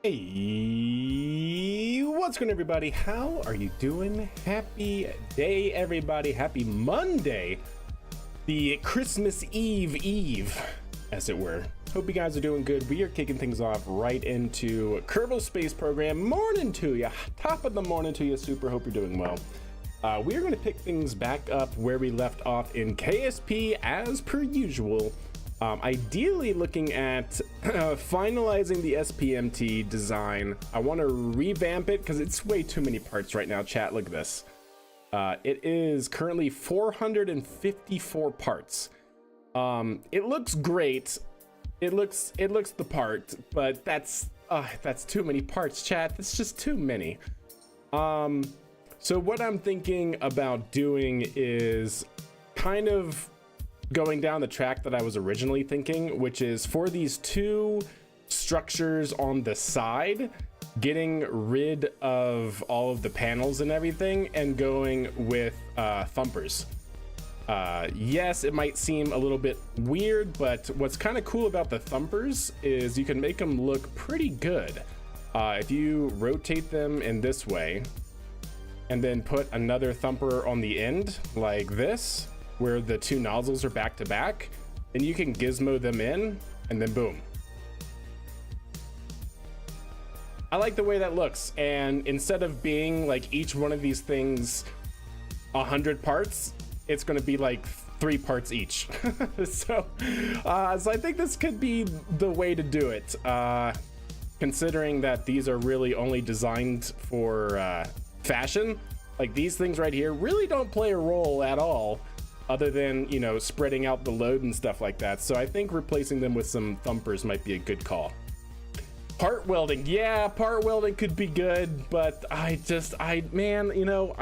Hey, what's going on, everybody? How are you doing? Happy day, everybody. Happy Monday, the Christmas Eve, as it were. Hope you guys are doing good. We are kicking things off right into Kerbal Space Program. Morning to you. Top of the morning to you. Super hope you're doing well. We are going to pick things back up where we left off in KSP as per usual. Ideally looking at finalizing the SPMT design. I want to revamp it because it's way too many parts right now. Chat, look at this. It is currently 454 parts. It looks great. It looks the part, but that's too many parts, chat. That's just too many. So what I'm thinking about doing is kind of going down the track that I was originally thinking, which is for these two structures on the side, getting rid of all of the panels and everything and going with thumpers. Yes, it might seem a little bit weird, but what's kind of cool about the thumpers is you can make them look pretty good. If you rotate them in this way and then put another thumper on the end like this, where the two nozzles are back to back, and you can gizmo them in, and then boom. I like the way that looks, and instead of being like each one of these things 100 parts, it's going to be like 3 parts each. So I think this could be the way to do it, considering that these are really only designed for fashion. Like these things right here really don't play a role at all, other than, you know, spreading out the load and stuff like that. So I think replacing them with some thumpers might be a good call. Part welding, yeah, part welding could be good, but man, you know,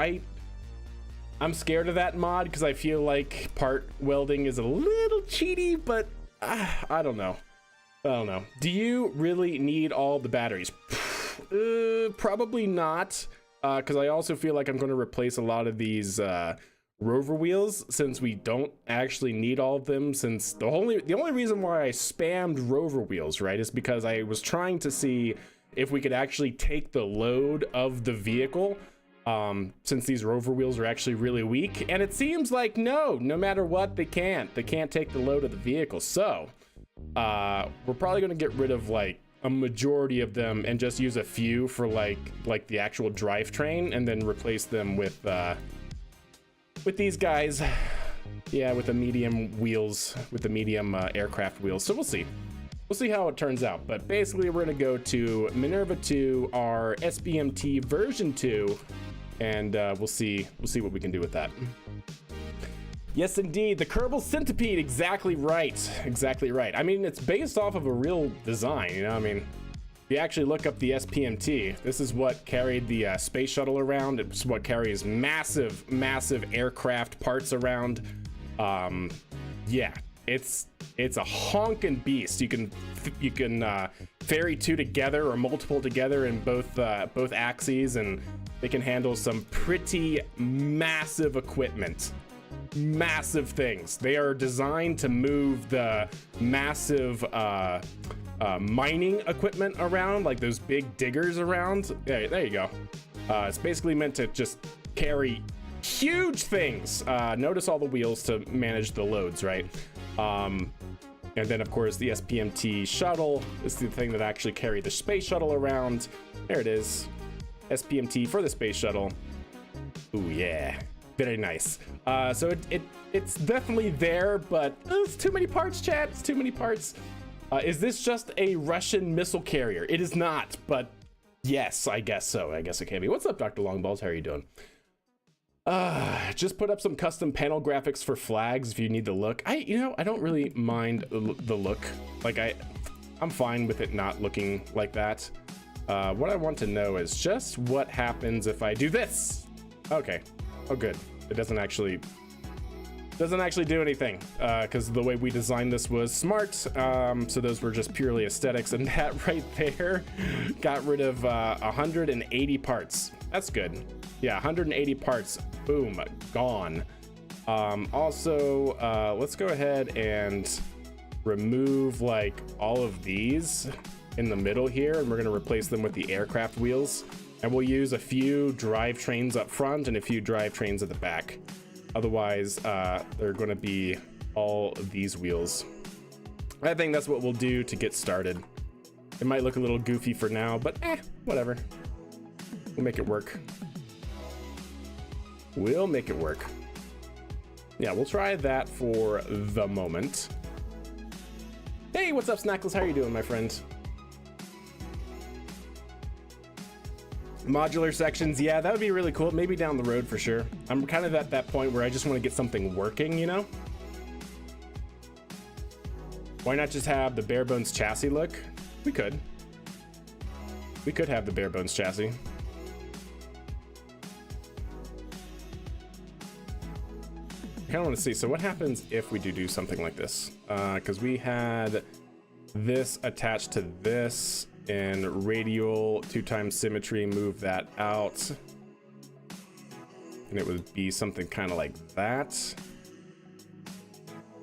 I'm scared of that mod because I feel like part welding is a little cheaty, but I don't know. Do you really need all the batteries? Probably not, because I also feel like I'm going to replace a lot of these rover wheels, since we don't actually need all of them, since the only reason why I spammed rover wheels, right, is because I was trying to see if we could actually take the load of the vehicle, since these rover wheels are actually really weak, and it seems like no matter what, they can't take the load of the vehicle. So we're probably going to get rid of like a majority of them and just use a few for like the actual drivetrain, and then replace them with these guys, yeah, with the medium wheels, with the medium aircraft wheels. So we'll see how it turns out. But basically we're going to go to Minerva 2, our SBMT version 2, and we'll see what we can do with that. Yes, indeed, the Kerbal Centipede. Exactly right. I mean, it's based off of a real design, you know. I mean, if you actually look up the SPMT, this is what carried the space shuttle around. It's what carries massive aircraft parts around. Yeah, it's a honking beast. You can ferry two together or multiple together in both axes, and they can handle some pretty massive equipment. Massive things. They are designed to move the massive mining equipment around, like those big diggers around. Yeah, there you go. It's basically meant to just carry huge things. Notice all the wheels to manage the loads, right? And then of course the SPMT shuttle is the thing that actually carry the space shuttle around. There it is. SPMT for the space shuttle. Ooh, yeah. Very nice. So it's definitely there, but it's too many parts, chat. It's too many parts. Is this just a Russian missile carrier? It is not, but yes, I guess so. I guess it can be. What's up, Dr. Longballs? How are you doing? Just put up some custom panel graphics for flags if you need the look. I don't really mind the look. Like I'm fine with it not looking like that. What I want to know is just what happens if I do this. Okay. Oh, good. It doesn't actually do anything, because the way we designed this was smart. So those were just purely aesthetics, and that right there got rid of 180 parts. That's good. Yeah, 180 parts. Boom, gone. Also, let's go ahead and remove like all of these. in the middle here, and we're going to replace them with the aircraft wheels. And we'll use a few drivetrains up front and a few drivetrains at the back. Otherwise, they're going to be all of these wheels. I think that's what we'll do to get started. It might look a little goofy for now, but whatever. We'll make it work. We'll make it work. Yeah, we'll try that for the moment. Hey, what's up, Snackless? How are you doing, my friend? Modular sections, yeah, that would be really cool. Maybe down the road for sure. I'm kind of at that point where I just want to get something working, you know? Why not just have the bare bones chassis look? We could. We could have the bare bones chassis. I kind of want to see, so what happens if we do something like this? Because we had this attached to this, and radial 2x symmetry, move that out. And it would be something kind of like that.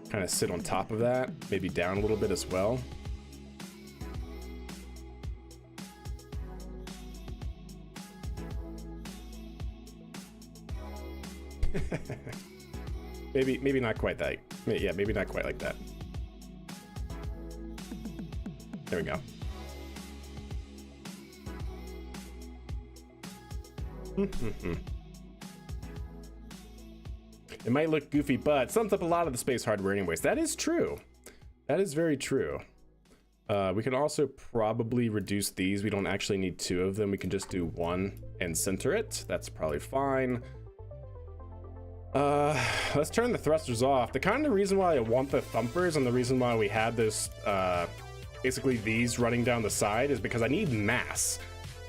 Kind of sit on top of that, maybe down a little bit as well. maybe not quite that. Yeah, maybe not quite like that. There we go. It might look goofy, but it sums up a lot of the space hardware anyways. That is true. That is very true. We can also probably reduce these. We don't actually need two of them. We can just do one and center it. That's probably fine. Let's turn the thrusters off. The kind of reason why I want the thumpers and the reason why we had this, basically these running down the side is because I need mass.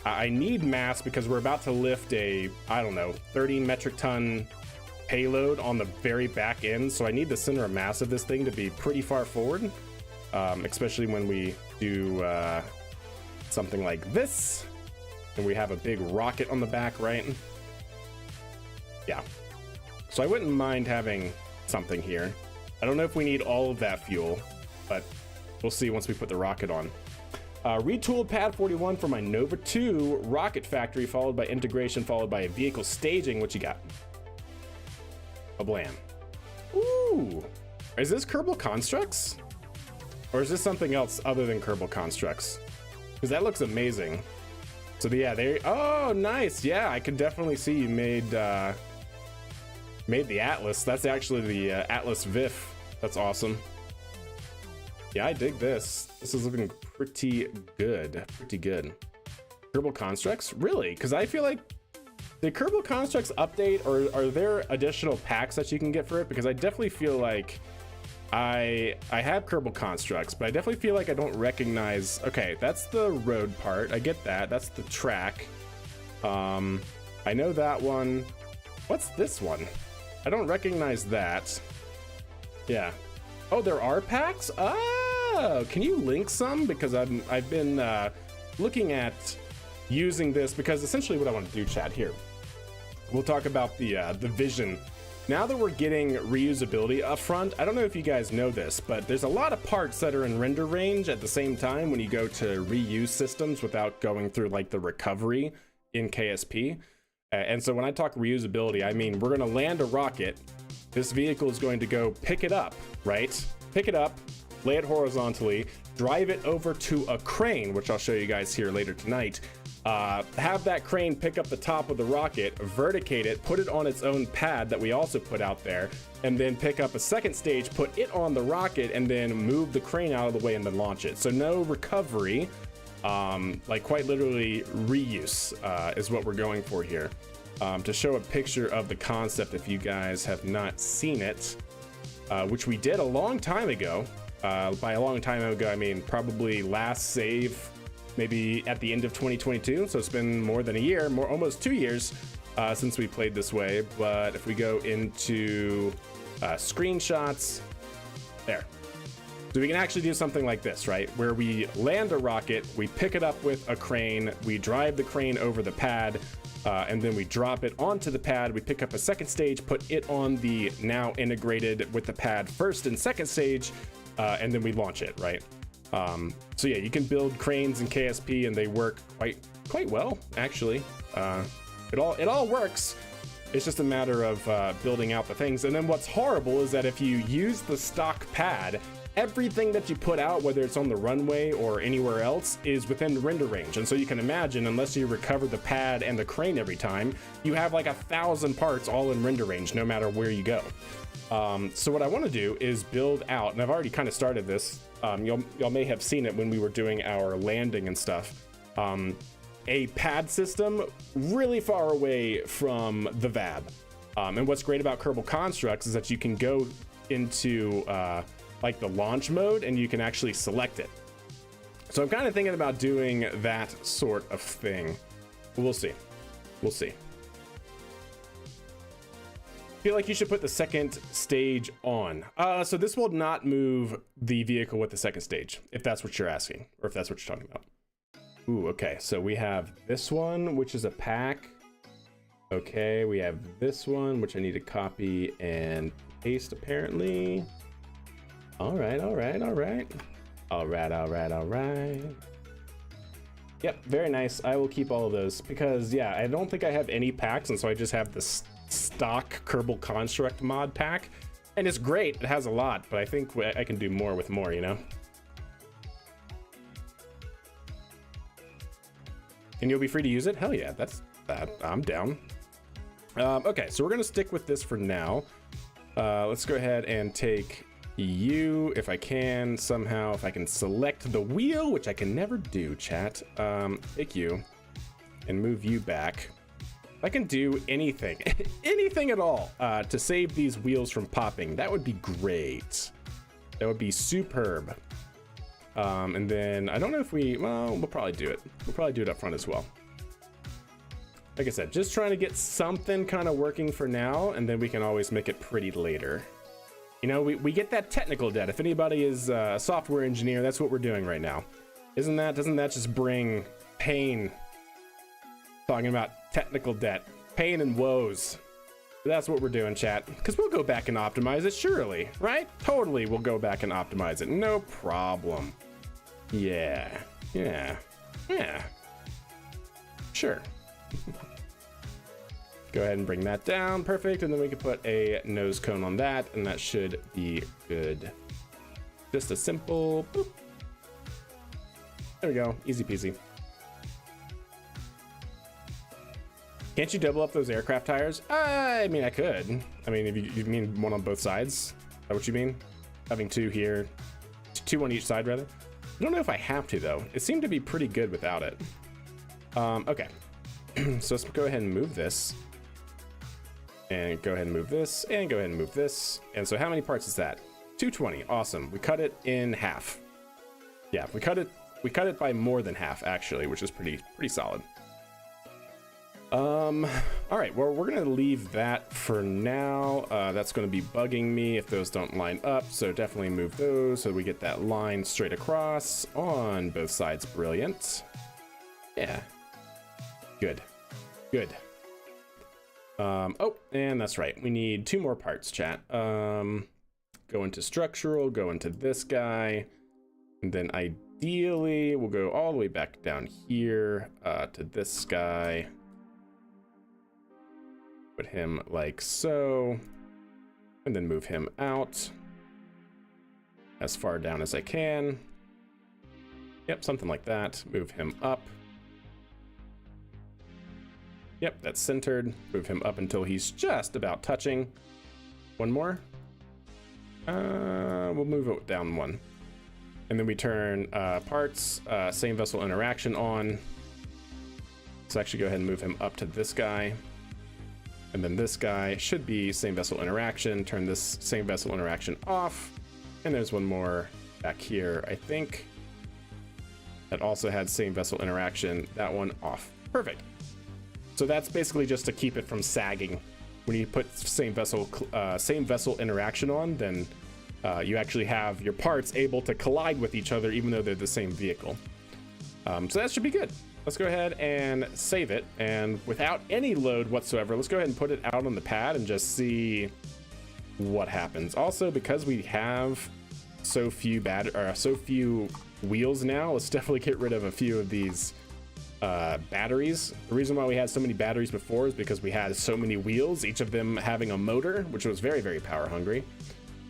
I need mass because we're about to lift a, I don't know, 30 metric ton payload on the very back end. So I need the center of mass of this thing to be pretty far forward, especially when we do something like this. And we have a big rocket on the back, right? Yeah. So I wouldn't mind having something here. I don't know if we need all of that fuel, but we'll see once we put the rocket on. Retooled pad 41 for my Nova 2 rocket factory, followed by integration, followed by a vehicle staging. What you got? A blam. Ooh, is this Kerbal Constructs? Or is this something else other than Kerbal Constructs? Because that looks amazing. So yeah, there. Oh, nice. Yeah, I could definitely see you made the Atlas. That's actually the Atlas VIF. That's awesome. Yeah, I dig this. This is looking pretty good. Pretty good. Kerbal Constructs? Really? Because I feel like the Kerbal Constructs update, or are there additional packs that you can get for it? Because I definitely feel like I have Kerbal Constructs, but I definitely feel like I don't recognize. Okay, that's the road part. I get that. That's the track. I know that one. What's this one? I don't recognize that. Yeah. Oh, there are packs? Oh, can you link some? Because I've been looking at using this, because essentially what I want to do, chat, here. We'll talk about the vision. Now that we're getting reusability up front, I don't know if you guys know this, but there's a lot of parts that are in render range at the same time when you go to reuse systems without going through like the recovery in KSP. And so when I talk reusability, I mean, we're going to land a rocket. This vehicle is going to go pick it up, right? Pick it up, lay it horizontally, drive it over to a crane, which I'll show you guys here later tonight. Have that crane pick up the top of the rocket, verticate it, put it on its own pad that we also put out there, and then pick up a second stage, put it on the rocket, and then move the crane out of the way and then launch it. So no recovery, like quite literally reuse is what we're going for here. To show a picture of the concept if you guys have not seen it, which we did a long time ago. By a long time ago, I mean probably last save maybe at the end of 2022, so it's been more than a year, almost 2 years since we played this way. But if we go into screenshots, there. So we can actually do something like this, right? Where we land a rocket, we pick it up with a crane, we drive the crane over the pad, and then we drop it onto the pad. We pick up a second stage, put it on the now integrated with the pad first and second stage, and then we launch it, right? So yeah, you can build cranes in KSP and they work quite well, actually. It all works. It's just a matter of building out the things. And then what's horrible is that if you use the stock pad, everything that you put out, whether it's on the runway or anywhere else, is within the render range. And so you can imagine, unless you recover the pad and the crane every time, you have like 1,000 parts all in render range, no matter where you go. So what I want to do is build out, and I've already kind of started this. Y'all may have seen it when we were doing our landing and stuff. A pad system really far away from the VAB. And what's great about Kerbal Constructs is that you can go into like the launch mode and you can actually select it. So I'm kind of thinking about doing that sort of thing. We'll see. We'll see. Feel like you should put the second stage on. So this will not move the vehicle with the second stage, if that's what you're asking, or if that's what you're talking about. Ooh, okay, so we have this one, which is a pack. Okay, we have this one, which I need to copy and paste, apparently. All right. Yep, very nice. I will keep all of those because, yeah, I don't think I have any packs, and so I just have the stock Kerbal Construct mod pack. And it's great, it has a lot, but I think I can do more with more, you know? And you'll be free to use it? Hell yeah, that's that. I'm down. Okay, so we're gonna stick with this for now. Let's go ahead and take you, if I can somehow, if I can select the wheel, which I can never do, chat. Take you and move you back. I can do anything, anything at all, to save these wheels from popping. That would be great. That would be superb. And then I don't know if we'll probably do it. We'll probably do it up front as well. Like I said, just trying to get something kind of working for now, and then we can always make it pretty later. You know, we get that technical debt. If anybody is a software engineer, that's what we're doing right now. Doesn't that just bring pain? Talking about technical debt, pain and woes. That's what we're doing, chat. Because we'll go back and optimize it, surely, right? Totally, we'll go back and optimize it. No problem. Yeah. Sure. Go ahead and bring that down. Perfect. And then we can put a nose cone on that, and that should be good. Just a simple boop. There we go. Easy peasy. Can't you double up those aircraft tires? I mean, I could. I mean, if you mean one on both sides? Is that what you mean? Having two here, two on each side, rather? I don't know if I have to, though. It seemed to be pretty good without it. Okay. So let's go ahead and move this. And go ahead and move this. And go ahead and move this. And so how many parts is that? 220. Awesome. We cut it in half. Yeah, we cut it by more than half, actually, which is pretty solid. All right, well, we're gonna leave that for now. That's gonna be bugging me if those don't line up, so definitely move those so we get that line straight across on both sides. Brilliant. Yeah. Good. Oh, and that's right. We need 2 more parts, chat. Go into structural, go into this guy, and then ideally we'll go all the way back down here to this guy. Put him like so, and then move him out as far down as I can. Yep, something like that. Move him up. Yep, that's centered. Move him up until he's just about touching. One more. We'll move it down 1. And then we turn parts, same vessel interaction on. Let's actually go ahead and move him up to this guy. And then this guy should be same vessel interaction. Turn this same vessel interaction off. And there's one more back here, I think. That also had same vessel interaction. That one off. Perfect. So that's basically just to keep it from sagging. When you put same vessel interaction on, then you actually have your parts able to collide with each other even though they're the same vehicle. So that should be good. Let's go ahead and save it, and without any load whatsoever, let's go ahead and put it out on the pad and just see what happens. Also, because we have so few so few wheels now, let's definitely get rid of a few of these batteries. The reason why we had so many batteries before is because we had so many wheels, each of them having a motor, which was very, very power hungry.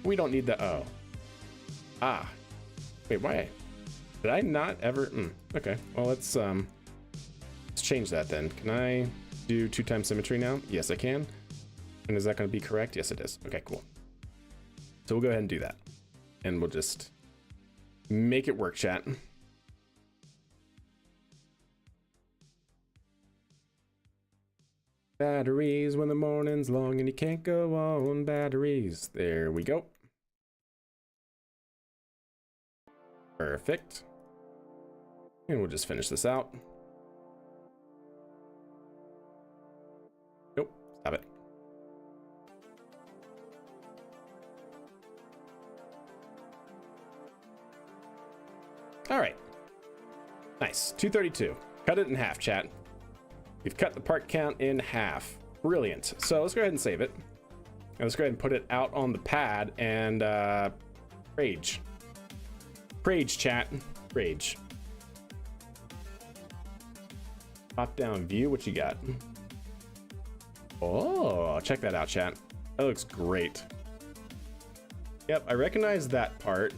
We don't need the wait, why did I not ever okay, well, let's change that then. Can I do 2x symmetry now? Yes, I can. And is that going to be correct? Yes, it is. Okay, cool. So we'll go ahead and do that, and we'll just make it work, chat. Batteries when the morning's long and you can't go on batteries. There we go. Perfect. And we'll just finish this out. Nope, stop it. All right. Nice. 232. Cut it in half, chat. We've cut the part count in half. Brilliant. So let's go ahead and save it. And let's go ahead and put it out on the pad and rage. Rage, chat. Rage. Top down view. What you got? Oh, check that out, chat. That looks great. Yep, I recognize that part.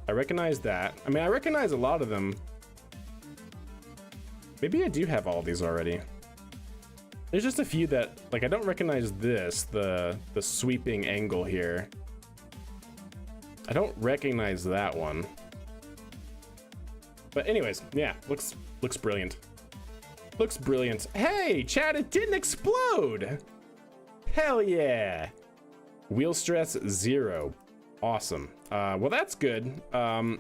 I recognize that. I mean, I recognize a lot of them. Maybe I do have all these already. There's just a few that, like, I don't recognize this, the sweeping angle here. I don't recognize that one. But anyways, yeah, looks brilliant. Looks brilliant. Hey, chat, it didn't explode. Hell yeah. Wheel stress 0. Awesome. Well, that's good. And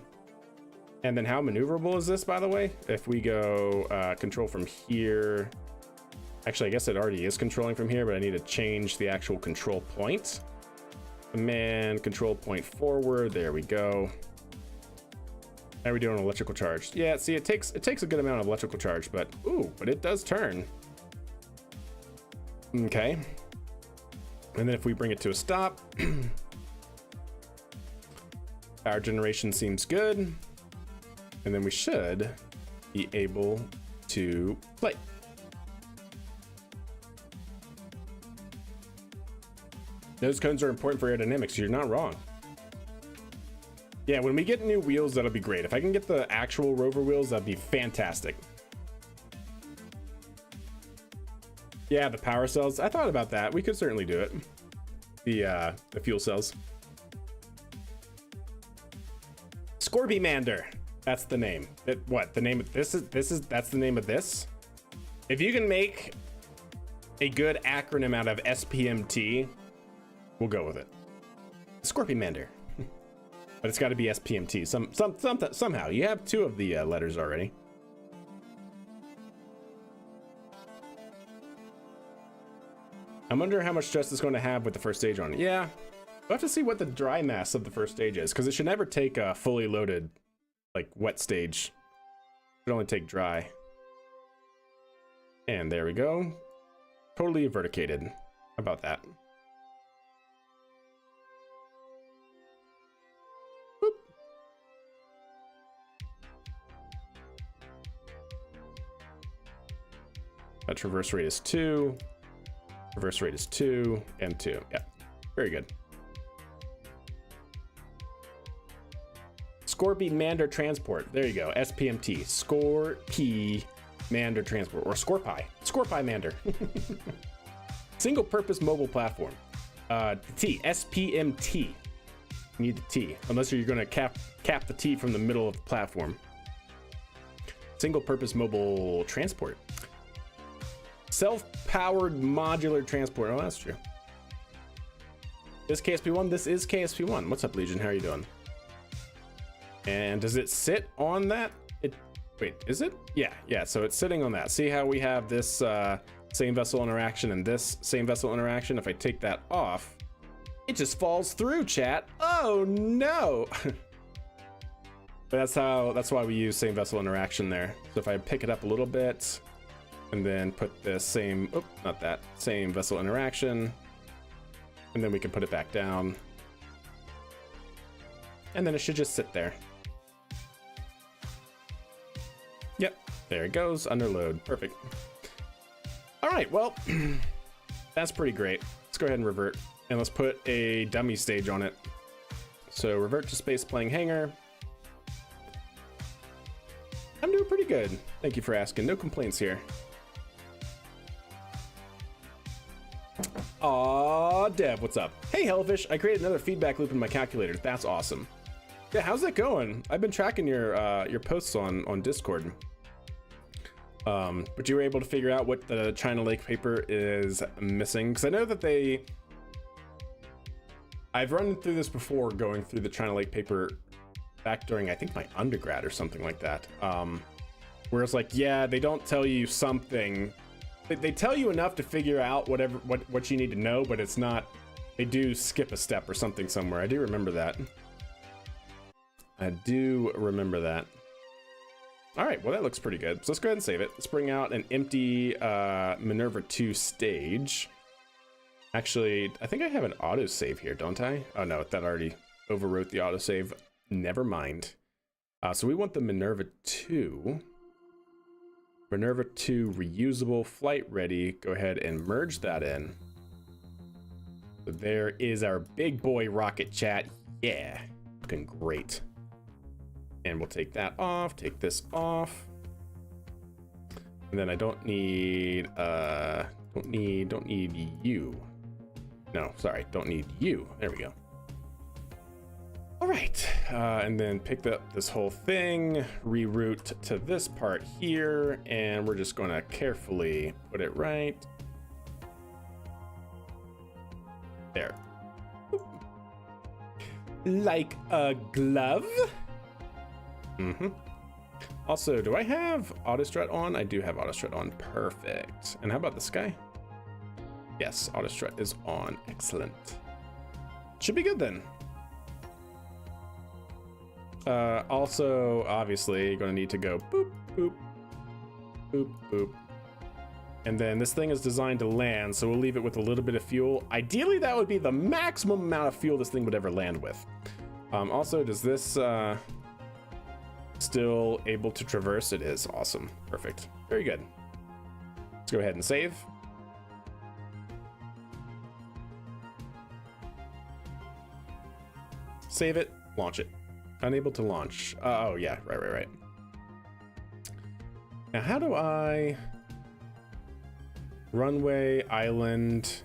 then how maneuverable is this, by the way? If we go control from here. Actually, I guess it already is controlling from here, but I need to change the actual control point. Command control point forward. There we go. How are we doing on electrical charge? Yeah, see, it takes a good amount of electrical charge, but but it does turn. Okay. And then if we bring it to a stop, power generation seems good. And then we should be able to play. Those cones are important for aerodynamics. You're not wrong. Yeah, when we get new wheels, that'll be great. If I can get the actual Rover wheels, that'd be fantastic. Yeah, the power cells. I thought about that. We could certainly do it. The fuel cells. Scorpimander. That's the name. What? The name of this is that's the name of this? If you can make a good acronym out of SPMT, we'll go with it. Scorpimander. But it's got to be SPMT. Somehow. You have 2 of the letters already. I wonder how much stress it's going to have with the first stage on it. Yeah. We'll have to see what the dry mass of the first stage is, because it should never take a fully loaded, like, wet stage. It should only take dry. And there we go. Totally verticated. How about that? Boop. That traverse rate is 2. Reverse rate is 2 and 2. Yeah, very good. Scorpimander transport. There you go. SPMT. Scorpimander transport, or Scorpimander. Single purpose mobile platform. T. SPMT. You need the T, unless you're going to cap the T from the middle of the platform. Single purpose mobile transport. Self-powered modular transport. Oh, that's true. This KSP1? This is KSP1. What's up, Legion? How are you doing? And does it sit on that? Wait, is it? Yeah, so it's sitting on that. See how we have this same vessel interaction and this same vessel interaction? If I take that off, it just falls through, chat. Oh, no. But that's why we use same vessel interaction there. So if I pick it up a little bit, and then put the same, same vessel interaction, and then we can put it back down. and then it should just sit there. Yep, there it goes, under load, perfect. All right, well, that's pretty great. Let's go ahead and revert, and let's put a dummy stage on it. So revert to space playing hangar. I'm doing pretty good. Thank you for asking. No complaints here. Aw, Dev, what's up? Hey, Hellfish, I created another feedback loop in my calculator. That's awesome. Yeah, how's that going? I've been tracking your posts on Discord. But you were able to figure out what the China Lake paper is missing? Because I know that I've run through this before, going through the China Lake paper back during, I think, my undergrad or something like that. Where it's like, yeah, they don't tell you something. They tell you enough to figure out what you need to know, but it's not, they do skip a step or something somewhere. I do remember that. I do remember that. All right, well, that looks pretty good. So let's go ahead and save it. Let's bring out an empty Minerva 2 stage. Actually, I think I have an autosave here, don't I? Oh no, that already overwrote the autosave. Never mind. So we want the Minerva 2. Minerva 2 reusable, flight ready. Go ahead and merge that in. So there is our big boy rocket, chat. Yeah, looking great. And we'll take that off, take this off. And then I don't need you. No, sorry, don't need you. There we go. All right, and then pick up this whole thing, reroute to this part here, and we're just gonna carefully put it right there. Like a glove. Mm-hmm. Also, do I have autostrut on? I do have autostrut on. Perfect. And how about this guy? Yes, autostrut is on. Excellent. Should be good then. Also, obviously, you're going to need to go boop, boop, boop, boop. And then this thing is designed to land, so we'll leave it with a little bit of fuel. Ideally, that would be the maximum amount of fuel this thing would ever land with. Also, does this still able to traverse? It is. Awesome. Perfect. Very good. Let's go ahead and save. Save it. Launch it. Unable to launch. Oh, yeah. Right. Now, how do I... Runway, island,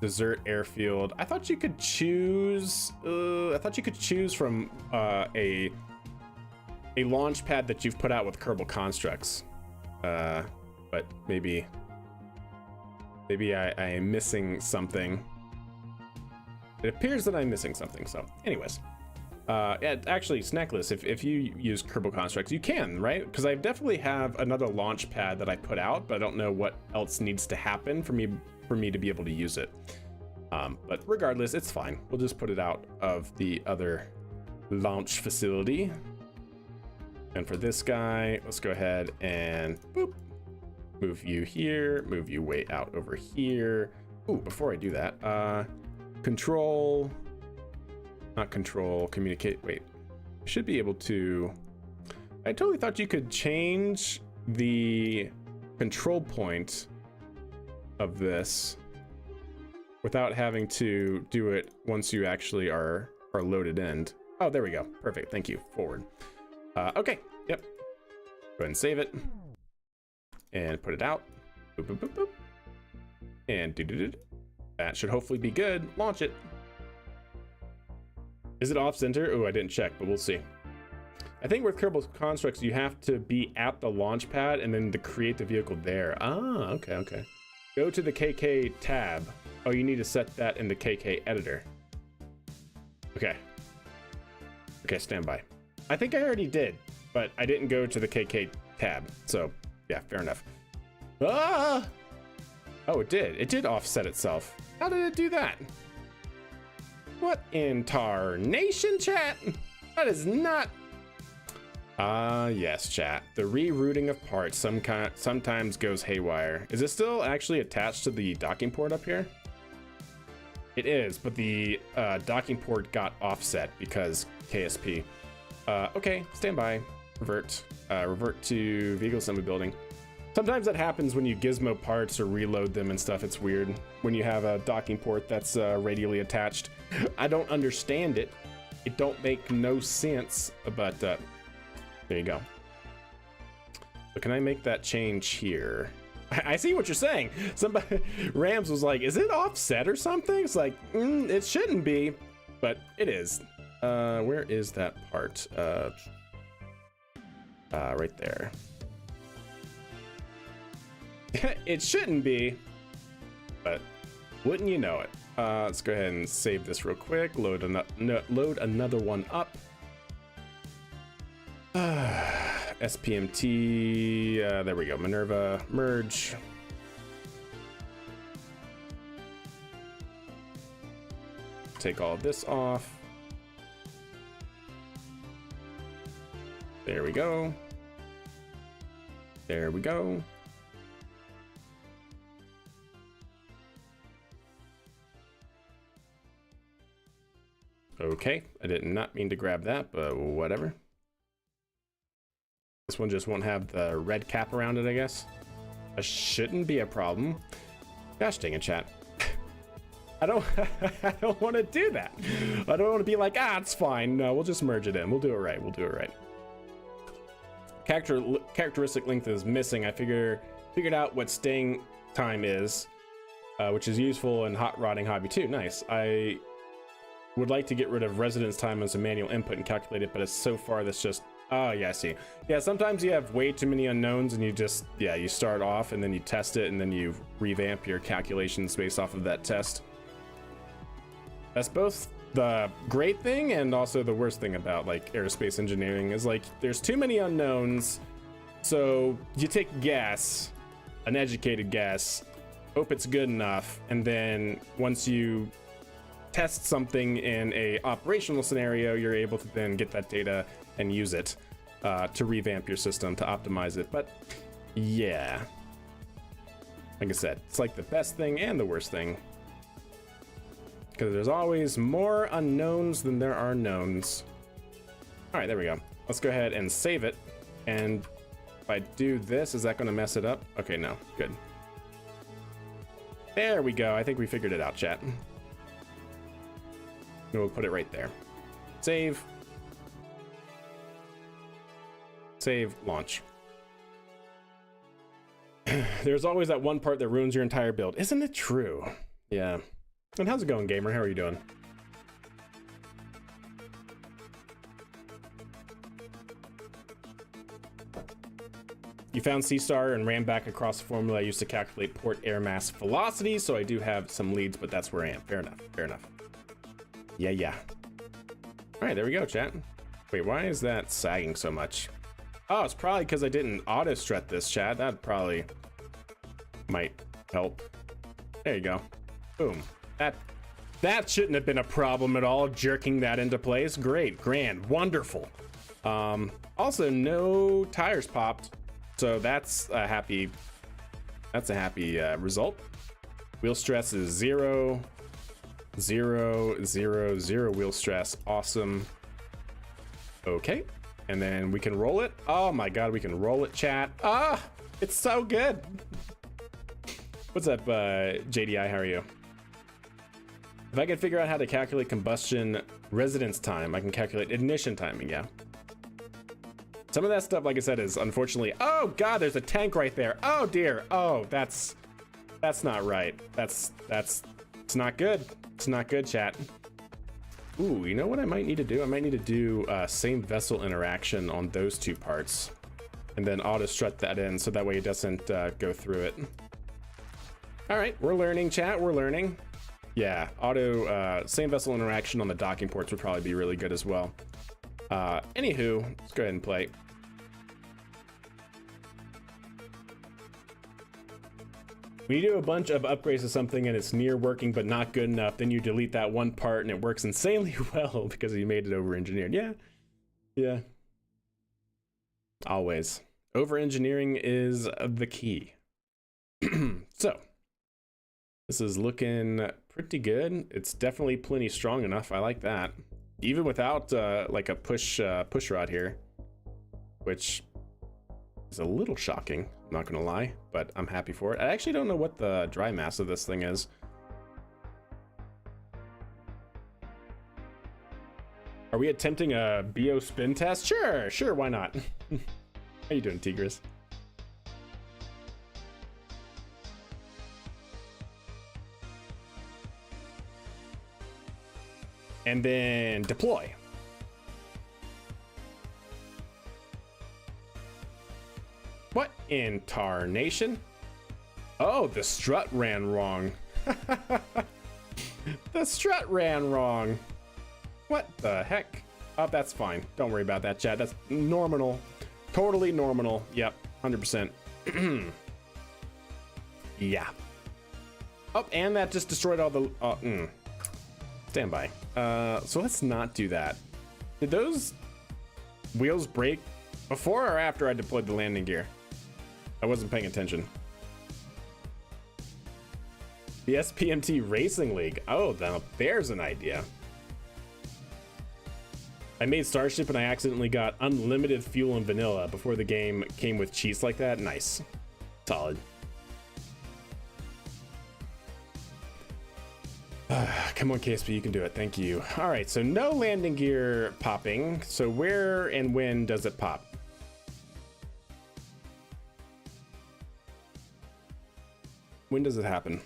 desert, airfield. I thought you could choose... I thought you could choose from a launch pad that you've put out with Kerbal Constructs. But maybe I am missing something. It appears that I'm missing something, so anyways. Yeah, actually, Snackless, if you use Kerbal Constructs, you can, right? Because I definitely have another launch pad that I put out, but I don't know what else needs to happen for me to be able to use it. But regardless, it's fine. We'll just put it out of the other launch facility. And for this guy, let's go ahead and boop, move you here, move you way out over here. Ooh, before I do that, control... Not control, communicate. Wait, I should be able to. I totally thought you could change the control point of this without having to do it once you actually are loaded in. Oh, there we go. Perfect. Thank you. Forward. Okay. Yep. Go ahead and save it and put it out. Boop, boop, boop, boop. And do. That should hopefully be good. Launch it. Is it off center? Oh, I didn't check, but we'll see. I think with Kerbal Constructs, you have to be at the launch pad and then to create the vehicle there. Ah, okay. Go to the KK tab. Oh, you need to set that in the KK editor. Okay, stand by. I think I already did, but I didn't go to the KK tab. So yeah, fair enough. Ah! Oh, it did. It did offset itself. How did it do that? What in tarnation, chat? That is not... yes, chat. The rerouting of parts sometimes goes haywire. Is it still actually attached to the docking port up here? It is, but the docking port got offset because KSP. Okay, stand by. Revert. Revert to vehicle assembly building. Sometimes that happens when you gizmo parts or reload them and stuff. It's weird when you have a docking port that's radially attached. I don't understand it. It don't make no sense, but there you go. So can I make that change here? I see what you're saying. Somebody, Rams was like, is it offset or something? It's like, it shouldn't be, but it is. Where is that part? Right there. It shouldn't be, but wouldn't you know it? Let's go ahead and save this real quick. Load another one up. SPMT, there we go. Minerva, merge. Take all of this off. There we go. There we go. Okay, I did not mean to grab that, but whatever. This one just won't have the red cap around it, I guess. That shouldn't be a problem. Gosh dang it, chat. I don't want to do that. I don't want to be like, it's fine. No, we'll just merge it in. We'll do it right. We'll do it right. Characteristic length is missing. I figured out what staying time is, which is useful in hot rodding hobby too. Nice. I would like to get rid of residence time as a manual input and calculate it, but it's so far that's just, oh yeah, I see. Yeah, sometimes you have way too many unknowns and you just, yeah, you start off and then you test it and then you revamp your calculations based off of that test. That's both the great thing and also the worst thing about like aerospace engineering is like there's too many unknowns, so you take a guess, an educated guess, hope it's good enough, and then once you test something in a operational scenario, you're able to then get that data and use it to revamp your system, to optimize it. But yeah, like I said, it's like the best thing and the worst thing, because there's always more unknowns than there are knowns. All right, there we go. Let's go ahead and save it. And if I do this, is that going to mess it up? Okay, no, good. There we go. I think we figured it out, chat. We'll put it right there. Save. Save, launch. There's always that one part that ruins your entire build. Isn't it true? Yeah. And how's it going, gamer? How are you doing? You found C-Star and ran back across the formula I used to calculate port air mass velocity, so I do have some leads, but that's where I am. Fair enough. Fair enough. Yeah. All right, there we go, chat. Wait, why is that sagging so much? Oh, it's probably because I didn't auto strut this, chat. That probably might help. There you go. Boom. That shouldn't have been a problem at all, jerking that into place. Great, grand, wonderful. Also, no tires popped, so that's a happy result. Wheel stress is 0, 0, 0, 0 wheel stress. Awesome. Okay, and then we can roll it. Oh my god, we can roll it, chat. It's so good. What's up, JDI? How are you? If I can figure out how to calculate combustion residence time, I can calculate ignition timing. Yeah. Some of that stuff, like I said, is unfortunately. Oh god, there's a tank right there. Oh dear. Oh, that's not right. It's not good. It's not good, chat. Ooh, you know what I might need to do? I might need to do same vessel interaction on those two parts, and then auto strut that in so that way it doesn't go through it. All right, we're learning, chat. We're learning. Yeah, auto same vessel interaction on the docking ports would probably be really good as well. Anywho, let's go ahead and play. When you do a bunch of upgrades to something and it's near working but not good enough, then you delete that one part and it works insanely well because you made it over-engineered. Yeah. Always. Over-engineering is the key. So, this is looking pretty good. It's definitely plenty strong enough. I like that. Even without like a push rod here, which is a little shocking, I'm not gonna lie, but I'm happy for it. I actually don't know what the dry mass of this thing is. Are we attempting a BO spin test? Sure, why not? How you doing, Tigris? And then deploy. What in tarnation? Oh, the strut ran wrong. The strut ran wrong. What the heck? Oh, that's fine. Don't worry about that, Chad. That's normal. Totally normal. Yep, 100%. Yeah. Oh, and that just destroyed all the... Stand by. So let's not do that. Did those wheels break before or after I deployed the landing gear? I wasn't paying attention. The SPMT Racing League. Oh, now there's an idea. I made Starship and I accidentally got unlimited fuel in vanilla before the game came with cheats like that. Nice. Solid. Come on, KSP, you can do it. Thank you. All right, so no landing gear popping. So where and when does it pop? When does it happen?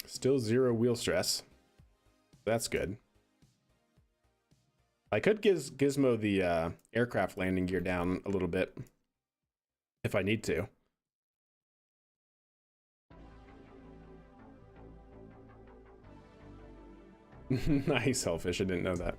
Still 0 wheel stress. That's good. I could gizmo the aircraft landing gear down a little bit if I need to. Nice, Hellfish. I didn't know that.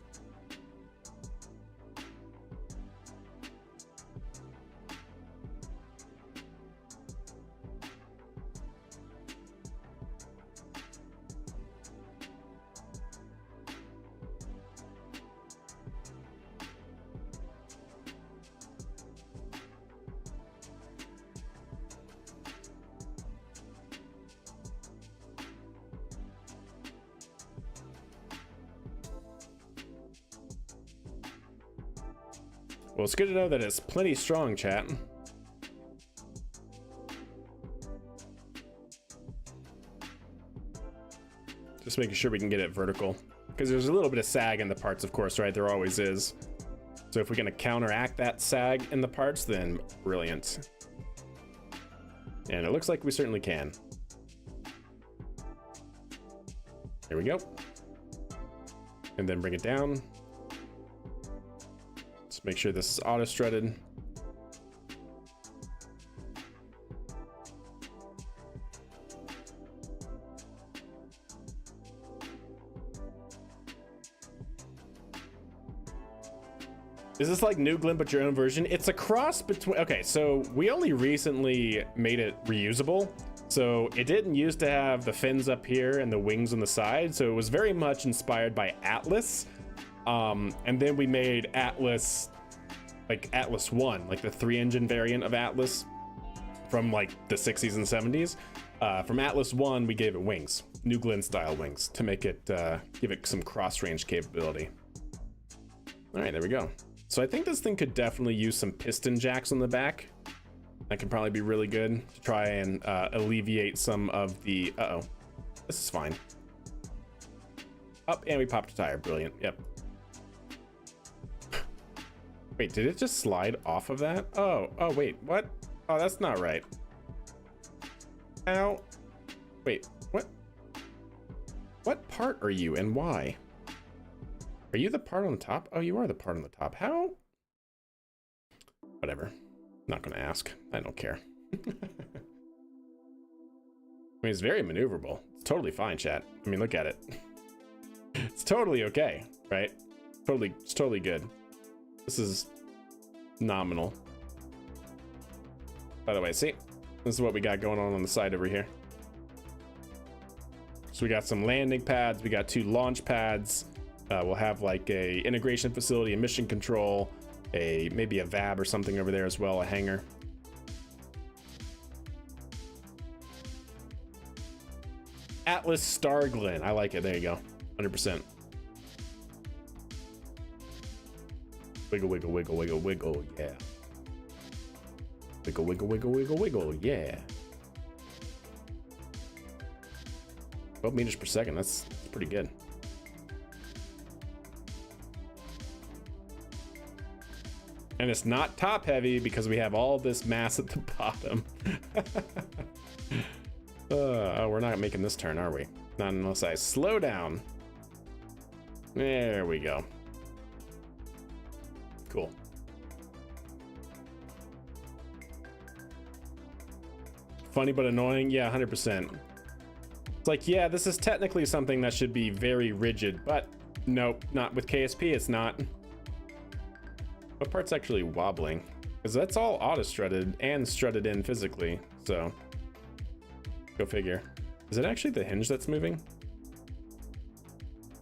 Well, it's good to know that it's plenty strong, chat. Just making sure we can get it vertical. Because there's a little bit of sag in the parts, of course, right? There always is. So if we're going to counteract that sag in the parts, then brilliant. And it looks like we certainly can. There we go. And then bring it down. Let's make sure this is auto strutted. Is this like New Glim but your own version? It's a cross between... Okay, so we only recently made it reusable. So it didn't used to have the fins up here and the wings on the side. So it was very much inspired by Atlas. And then we made Atlas, like Atlas 1, like the 3-engine variant of Atlas from like the 60s and 70s. From Atlas 1, we gave it wings, New Glen style wings, to make it, give it some cross-range capability. All right, there we go. So I think this thing could definitely use some piston jacks on the back. That could probably be really good to try and alleviate some of the... Uh-oh, this is fine. Up, and we popped a tire, brilliant, yep. Wait, did it just slide off of that? Oh, wait, what? Oh, that's not right. Ow. Wait, what? What part are you and why? Are you the part on the top? Oh, you are the part on the top. How? Whatever. Not gonna ask. I don't care. I mean, it's very maneuverable. It's totally fine, chat. I mean, look at it. It's totally okay, right? It's totally good. This is nominal. By the way, see? This is what we got going on the side over here. So we got some landing pads. We got 2 launch pads. We'll have like a integration facility, a mission control, maybe a VAB or something over there as well, a hangar. Atlas Starglin. I like it. There you go. 100%. Wiggle, wiggle, wiggle, wiggle, wiggle. Yeah. Wiggle, wiggle, wiggle, wiggle, wiggle. Yeah. 12 meters per second. That's pretty good. And it's not top heavy because we have all this mass at the bottom. Oh, we're not making this turn, are we? Not unless I slow down. There we go. Cool. Funny but annoying? Yeah, 100%. It's like, yeah, this is technically something that should be very rigid, but nope, not with KSP, it's not. What part's actually wobbling? Because that's all auto-strutted and strutted in physically, so go figure. Is it actually the hinge that's moving?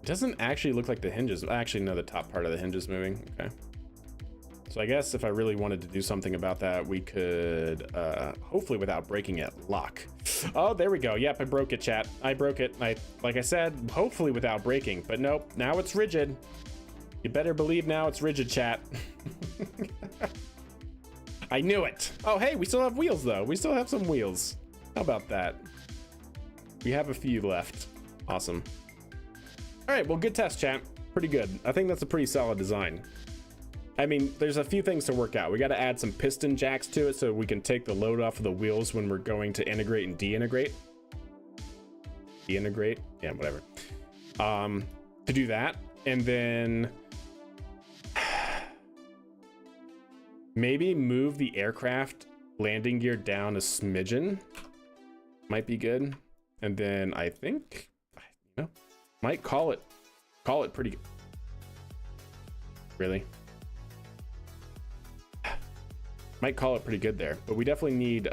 It doesn't actually look like the hinges. Actually, no, the top part of the hinge is moving. Okay. So I guess if I really wanted to do something about that, we could, hopefully without breaking it, lock. Oh, there we go. Yep, I broke it, chat. I broke it. Like I said, hopefully without breaking, but nope, now it's rigid. You better believe now it's rigid, chat. I knew it. Oh, hey, we still have wheels though. We still have some wheels. How about that? We have a few left. Awesome. All right, well, good test, chat. Pretty good. I think that's a pretty solid design. I mean, there's a few things to work out. We got to add some piston jacks to it so we can take the load off of the wheels when we're going to integrate and deintegrate. Deintegrate? Yeah, whatever. To do that. And then maybe move the aircraft landing gear down a smidgen. Might be good. And then I think, you know, might call it pretty good. Really? Might call it pretty good there, but we definitely need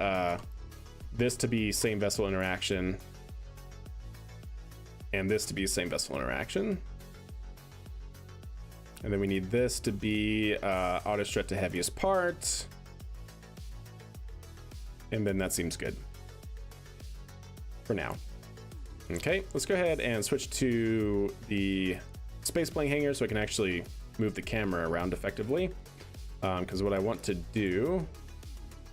this to be same vessel interaction and this to be same vessel interaction. And then we need this to be auto strut to heaviest part. And then that seems good for now. Okay, let's go ahead and switch to the space plane hanger so I can actually move the camera around effectively. Because what I want to do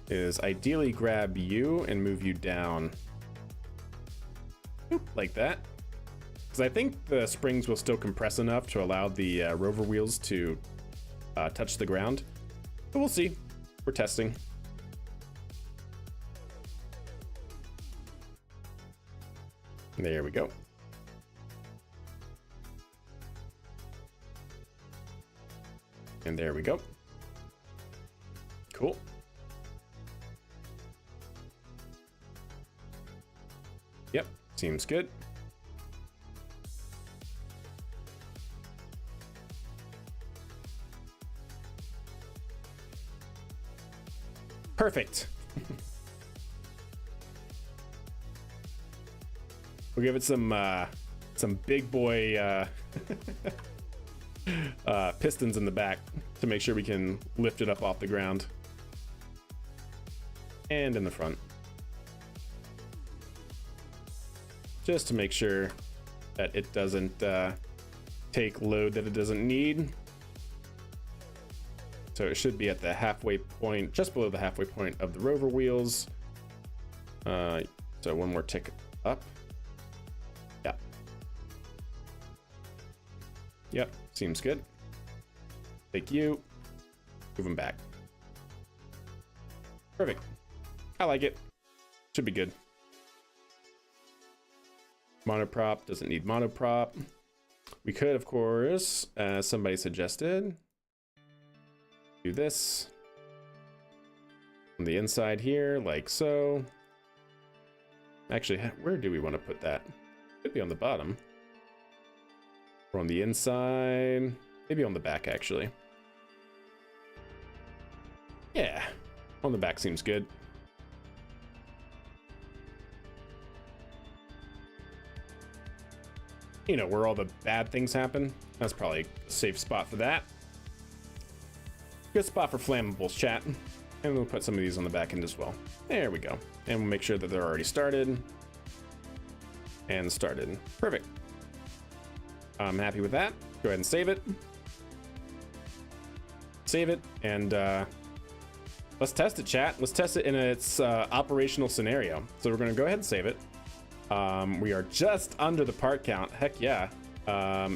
is ideally grab you and move you down like that. Because I think the springs will still compress enough to allow the rover wheels to touch the ground. But we'll see. We're testing. There we go. And there we go. Cool. Yep, seems good. Perfect. We'll give it some big boy pistons in the back to make sure we can lift it up off the ground. And in the front. Just to make sure that it doesn't take load that it doesn't need. So it should be at the halfway point, just below the halfway point of the rover wheels. So one more tick up. Yeah. Yep, seems good. Take you, move them back. Perfect. I like it. Should be good. Monoprop doesn't need monoprop. We could, of course, as somebody suggested, do this on the inside here, like so. Actually, where do we want to put that? Could be on the bottom. Or on the inside. Maybe on the back, actually. Yeah, on the back seems good. You know, where all the bad things happen. That's probably a safe spot for that. Good spot for flammables, chat. And we'll put some of these on the back end as well. There we go. And we'll make sure that they're already started. and started. Perfect. I'm happy with that. Go ahead and save it. Save it, and let's test it, chat. Let's test it in its operational scenario. So we're gonna go ahead and save it. We are just under the part count. Heck yeah.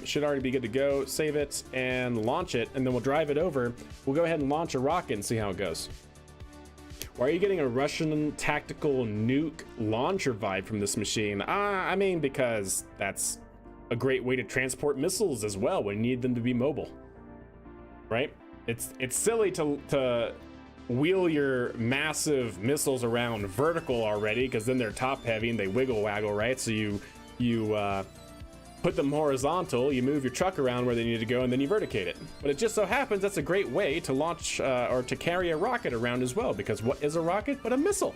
Should already be good to go. Save it and launch it, and then we'll drive it over. We'll go ahead and launch a rocket and see how it goes. Why are you getting a Russian tactical nuke launcher vibe from this machine? I mean, because that's a great way to transport missiles as well when you need them to be mobile, right? It's silly to wheel your massive missiles around vertical already, because then they're top heavy and they wiggle waggle, right? So you put them horizontal, you move your truck around where they need to go, and then you verticate it. But it just so happens that's a great way to launch or to carry a rocket around as well, because what is a rocket but a missile?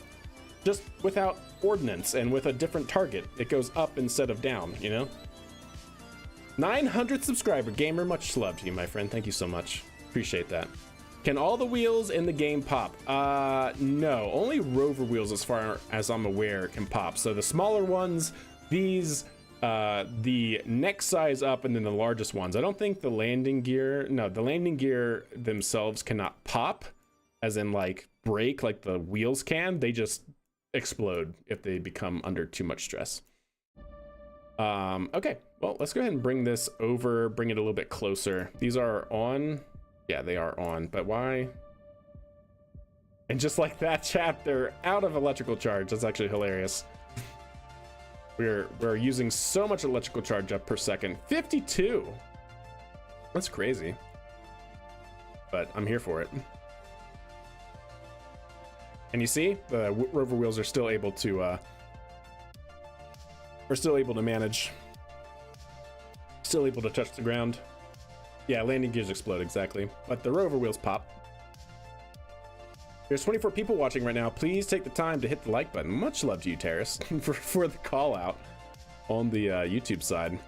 Just without ordnance and with a different target. It goes up instead of down, you know? 900 subscriber gamer, much love to you, my friend. Thank you so much. Appreciate that. Can all the wheels in the game pop? No, only rover wheels as far as I'm aware can pop. So the smaller ones, these, the next size up, and then the largest ones. I don't think the landing gear, no, the landing gear themselves cannot pop, as in like break like the wheels can. They just explode if they become under too much stress. Okay, well, let's go ahead and bring this over, bring it a little bit closer. These are on. Yeah, they are on, but why? And just like that, chat, they're out of electrical charge. That's actually hilarious. We're using so much electrical charge up per second. 52. That's crazy. But I'm here for it. And you see, the rover wheels are still able to manage. Still able to touch the ground. Yeah, landing gears explode, exactly. But the rover wheels pop. There's 24 people watching right now. Please take the time to hit the like button. Much love to you, Terrace, for the call out on the YouTube side.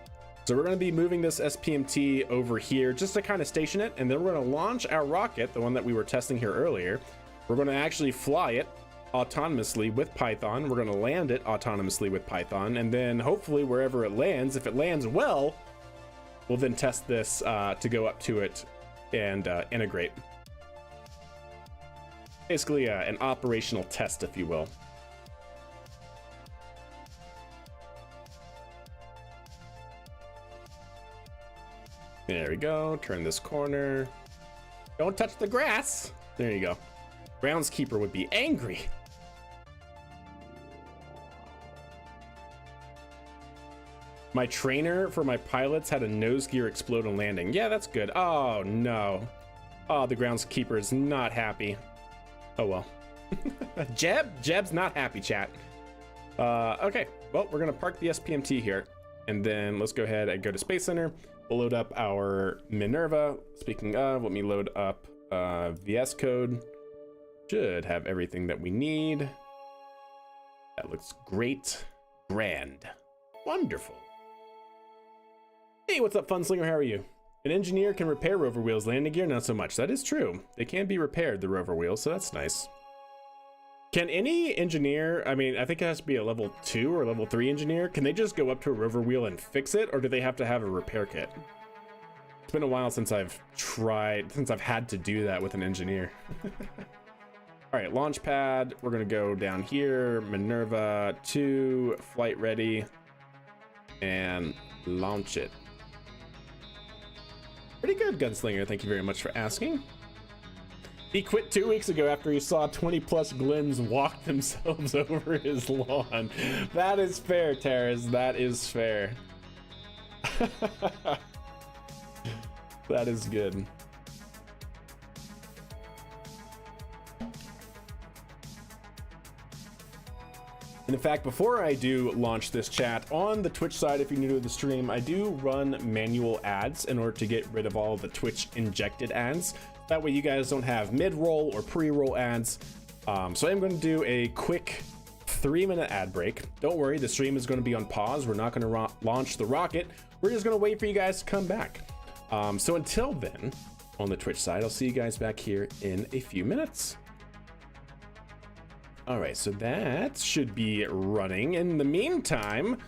So we're going to be moving this SPMT over here just to kind of station it, and then we're going to launch our rocket, the one that we were testing here earlier. We're going to actually fly it autonomously with Python. We're going to land it autonomously with Python, and then hopefully wherever it lands, if it lands well, we'll then test this to go up to it and integrate. Basically an operational test, if you will. There we go. Turn this corner. Don't touch the grass. There you go. Groundskeeper would be angry. My trainer for my pilots had a nose gear explode on landing. Yeah, that's good. Oh, no. Oh, the groundskeeper is not happy. Oh, well. Jeb's not happy, chat. Okay, well, we're going to park the SPMT here. And then let's go ahead and go to Space Center. We'll load up our Minerva. Speaking of, let me load up VS Code. Should have everything that we need. That looks great. Grand. Wonderful. Hey, what's up, Funslinger? How are you? An engineer can repair rover wheels, landing gear, not so much. That is true. They can be repaired, the rover wheels, so that's nice. Can any engineer, I mean, I think it has to be a level 2 or level 3 engineer, can they just go up to a rover wheel and fix it, or do they have to have a repair kit? It's been a while since I've had to do that with an engineer. All right, launch pad. We're gonna go down here, Minerva 2, flight ready, and launch it. Pretty good, Gunslinger. Thank you very much for asking. He quit 2 weeks ago after he saw 20 plus Glens walk themselves over his lawn. That is fair, Terrace. That is fair. That is good. And in fact, before I do launch this chat, on the Twitch side, if you're new to the stream, I do run manual ads in order to get rid of all of the Twitch injected ads. That way you guys don't have mid-roll or pre-roll ads. So I'm going to do a quick 3-minute ad break. Don't worry, the stream is going to be on pause. We're not going to launch the rocket. We're just going to wait for you guys to come back. So until then, on the Twitch side, I'll see you guys back here in a few minutes. All right, so that should be running. In the meantime,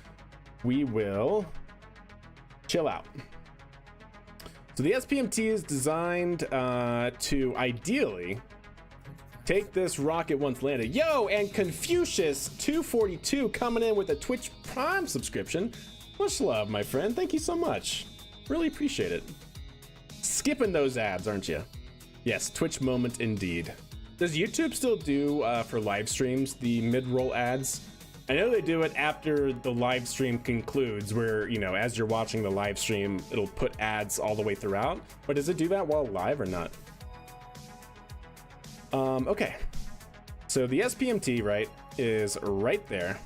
we will chill out. So the SPMT is designed to ideally take this rocket once landed. Yo, and Confucius242 coming in with a Twitch Prime subscription. Much love, my friend. Thank you so much. Really appreciate it. Skipping those ads, aren't you? Yes, Twitch moment indeed. Does YouTube still do for live streams the mid-roll ads? I know they do it after the live stream concludes, where, you know, as you're watching the live stream, it'll put ads all the way throughout. But does it do that while live or not? Okay. So the SPMT, right, is right there.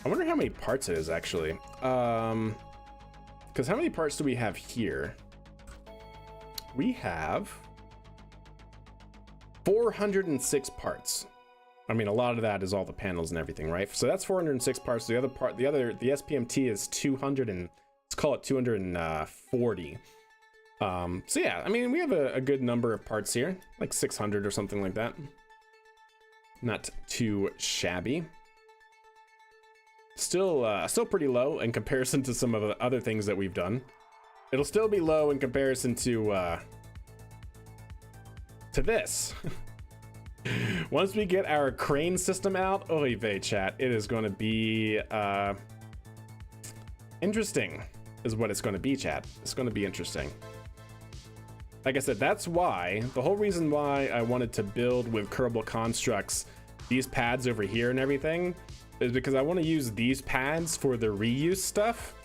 I wonder how many parts it is actually. Because how many parts do we have here? We have 406 parts. I mean, a lot of that is all the panels and everything, right? So that's 406 parts. The other part, the SPMT is 200 and let's call it 240. So yeah, I mean, we have a good number of parts here, like 600 or something like that. Not too shabby. Still pretty low in comparison to some of the other things that we've done. It'll still be low in comparison to this. Once we get our crane system out, oy vey, chat, it is going to be interesting, is what it's going to be, chat. It's going to be interesting. Like I said, that's why, the whole reason why I wanted to build with Kerbal Constructs these pads over here and everything is because I want to use these pads for the reuse stuff,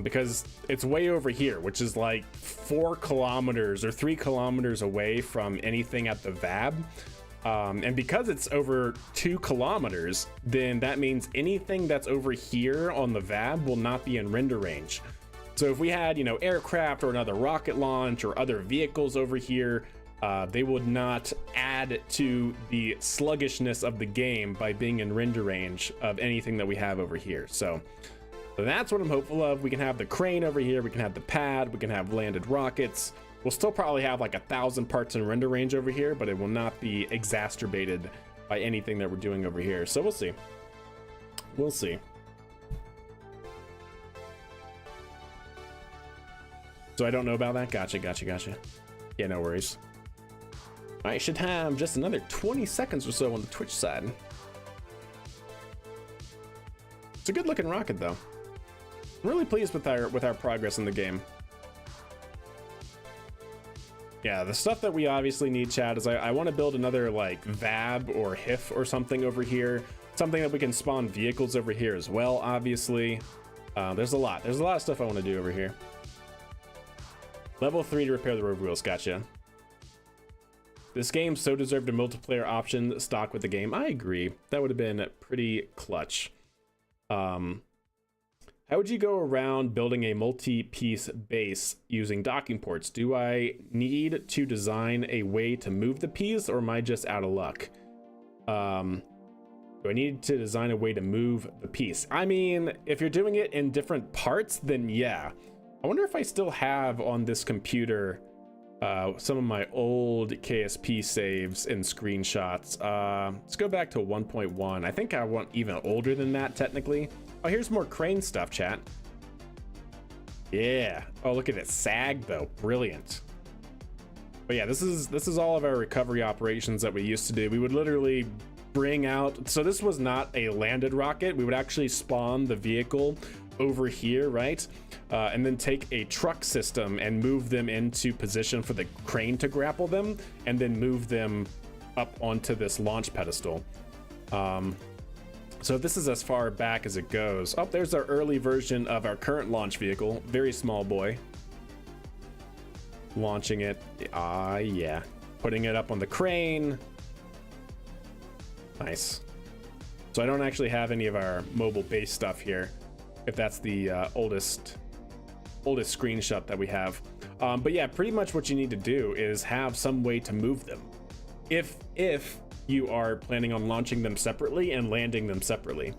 because it's way over here, which is like 4 kilometers or 3 kilometers away from anything at the VAB. And because it's over 2 kilometers, then that means anything that's over here on the VAB will not be in render range. So if we had, you know, aircraft or another rocket launch or other vehicles over here, they would not add to the sluggishness of the game by being in render range of anything that we have over here. So that's what I'm hopeful of. We can have the crane over here, we can have the pad, we can have landed rockets. We'll still probably have like 1,000 parts in render range over here, but it will not be exacerbated by anything that we're doing over here. So we'll see. We'll see. So I don't know about that. Gotcha. Yeah, no worries. I should have just another 20 seconds or so on the Twitch side. It's a good looking rocket though. I'm really pleased with our progress in the game. Yeah, the stuff that we obviously need, chat, is I want to build another like VAB or HIF or something over here. Something that we can spawn vehicles over here as well, obviously. There's a lot of stuff I want to do over here. Level 3 to repair the road wheels, gotcha. This game so deserved a multiplayer option stock with the game. I agree. That would have been pretty clutch. How would you go around building a multi-piece base using docking ports? Do I need to design a way to move the piece, or am I just out of luck? Do I need to design a way to move the piece? I mean, if you're doing it in different parts, then yeah. I wonder if I still have on this computer some of my old KSP saves and screenshots. Let's go back to 1.1. I think I want even older than that, technically. Oh, here's more crane stuff, chat. Yeah. Oh, look at it. Sag, though. Brilliant. But yeah, this is all of our recovery operations that we used to do. We would literally bring out... So this was not a landed rocket. We would actually spawn the vehicle over here, right? And then take a truck system and move them into position for the crane to grapple them, and then move them up onto this launch pedestal. So this is as far back as it goes. Oh, there's our early version of our current launch vehicle. Very small boy. Launching it. Yeah. Putting it up on the crane. Nice. So I don't actually have any of our mobile base stuff here, if that's the oldest screenshot that we have. But yeah, pretty much what you need to do is have some way to move them. If you are planning on launching them separately and landing them separately.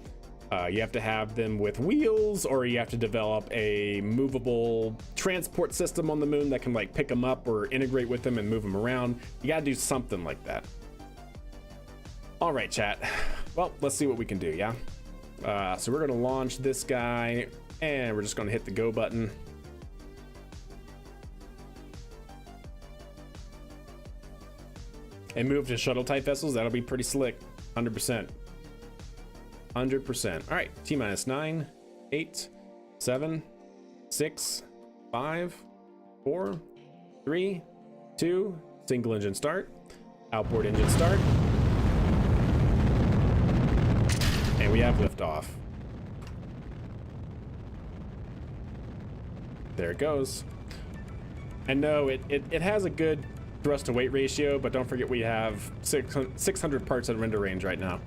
You have to have them with wheels, or you have to develop a movable transport system on the moon that can like pick them up or integrate with them and move them around. You gotta do something like that. All right, chat. Well, let's see what we can do, yeah? So we're gonna launch this guy, and we're just gonna hit the go button. And move to shuttle type vessels. That'll be pretty slick. 100%. 100%. All right, T-minus 9, 8, 7, 6, 5, 4, 3, 2, single engine start, outboard engine start, and we have liftoff. There it goes. And no, it has a good thrust to weight ratio, but don't forget we have 600 parts at render range right now.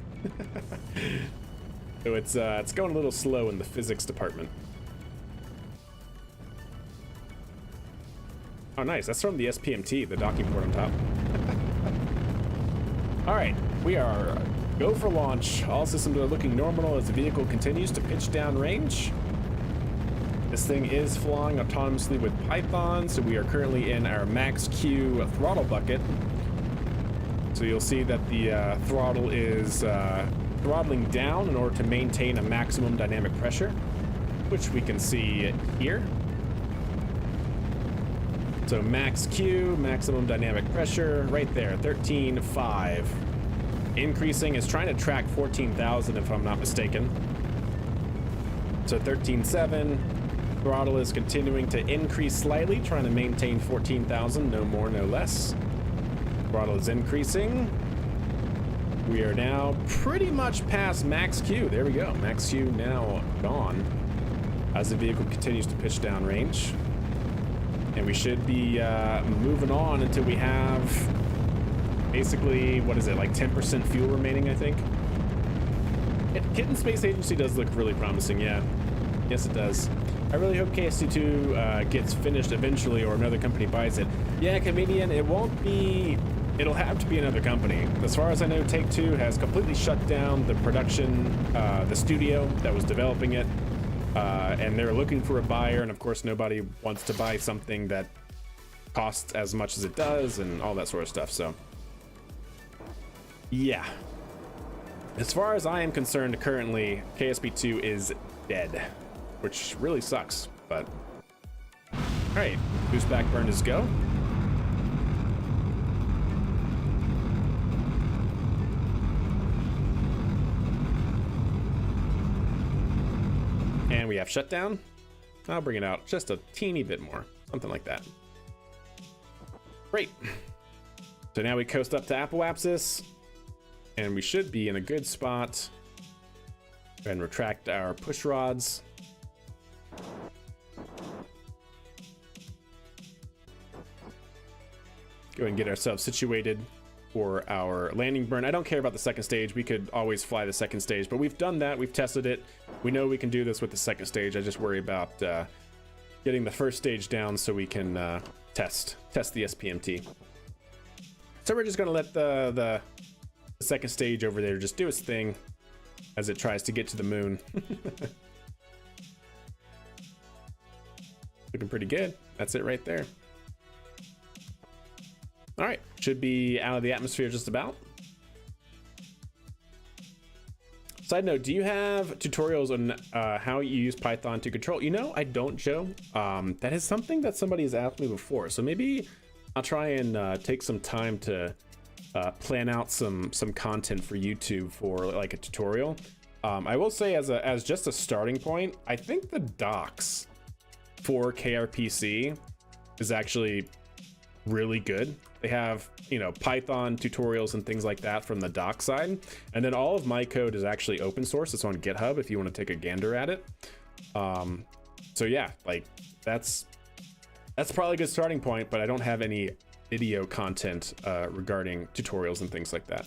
So it's going a little slow in the physics department. Oh, nice. That's from the SPMT, the docking port on top. All right, we are go for launch. All systems are looking normal as the vehicle continues to pitch down range. This thing is flying autonomously with Python, so we are currently in our max Q throttle bucket. So you'll see that the throttle is throttling down in order to maintain a maximum dynamic pressure, which we can see here. So max Q, maximum dynamic pressure, right there, 13.5. Increasing is trying to track 14,000 if I'm not mistaken. So 13.7, throttle is continuing to increase slightly, trying to maintain 14,000, no more, no less. Throttle is increasing. We are now pretty much past max Q. There we go, max Q now gone as the vehicle continues to pitch down range. And we should be moving on until we have basically, what is it, like 10% fuel remaining, I think. Kitten Space Agency does look really promising, yeah. Yes, it does. I really hope KSP2 gets finished eventually, or another company buys it. Yeah, Comedian, it won't be, it'll have to be another company. As far as I know, Take-Two has completely shut down the production, the studio that was developing it. And they're looking for a buyer, and of course nobody wants to buy something that costs as much as it does and all that sort of stuff. So yeah, as far as I am concerned, currently KSP2 is dead, which really sucks. But all right, boost back burn is go. And we have shutdown. I'll bring it out just a teeny bit more, something like that. Great. So now we coast up to apoapsis, and we should be in a good spot. And retract our push rods. Go and get ourselves situated for our landing burn. I don't care about the second stage. We could always fly the second stage, but we've done that. We've tested it. We know we can do this with the second stage. I just worry about getting the first stage down so we can test the SPMT. So we're just gonna let the second stage over there just do its thing as it tries to get to the moon. Looking pretty good. That's it right there. All right, should be out of the atmosphere just about. Side note, do you have tutorials on how you use Python to control? You know, I don't, Joe. That is something that somebody has asked me before. So maybe I'll try and take some time to plan out some content for YouTube for like a tutorial. I will say as just a starting point, I think the docs for KRPC is actually really good. They have, you know, Python tutorials and things like that from the doc side, and then all of my code is actually open source. It's on GitHub if you want to take a gander at it. So yeah, like that's probably a good starting point, but I don't have any video content regarding tutorials and things like that.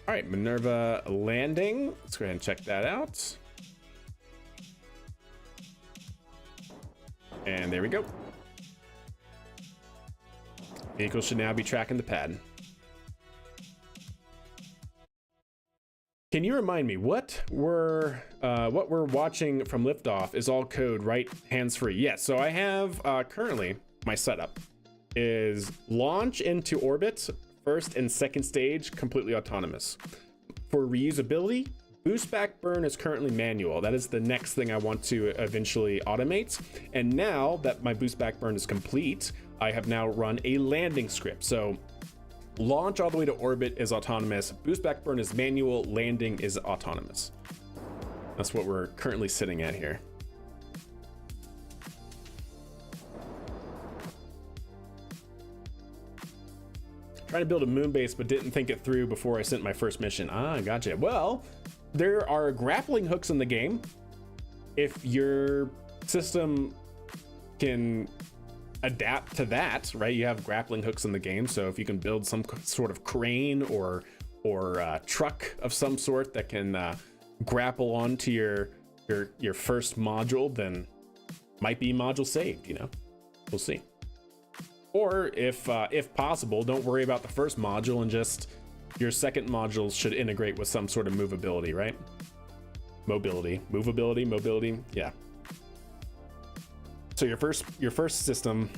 All right, Minerva landing. Let's go ahead and check that out. And there we go. Vehicle should now be tracking the pad. Can you remind me what we're watching from liftoff is all code, right? Hands-free. Yes. So I have currently my setup is launch into orbit, first and second stage, completely autonomous. For reusability, Boost back burn is currently manual. That is the next thing I want to eventually automate. And now that my boost back burn is complete, I have now run a landing script. So launch all the way to orbit is autonomous. Boost back burn is manual. Landing is autonomous. That's what we're currently sitting at here. Trying to build a moon base, but didn't think it through before I sent my first mission. Ah, gotcha. Well, there are grappling hooks in the game. If your system can adapt to that, right? You have grappling hooks in the game. So if you can build some sort of crane or truck of some sort that can grapple onto your first module, then might be module saved, you know? We'll see. Or if possible, don't worry about the first module and just your second modules should integrate with some sort of movability, right? Movability, yeah. So your first system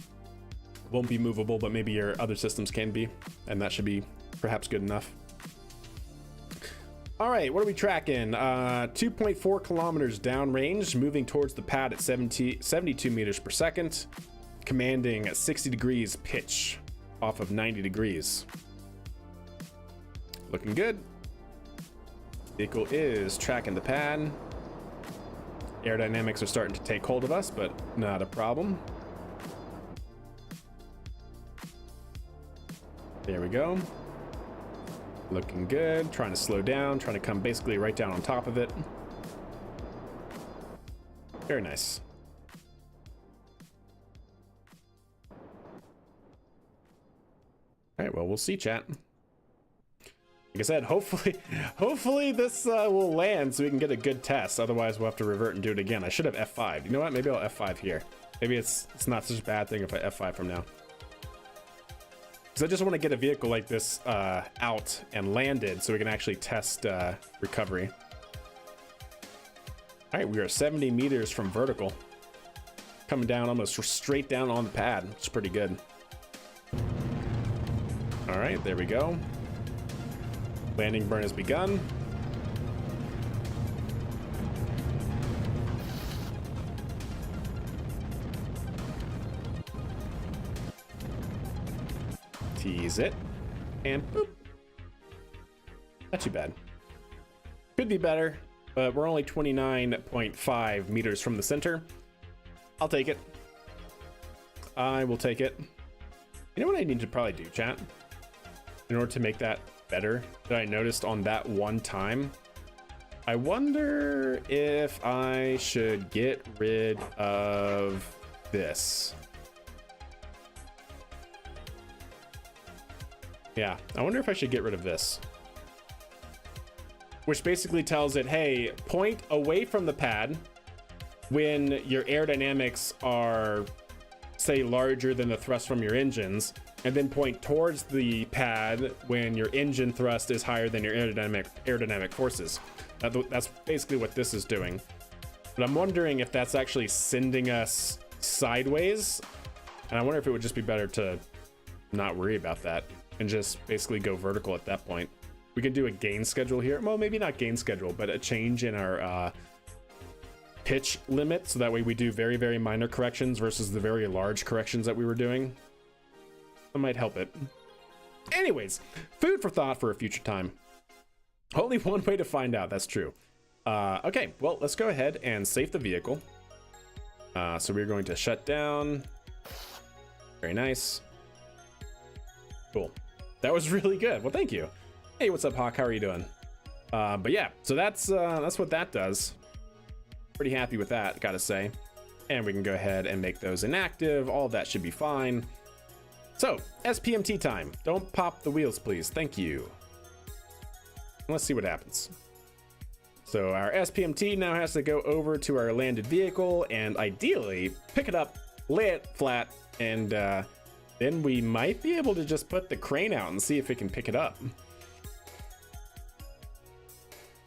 won't be movable, but maybe your other systems can be, and that should be perhaps good enough. All right, what are we tracking? 2.4 kilometers downrange, moving towards the pad at 72 meters per second. Commanding at 60 degrees pitch off of 90 degrees. Looking good. Vehicle is tracking the pad. Aerodynamics are starting to take hold of us, but not a problem. There we go. Looking good. Trying to slow down, trying to come basically right down on top of it. Very nice. All right, well, we'll see, chat. Like I said, hopefully this will land so we can get a good test. Otherwise, we'll have to revert and do it again. I should have F5. You know what? Maybe I'll F5 here. Maybe it's not such a bad thing if I F5 from now. Because I just want to get a vehicle like this out and landed so we can actually test recovery. All right, we are 70 meters from vertical. Coming down almost straight down on the pad. It's pretty good. All right, there we go. Landing burn has begun. Tease it. And boop. Not too bad. Could be better, but we're only 29.5 meters from the center. I'll take it. I will take it. You know what I need to probably do, chat? In order to make that better, that I noticed on that one time, I wonder if I should get rid of this. Yeah, I wonder if I should get rid of this. Which basically tells it, hey, point away from the pad when your aerodynamics are, say, larger than the thrust from your engines, and then point towards the pad when your engine thrust is higher than your aerodynamic forces. That's basically what this is doing. But I'm wondering if that's actually sending us sideways. And I wonder if it would just be better to not worry about that and just basically go vertical at that point. We can do a gain schedule here. Well, maybe not gain schedule, but a change in our pitch limit. So that way we do very, very minor corrections versus the very large corrections that we were doing. That might help it. Anyways, food for thought for a future time. Only one way to find out, that's true. Okay, well, let's go ahead and save the vehicle. So we're going to shut down. Very nice. Cool. That was really good. Well, thank you. Hey, what's up, Hawk? How are you doing? But yeah, so that's what that does. Pretty happy with that, gotta say. And we can go ahead and make those inactive. All that should be fine. So, SPMT time. Don't pop the wheels, please. Thank you. Let's see what happens. So our SPMT now has to go over to our landed vehicle and ideally pick it up, lay it flat, and then we might be able to just put the crane out and see if it can pick it up.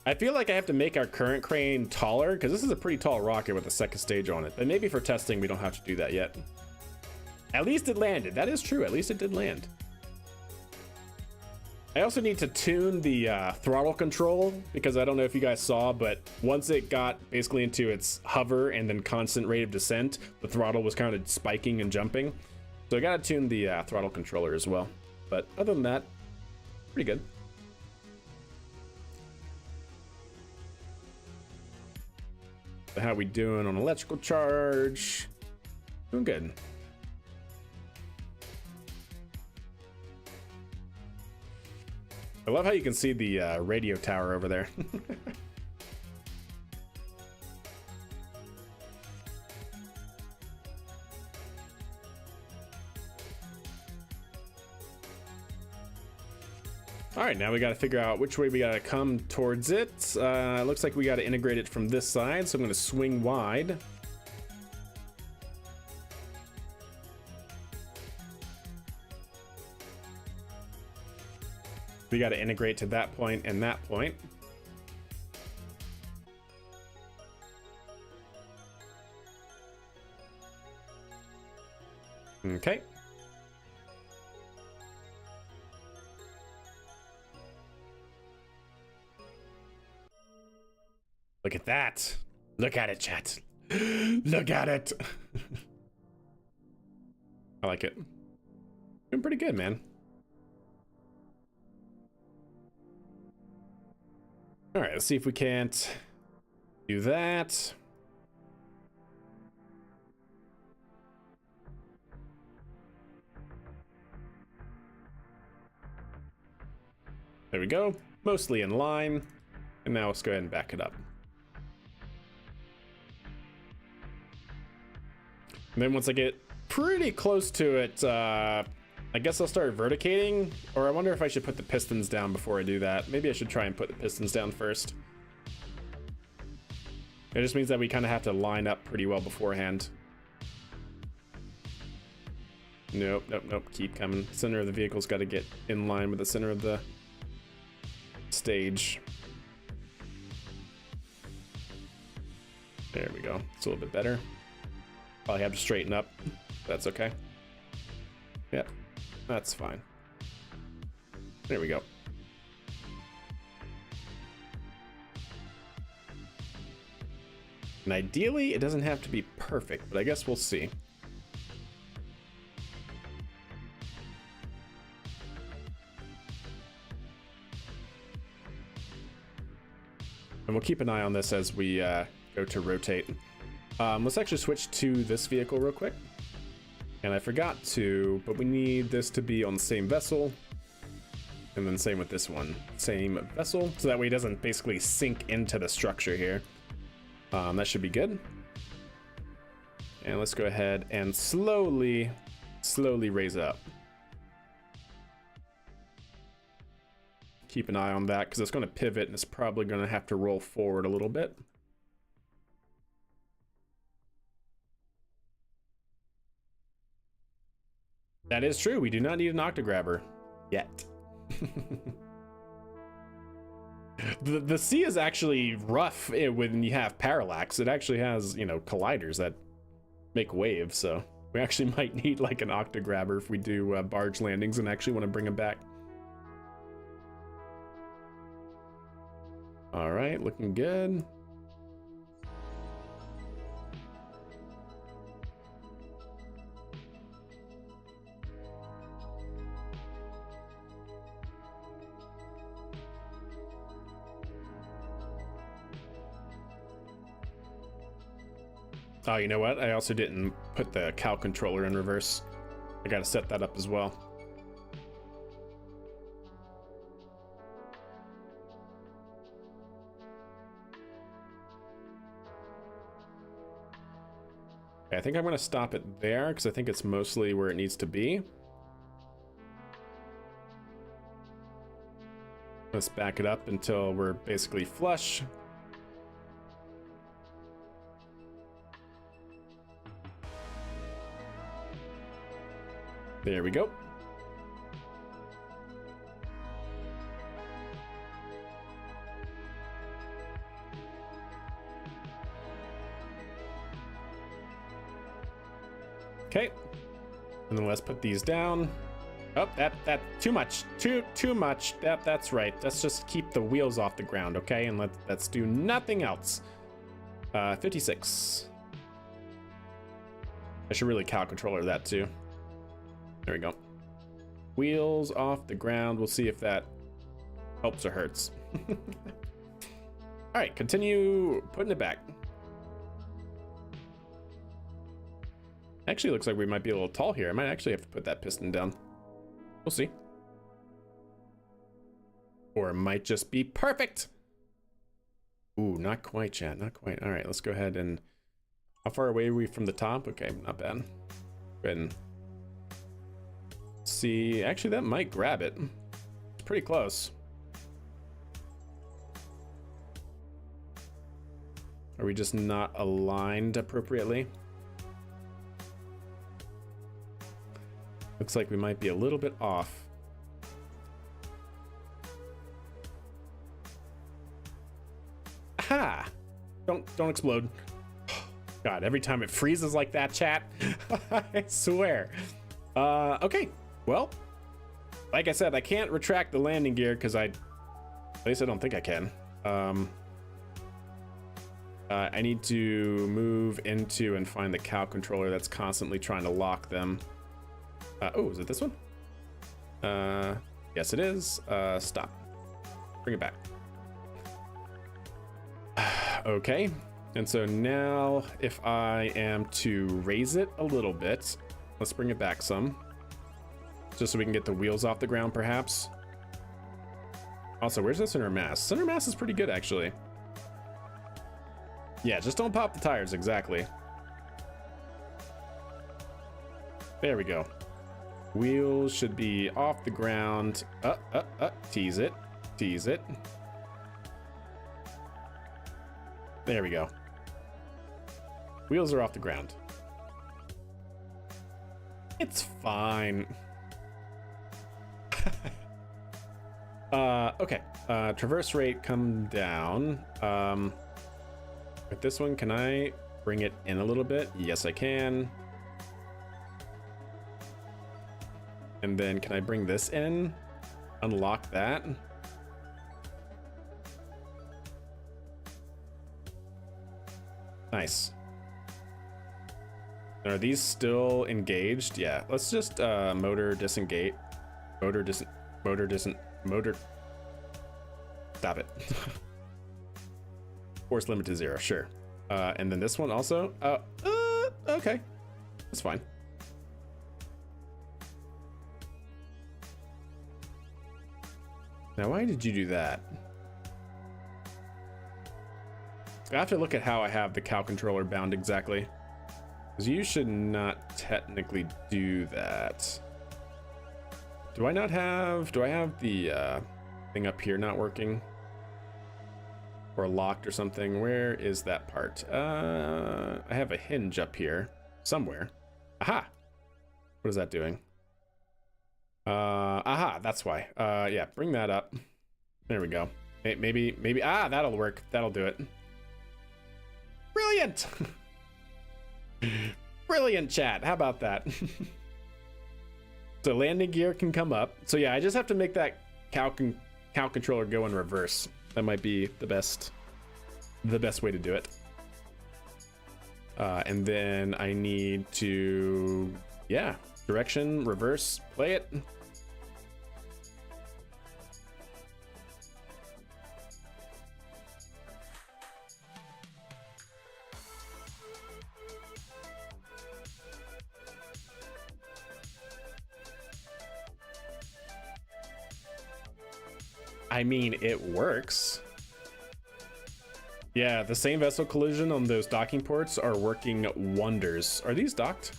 I feel like I have to make our current crane taller because this is a pretty tall rocket with a second stage on it. But maybe for testing, we don't have to do that yet. At least it landed. That is true. At least it did land. I also need to tune the throttle control, because I don't know if you guys saw, but once it got basically into its hover and then constant rate of descent, the throttle was kind of spiking and jumping. So I gotta tune the throttle controller as well. But other than that, pretty good. So how we doing on electrical charge? Doing good. I love how you can see the radio tower over there. All right, now we got to figure out which way we got to come towards it. Looks like we got to integrate it from this side, so I'm going to swing wide. We got to integrate to that point and that point. Okay. Look at that. Look at it, chat. Look at it. I like it. Doing pretty good, man. All right, let's see if we can't do that. There we go. Mostly in line. And now let's go ahead and back it up. And then once I get pretty close to it, I guess I'll start verticating, or I wonder if I should put the pistons down before I do that. Maybe I should try and put the pistons down first. It just means that we kind of have to line up pretty well beforehand. Nope, nope, nope, keep coming. Center of the vehicle's got to get in line with the center of the stage. There we go, it's a little bit better. Probably have to straighten up. That's okay. Yep, that's fine. There we go. And ideally, it doesn't have to be perfect, but I guess we'll see. And we'll keep an eye on this as we go to rotate. Let's actually switch to this vehicle real quick. And I forgot to, but we need this to be on the same vessel. And then same with this one, same vessel. So that way it doesn't basically sink into the structure here. That should be good. And let's go ahead and slowly raise it up. Keep an eye on that because it's going to pivot and it's probably going to have to roll forward a little bit. That is true. We do not need an octograbber yet. The sea is actually rough when you have parallax. It actually has, you know, colliders that make waves. So we actually might need like an octograbber if we do barge landings and actually want to bring them back. All right, looking good. Oh, you know what? I also didn't put the cow controller in reverse. I gotta set that up as well. Okay, I think I'm gonna stop it there because I think it's mostly where it needs to be. Let's back it up until we're basically flush. There we go. Okay. And then let's put these down. Oh, that too much. Too much. That's right. Let's just keep the wheels off the ground, okay? And let's do nothing else. 56. I should really cow controller that too. There we go. Wheels off the ground. We'll see if that helps or hurts. All right, continue putting it back. Actually, looks like we might be a little tall here. I might actually have to put that piston down. We'll see. Or it might just be perfect. Ooh, not quite, chat. Not quite. All right, let's go ahead and... How far away are we from the top? Okay, not bad. Go ahead and... See, actually, that might grab it. It's pretty close. Are we just not aligned appropriately? Looks like we might be a little bit off. Aha! Don't explode. God, every time it freezes like that, chat. I swear. Okay. Well, like I said, I can't retract the landing gear because at least I don't think I can. I need to move into and find the cow controller that's constantly trying to lock them. Oh, is it this one? Yes, it is. Stop. Bring it back. Okay. And so now if I am to raise it a little bit, let's bring it back some. Just so we can get the wheels off the ground, perhaps. Also, where's the center mass? Center mass is pretty good, actually. Yeah, just don't pop the tires, exactly. There we go. Wheels should be off the ground. Tease it. Tease it. There we go. Wheels are off the ground. It's fine. Okay. Traverse rate come down. With this one, can I bring it in a little bit? Yes, I can. And then can I bring this in? Unlock that. Nice. Are these still engaged? Yeah, let's just motor disengage. Motor. Stop it. Force limit to 0, sure. And then this one also. Okay, that's fine. Now, why did you do that? I have to look at how I have the cow controller bound exactly. Because you should not technically do that. Do I have the thing up here not working? Or locked or something? Where is that part? I have a hinge up here somewhere. Aha! What is that doing? Aha, that's why. Yeah, bring that up. There we go. Maybe, that'll work. That'll do it. Brilliant! Brilliant, chat. How about that? So landing gear can come up. So yeah, I just have to make that cow controller go in reverse. That might be the best way to do it. And then I need to, yeah, direction, reverse, play it. I mean, it works. Yeah, the same vessel collision on those docking ports are working wonders. Are these docked?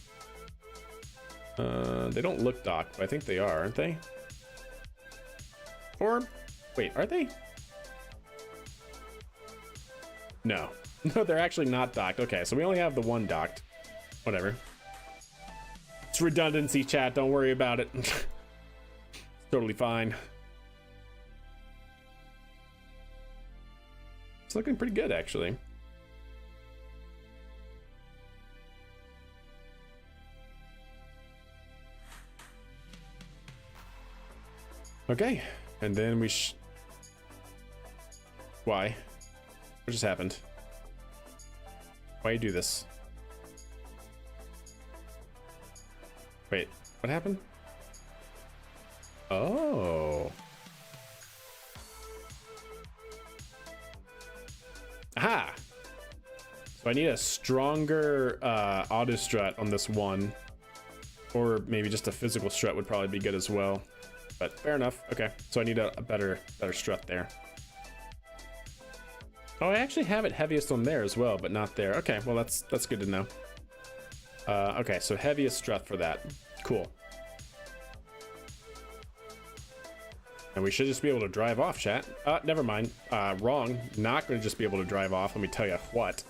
They don't look docked, but I think they are, aren't they? Or, wait, are they? No. No, they're actually not docked. Okay, so we only have the one docked. Whatever. It's redundancy, chat. Don't worry about it. It's totally fine. It's looking pretty good, actually. Okay, and then we why? What just happened? Why you do this? Wait, what happened? Oh. Aha! So I need a stronger auto strut on this one. Or maybe just a physical strut would probably be good as well. But fair enough. Okay, so I need a better strut there. Oh, I actually have it heaviest on there as well, but not there. Okay, well that's good to know. Okay, so heaviest strut for that. Cool. And we should just be able to drive off, chat. Never mind. Wrong. Not going to just be able to drive off. Let me tell you what.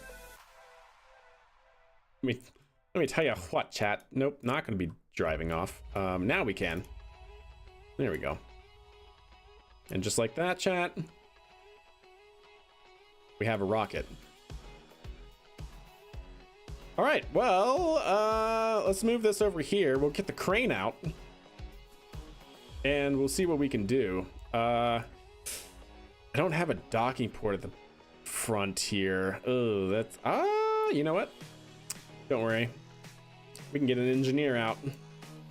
Let me tell you what, chat. Nope, not going to be driving off. Now we can. There we go. And just like that, chat, we have a rocket. All right, well, let's move this over here. We'll get the crane out. And we'll see what we can do. I don't have a docking port at the front here. Oh, that's... you know what? Don't worry. We can get an engineer out.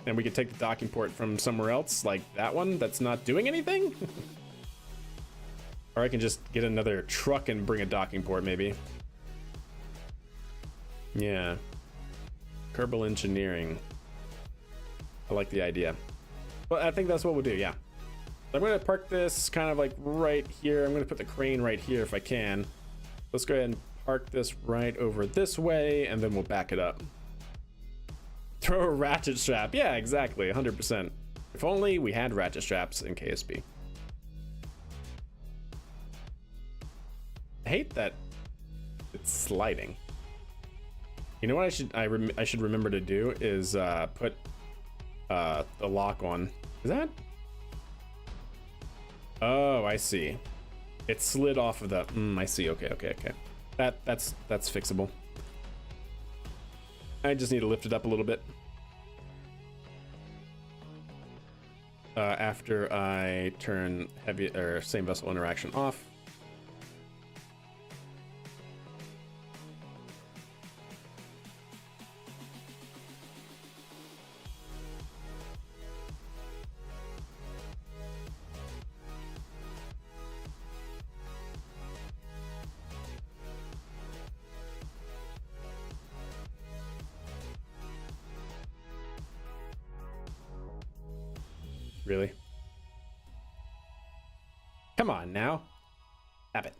And we can take the docking port from somewhere else, like that one that's not doing anything. Or I can just get another truck and bring a docking port, maybe. Yeah. Kerbal engineering. I like the idea. Well, I think that's what we'll do, yeah. I'm gonna park this kind of like right here. I'm gonna put the crane right here if I can. Let's go ahead and park this right over this way, and then we'll back it up. Throw a ratchet strap. Yeah, exactly, 100%. If only we had ratchet straps in KSP. I hate that it's sliding. You know what I should remember to do is put the lock on. Is that? Oh, I see. It slid off of the. I see. Okay. That's fixable. I just need to lift it up a little bit. After I turn heavy or same vessel interaction off. Really? Come on now. Have it.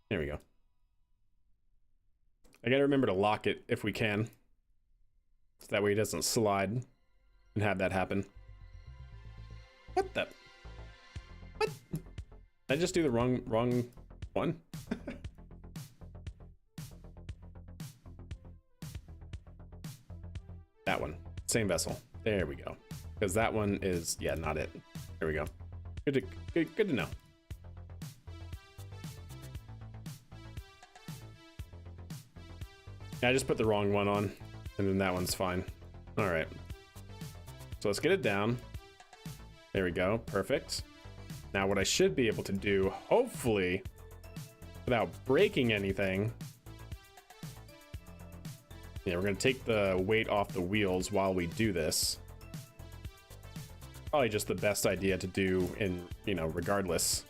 There we go. I gotta remember to lock it if we can. So that way it doesn't slide and have that happen. What the? What? Did I just do the wrong one? That one, same vessel. There we go. Because that one is, yeah, not it. There we go. Good to know. Yeah, I just put the wrong one on, and then that one's fine. All right. So let's get it down. There we go. Perfect. Now what I should be able to do, hopefully, without breaking anything. Yeah, we're gonna take the weight off the wheels while we do this. Probably just the best idea to do in, regardless.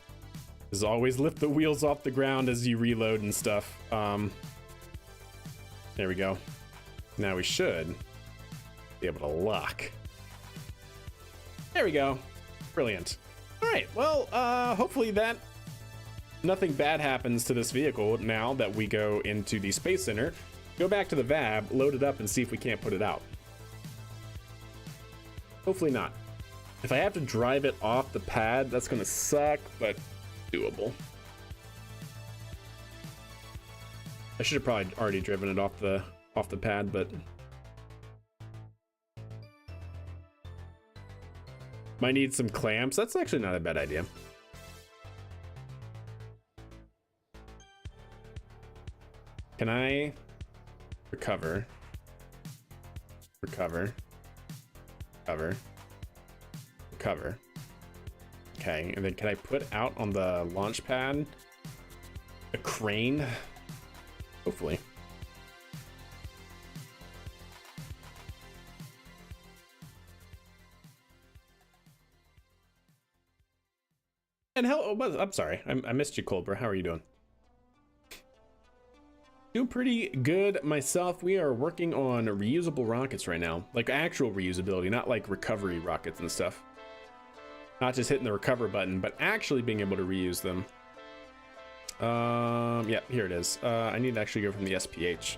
Is always lift the wheels off the ground as you reload and stuff. There we go. Now we should be able to lock. There we go. Brilliant. All right, well, hopefully nothing bad happens to this vehicle now that we go into the Space Center. Go back to the VAB, load it up, and see if we can't put it out. Hopefully not. If I have to drive it off the pad, that's gonna suck, but doable. I should have probably already driven it off the pad, but might need some clamps. That's actually not a bad idea. Can I recover? Cover. Cover. Okay, and then can I put out on the launch pad a crane? Hopefully. And hell, I'm sorry, I missed you, Colbert. How are you doing? Doing pretty good myself. We are working on reusable rockets right now, like actual reusability, not like recovery rockets and stuff. Not just hitting the recover button, but actually being able to reuse them. Yeah, here it is. I need to actually go from the SPH.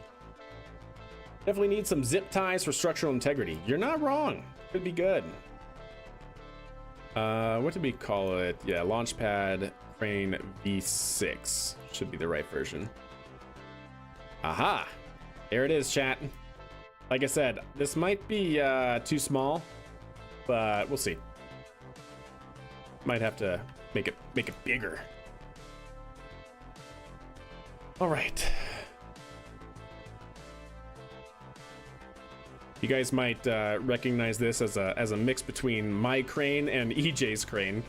Definitely need some zip ties for structural integrity. You're not wrong. Could be good. What did we call it? Yeah, Launchpad Crane V6 should be the right version. Aha! There it is, chat. Like I said, this might be too small, but we'll see. Might have to make it bigger. All right. You guys might recognize this as a mix between my crane and EJ's crane.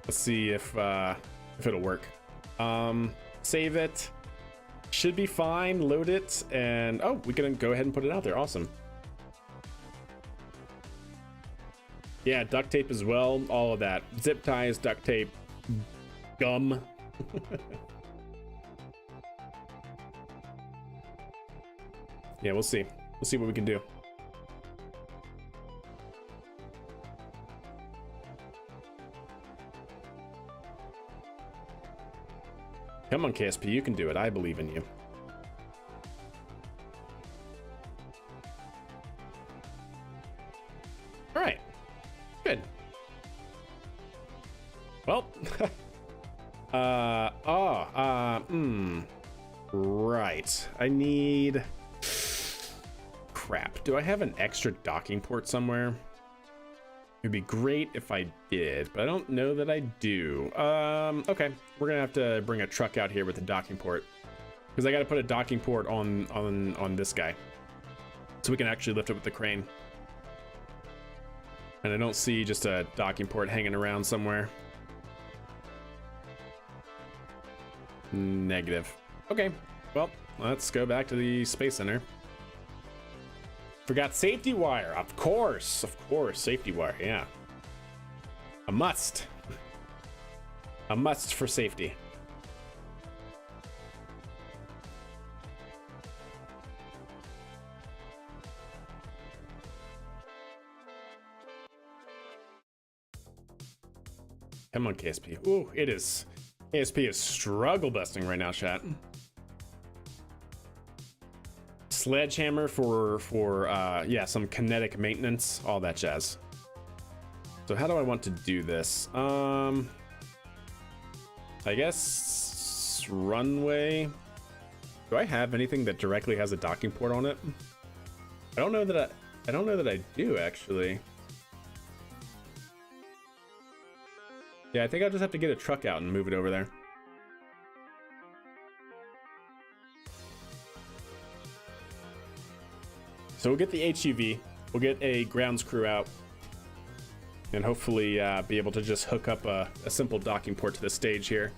Let's see if it'll work. Save it. Should be fine. Load it, and oh, we can go ahead and put it out there. Awesome. Yeah, duct tape as well. All of that. Zip ties, duct tape, gum. Yeah, we'll see. We'll see what we can do. Come on, KSP, you can do it. I believe in you. All right. Good. Well, right. I need... Crap. Do I have an extra docking port somewhere? It'd be great if I did, but I don't know that I do. Okay. We're gonna have to bring a truck out here with a docking port, because I got to put a docking port on this guy, so we can actually lift it with the crane. And I don't see just a docking port hanging around somewhere. Negative. Okay. Well, let's go back to the Space Center. Forgot safety wire. Of course, safety wire. Yeah, a must. A must for safety. Come on, KSP. Ooh, it is. KSP is struggle busting right now, chat. Sledgehammer for yeah, some kinetic maintenance, all that jazz. So how do I want to do this? I guess runway. Do I have anything that directly has a docking port on it? I don't know that I do actually. Yeah, I think I'll just have to get a truck out and move it over there. So we'll get the HUV, we'll get a grounds crew out, and hopefully be able to just hook up a simple docking port to the stage here.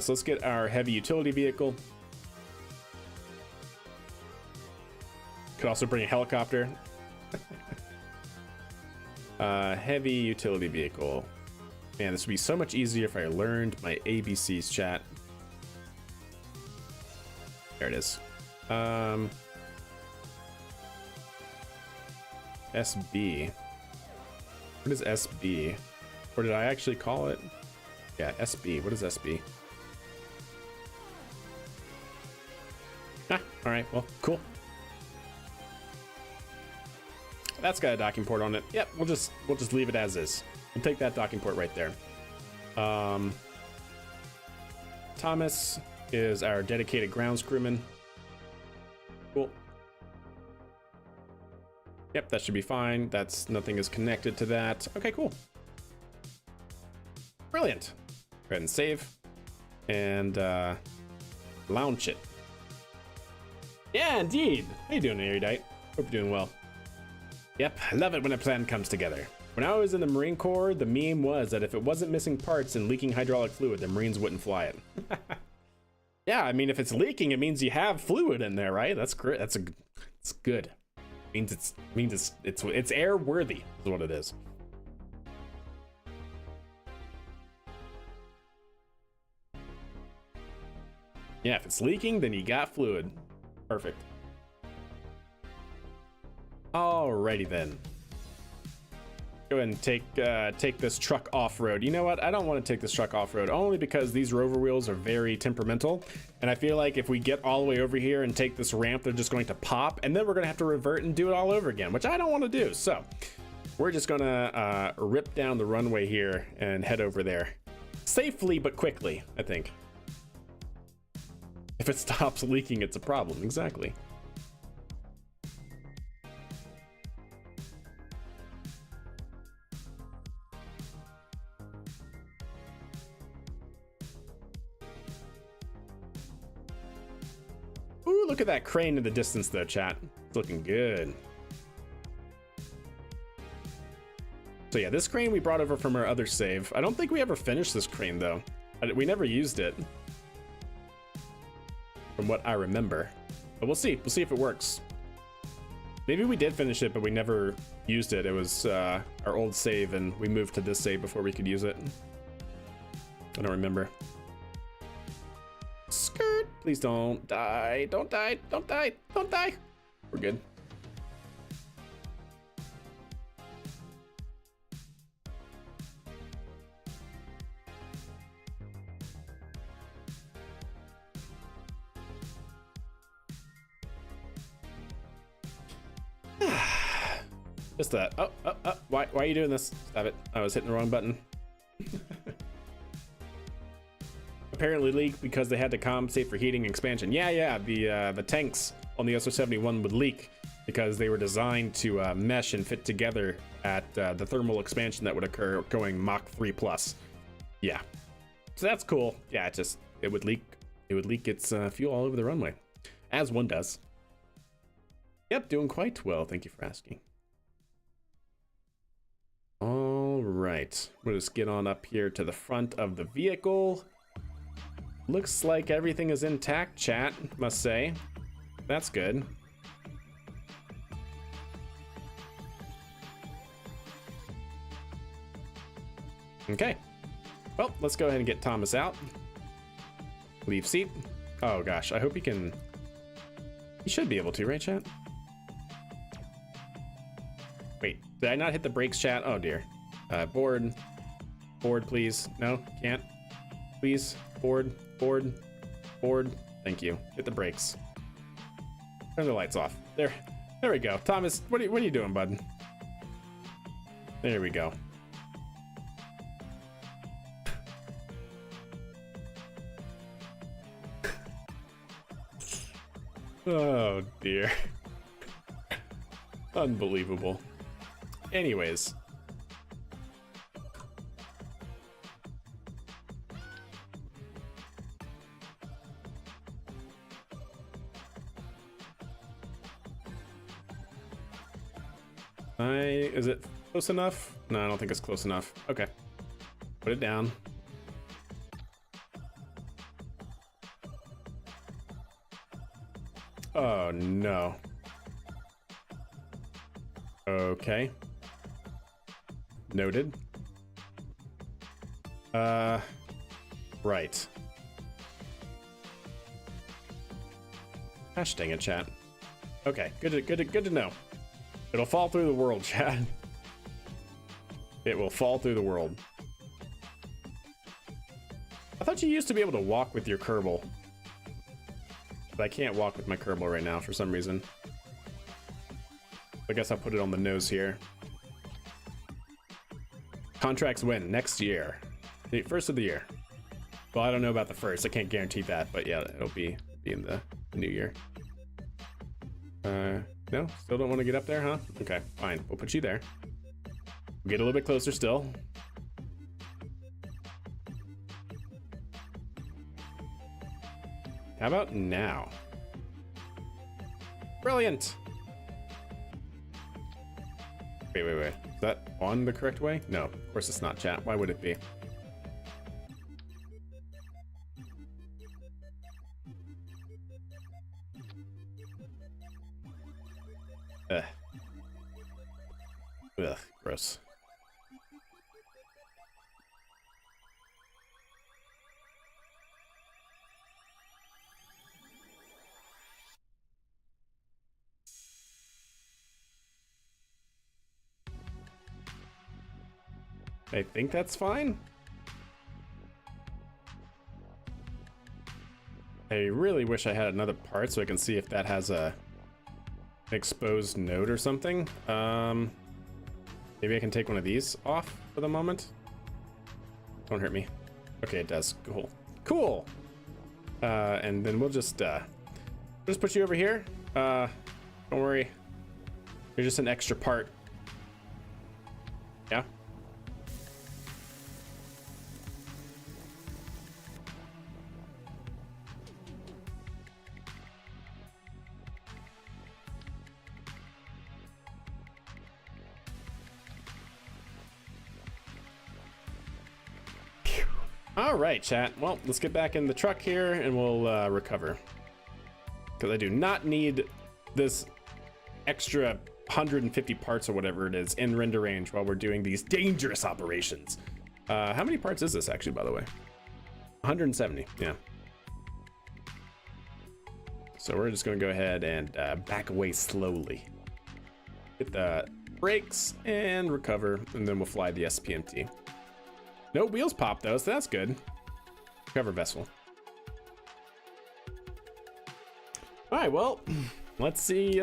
So let's get our heavy utility vehicle. Could also bring a helicopter. Heavy utility vehicle. Man, this would be so much easier if I learned my ABCs, chat. There it is. SB. What is SB? Or did I actually call it? Yeah, SB. What is SB? Ah, alright, well, cool. That's got a docking port on it. Yep, we'll just leave it as is. We'll take that docking port right there. Thomas is our dedicated grounds crewman. Cool. Yep, that should be fine. Nothing is connected to that. Okay, cool. Brilliant. Go ahead and save. And launch it. Yeah, indeed. How you doing, Erudite? Hope you're doing well. Yep, I love it when a plan comes together. When I was in the Marine Corps, the meme was that if it wasn't missing parts and leaking hydraulic fluid, the Marines wouldn't fly it. Yeah, I mean, if it's leaking, it means you have fluid in there, right? That's great. It's good. It means it's airworthy is what it is. Yeah, if it's leaking, then you got fluid. Perfect. Alrighty then. Go ahead and take this truck off-road. You know what? I don't want to take this truck off-road, only because these rover wheels are very temperamental, and I feel like if we get all the way over here and take this ramp, they're just going to pop, and then we're going to have to revert and do it all over again, which I don't want to do. So we're just going to rip down the runway here and head over there. Safely, but quickly, I think. If it stops leaking, it's a problem. Exactly. Ooh, look at that crane in the distance though, chat. It's looking good. So yeah, this crane we brought over from our other save. I don't think we ever finished this crane though. We never used it. From what I remember. But we'll see. We'll see if it works. Maybe we did finish it, but we never used it. It was our old save, and we moved to this save before we could use it. I don't remember. Skirt! Please don't die. Don't die. Don't die. Don't die. We're good. Just that. Oh. Why are you doing this? Stop it. I was hitting the wrong button. Apparently leaked because they had to compensate for heating and expansion. Yeah. The tanks on the SR-71 would leak because they were designed to mesh and fit together at the thermal expansion that would occur going Mach 3 plus. Yeah. So that's cool. Yeah, it would leak. It would leak its fuel all over the runway, as one does. Yep, doing quite well. Thank you for asking. All right, we'll just get on up here to the front of the vehicle. Looks like everything is intact, chat, must say. That's good. Okay, well, let's go ahead and get Thomas out. Leave seat. Oh gosh, I hope he can. He should be able to, right, chat? Wait, did I not hit the brakes, chat? Oh dear. Board, please. No, can't. Please, board. Thank you. Hit the brakes. Turn the lights off. There we go. Thomas, what are you doing, bud? There we go. Oh dear. Unbelievable. Anyways. Is it close enough? No, I don't think it's close enough. Okay. Put it down. Oh no. Okay. Noted. Right. Gosh dang it, chat. Okay, good to know. It'll fall through the world, chat. It will fall through the world. I thought you used to be able to walk with your Kerbal. But I can't walk with my Kerbal right now for some reason. I guess I'll put it on the nose here. Contracts when? Next year. The first of the year. Well, I don't know about the first. I can't guarantee that, but yeah, it'll be in the new year. No? Still don't want to get up there, huh? Okay, fine. We'll put you there. We'll get a little bit closer still. How about now? Brilliant! Wait. Is that on the correct way? No, of course it's not, chat. Why would it be? Ugh. Ugh, gross. I think that's fine. I really wish I had another part so I can see if that has a exposed node or something. Maybe I can take one of these off for the moment. Don't hurt me. Okay, it does. Cool. And then we'll just put you over here. Don't worry. You're just an extra part. Yeah. All right, chat. Well, let's get back in the truck here and we'll recover. Because I do not need this extra 150 parts or whatever it is in render range while we're doing these dangerous operations. How many parts is this actually, by the way? 170, yeah. So we're just gonna go ahead and back away slowly. Hit the brakes and recover, and then we'll fly the SPMT. No wheels pop though, so that's good. Cover vessel. All right, well, let's see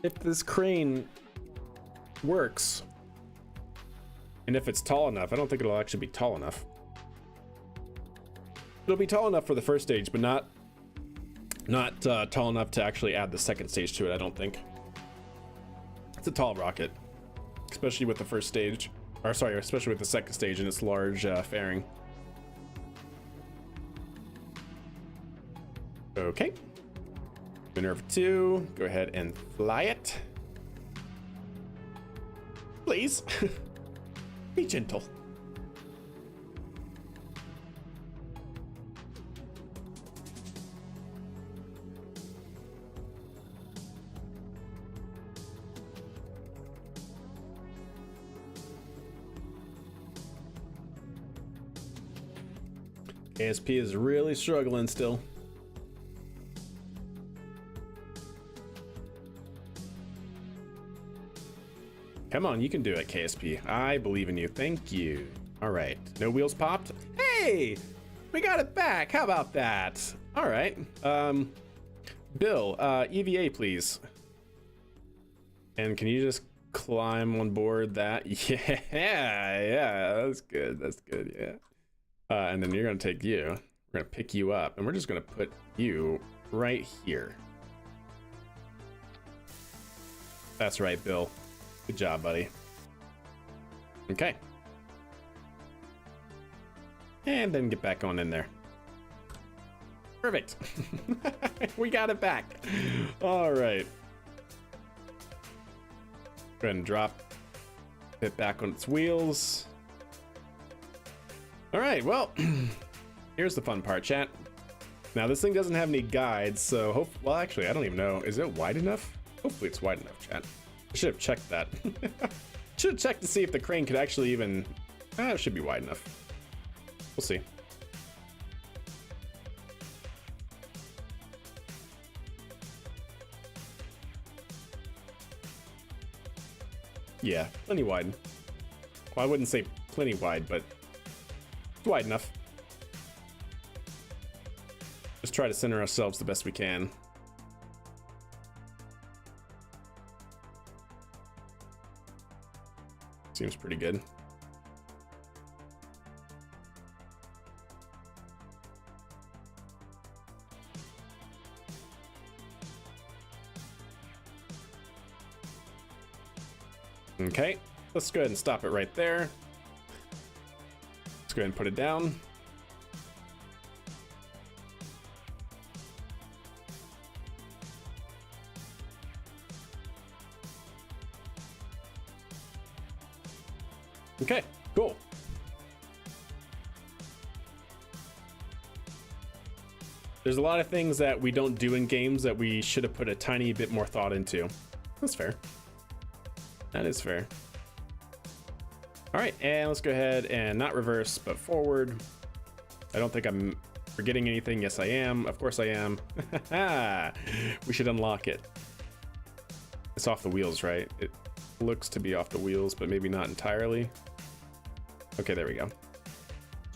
if this crane works. And if it's tall enough. I don't think it'll actually be tall enough. It'll be tall enough for the first stage, but not tall enough to actually add the second stage to it, I don't think. It's a tall rocket, especially with the first stage. Or sorry, especially with the second stage and its large fairing. Okay. Minerva 2, go ahead and fly it. Please. Be gentle. KSP is really struggling still. Come on, you can do it, KSP. I believe in you. Thank you. All right. No wheels popped. Hey, we got it back. How about that? All right. Bill, EVA, please. And can you just climb on board that? Yeah, that's good. That's good. Yeah. And then you're gonna take you. We're gonna pick you up, and we're just gonna put you right here. That's right, Bill. Good job, buddy. Okay. And then get back on in there. Perfect. We got it back. All right. Go ahead and drop it back on its wheels. All right, well, here's the fun part, chat. Now, this thing doesn't have any guides, so well, actually, I don't even know. Is it wide enough? Hopefully it's wide enough, chat. I should have checked that. Should have checked to see if the crane could actually even... it should be wide enough. We'll see. Yeah, plenty wide. Well, I wouldn't say plenty wide, but it's wide enough. Just try to center ourselves the best we can. Seems pretty good. Okay, let's go ahead and stop it right there. Let's go ahead and put it down. Okay, cool. There's a lot of things that we don't do in games that we should have put a tiny bit more thought into. That's fair. That is fair. All right, and let's go ahead and not reverse, but forward. I don't think I'm forgetting anything. Yes, I am. Of course I am. We should unlock it. It's off the wheels, right? It looks to be off the wheels, but maybe not entirely. Okay, there we go.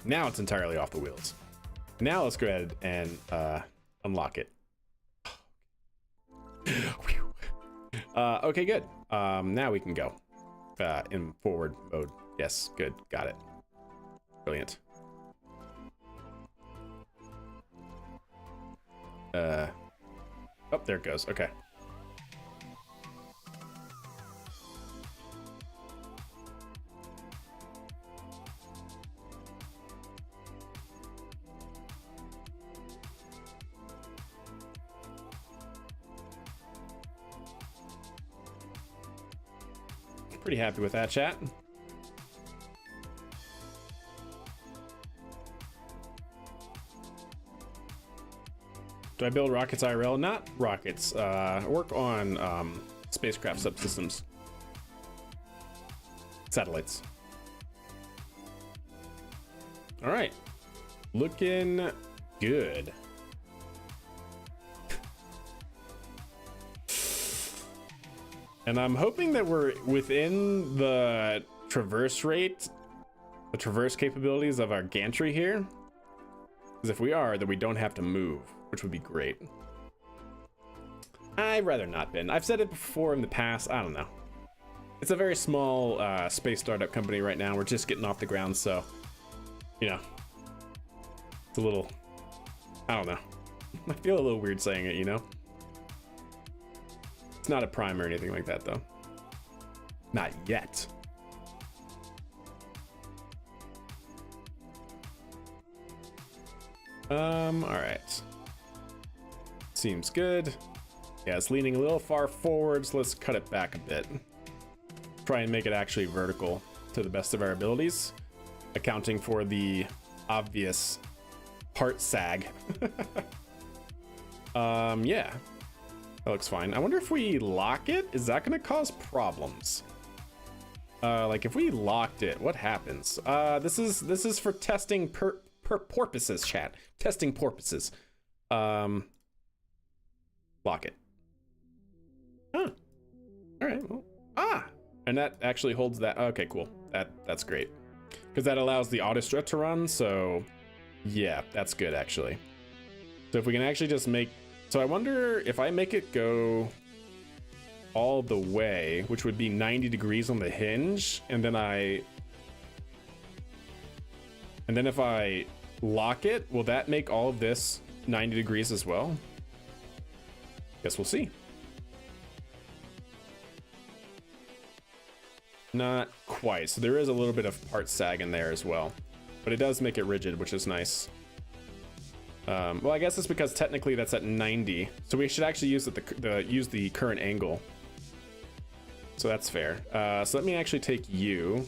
Now it's entirely off the wheels. Now let's go ahead and unlock it. Okay, good. Now we can go in forward mode. Yes, good. Got it. Brilliant. Oh, there it goes. Okay. Pretty happy with that, chat. Do I build rockets IRL? Not rockets. Work on spacecraft subsystems. Satellites. All right. Looking good. And I'm hoping that we're within the traverse rate, the traverse capabilities of our gantry here. Because if we are, then we don't have to move, which would be great. I'd rather not been. I've said it before in the past. I don't know. It's a very small space startup company right now. We're just getting off the ground, so, you know, it's a little, I don't know. I feel a little weird saying it, you know? It's not a prime or anything like that, though. Not yet. All right. Seems good. Yeah, it's leaning a little far forward, so let's cut it back a bit. Try and make it actually vertical to the best of our abilities, accounting for the obvious part sag. Yeah. That looks fine. I wonder if we lock it, is that gonna cause problems? Like if we locked it, what happens? This is for testing purposes, chat. Testing purposes. Lock it. Huh. All right. Well, and that actually holds that. Okay, cool. That's great. Because that allows the auto strut to run. So yeah, that's good actually. So if we can actually just make, so I wonder if I make it go all the way, which would be 90 degrees on the hinge, and then if I lock it, will that make all of this 90 degrees as well? Guess we'll see. Not quite. So there is a little bit of part sag in there as well, but it does make it rigid, which is nice. Well, I guess it's because technically that's at 90, so we should actually use use the current angle. So that's fair. So let me actually take you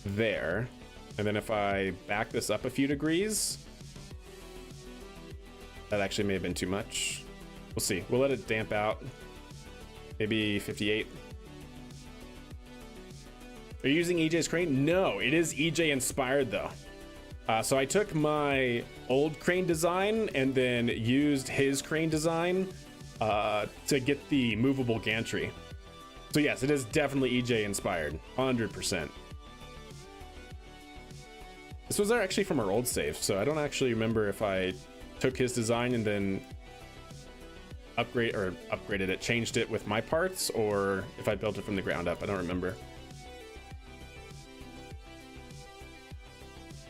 there, and then if I back this up a few degrees, that actually may have been too much. We'll see. We'll let it damp out. Maybe 58. Are you using EJ's crane? No, it is EJ inspired though. So I took my old crane design and then used his crane design to get the movable gantry. So yes, it is definitely EJ inspired, 100%. This was actually from our old save, so I don't actually remember if I took his design and then upgraded it, changed it with my parts, or if I built it from the ground up. I don't remember.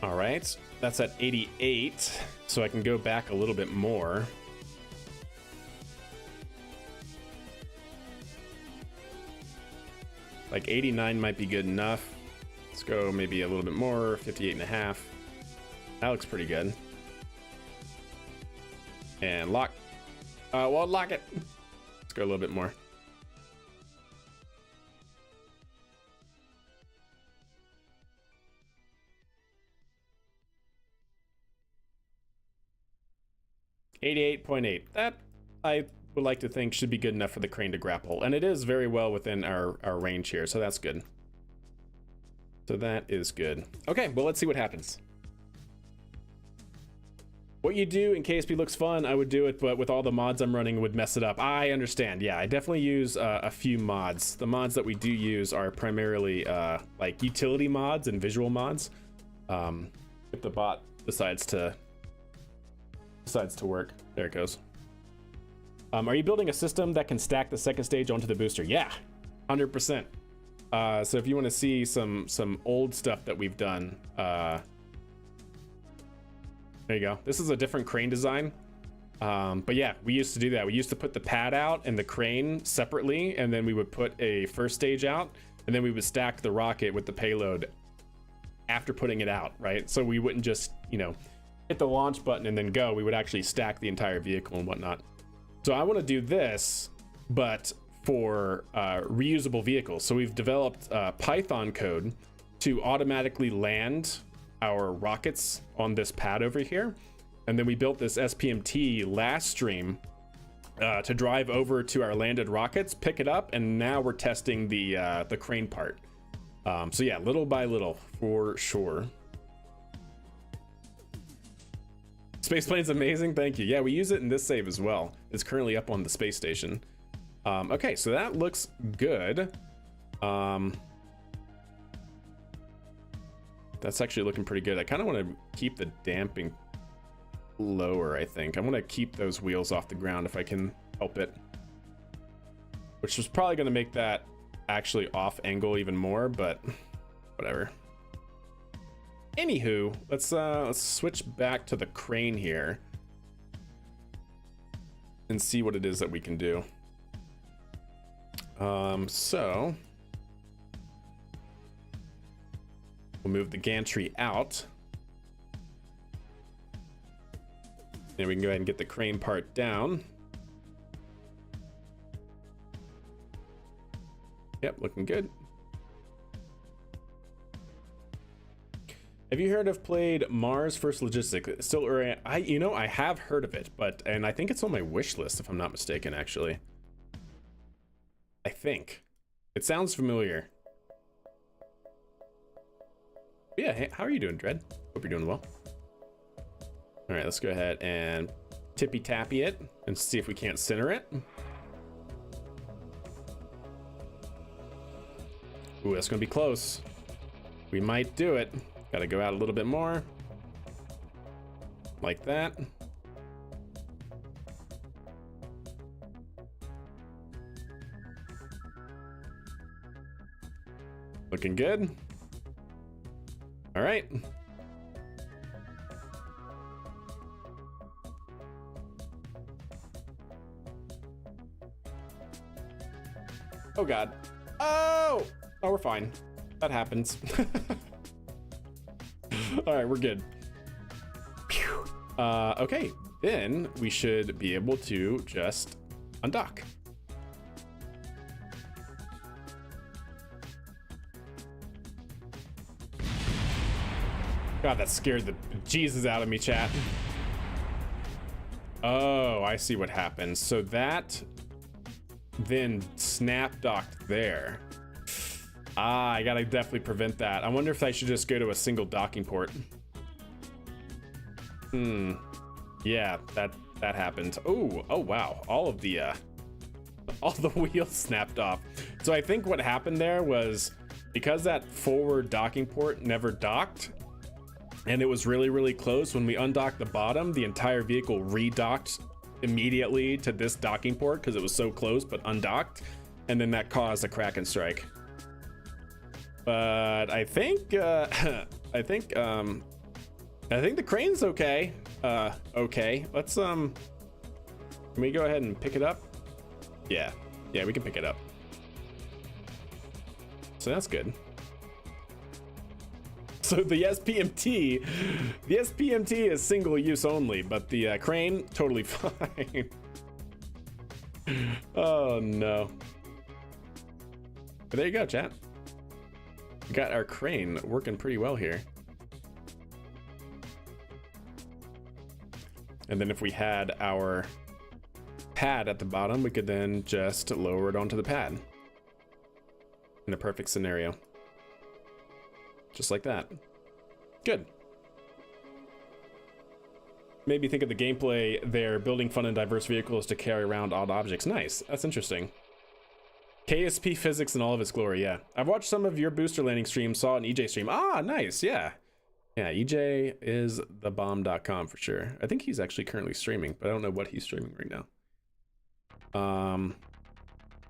All right, that's at 88, so I can go back a little bit more. Like 89 might be good enough. Let's go maybe a little bit more, 58 and a half. That looks pretty good. And lock. Well, lock it. Let's go a little bit more. 88.8. That I would like to think should be good enough for the crane to grapple, and it is very well within our range here, so that's good. So that is good. Okay, well, let's see what happens. What you do in KSP looks fun. I would do it, but with all the mods I'm running, it would mess it up. I understand. Yeah, I definitely use a few mods. The mods that we do use are primarily like utility mods and visual mods. If the bot decides to work, there it goes. Are you building a system that can stack the second stage onto the booster? Yeah, 100%. So if you want to see some old stuff that we've done, there you go. This is a different crane design. But yeah, we used to do that. We used to put the pad out and the crane separately, and then we would put a first stage out, and then we would stack the rocket with the payload after putting it out, right? So we wouldn't just, you know, hit the launch button and then go. We would actually stack the entire vehicle and whatnot. So I want to do this, but for reusable vehicles. So we've developed Python code to automatically land our rockets on this pad over here. And then we built this SPMT last stream to drive over to our landed rockets, pick it up, and now we're testing the crane part. So yeah, little by little, for sure. Spaceplane's amazing, thank you. Yeah, we use it in this save as well. It's currently up on the space station. Okay, so that looks good. That's actually looking pretty good. I kind of want to keep the damping lower, I think. I want to keep those wheels off the ground if I can help it. Which is probably going to make that actually off angle even more, but whatever. Anywho, let's switch back to the crane here and see what it is that we can do. So we'll move the gantry out, and we can go ahead and get the crane part down. Yep, looking good. Have you heard of played Mars First Logistic? Still, I have heard of it, and I think it's on my wish list if I'm not mistaken, actually. I think it sounds familiar. But yeah, hey, how are you doing, Dread? Hope you're doing well. All right, let's go ahead and tippy tappy it and see if we can't center it. Ooh, that's gonna be close. We might do it. Gotta go out a little bit more. Like that. Looking good. All right. Oh God. Oh, we're fine. That happens. All right, we're good. Okay, then we should be able to just undock. God, that scared the Jesus out of me, chat. Oh, I see what happened. So that then snap docked there. Ah, I gotta definitely prevent that. I wonder if I should just go to a single docking port. Yeah, that happened. Oh wow, all the wheels snapped off. So I think what happened there was because that forward docking port never docked, and it was really close, when we undocked the bottom, the entire vehicle redocked immediately to this docking port because it was so close but undocked, and then that caused a Kraken strike. But I think I think the crane's okay. Okay, let's can we go ahead and pick it up? Yeah, we can pick it up. So that's good. So the SPMT is single use only, but the crane, totally fine. Oh no. But there you go, chat. We got our crane working pretty well here. And then if we had our pad at the bottom, we could then just lower it onto the pad. In a perfect scenario. Just like that. Good. Made me think of the gameplay there, building fun and diverse vehicles to carry around odd objects. Nice. That's interesting. KSP physics in all of its glory, yeah. I've watched some of your booster landing streams, saw an EJ stream. Ah, nice, yeah. Yeah, EJ is thebomb.com for sure. I think he's actually currently streaming, but I don't know what he's streaming right now.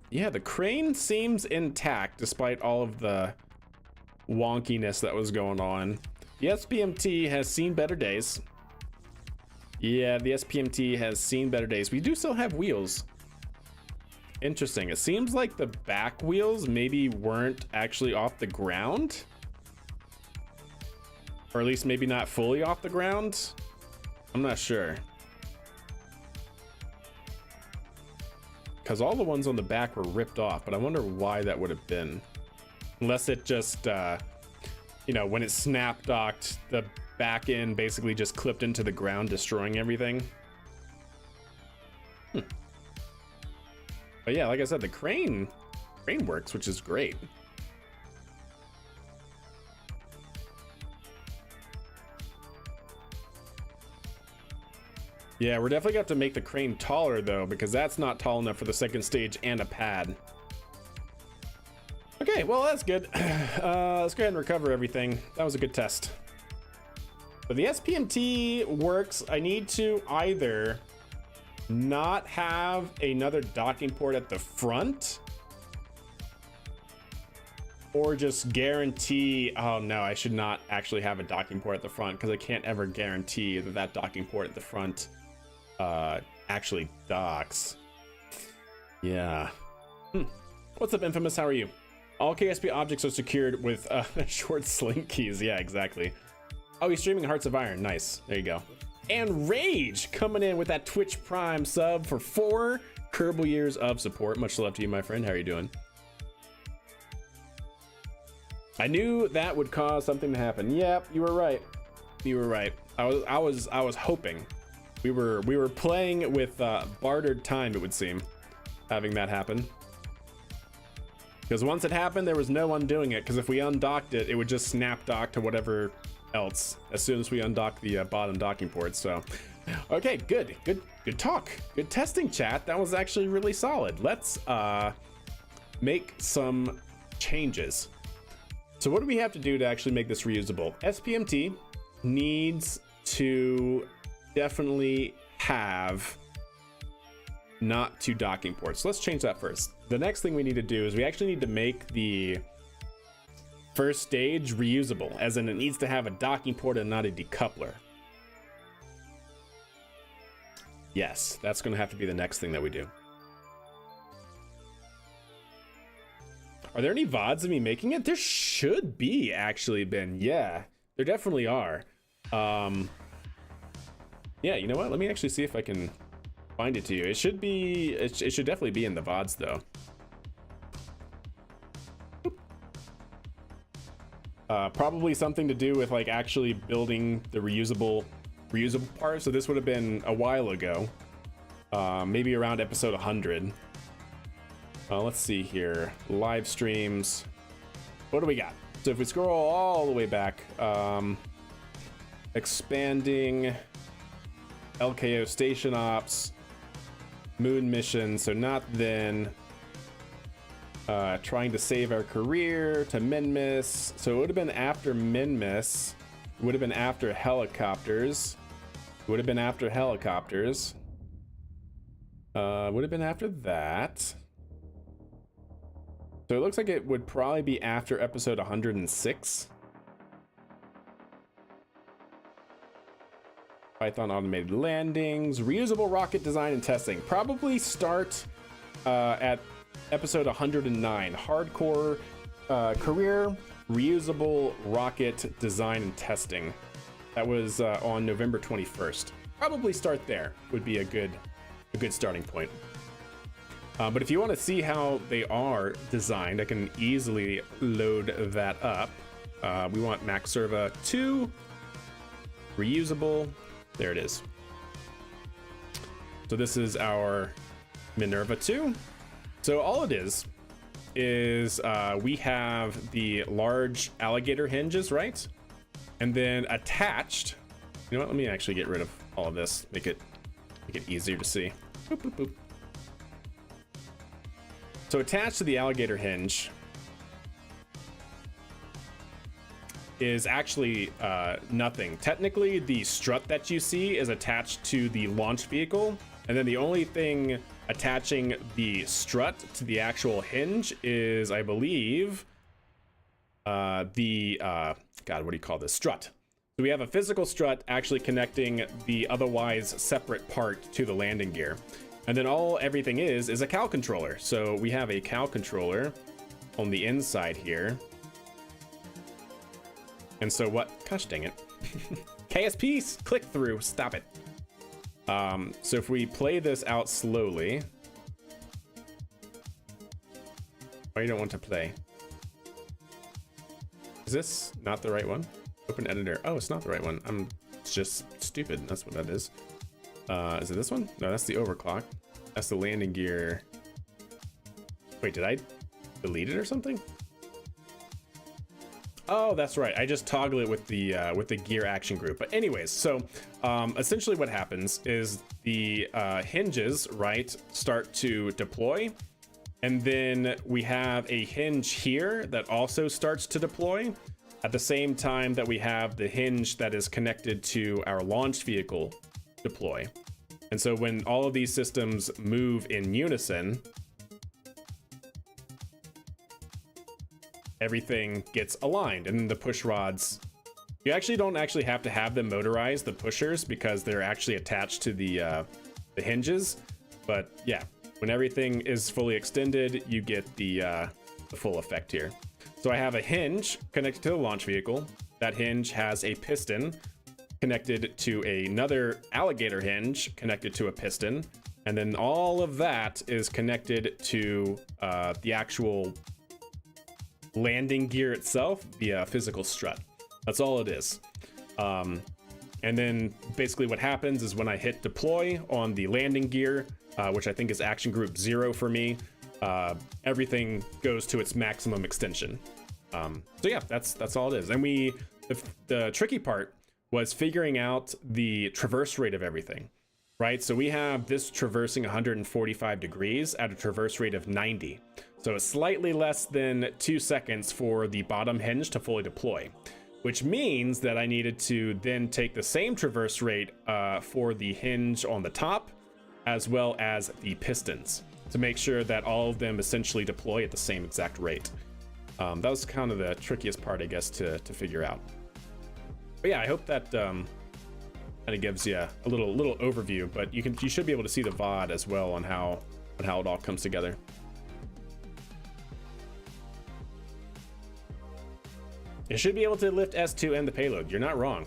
Yeah, the crane seems intact despite all of the wonkiness that was going on. The SPMT has seen better days. Yeah, the SPMT has seen better days. We do still have wheels. Interesting. It seems like the back wheels maybe weren't actually off the ground. Or at least maybe not fully off the ground. I'm not sure. Because all the ones on the back were ripped off, but I wonder why that would have been. Unless it just, you know, when it snap docked, the back end basically just clipped into the ground, destroying everything. But yeah, like I said, the crane works, which is great. Yeah, we're definitely got to make the crane taller though, because that's not tall enough for the second stage and a pad. Okay, well that's good. Let's go ahead and recover everything. That was a good test. So the SPMT works. I need to either not have another docking port at the front, or just guarantee, oh no, I should not actually have a docking port at the front, because I can't ever guarantee that that docking port at the front actually docks. Yeah. What's up, Infamous? How are you? All KSP objects are secured with short sling keys. Yeah, exactly. Oh, he's streaming Hearts of Iron. Nice. There you go. And Rage coming in with that Twitch Prime sub for 4 Kerbal years of support. Much love to you, my friend. How are you doing? I knew that would cause something to happen. Yep, you were right. You were right. I was hoping. We were playing with bartered time, it would seem, having that happen. Because once it happened, there was no undoing it. Because if we undocked it, it would just snap dock to whatever else as soon as we undock the bottom docking port. So, okay, good talk, good testing, chat. That was actually really solid. Let's make some changes. So what do we have to do to actually make this reusable? SPMT needs to definitely have not 2 docking ports. So let's change that first. The next thing we need to do is we actually need to make the first stage reusable, as in it needs to have a docking port and not a decoupler. Yes, that's going to have to be the next thing that we do. Are there any VODs of me making it? There should be, actually, Ben. Yeah, there definitely are. Yeah, you know what? Let me actually see if I can find it to you. It should be, it should definitely be in the VODs though. Probably something to do with like actually building the reusable part. So this would have been a while ago, maybe around episode 100. Let's see here, live streams. What do we got? So if we scroll all the way back, expanding LKO station ops, moon mission, so not then, trying to save our career, to Minmus. So it would have been after Minmus, would have been after helicopters, would have been after helicopters, would have been after that. So it looks like it would probably be after episode 106. Python automated landings, reusable rocket design and testing. Probably start at episode 109, hardcore career reusable rocket design and testing. That was on November 21st. Probably start there would be a good starting point. But if you want to see how they are designed, I can easily load that up. We want Max Serva 2 reusable. There it is. So this is our Minerva 2. So all it is we have the large alligator hinges, right? And then attached, you know what, let me actually get rid of all of this, make it easier to see. Boop, boop, boop. So attached to the alligator hinge is actually nothing. Technically, the strut that you see is attached to the launch vehicle, and then the only thing attaching the strut to the actual hinge is, I believe, God, what do you call this? Strut. So we have a physical strut actually connecting the otherwise separate part to the landing gear. And then everything is a cow controller. So we have a cow controller on the inside here. And so gosh dang it. KSP, click through, stop it. So if we play this out slowly. Oh, you don't want to play. Is this not the right one? Open editor. Oh, it's not the right one. It's just stupid. That's what that is. Is it this one? No, that's the overclock. That's the landing gear. Wait, did I delete it or something? Oh, that's right. I just toggle it with the gear action group. But anyways, so essentially what happens is the hinges, right, start to deploy. And then we have a hinge here that also starts to deploy at the same time that we have the hinge that is connected to our launch vehicle deploy. And so when all of these systems move in unison, everything gets aligned, and the push rods, you actually don't have to have them motorized, the pushers, because they're actually attached to the hinges. But yeah, when everything is fully extended, you get the full effect here. So I have a hinge connected to the launch vehicle. That hinge has a piston connected to another alligator hinge connected to a piston, and then all of that is connected to the actual landing gear itself, the physical strut. That's all it is. And then basically what happens is when I hit deploy on the landing gear, which I think is action group 0 for me, everything goes to its maximum extension. So yeah, that's all it is. And the tricky part was figuring out the traverse rate of everything, right? So we have this traversing 145 degrees at a traverse rate of 90. So it's slightly less than 2 seconds for the bottom hinge to fully deploy, which means that I needed to then take the same traverse rate for the hinge on the top, as well as the pistons, to make sure that all of them essentially deploy at the same exact rate. That was kind of the trickiest part, I guess, to figure out. But yeah, I hope that kind of gives you a little overview, but you should be able to see the VOD as well on how it all comes together. You should be able to lift S2 and the payload. You're not wrong.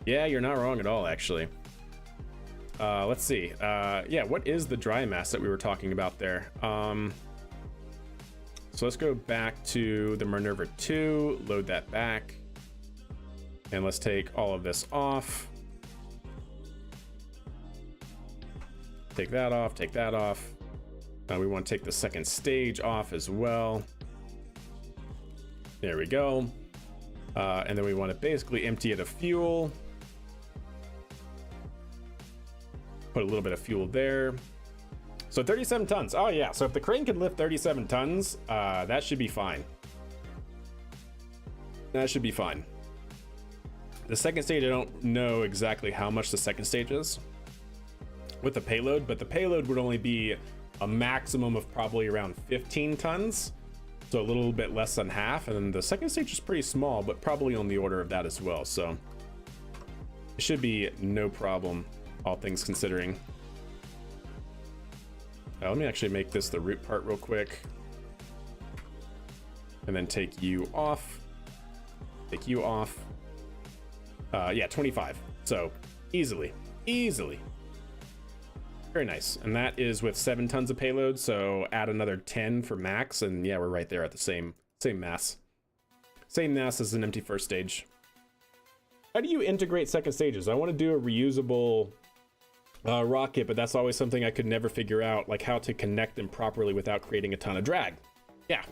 Yeah, you're not wrong at all, actually. Let's see. Yeah, what is the dry mass that we were talking about there? So let's go back to the Minerva 2, load that back. And let's take all of this off. Take that off, take that off. We want to take the second stage off as well. There we go. And then we want to basically empty it of fuel. Put a little bit of fuel there. So 37 tons. Oh yeah, so if the crane can lift 37 tons, that should be fine. That should be fine. The second stage, I don't know exactly how much the second stage is with the payload, but the payload would only be a maximum of probably around 15 tons. So a little bit less than half. And then the second stage is pretty small, but probably on the order of that as well. So it should be no problem, all things considering. Let me actually make this the root part real quick. And then take you off. Take you off. Yeah, 25. So easily. Very nice. And that is with 7 tons of payload. So add another 10 for max. And yeah, we're right there at the same mass. Same mass as an empty first stage. How do you integrate second stages? I want to do a reusable Rocket, but that's always something I could never figure out, like how to connect them properly without creating a ton of drag. Yeah,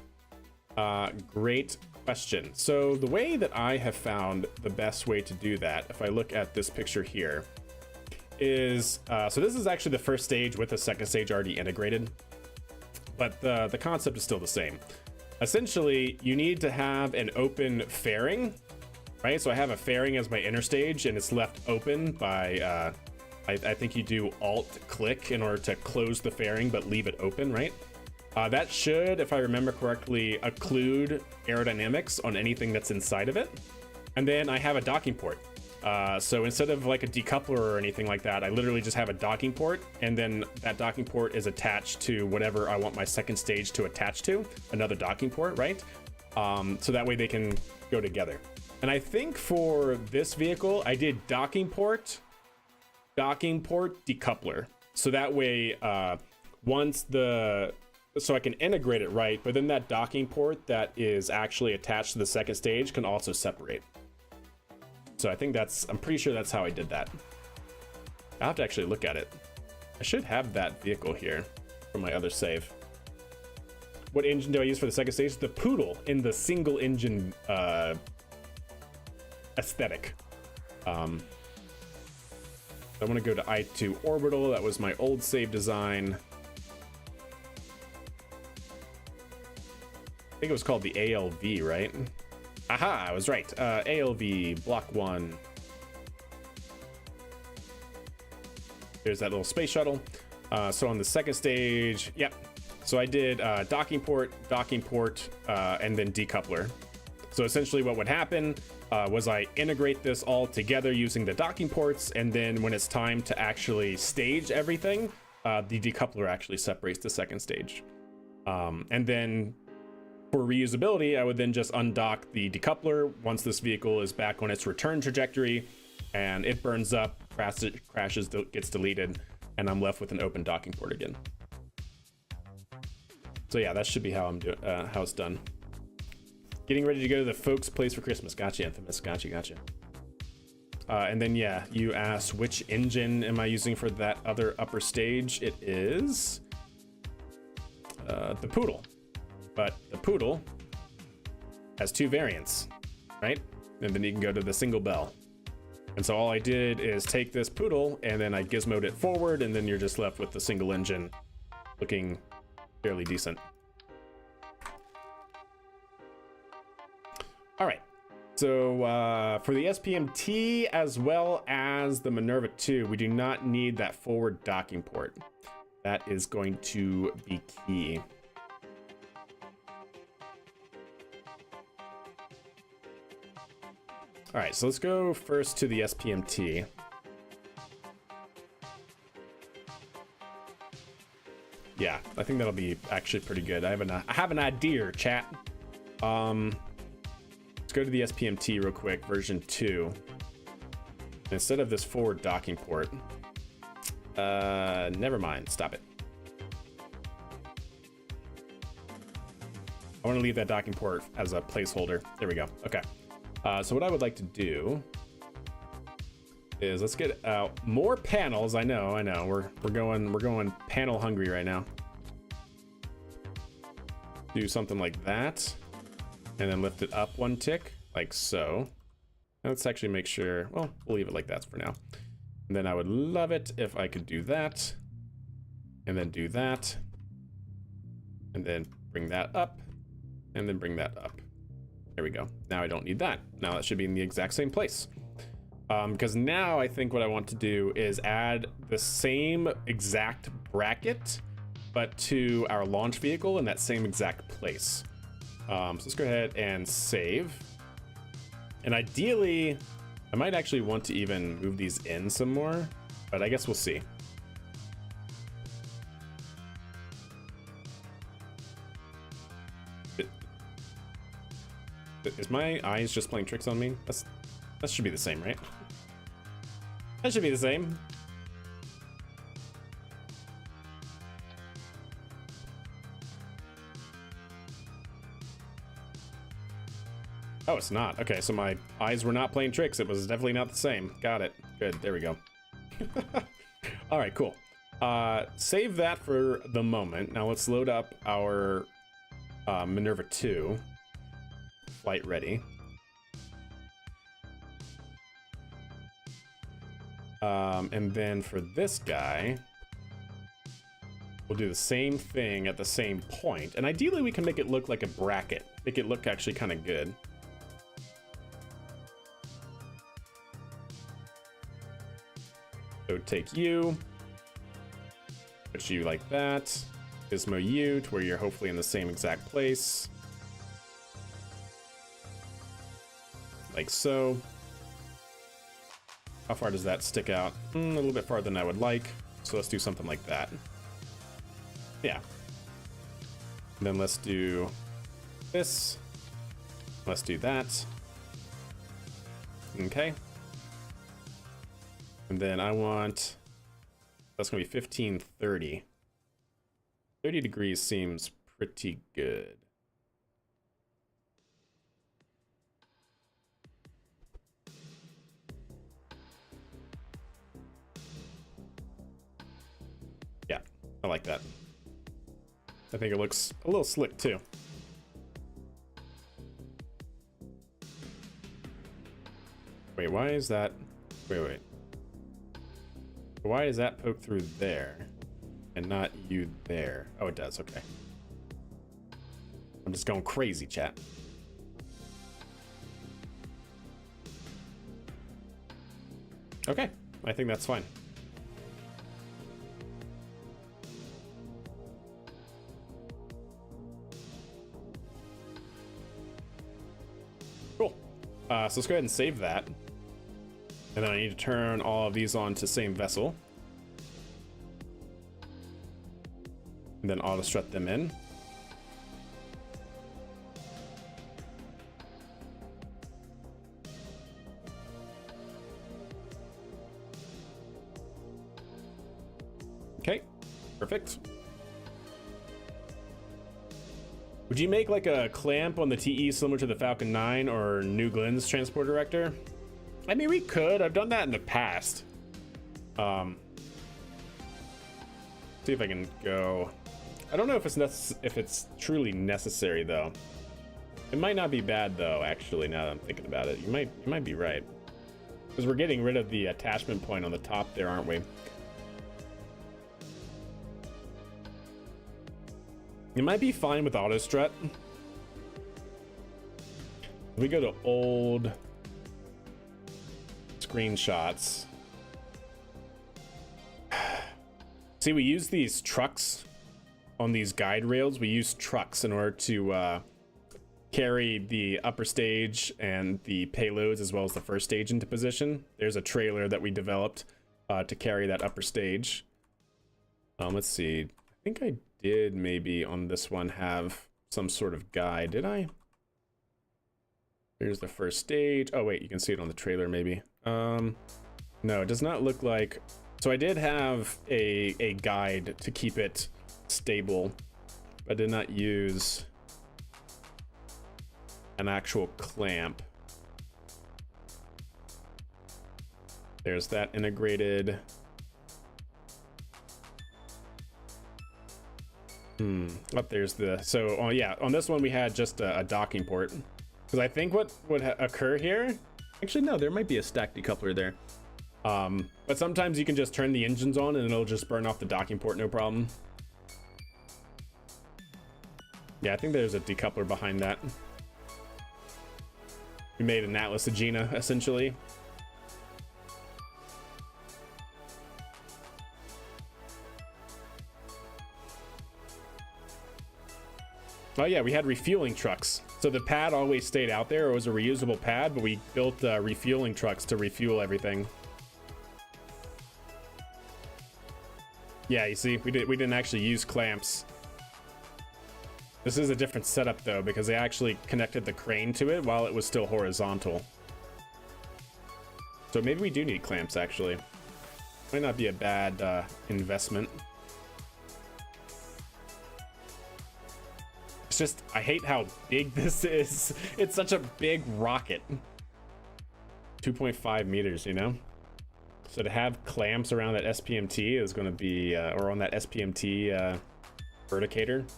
great question. So the way that I have found the best way to do that, if I look at this picture here, is so this is actually the first stage with the second stage already integrated, but the concept is still the same. Essentially, you need to have an open fairing, right? So I have a fairing as my inner stage, and it's left open by I think you do Alt-click in order to close the fairing, but leave it open, right? That should, if I remember correctly, occlude aerodynamics on anything that's inside of it. And then I have a docking port. So instead of like a decoupler or anything like that, I literally just have a docking port, and then that docking port is attached to whatever I want my second stage to attach to, another docking port, right? So that way they can go together. And I think for this vehicle, I did docking port, decoupler. So that way, so I can integrate it right, but then that docking port that is actually attached to the second stage can also separate. So I think I'm pretty sure that's how I did that. I'll have to actually look at it. I should have that vehicle here from my other save. What engine do I use for the second stage? The Poodle in the single engine aesthetic. I want to go to I2 Orbital. That was my old save design. I think it was called the ALV, right? Aha, I was right. ALV, block 1. There's that little space shuttle. So on the second stage, yep. So I did docking port, and then decoupler. So essentially what would happen was I integrate this all together using the docking ports, and then when it's time to actually stage everything, the decoupler actually separates the second stage. And then for reusability, I would then just undock the decoupler once this vehicle is back on its return trajectory, and it burns up, crashes, gets deleted, and I'm left with an open docking port again. So yeah, that should be how I'm doing, how it's done. Getting ready to go to the folks' place for Christmas. Gotcha, Infamous. Gotcha. And then, yeah, you asked which engine am I using for that other upper stage? It is the Poodle. But the Poodle has 2 variants, right? And then you can go to the single bell. And so all I did is take this Poodle and then I gizmoed it forward, and then you're just left with the single engine looking fairly decent. All right, so for the SPMT as well as the Minerva 2, we do not need that forward docking port. That is going to be key. All right, so let's go first to the SPMT. Yeah, I think that'll be actually pretty good. I have an idea, chat. Let's go to the SPMT real quick, version 2. Instead of this forward docking port, never mind, stop it. I want to leave that docking port as a placeholder. There we go. Okay. So what I would like to do is let's get out more panels. I know. We're going panel hungry right now. Do something like that, and then lift it up 1 tick, like so. Let's actually make sure. Well, we'll leave it like that for now. And then I would love it if I could do that, and then do that, and then bring that up, and then bring that up. There we go. Now I don't need that. Now that should be in the exact same place. Because now I think what I want to do is add the same exact bracket, but to our launch vehicle in that same exact place. So let's go ahead and save. And ideally, I might actually want to even move these in some more, but I guess we'll see. Is my eyes just playing tricks on me? That should be the same, right? That should be the same. Oh, it's not. Okay, so my eyes were not playing tricks. It was definitely not the same. Got it. Good. There we go. All right, cool. Save that for the moment. Now let's load up our Minerva 2. Flight ready. And then for this guy, we'll do the same thing at the same point. And ideally we can make it look like a bracket. Make it look actually kind of good. So take you, put you like that, Gizmo you to where you're hopefully in the same exact place. Like so. How far does that stick out? A little bit farther than I would like. So let's do something like that. Yeah. And then let's do this. Let's do that. Okay. And then I want, that's gonna be 1530. 30 degrees seems pretty good. Yeah, I like that. I think it looks a little slick too. Wait, why is that? Wait. Why is that poked through there and not you there? Oh, it does. Okay. I'm just going crazy, chat. Okay, I think that's fine. Cool. So let's go ahead and save that. And then I need to turn all of these on to same vessel. And then auto strut them in. Okay, perfect. Would you make like a clamp on the TE similar to the Falcon 9 or New Glenn's transporter director? I mean, we could. I've done that in the past. See if I can go. I don't know if it's truly necessary though. It might not be bad though. Actually, now that I'm thinking about it, you might be right. Because we're getting rid of the attachment point on the top there, aren't we? It might be fine with auto strut. We go to old screenshots. See, we use these trucks on these guide rails. We use trucks in order to carry the upper stage and the payloads as well as the first stage into position. There's a trailer that we developed to carry that upper stage. Let's see. I think I did maybe on this one have some sort of guide. Did I? Here's the first stage. Oh wait, you can see it on the trailer maybe. No, it does not look like. So I did have a guide to keep it stable, but I did not use an actual clamp. There's that integrated. Oh, there's the, so oh yeah, on this one we had just a docking port. Because I think what would occur here, actually no, there might be a stack decoupler there. But sometimes you can just turn the engines on and it'll just burn off the docking port, no problem. Yeah, I think there's a decoupler behind that. We made an Atlas Agena, essentially. Oh yeah, we had refueling trucks. So the pad always stayed out there. It was a reusable pad, but we built refueling trucks to refuel everything. Yeah, you see, we didn't actually use clamps. This is a different setup though, because they actually connected the crane to it while it was still horizontal. So maybe we do need clamps actually. Might not be a bad investment. It's just, I hate how big this is. It's such a big rocket. 2.5 meters, you know? So to have clamps around that SPMT is going to be, or on that SPMT verticator,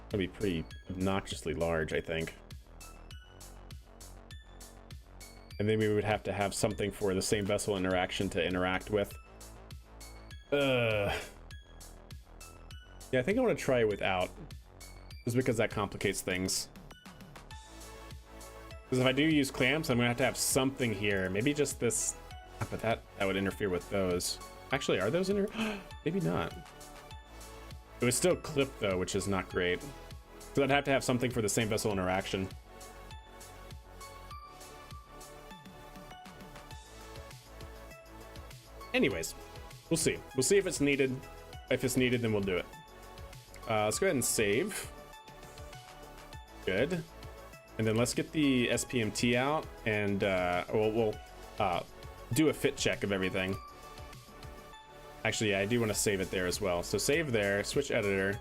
it'll be pretty obnoxiously large, I think. And then we would have to have something for the same vessel interaction to interact with. Yeah, I think I want to try it without, just because that complicates things. Because if I do use clamps, I'm going to have something here. Maybe just this, but that would interfere with those. Actually, are those maybe not. It was still clipped though, which is not great. So I'd have to have something for the same vessel interaction. Anyways, we'll see. We'll see if it's needed. If it's needed, then we'll do it. Let's go ahead and save. Good. And then let's get the SPMT out, and we'll do a fit check of everything. Actually, yeah, I do want to save it there as well. So save there, switch editor.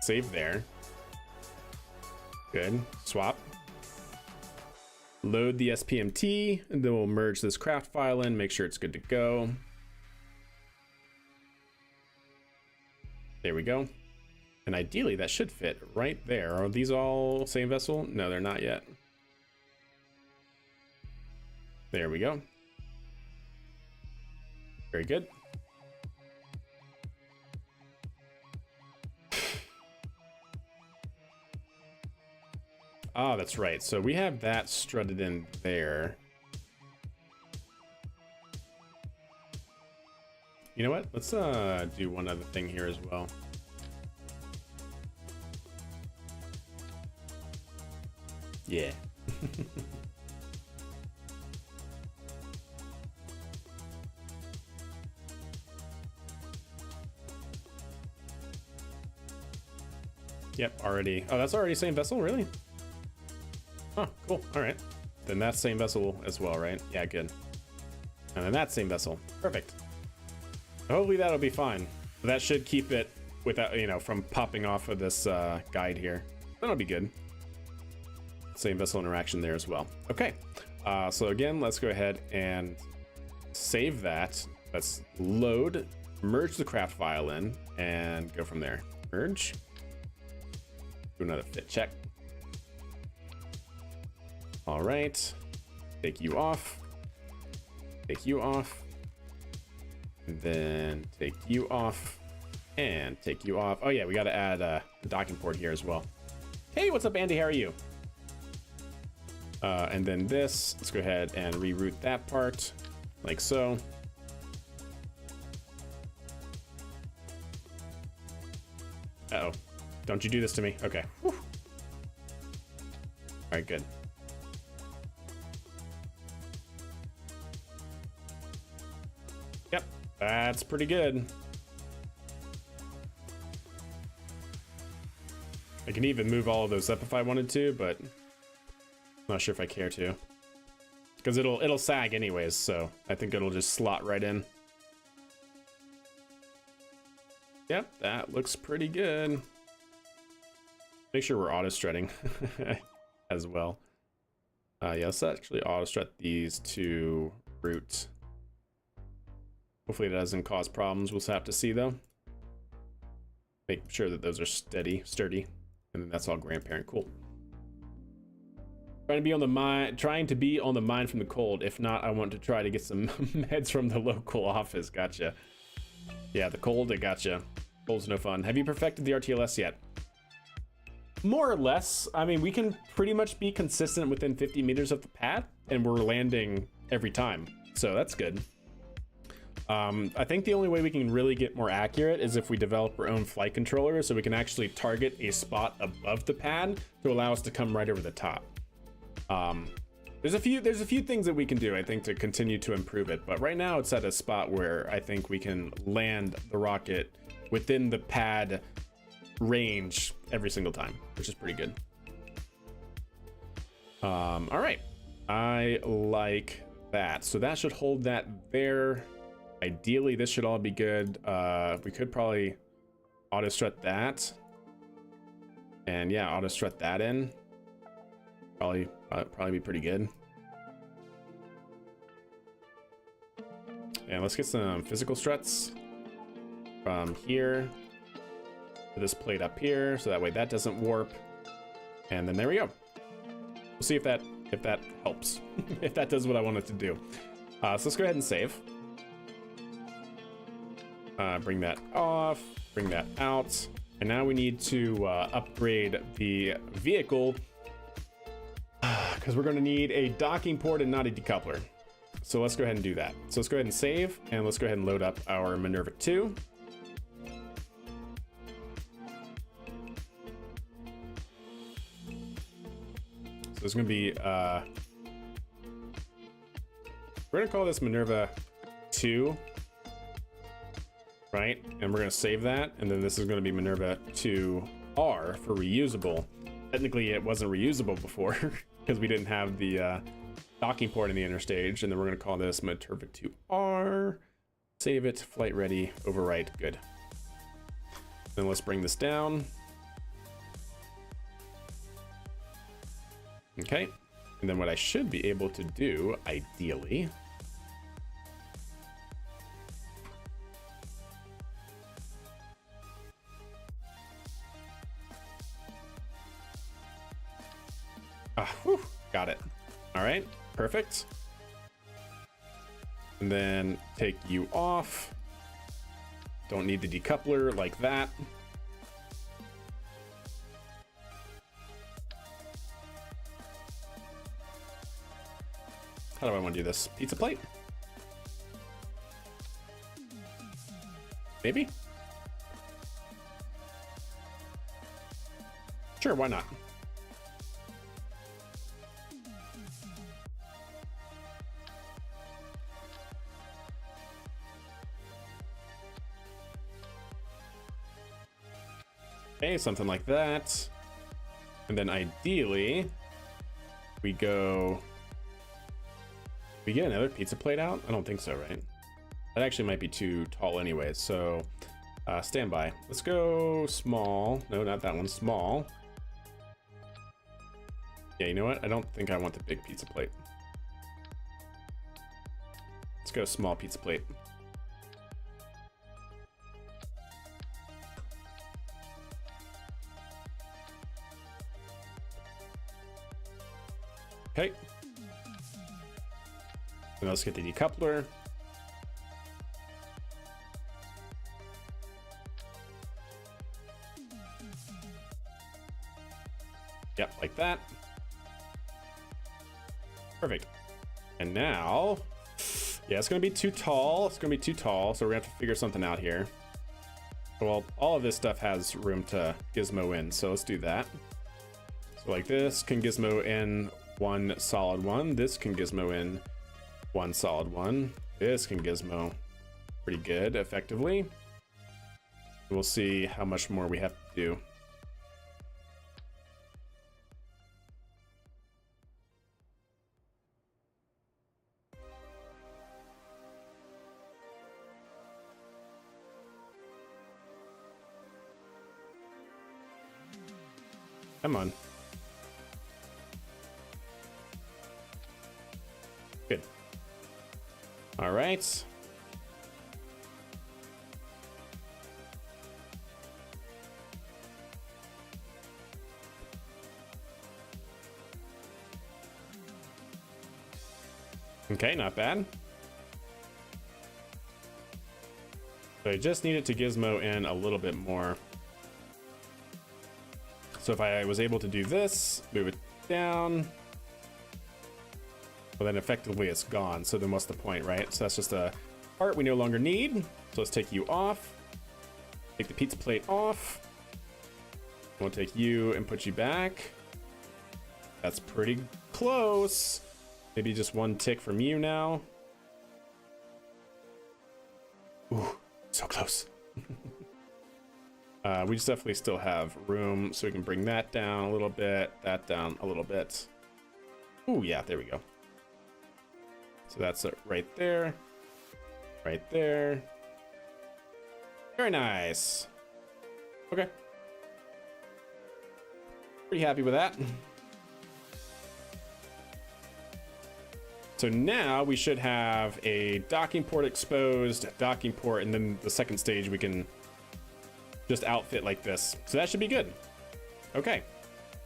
Save there. Good. Swap. Load the SPMT, and then we'll merge this craft file in, make sure it's good to go. There we go. And ideally that should fit right there. Are these all same vessel? No, they're not yet. There we go. Very good. Ah, that's right. So we have that strutted in there. You know what? Let's do one other thing here as well. Yeah. Yep, already. Oh, that's already same vessel, really? Oh, cool. All right. Then that's same vessel as well, right? Yeah, good. And then that same vessel. Perfect. Hopefully that'll be fine. That should keep it without, you know, from popping off of this guide here. That'll be good. Same vessel interaction there as well. Okay. So again, let's go ahead and save that. Let's load, merge the craft file in, and go from there. Merge. Do another fit check. All right. Take you off. Take you off. And then take you off. And take you off. Oh yeah, we got to add the docking port here as well. Hey, what's up, Andy? How are you? And then this, let's go ahead and reroute that part, like so. Uh-oh. Don't you do this to me. Okay. Whew. All right, good. Yep, that's pretty good. I can even move all of those up if I wanted to, but I'm not sure if I care to. Because it'll sag anyways, so I think it'll just slot right in. Yep, that looks pretty good. Make sure we're auto strutting as well. Yeah, let's actually auto strut these to root. Hopefully it doesn't cause problems. We'll have to see though. Make sure that those are sturdy, and then that's all grandparent. Cool. Trying to be on the mine from the cold. If not, I want to try to get some meds from the local office. Gotcha. Yeah, the cold, it gotcha. Cold's no fun. Have you perfected the RTLS yet? More or less. I mean, we can pretty much be consistent within 50 meters of the pad, and we're landing every time. So that's good. I think the only way we can really get more accurate is if we develop our own flight controller, so we can actually target a spot above the pad to allow us to come right over the top. There's a few things that we can do, I think, to continue to improve it, but right now it's at a spot where I think we can land the rocket within the pad range every single time, which is pretty good. All right, I like that. So that should hold that there. Ideally, this should all be good. We could probably auto strut that, and yeah, auto strut that in. Probably be pretty good. And let's get some physical struts from here to this plate up here, so that way that doesn't warp. And then there we go. We'll see if that helps, if that does what I want it to do. So let's go ahead and save. Bring that off, bring that out. And now we need to upgrade the vehicle because we're going to need a docking port and not a decoupler. So let's go ahead and do that. So let's go ahead and save, and let's go ahead and load up our Minerva 2. So it's going to be, we're going to call this Minerva 2, right? And we're going to save that. And then this is going to be Minerva 2R for reusable. Technically, it wasn't reusable before because we didn't have the docking port in the inner stage. And then we're going to call this Minerva 2R. Save it, flight ready, overwrite, good. Then let's bring this down. Okay, and then what I should be able to do, ideally, got it. All right, perfect. And then take you off. Don't need the decoupler like that. How do I want to do this? Pizza plate? Maybe? Sure, why not? Okay, something like that. And then ideally, we get another pizza plate out? I don't think so, right? That actually might be too tall anyway, so stand by. Let's go small. No, not that one, small. Yeah, you know what? I don't think I want the big pizza plate. Let's go small pizza plate. Okay. And let's get the decoupler. Yep, like that. Perfect. And now, yeah, it's gonna be too tall. It's gonna be too tall, so we're gonna have to figure something out here. Well, all of this stuff has room to gizmo in, so let's do that. So like this can gizmo in one solid one. This can gizmo in one solid one. This can gizmo pretty good, effectively. We'll see how much more we have to do. Come on. Good. All right. Okay, not bad. So I just needed to gizmo in a little bit more. So if I was able to do this, move it down, well then effectively it's gone. So then what's the point, right? So that's just a part we no longer need. So let's take you off, take the pizza plate off. We'll take you and put you back. That's pretty close. Maybe just one tick from you now. Ooh, so close. We just definitely still have room, so we can bring that down a little bit, that down a little bit. Ooh, yeah, there we go. So that's it right there, right there. Very nice. Okay. Pretty happy with that. So now we should have a docking port exposed, docking port, and then the second stage we can just outfit like this. So that should be good. Okay,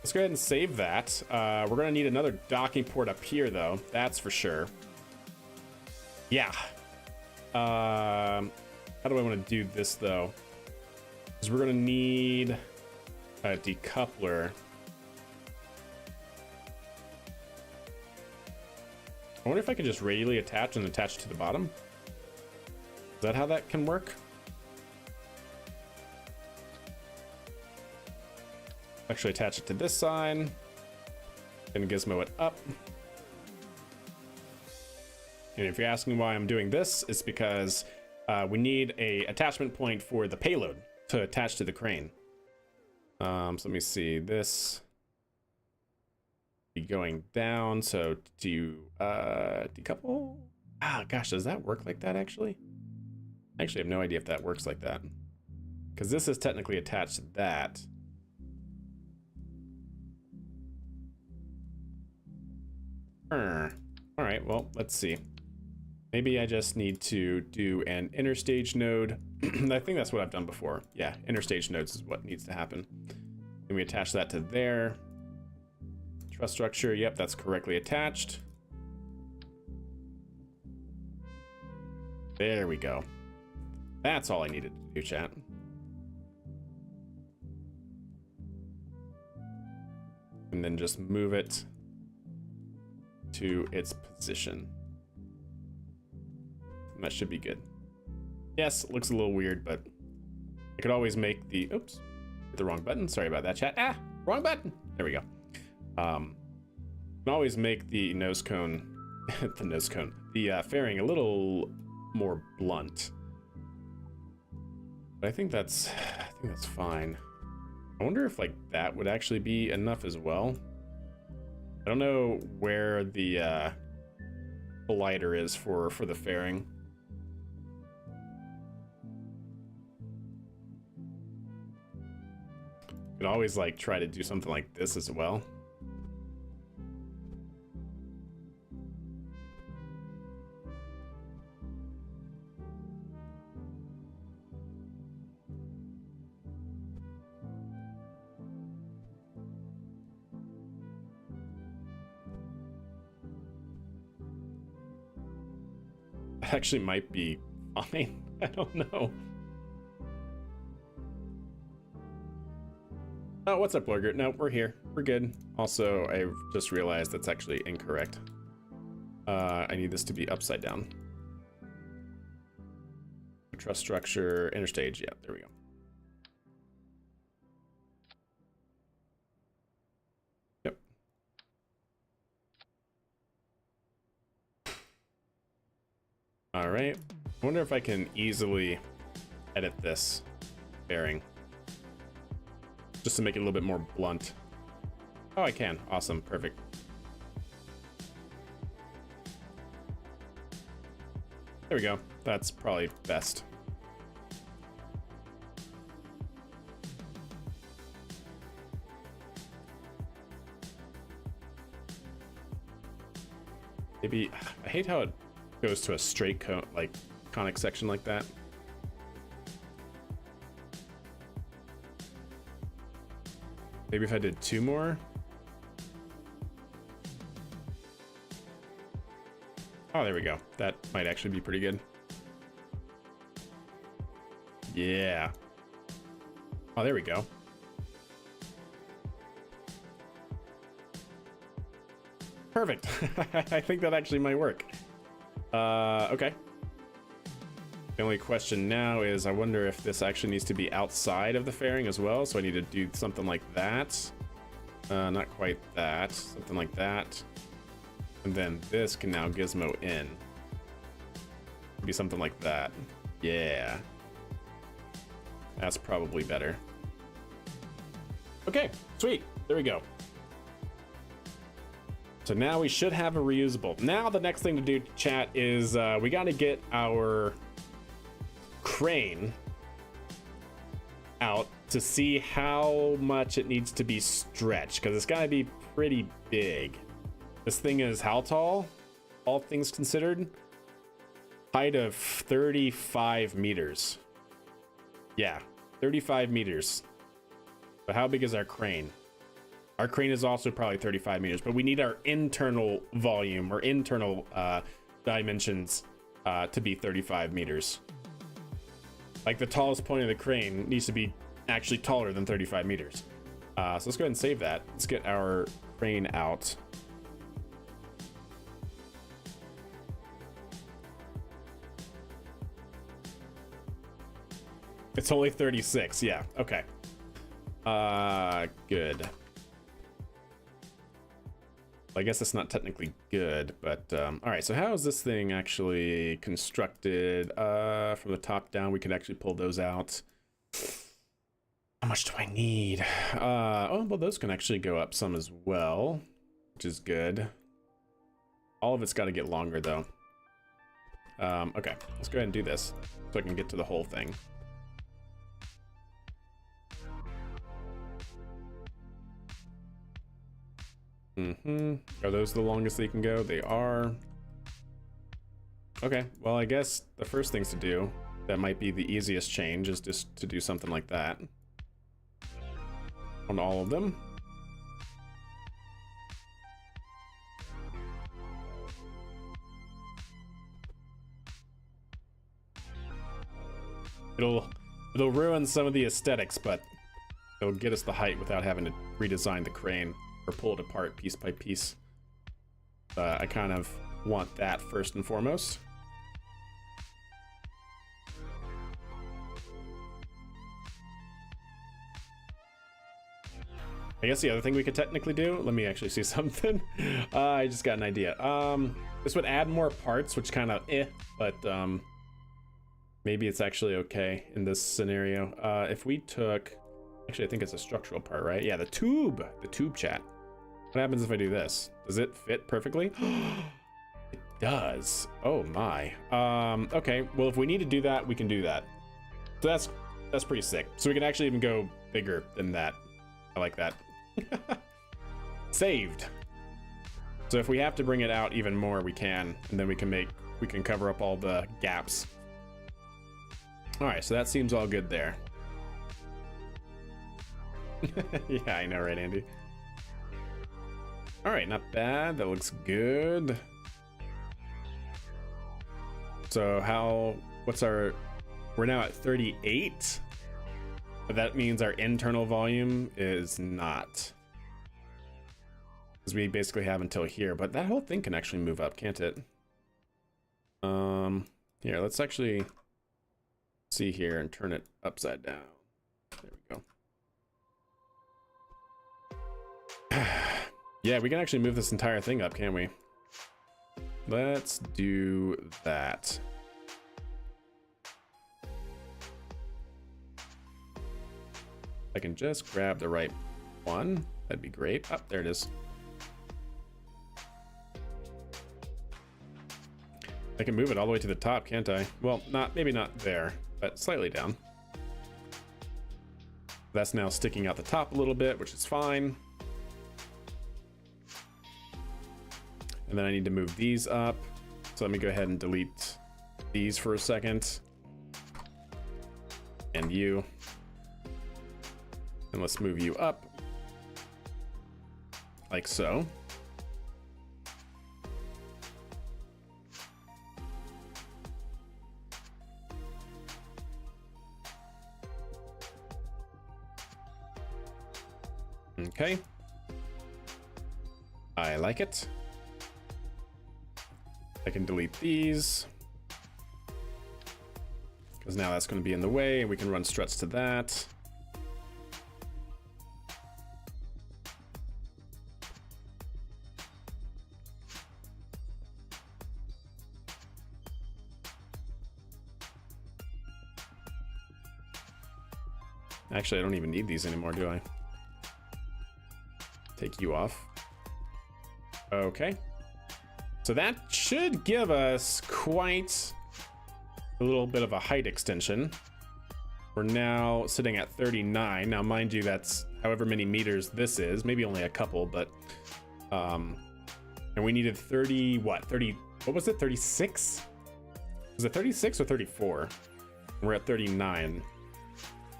let's go ahead and save that. We're gonna need another docking port up here though, that's for sure. Yeah. How do I want to do this though? Because we're gonna need a decoupler. I wonder if I could just radially attach and attach to the bottom. Is that how that can work? Actually attach it to this side. Then gizmo it up. And if you're asking why I'm doing this, it's because we need a attachment point for the payload to attach to the crane. So let me see, this be going down, so to decouple. Gosh, does that work like that actually? I actually have no idea if that works like that, because this is technically attached to that. All right, well, let's see. Maybe I just need to do an interstage node. I think that's what I've done before. Yeah, interstage nodes is what needs to happen. And we attach that to there. Truss structure, yep, that's correctly attached. There we go. That's all I needed to do, chat. And then just move it to its position. And that should be good. Yes, it looks a little weird, but I could always make the, oops, hit the wrong button. Sorry about that, chat. Wrong button. There we go. Can always make the nose cone, the fairing a little more blunt. But I think that's fine. I wonder if like that would actually be enough as well. I don't know where the collider is for the fairing. You could always like try to do something like this as well. Actually might be fine. I don't know. Oh, what's up, Lurgert? No, we're here. We're good. Also, I just realized that's actually incorrect. I need this to be upside down. Truss structure, interstage. Yeah, there we go. Yep. All right. I wonder if I can easily edit this bearing just to make it a little bit more blunt. Oh, I can. Awesome. Perfect. There we go. That's probably best. Maybe, I hate how it goes to a straight like conic section like that. Maybe if I did 2 more. Oh, there we go. That might actually be pretty good. Yeah. Oh, there we go. Perfect. I think that actually might work. Okay. The only question now is I wonder if this actually needs to be outside of the fairing as well. So I need to do something like that. Not quite that. Something like that. And then this can now gizmo in. Be something like that. Yeah. That's probably better. Okay, sweet. There we go. So now we should have a reusable. Now the next thing to do, chat, is we got to get our crane out to see how much it needs to be stretched, because it's got to be pretty big. This thing is how tall? all things considered. Height of 35 meters. Yeah, 35 meters. But how big is our crane? Our crane is also probably 35 meters, but we need our internal volume or internal dimensions to be 35 meters. Like the tallest point of the crane needs to be actually taller than 35 meters. So let's go ahead and save that. Let's get our crane out. It's only 36, yeah, okay. Good. I guess it's not technically good, but all right, so how is this thing actually constructed? From the top down, we can actually pull those out. How much do I need? Oh, well, those can actually go up some as well, which is good. All of it's got to get longer, though. Okay, let's go ahead and do this so I can get to the whole thing. Are those the longest they can go? They are. Okay, well, I guess the first things to do, that might be the easiest change, is just to do something like that on all of them. It'll ruin some of the aesthetics, but it'll get us the height without having to redesign the crane or pull it apart piece by piece. I kind of want that first and foremost. I guess the other thing we could technically do, let me actually see something. I just got an idea. This would add more parts, which kind of but maybe it's actually okay in this scenario. If we took, actually I think it's a structural part, right? Yeah, the tube chat. What happens if I do this? Does it fit perfectly? It does. Oh my. Okay, well, if we need to do that, we can do that. So that's pretty sick. So we can actually even go bigger than that. I like that. Saved. So if we have to bring it out even more, we can, and then we can cover up all the gaps. All right, so that seems all good there. Yeah, I know, right, Andy? All right, not bad. That looks good. So we're now at 38, but that means our internal volume is not. Because we basically have until here, but that whole thing can actually move up, can't it? Here, let's actually see here and turn it upside down. There we go. Yeah, we can actually move this entire thing up, can't we? Let's do that. I can just grab the right one. That'd be great. Oh, there it is. I can move it all the way to the top, can't I? Well, maybe not there, but slightly down. That's now sticking out the top a little bit, which is fine. And then I need to move these up. So let me go ahead and delete these for a second. And you. And let's move you up. Like so. Okay. I like it. I can delete these. Because now that's going to be in the way, and we can run struts to that. Actually, I don't even need these anymore, do I? Take you off. Okay. So that should give us quite a little bit of a height extension. We're now sitting at 39. Now, mind you, that's however many meters this is. Maybe only a couple, but And we needed 30, what, 30, what was it, 36? Was it 36 or 34? We're at 39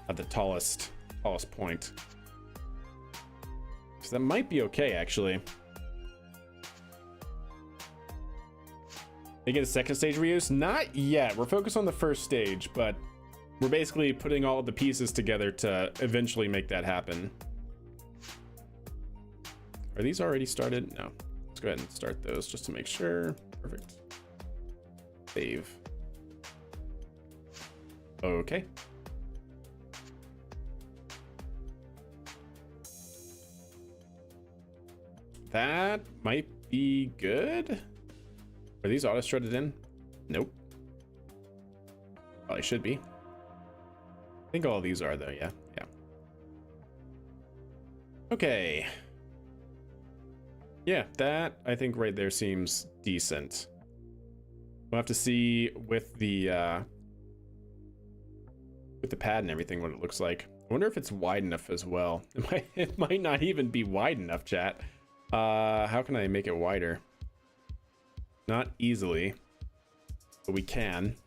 at the tallest point. So that might be okay, actually. They get a second stage reuse? Not yet. We're focused on the first stage, but we're basically putting all of the pieces together to eventually make that happen. Are these already started? No. Let's go ahead and start those just to make sure. Perfect. Save. Okay. That might be good. Are these auto strutted in? Nope. Probably should be. I think all of these are though, yeah. Yeah. Okay. Yeah, that I think right there seems decent. We'll have to see with the pad and everything what it looks like. I wonder if it's wide enough as well. It might not even be wide enough, chat. How can I make it wider? Not easily, but we can.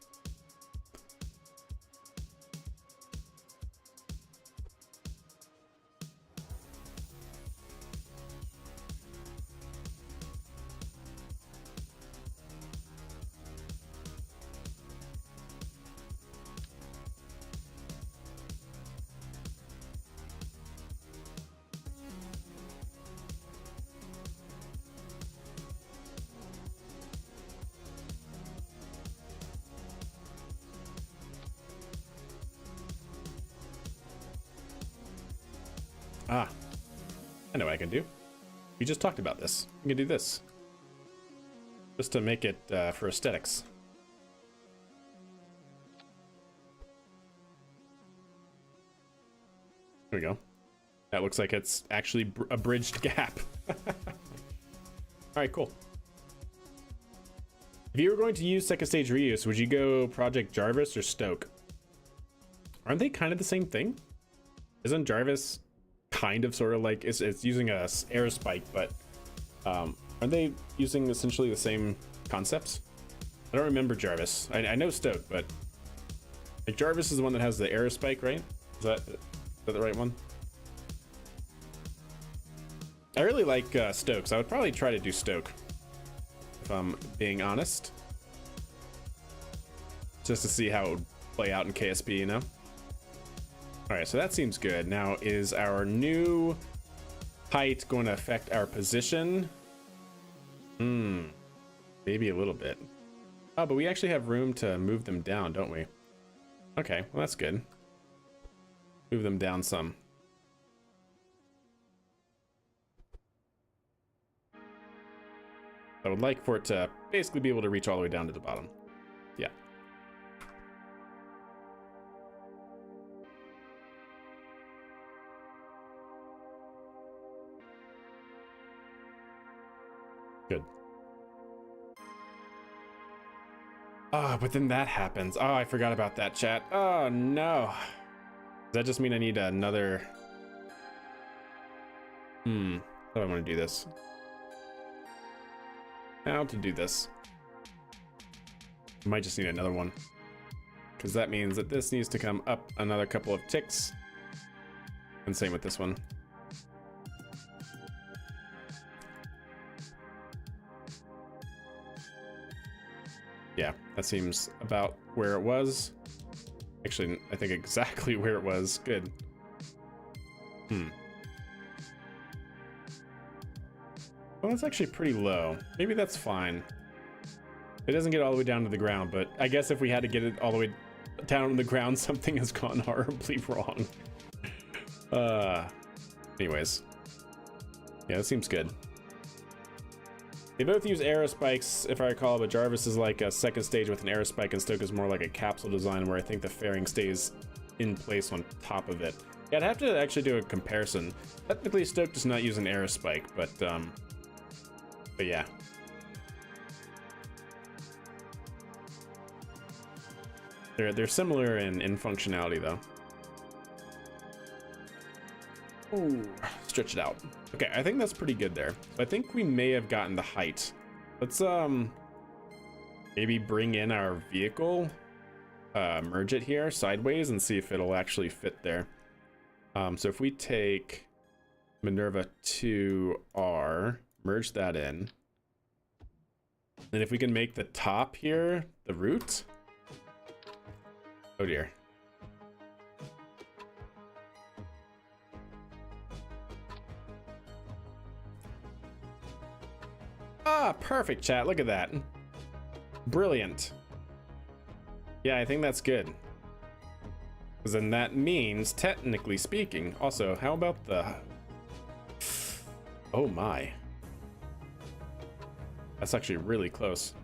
Ah, I know what I can do. We just talked about this. We can do this. Just to make it for aesthetics. There we go. That looks like it's actually a bridged gap. Alright, cool. If you were going to use second stage reuse, would you go Project Jarvis or Stoke? Aren't they kind of the same thing? Isn't Jarvis kind of sort of like it's using a air spike, but aren't they using essentially the same concepts? I don't remember Jarvis. I know Stoke, but like Jarvis is the one that has the air spike, right? Is that the right one? I really like Stoke, so I would probably try to do Stoke if I'm being honest, just to see how it would play out in KSP, you know. All right, so that seems good. Now, is our new height going to affect our position? Maybe a little bit. Oh, but we actually have room to move them down, don't we? Okay, well, that's good. Move them down some. I would like for it to basically be able to reach all the way down to the bottom. Yeah. Good. Oh, but then that happens. Oh, I forgot about that, chat. Oh, no. Does that just mean I need another... How do I want to do this? How to do this? I might just need another one. Because that means that this needs to come up another couple of ticks. And same with this one. Yeah, that seems about where it was. Actually, I think exactly where it was. Good. Well, that's actually pretty low. Maybe that's fine. It doesn't get all the way down to the ground, but I guess if we had to get it all the way down to the ground, something has gone horribly wrong. Anyways. Yeah, that seems good. They both use arrow spikes, if I recall, but Jarvis is like a second stage with an arrow spike, and Stoke is more like a capsule design where I think the fairing stays in place on top of it. Yeah, I'd have to actually do a comparison. Technically, Stoke does not use an arrow spike, but yeah. They're similar in functionality, though. Ooh, stretch it out. Okay, I think that's pretty good there. So I think we may have gotten the height. Let's maybe bring in our vehicle, merge it here sideways and see if it'll actually fit there. So if we take Minerva 2R, merge that in, and if we can make the top here the root. Oh dear. Ah, perfect, chat. Look at that. Brilliant. Yeah, I think that's good. Because then that means, technically speaking, also, how about the... Oh my. That's actually really close.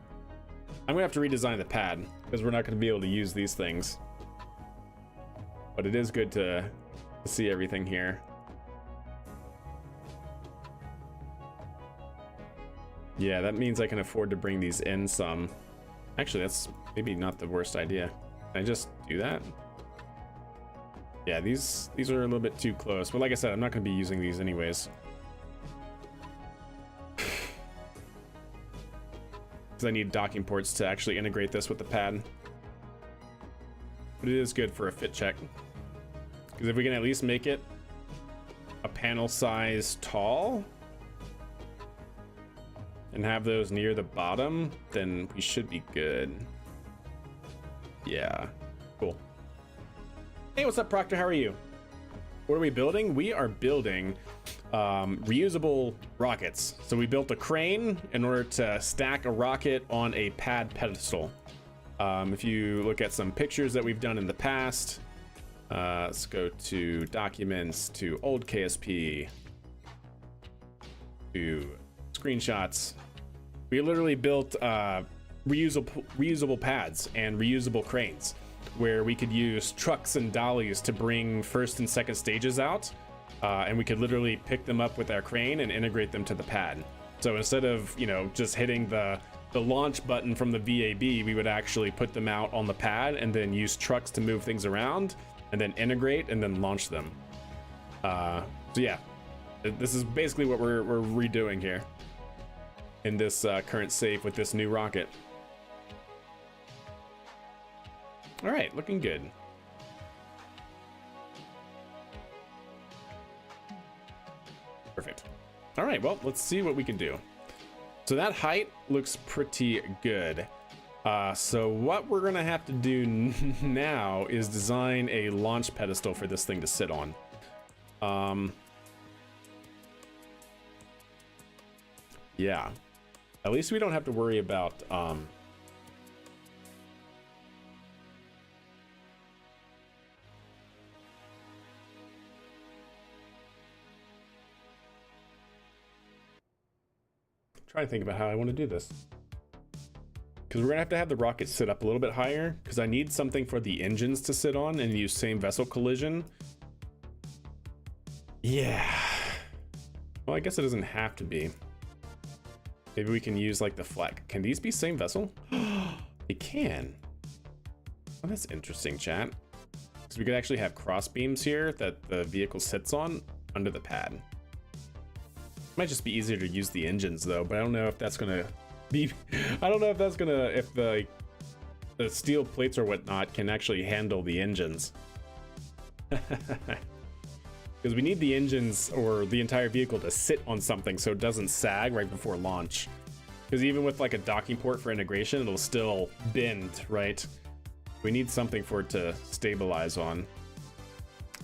I'm gonna have to redesign the pad, because we're not gonna be able to use these things. But it is good to see everything here. Yeah, that means I can afford to bring these in some. Actually, that's maybe not the worst idea. Can I just do that? Yeah, these are a little bit too close. But like I said, I'm not going to be using these anyways. Because I need docking ports to actually integrate this with the pad. But it is good for a fit check. Because if we can at least make it a panel size tall and have those near the bottom, then we should be good. Yeah, cool. Hey, what's up, Proctor? How are you? What are we building? We are building reusable rockets. So we built a crane in order to stack a rocket on a pad pedestal. If you look at some pictures that we've done in the past, let's go to documents, to old KSP, to screenshots. We literally built reusable pads and reusable cranes where we could use trucks and dollies to bring first and second stages out, and we could literally pick them up with our crane and integrate them to the pad. So instead of, you know, just hitting the launch button from the VAB, we would actually put them out on the pad and then use trucks to move things around and then integrate and then launch them. So yeah, this is basically what we're redoing here in this current save with this new rocket. All right, looking good. Perfect. All right, well, let's see what we can do. So that height looks pretty good. So what we're gonna have to do now is design a launch pedestal for this thing to sit on. Yeah. At least we don't have to worry about trying to think about how I want to do this. Because we're gonna have to have the rocket sit up a little bit higher, because I need something for the engines to sit on and use same vessel collision. Yeah. Well, I guess it doesn't have to be. Maybe we can use like the flat. Can these be same vessel? They can. Oh, that's interesting, chat. Because we could actually have cross beams here that the vehicle sits on under the pad. Might just be easier to use the engines though, but I don't know if that's gonna be. I don't know if that's gonna, if the steel plates or whatnot can actually handle the engines. Because we need the engines or the entire vehicle to sit on something so it doesn't sag right before launch. Because even with like a docking port for integration, it'll still bend, right? We need something for it to stabilize on.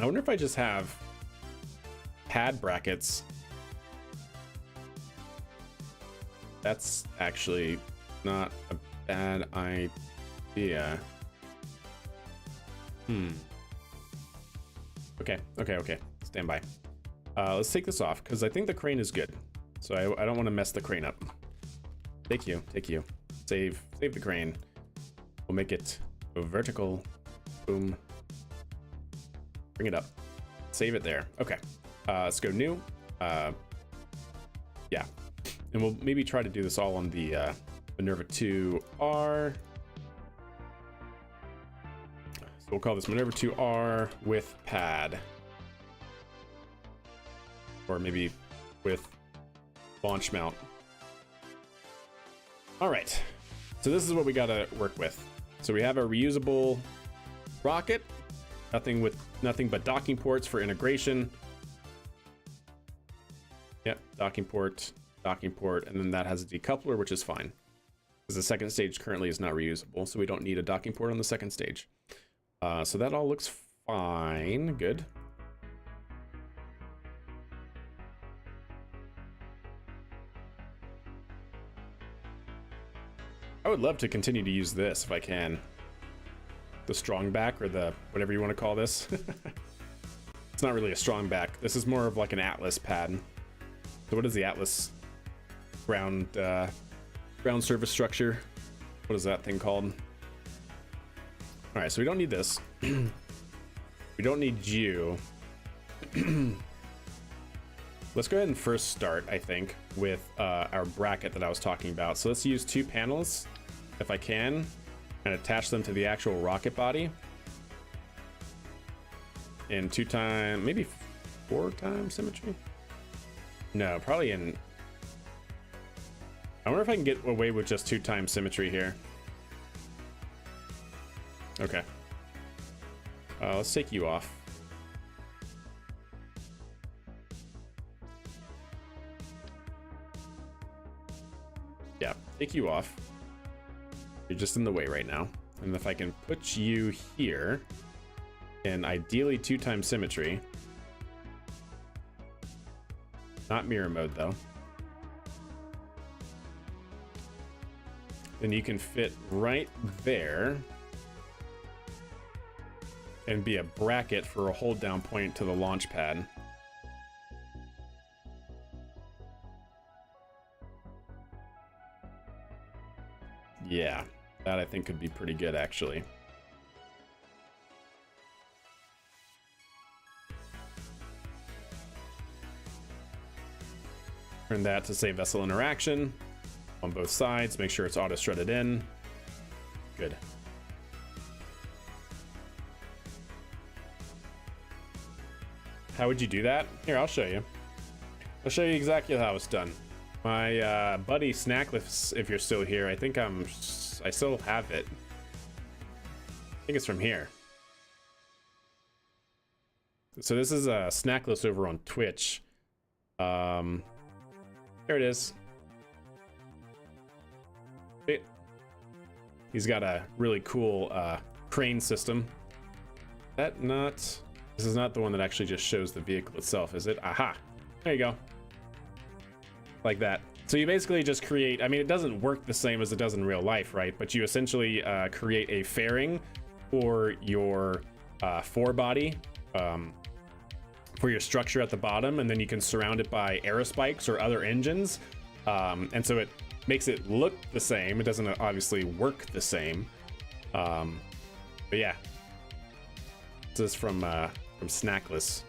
I wonder if I just have pad brackets. That's actually not a bad idea. Okay. Stand by. Let's take this off because I think the crane is good. So I don't want to mess the crane up. Take you. Save the crane. We'll make it vertical. Boom. Bring it up. Save it there. Okay. Let's go new. Yeah. And we'll maybe try to do this all on the Minerva 2R. So we'll call this Minerva 2R with pad. or maybe with launch mount. All right, so this is what we gotta work with. So we have a reusable rocket, nothing but docking ports for integration. Yep, docking port, and then that has a decoupler, which is fine. Because the second stage currently is not reusable, so we don't need a docking port on the second stage. So that all looks fine, good. I would love to continue to use this if I can. The strong back, or the whatever you want to call this. It's not really a strong back. This is more of like an Atlas pad. So what is the Atlas ground surface structure? What is that thing called? All right, so we don't need this. We don't need you. Let's go ahead and first start, I think, with our bracket that I was talking about. So let's use 2 panels, if I can, and attach them to the actual rocket body. In 2 times, maybe 4 times symmetry? No, probably in... I wonder if I can get away with just 2 times symmetry here. Okay. Let's take you off. Yeah, take you off. You're just in the way right now. And if I can put you here, and ideally 2 times symmetry. Not mirror mode though. Then you can fit right there and be a bracket for a hold down point to the launch pad. Yeah, that I think could be pretty good actually. Turn that to say vessel interaction on both sides. Make sure it's auto strutted in. Good. How would you do that? Here, I'll show you. I'll show you exactly how it's done. My buddy Snacklifts, if you're still here, I think I still have it. I think it's from here. So this is a Snacklifts over on Twitch. There it is. He's got a really cool crane system. This is not the one that actually just shows the vehicle itself, is it? Aha, there you go. Like that. So you basically just create, I mean, it doesn't work the same as it does in real life, right? But you essentially create a fairing for your forebody, for your structure at the bottom, and then you can surround it by aerospikes or other engines. And so it makes it look the same. It doesn't obviously work the same. But yeah. This is from Snackless.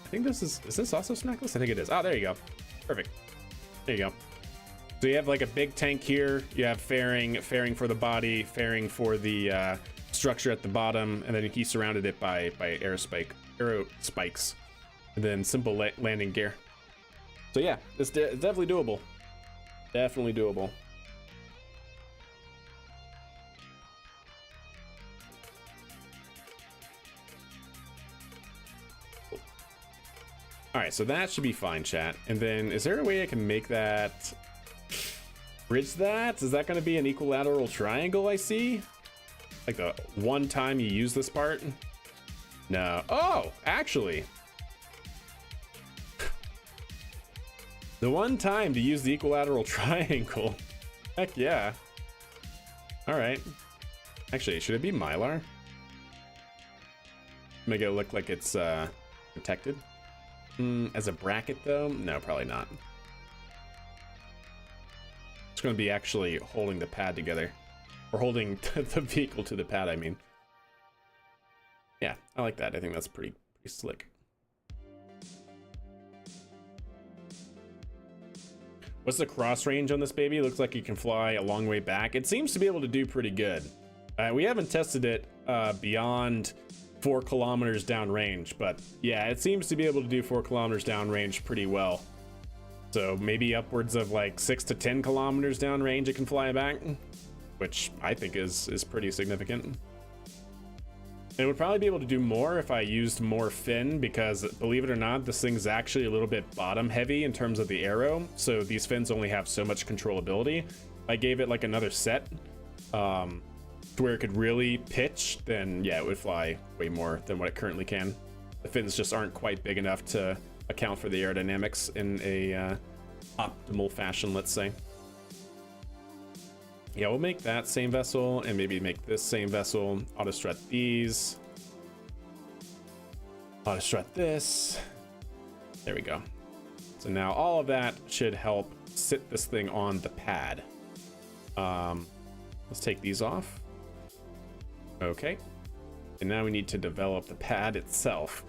I think this is this also Snackless? I think it is. Oh, there you go. Perfect. There you go. So you have like a big tank here. You have fairing for the body, fairing for the structure at the bottom, and then he surrounded it by aero spikes, and then simple landing gear. So yeah, it's definitely doable. Definitely doable. All right, so that should be fine, chat. And then is there a way I can make that, bridge that? Is that going to be an equilateral triangle I see? Like the one time you use this part? No. Oh, actually. The one time to use the equilateral triangle. Heck yeah. All right. Actually, should it be Mylar? Make it look like it's protected. As a bracket though? No, probably not. It's going to be actually holding the pad together. Or holding the vehicle to the pad, I mean. Yeah, I like that. I think that's pretty slick. What's the cross range on this baby? Looks like you can fly a long way back. It seems to be able to do pretty good. We haven't tested it beyond 4 kilometers downrange, but yeah, it seems to be able to do 4 kilometers downrange pretty well. So maybe upwards of like 6 to 10 kilometers downrange it can fly back, which I think is pretty significant. And it would probably be able to do more if I used more fin, because believe it or not, this thing's actually a little bit bottom heavy in terms of the arrow. So these fins only have so much controllability. If I gave it like another set, to where it could really pitch, then yeah, it would fly way more than what it currently can. The fins just aren't quite big enough to account for the aerodynamics in a optimal fashion, let's say. Yeah, we'll make that same vessel and maybe make this same vessel. Auto strut these. Auto strut this. There we go. So now all of that should help sit this thing on the pad. Let's take these off. Okay, and now we need to develop the pad itself.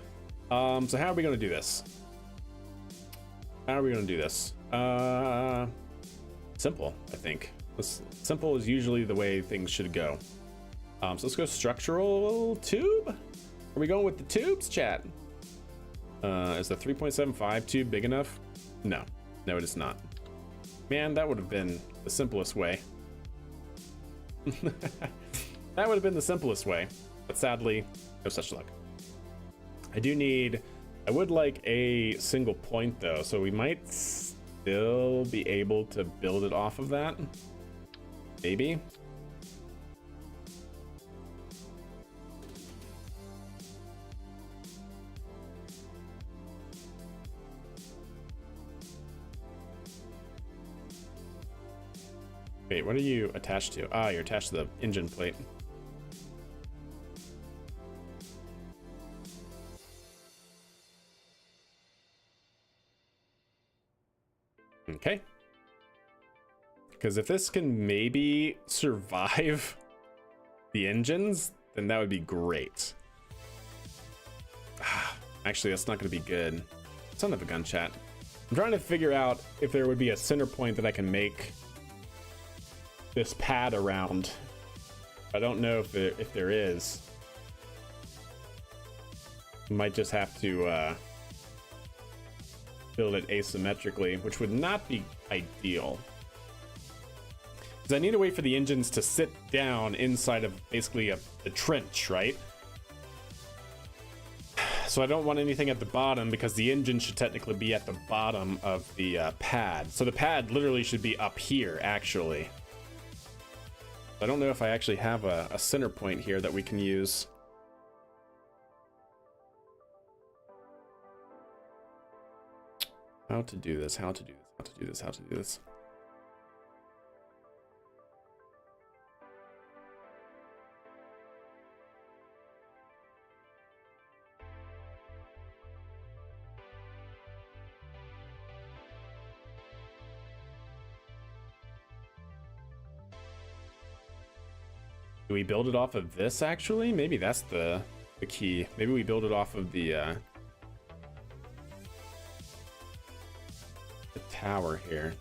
So how are we going to do this? Simple, I think. Simple is usually the way things should go. So let's go structural tube. Are we going with the tubes, chat? Is the 3.75 tube big enough? No, it is not. Man, that would have been the simplest way. That would have been the simplest way, but sadly, no such luck. I would like a single point though, so we might still be able to build it off of that. Maybe. Wait, what are you attached to? Ah, you're attached to the engine plate. Okay. Because if this can maybe survive the engines, then that would be great. Actually, that's not going to be good. Son of a gun, chat. I'm trying to figure out if there would be a center point that I can make this pad around. I don't know if there is. Might just have to build it asymmetrically, which would not be ideal. Because I need to wait for the engines to sit down inside of basically a trench, right? So I don't want anything at the bottom, because the engine should technically be at the bottom of the pad. So the pad literally should be up here, actually. I don't know if I actually have a center point here that we can use. How to do this. Do we build it off of this, actually? Maybe that's the key. Maybe we build it off of the tower here.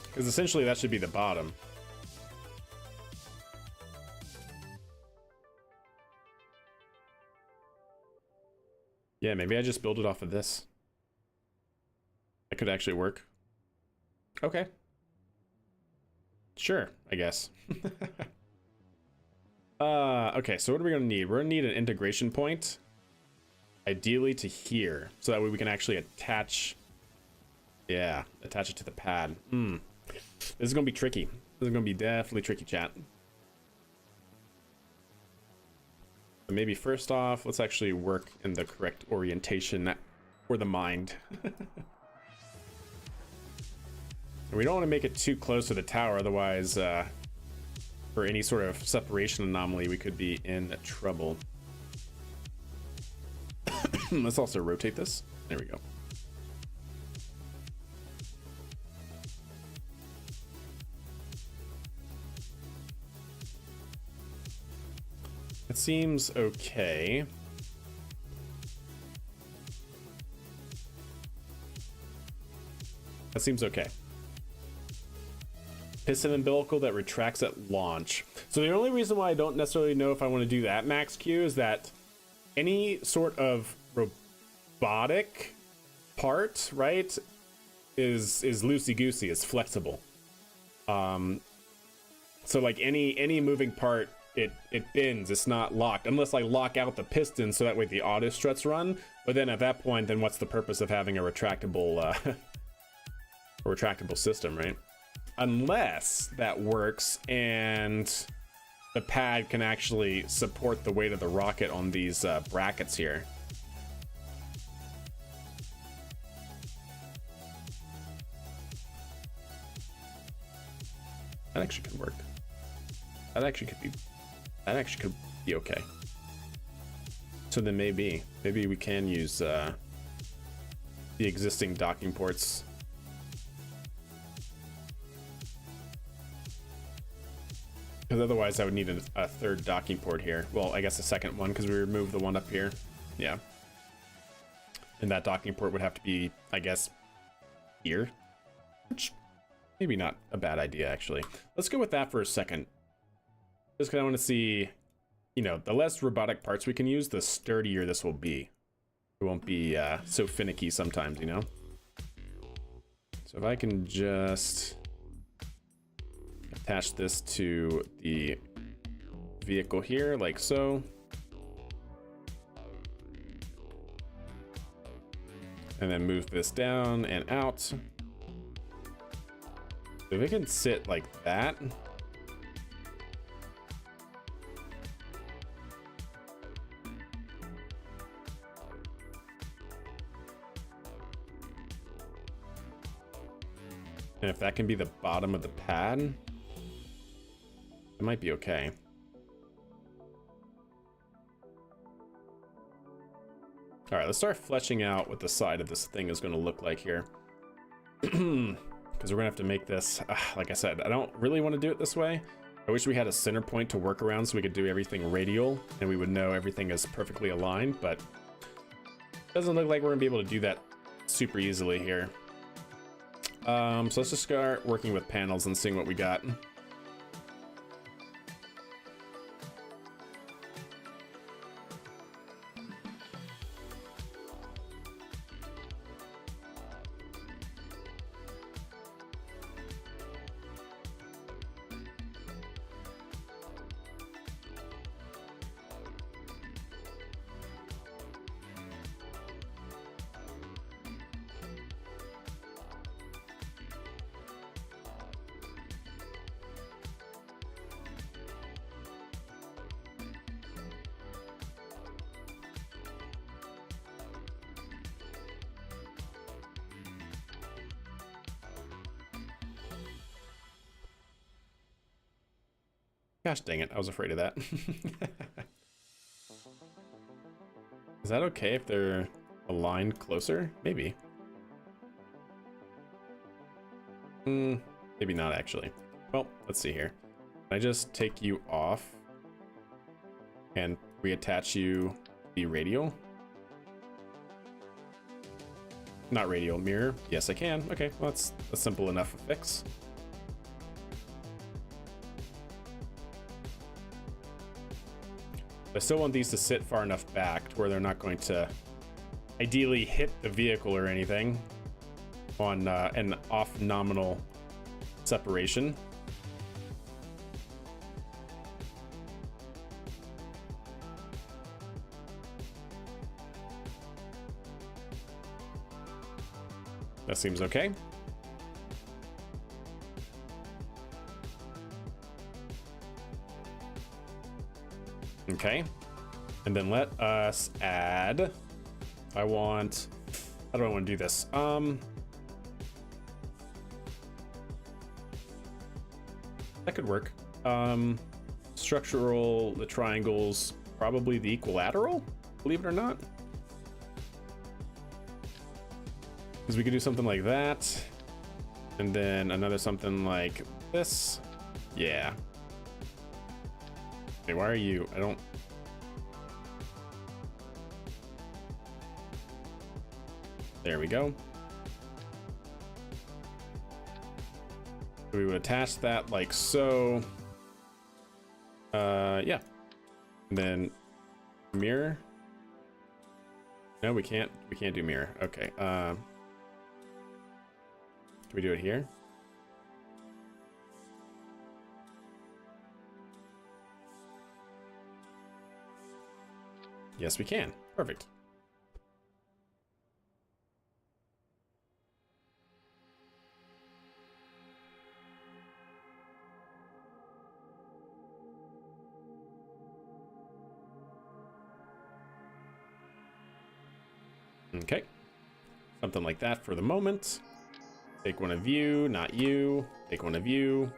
Because essentially that should be the bottom. Yeah, maybe I just build it off of this. That could actually work. Okay. Sure, I guess. Okay, so what are we gonna need? We're gonna need an integration point. Ideally to here, so that way we can actually attach... Yeah, attach it to the pad. This is gonna be tricky. This is gonna be definitely tricky, chat. But maybe first off, let's actually work in the correct orientation for the mind. We don't want to make it too close to the tower, otherwise, for any sort of separation anomaly, we could be in trouble. Let's also rotate this. There we go. It seems okay. That seems okay. Piston umbilical that retracts at launch. So the only reason why I don't necessarily know if I want to do that max Q is that any sort of robotic part, right, is loosey-goosey, is flexible. So like any moving part, it bends. It's not locked unless I lock out the piston so that way the auto struts run. But then at that point, then what's the purpose of having a retractable a retractable system, right? Unless that works and the pad can actually support the weight of the rocket on these brackets here. That actually could work. That actually could be okay. So then maybe we can use the existing docking ports. Because otherwise I would need a third docking port here. Well, I guess a second one because we removed the one up here. Yeah. And that docking port would have to be, I guess, here. Which, maybe not a bad idea, actually. Let's go with that for a second. Just because I want to see, you know, the less robotic parts we can use, the sturdier this will be. It won't be so finicky sometimes, you know? So if I can just attach this to the vehicle here, like so. And then move this down and out. If it can sit like that. And if that can be the bottom of the pad, it might be okay. All right, let's start fleshing out what the side of this thing is going to look like here. Because we're gonna have to make this, like I said, I don't really want to do it this way. I wish we had a center point to work around so we could do everything radial and we would know everything is perfectly aligned, but it doesn't look like we're gonna be able to do that super easily here. So let's just start working with panels and seeing what we got. Gosh dang it, I was afraid of that. Is that okay if they're aligned closer? Maybe. Maybe not actually. Well, let's see here. Can I just take you off and reattach you to the radial? Not radial, mirror. Yes, I can. Okay, well, that's a simple enough fix. I still want these to sit far enough back to where they're not going to ideally hit the vehicle or anything on an off nominal separation. That seems okay. Okay, and then let us add, how do I want to do this? That could work. Structural, the triangles, probably the equilateral, believe it or not. Because we could do something like that. And then another something like this. Yeah. Hey, why are you? I don't... There we go. We would attach that like so. Yeah. And then mirror. No, we can't. We can't do mirror. Okay. Can we do it here? Yes, we can. Perfect. Okay. Something like that for the moment. Take one of you, not you. Take one of you.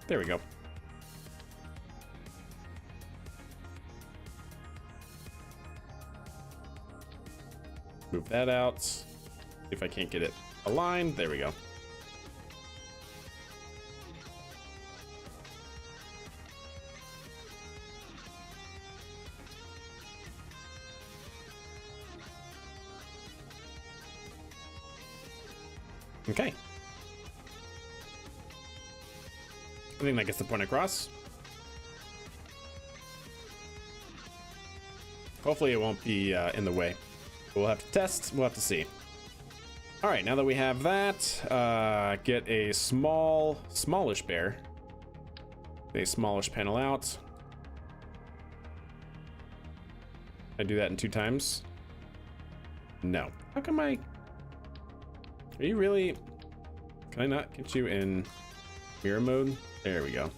There we go. Move that out. See if I can't get it aligned. There we go. Okay. I think that gets the point across. Hopefully it won't be in the way. We'll have to test. We'll have to see. All right, now that we have that, get a smallish bear. A smallish panel out. I do that in 2 times. No. How come are you really? Can I not get you in mirror mode? There we go.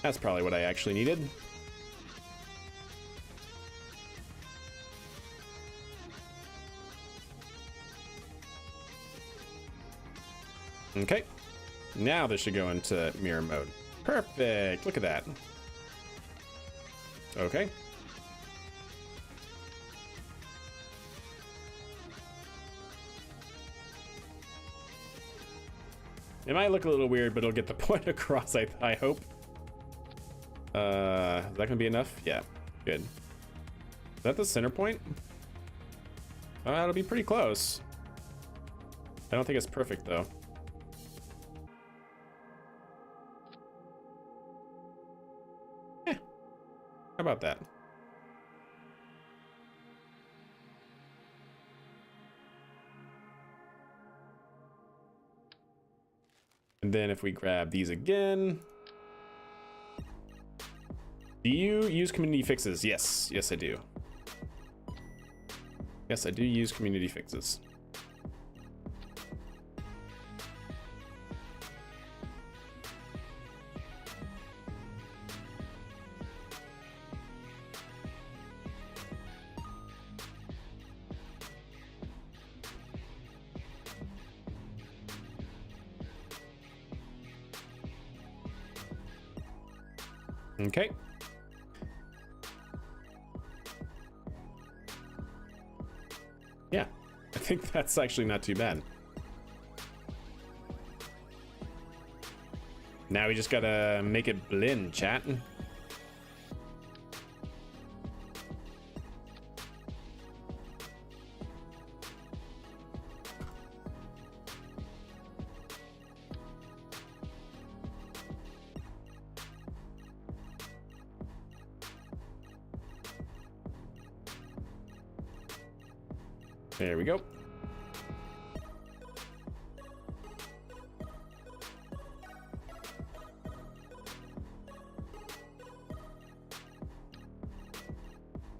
That's probably what I actually needed. Okay, now this should go into mirror mode. Perfect, look at that. Okay. It might look a little weird, but it'll get the point across, I hope. Is that gonna be enough? Yeah, good. Is that the center point? It'll be pretty close. I don't think it's perfect though. How about that? And then if we grab these again. Do you use community fixes? Yes. Yes, I do. Yes, I do use community fixes. Okay. Yeah, I think that's actually not too bad. Now we just gotta make it blend, chat. There we go.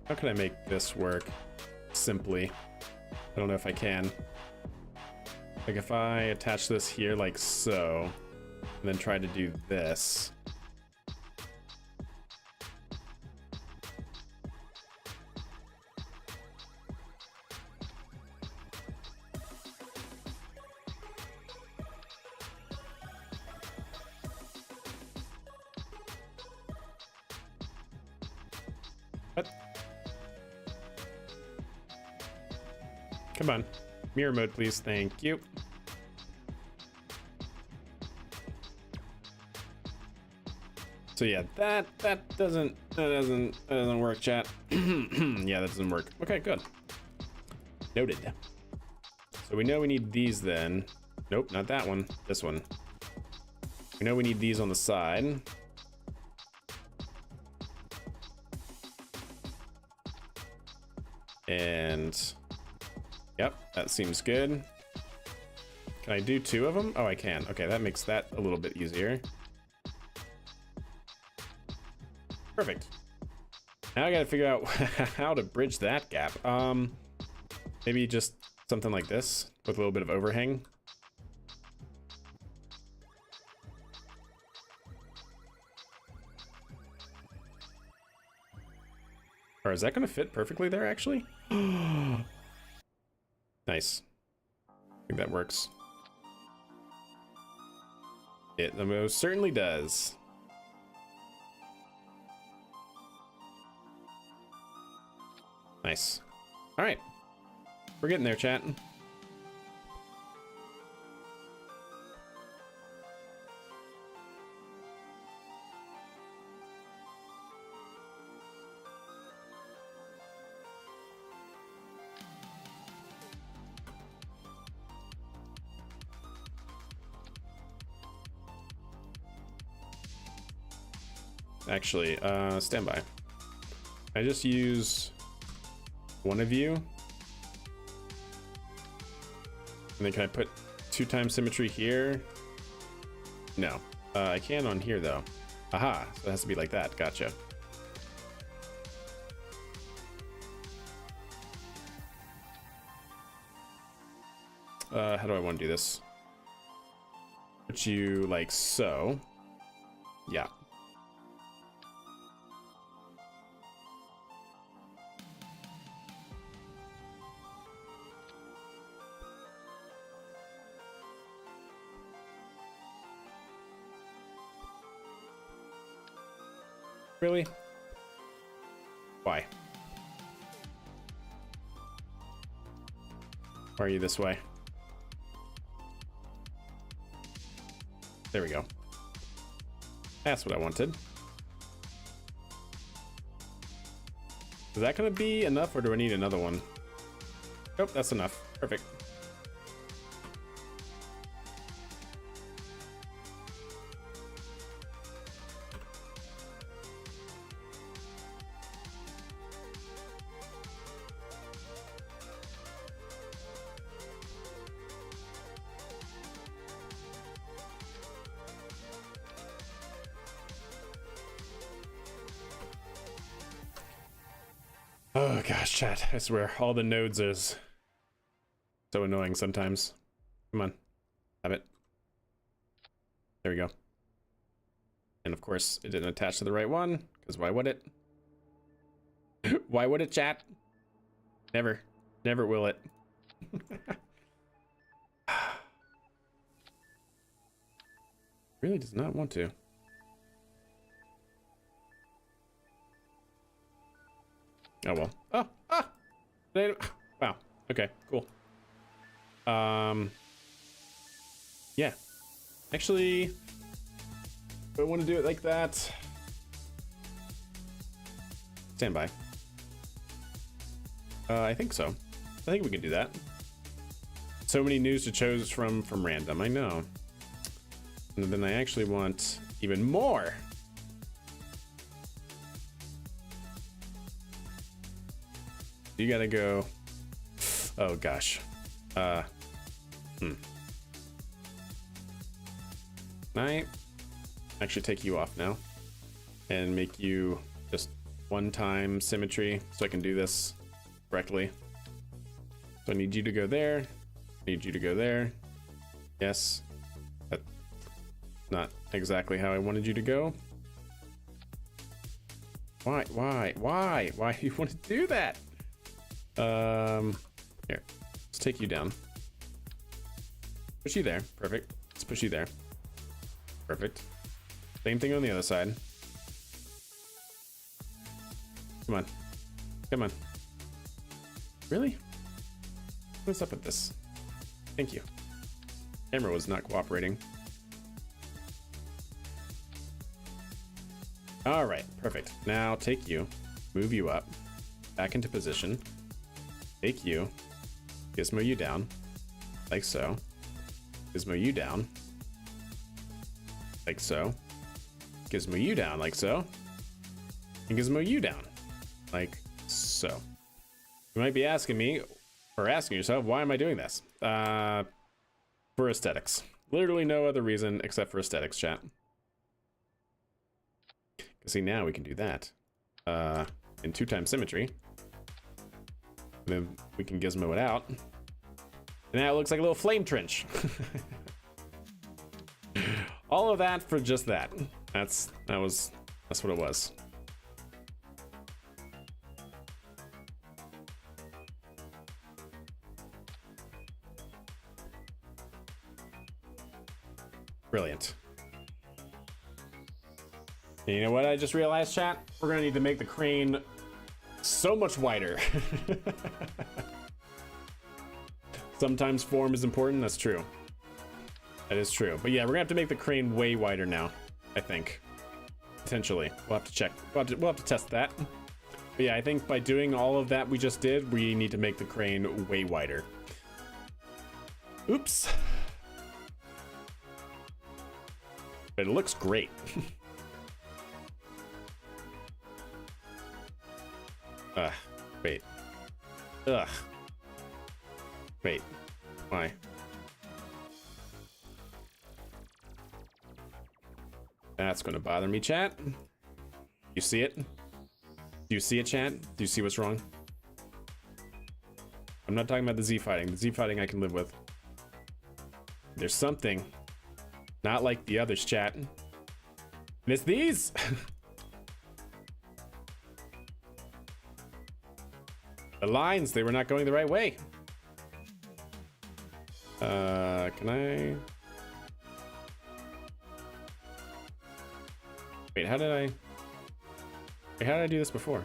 How can I make this work simply? I don't know if I can. Like if I attach this here like so, and then try to do this. What? Come on. Mirror mode, please. Thank you. So yeah, that doesn't work, chat. Yeah, that doesn't work. Okay, good. Noted. So we know we need these then. Nope, not that one. This one. We know we need these on the side. And yep, that seems good. Can I do 2 of them? Oh, I can. Okay, that makes that a little bit easier. Perfect. Now I gotta figure out how to bridge that gap. Maybe just something like this with a little bit of overhang. Or is that gonna fit perfectly there, actually? Nice. I think that works. It most certainly does. Nice. All right. We're getting there, chat. Actually, stand by. I just use one of you. And then can I put 2 times symmetry here? No. I can on here though. Aha, so it has to be like that. Gotcha. How do I want to do this? Put you like so. Yeah. Really? Why? Why are you this way? There we go. That's what I wanted. Is that gonna be enough, or do I need another one? Nope, that's enough. Perfect. Oh gosh, chat, I swear, all the nodes is so annoying sometimes. Come on, have it. There we go. And of course, it didn't attach to the right one, because why would it? Why would it, chat? Never. Never will it. Really does not want to. Oh well. Oh, ah! Wow. Okay, cool. Yeah. Actually, do I want to do it like that? Stand by. I think so. I think we can do that. So many news to choose from random. I know. And then I actually want even more. You gotta go. Oh gosh. Can I actually take you off now and make you just 1-time symmetry so I can do this correctly? So I need you to go there. I need you to go there. Yes. That's not exactly how I wanted you to go. Why do you want to do that? Here, let's take you down. Push you there. Perfect. Let's push you there. Perfect. Same thing on the other side. Come on. Come on. Really? What's up with this? Thank you. Camera was not cooperating. All right, perfect. Now take you, move you up, back into position. Take you, gizmo you down, like so. Gizmo you down, like so. Gizmo you down, like so. And gizmo you down, like so. You might be asking me, or asking yourself, why am I doing this? For aesthetics. Literally no other reason except for aesthetics, chat. See, now we can do that in 2x symmetry. And then we can gizmo it out. And now it looks like a little flame trench. All of that for just that. That's what it was. Brilliant. And you know what I just realized, chat? We're gonna need to make the crane so much wider. Sometimes form is important, that's true. That is true. But yeah, we're gonna have to make the crane way wider now, I think. Potentially. We'll have to check. We'll have to test that. But yeah, I think by doing all of that we just did, we need to make the crane way wider. Oops. But it looks great. Wait. Ugh. Wait. Why? That's gonna bother me, chat. You see it? Do you see it, chat? Do you see what's wrong? I'm not talking about the Z fighting. The Z fighting I can live with. There's something not like the others, chat. And it's these! The lines, they were not going the right way. Can I? Wait, how did I do this before?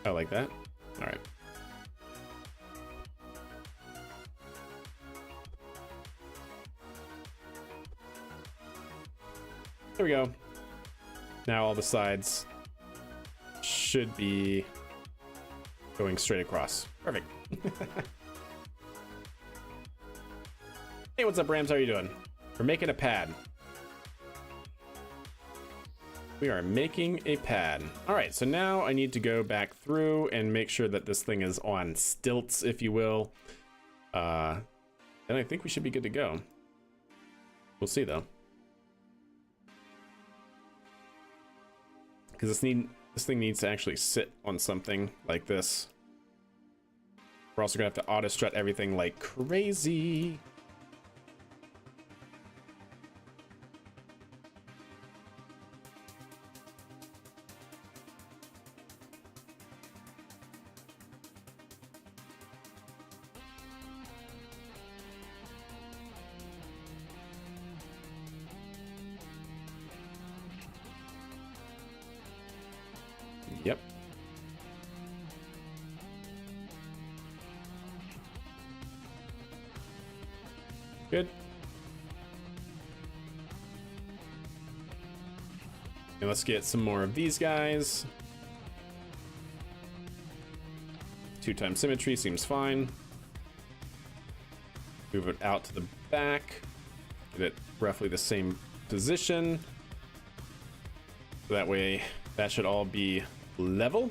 Oh, like that? All right. There we go. Now all the sides should be going straight across. Perfect. Hey, what's up, Rams? How are you doing? We're making a pad. We are making a pad. All right, so now I need to go back through and make sure that this thing is on stilts, if you will. And I think we should be good to go. We'll see, though. Because this thing needs to actually sit on something like this. We're also gonna have to auto strut everything like crazy. Yep. Good. And let's get some more of these guys. 2x symmetry seems fine. Move it out to the back. Get it roughly the same position. So that way, that should all be level.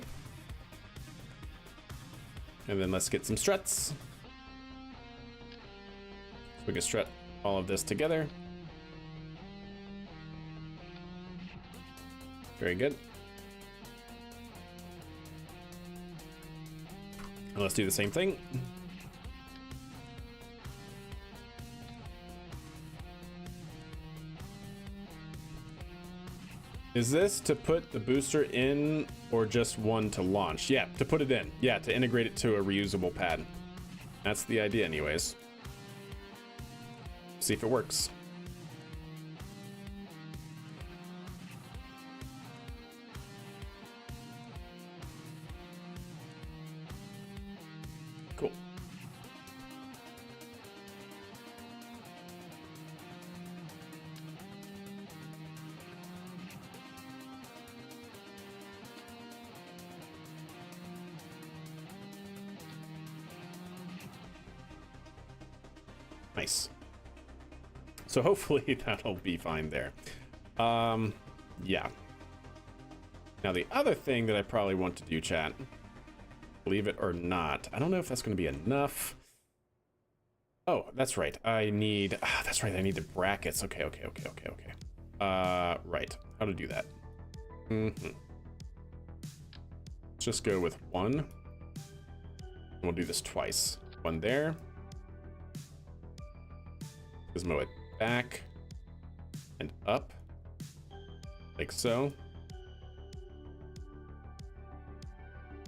And then let's get some struts. So we can strut all of this together. Very good. And let's do the same thing. Is this to put the booster in or just one to launch? Yeah, to put it in. Yeah, to integrate it to a reusable pad. That's the idea anyways. See if it works. Nice. So hopefully that'll be fine there. Yeah. Now the other thing that I probably want to do, chat, believe it or not, I don't know if that's going to be enough. Oh, that's right. I need, that's right. I need the brackets. Okay. Right. How to do that? Let's just go with one. And we'll do this twice. One there. Gizmo it back and up, like so.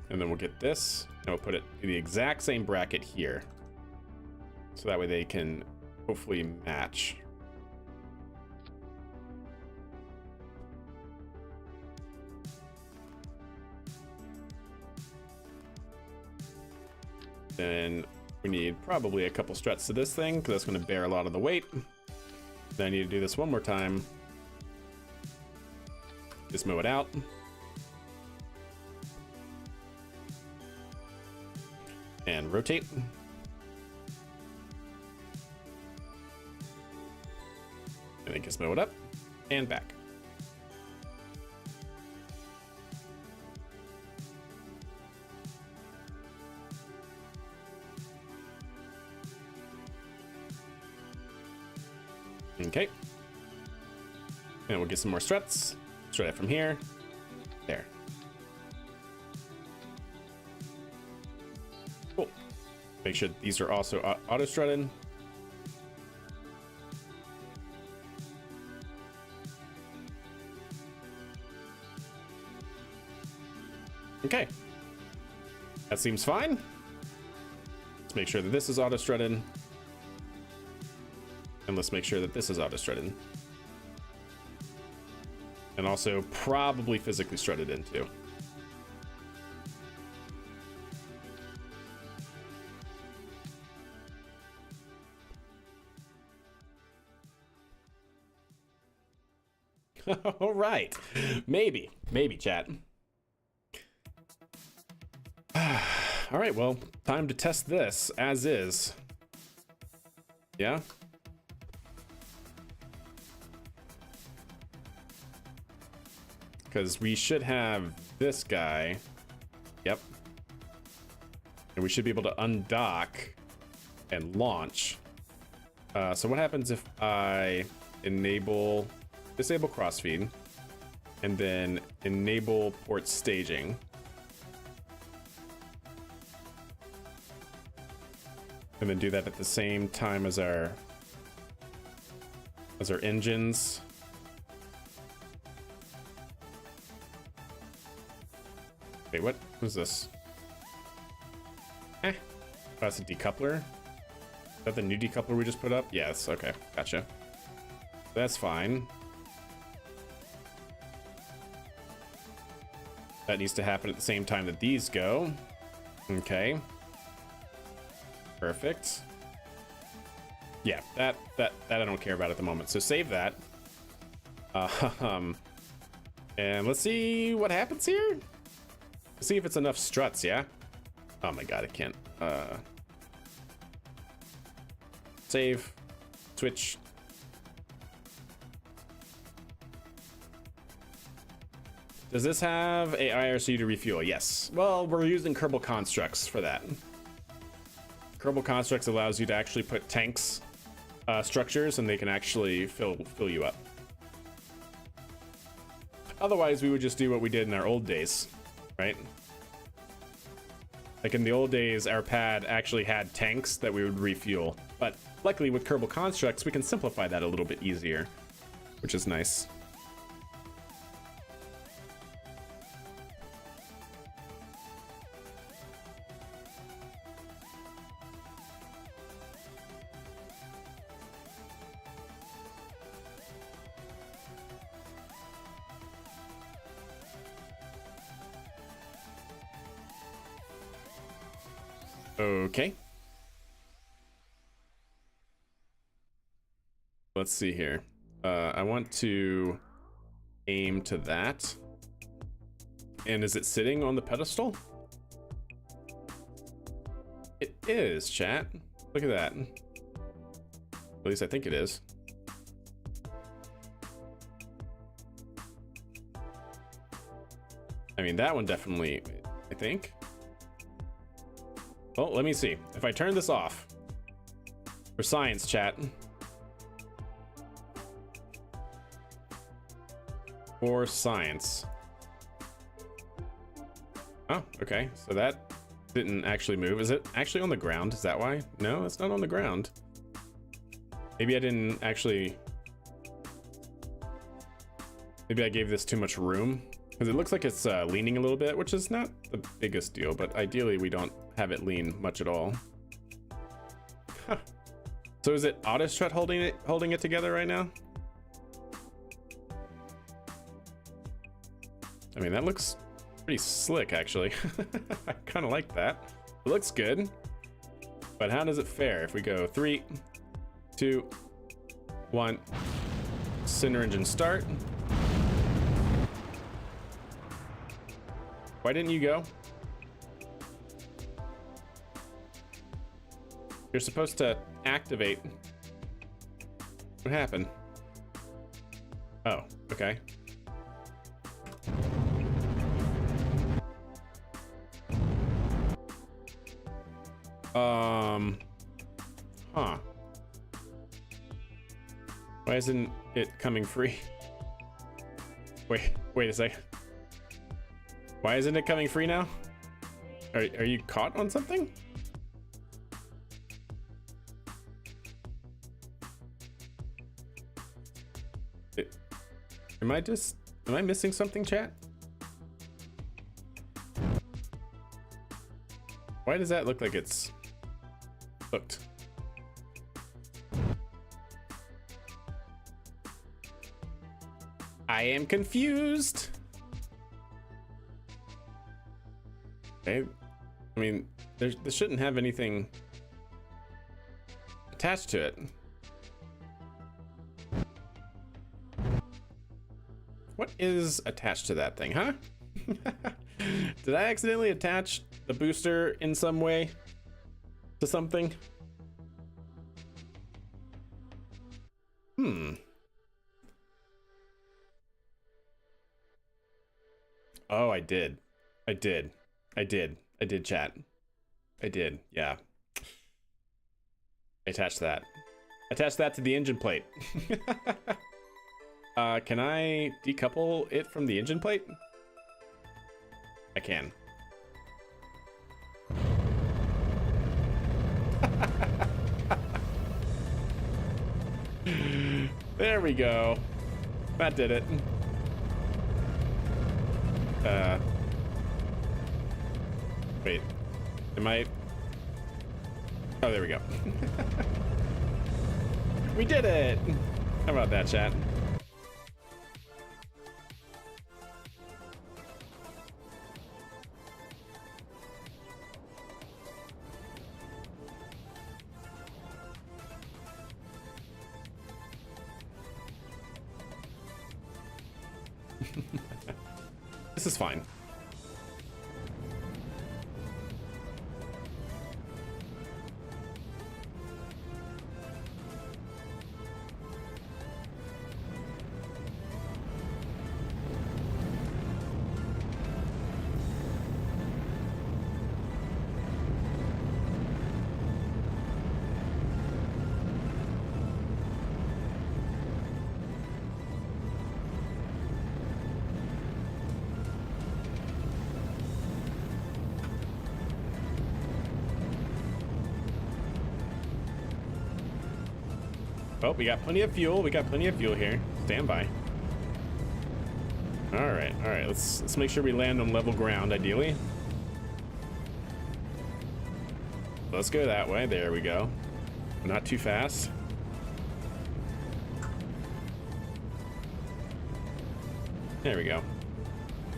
And then we'll get this, and we'll put it in the exact same bracket here. So that way they can hopefully match. Then we need probably a couple struts to this thing, because that's going to bear a lot of the weight. Then I need to do this one more time. Just mow it out. And rotate. And then gizmo it up and back. Okay. And we'll get some more struts. Strut it from here. There. Cool. Make sure these are also auto strutted. Okay. That seems fine. Let's make sure that this is auto strutted. And let's make sure that this is auto strutted. And also probably physically strutted in too. All right. Maybe chat. All right, well, time to test this as is. Yeah? Because we should have this guy. Yep. And we should be able to undock and launch. So what happens if I disable crossfeed and then enable port staging? And then do that at the same time as our engines. Wait, what was this? Oh, that's a decoupler. Is that the new decoupler we just put up? Yes, okay, gotcha. That's fine. That needs to happen at the same time that these go. Okay. Perfect. Yeah, that I don't care about at the moment. So save that. And let's see what happens here. Let's see if it's enough struts, yeah? Oh my god, I can't. Save. Switch. Does this have a IRC to refuel? Yes. Well, we're using Kerbal Constructs for that. Kerbal Constructs allows you to actually put tanks structures and they can actually fill you up. Otherwise, we would just do what we did in our old days, right? Like in the old days, our pad actually had tanks that we would refuel. But luckily with Kerbal Constructs, we can simplify that a little bit easier, which is nice. Okay. Let's see here. I want to aim to that. And is it sitting on the pedestal? It is, chat. Look at that. At least I think it is. I mean, that one definitely, I think. Well, let me see. If I turn this off for science chat. For science. Oh, okay. So that didn't actually move. Is it actually on the ground? Is that why? No, it's not on the ground. Maybe I didn't actually... Maybe I gave this too much room. Because it looks like it's leaning a little bit, which is not the biggest deal, but ideally we don't have it lean much at all. Huh. So is it Autostrut holding it together right now? I mean, that looks pretty slick, actually. I kind of like that. It looks good. But how does it fare if we go 3, 2, 1, center engine start? Why didn't you go? You're supposed to activate. What happened? Oh, okay. Huh. Why isn't it coming free? Wait a second. Why isn't it coming free now? Are you caught on something? Am I missing something, chat? Why does that look like it's hooked? I am confused. Okay. I mean, there shouldn't have anything attached to it. What is attached to that thing, huh? Did I accidentally attach the booster in some way to something? Oh, I did, chat. I did, yeah. I attached that. Attach that to the engine plate. Can I decouple it from the engine plate? I can. There we go. That did it. Wait. Am I... Oh, there we go. We did it! How about that, chat? This is fine. Oh, we got plenty of fuel. We got plenty of fuel here. Stand by. All right. Let's make sure we land on level ground, ideally. Let's go that way. There we go. Not too fast. There we go.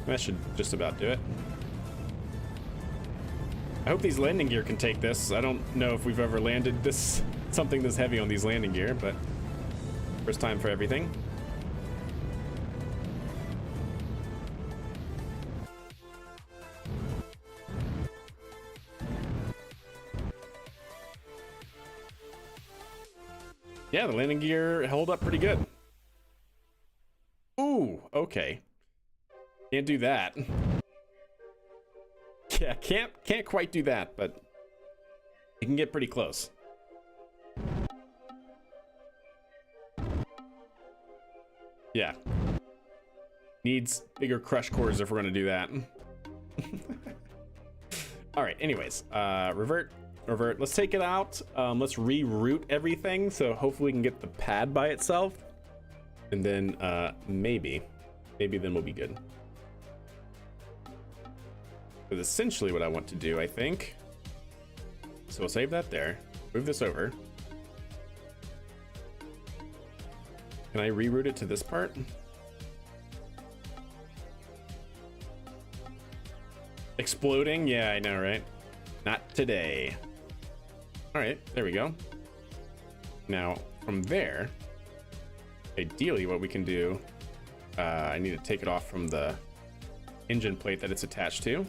That should just about do it. I hope these landing gear can take this. I don't know if we've ever landed something this heavy on these landing gear, but first time for everything. Yeah, the landing gear held up pretty good. Ooh, okay. Can't do that. Yeah, can't quite do that, but you can get pretty close. Yeah. Needs bigger crush cores if we're gonna do that. All right, anyways, revert. Let's take it out. Let's reroute everything, so hopefully we can get the pad by itself. And then maybe then we'll be good. That's essentially what I want to do, I think. So we'll save that there. Move this over. Can I reroute it to this part? Exploding? Yeah, I know, right? Not today. All right, there we go. Now, from there, ideally what we can do, I need to take it off from the engine plate that it's attached to.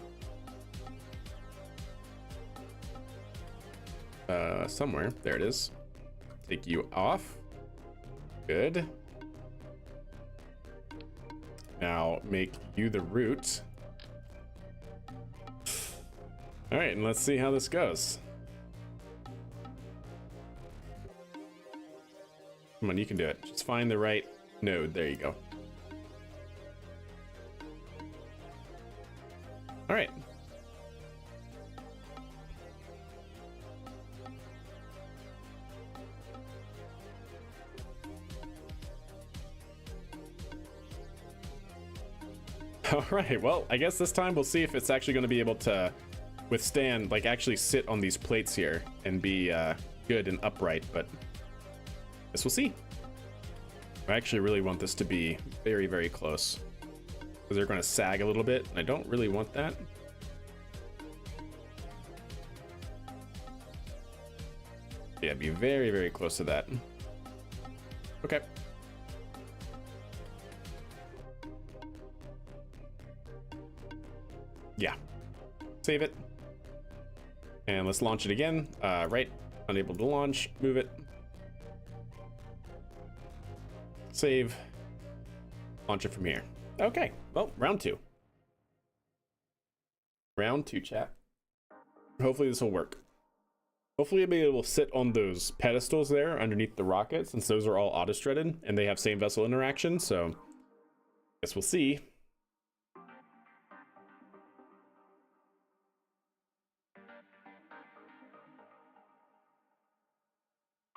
Somewhere, there it is. Take you off. Good. Now make you the root. All right, and let's see how this goes. Come on, you can do it. Just find the right node. There you go. All right. All right, well, I guess this time we'll see if it's actually going to be able to withstand, like actually sit on these plates here and be good and upright, but I guess we'll see. I actually really want this to be very, very close because they're going to sag a little bit, and I don't really want that. Yeah, be very, very close to that. Okay. Yeah. Save it. And let's launch it again. Right. Unable to launch. Move it. Save. Launch it from here. Okay. Well, round two. Round two, chat. Hopefully this will work. Hopefully I'll be able to sit on those pedestals there underneath the rocket, since those are all auto-strutted and they have same vessel interaction. So I guess we'll see.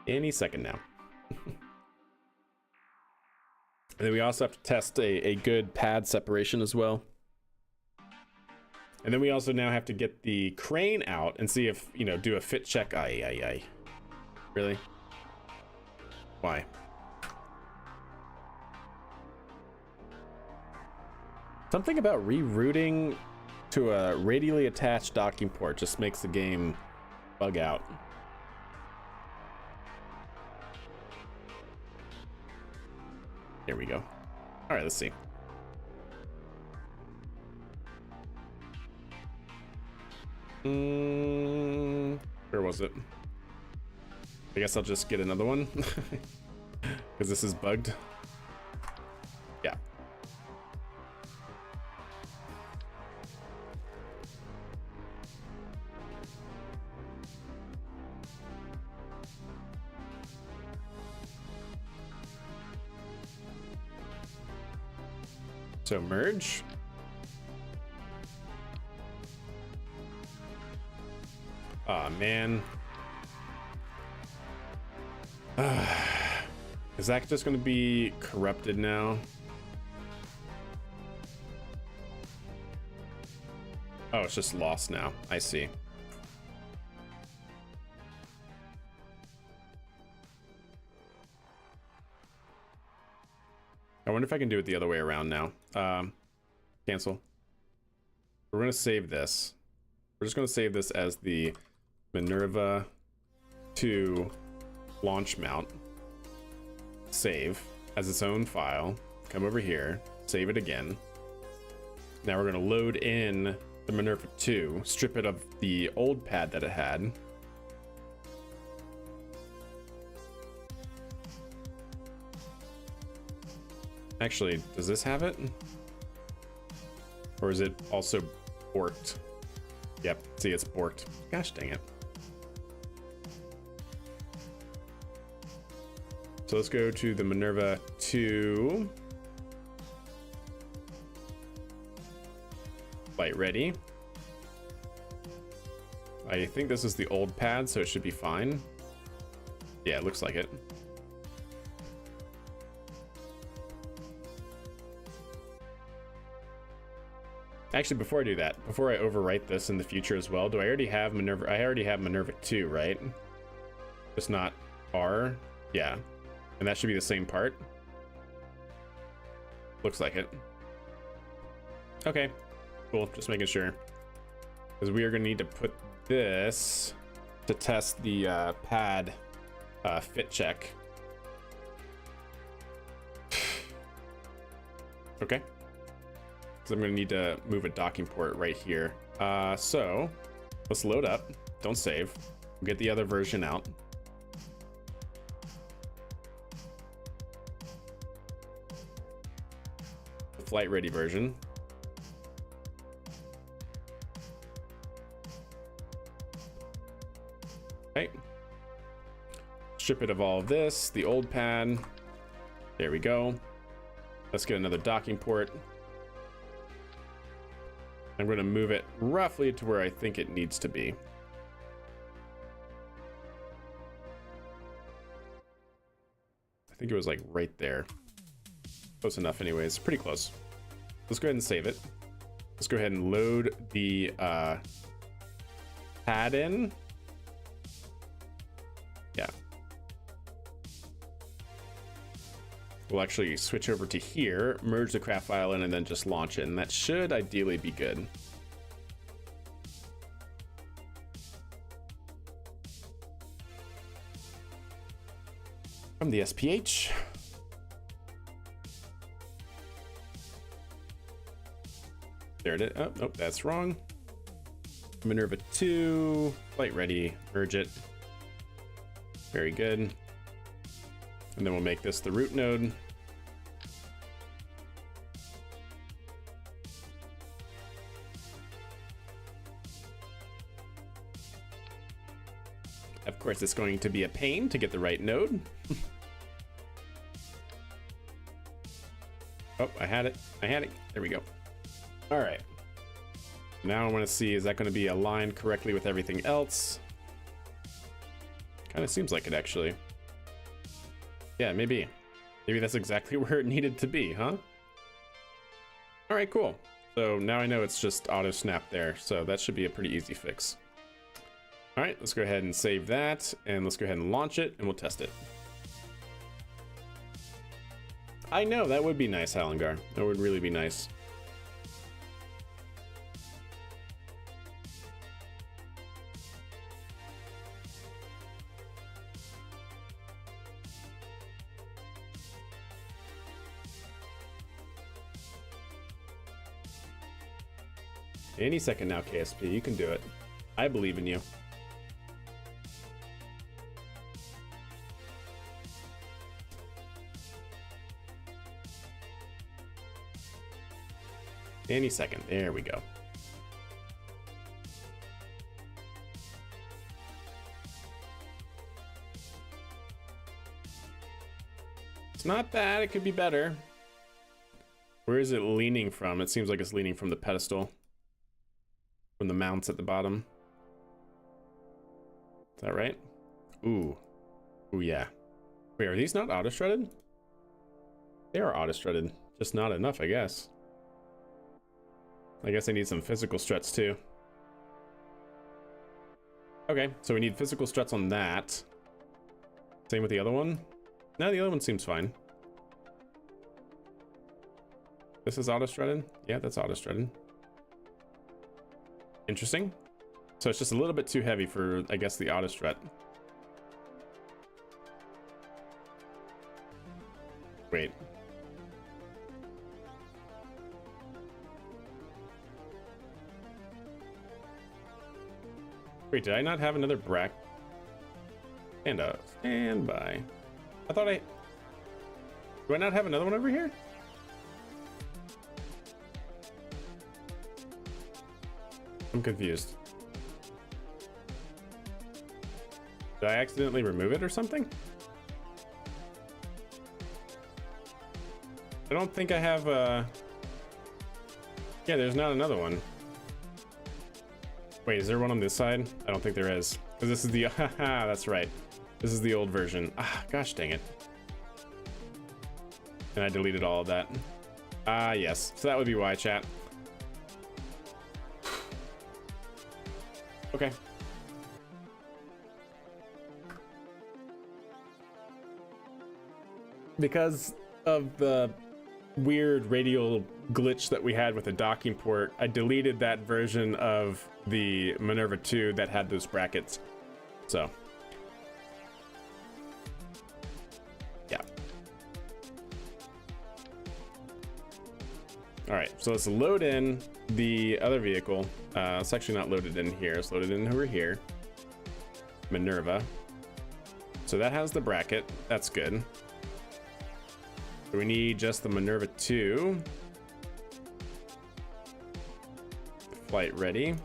Any second now. And then we also have to test a good pad separation as well. And then we also now have to get the crane out and see if, you know, do a fit check. Aye. Really? Why? Something about rerouting to a radially attached docking port just makes the game bug out. Here we go. All right, let's see. Where was it? I guess I'll just get another one because this is bugged. Yeah. So merge. Aw, man. Is that just going to be corrupted now? Oh, it's just lost now. I see. I wonder if I can do it the other way around now. Cancel. We're going to save this. We're just going to save this as the Minerva 2 launch mount. Save as its own file. Come over here. Save it again. Now we're going to load in the Minerva 2. Strip it of the old pad that it had. Actually, does this have it? Or is it also borked? Yep, see, it's borked. Gosh dang it. So let's go to the Minerva 2. Flight ready. I think this is the old pad, so it should be fine. Yeah, it looks like it. Actually, before I do that, before I overwrite this in the future as well, do I already have Minerva? I already have Minerva 2, right? Just not R. Yeah. And that should be the same part. Looks like it. Okay, cool. Just making sure. Because we are going to need to put this to test the pad fit check. Okay. Because I'm going to need to move a docking port right here. So let's load up. Don't save. We'll get the other version out. The flight ready version. Okay. Strip it of all of this, the old pad. There we go. Let's get another docking port. I'm going to move it roughly to where I think it needs to be. I think it was like right there. Close enough anyways, pretty close. Let's go ahead and save it. Let's go ahead and load the pad in. Yeah. We'll actually switch over to here, merge the craft file in, and then just launch it. And that should ideally be good. From the SPH. There it is. Oh, nope, that's wrong. Minerva 2, flight ready, merge it. Very good. And then we'll make this the root node. Of course, it's going to be a pain to get the right node. Oh, I had it. I had it. There we go. All right. Now I want to see, is that going to be aligned correctly with everything else? Kind of seems like it, actually. Yeah, maybe. Maybe that's exactly where it needed to be, huh? All right, cool. So now I know it's just auto snap there, so that should be a pretty easy fix. All right, let's go ahead and save that, and let's go ahead and launch it, and we'll test it. I know, that would be nice, Halingar. That would really be nice. Any second now, KSP, you can do it. I believe in you. Any second, there we go. It's not bad, it could be better. Where is it leaning from? It seems like it's leaning from the pedestal. From the mounts at the bottom. Is that right? Ooh. Ooh, yeah. Wait, are these not auto-strutted? They are auto-strutted. Just not enough, I guess. I guess I need some physical struts, too. Okay, so we need physical struts on that. Same with the other one? No, the other one seems fine. This is auto-strutted? Yeah, that's auto-strutted. Interesting. So it's just a little bit too heavy for, I guess, the auto strut. Wait. Wait, did I not have another brack? Stand by. I thought I... Do I not have another one over here? I'm confused. Did I accidentally remove it or something? I don't think I have yeah, there's not another one. Wait, is there one on this side? I don't think there is. Because this is the haha, that's right. This is the old version. Ah, gosh dang it. And I deleted all of that. Ah, yes. So that would be why, chat. Okay. Because of the weird radial glitch that we had with the docking port, I deleted that version of the Minerva 2 that had those brackets. So, yeah. All right, so let's load in the other vehicle. It's actually not loaded in here. It's loaded in over here. Minerva. So that has the bracket. That's good. So we need just the Minerva 2. Flight ready.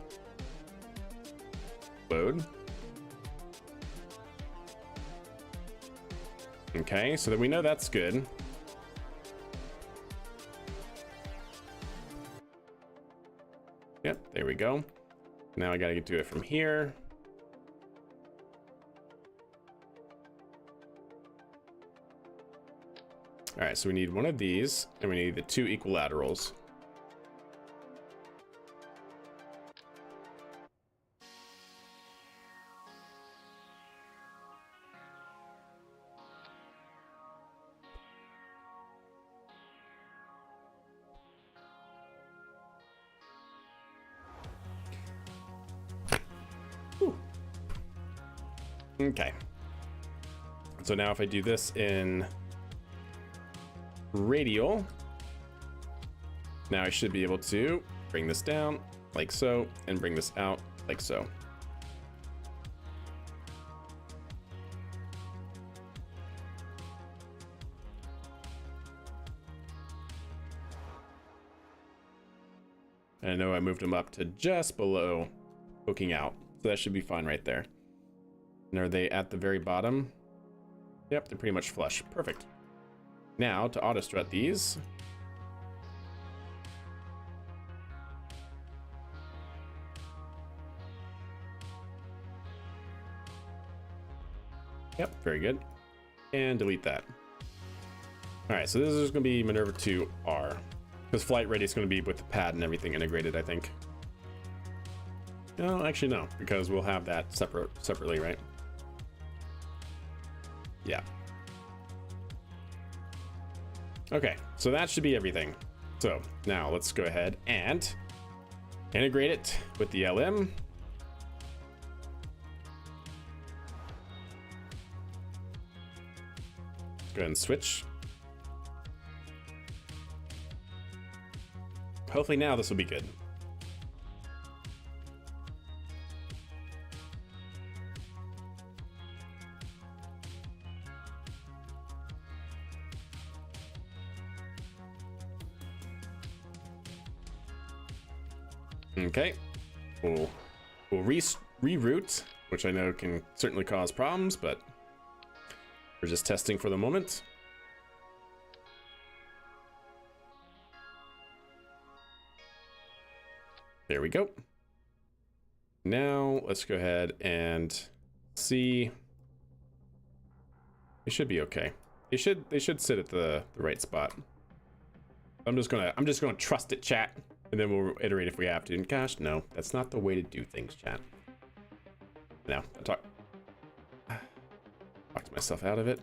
Load. Okay, so that we know that's good. Yep, there we go. Now I gotta get to it from here. All right, so we need one of these, and we need the 2 equilaterals. Whew. Okay. So now if I do this in radial, now I should be able to bring this down like so and bring this out like so. And I know I moved them up to just below poking out, so that should be fine right there. And are they at the very bottom? Yep, they're pretty much flush. Perfect. Now to auto strut these. Yep, very good. And delete that. All right, so this is going to be Minerva 2R. Because flight ready is going to be with the pad and everything integrated, I think. No, actually no, because we'll have that separately, right? Yeah. Okay, so that should be everything. So now let's go ahead and integrate it with the LM. Go ahead and switch. Hopefully now this will be good. Okay, we'll reroute, which I know can certainly cause problems, but we're just testing for the moment. There we go. Now let's go ahead and see. It should be okay. They should sit at the right spot. I'm just gonna trust it, chat. And then we'll iterate if we have to. And gosh, no, that's not the way to do things, chat. Now, I talked myself out of it.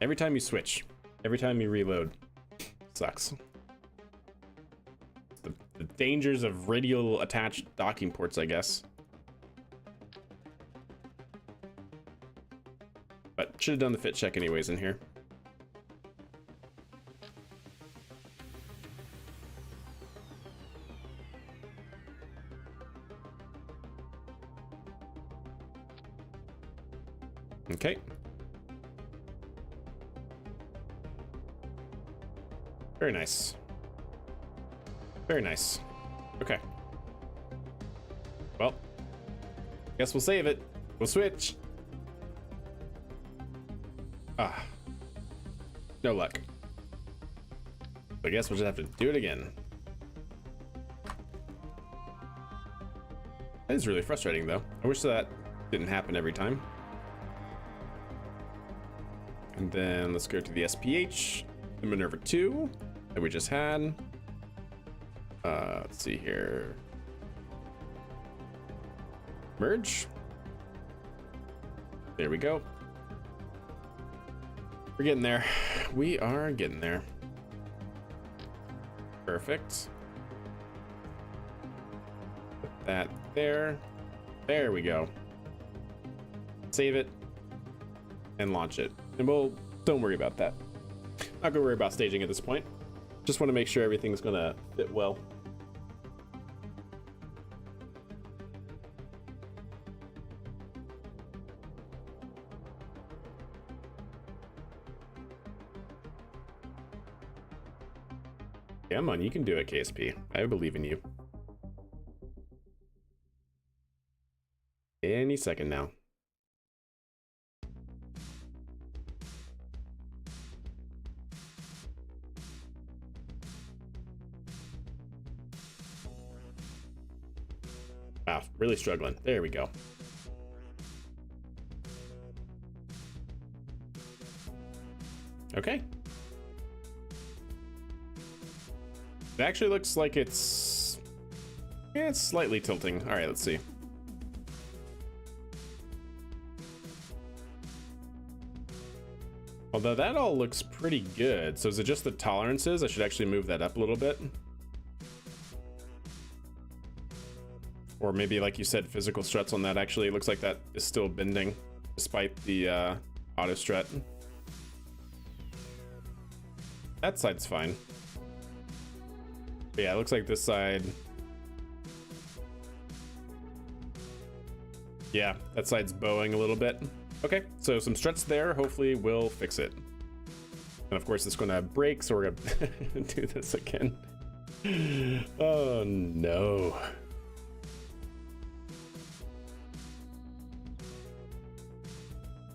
Every time you switch, every time you reload, sucks. The dangers of radial attached docking ports, I guess. But should have done the fit check anyways in here. Okay. Very nice. Very nice. Okay. Well, guess we'll save it. We'll switch. Ah. No luck. I guess we'll just have to do it again. That is really frustrating, though. I wish that didn't happen every time. And then let's go to the SPH, the Minerva 2 that we just had. Let's see here. Merge. There we go. We're getting there. We are getting there. Perfect. Put that there. There we go. Save it and launch it. And don't worry about that. Not gonna worry about staging at this point. Just want to make sure everything's gonna fit well. Come on, you can do it, KSP. I believe in you. Any second now. Wow, really struggling. There we go. Okay. It actually looks like it's slightly tilting. All right, let's see. Although that all looks pretty good. So is it just the tolerances? I should actually move that up a little bit. Or maybe, like you said, physical struts on that. Actually, it looks like that is still bending despite the auto strut. That side's fine. But yeah, it looks like this side. Yeah, that side's bowing a little bit. Okay, so some struts there. Hopefully we'll fix it. And of course it's gonna break, so we're gonna do this again. Oh no.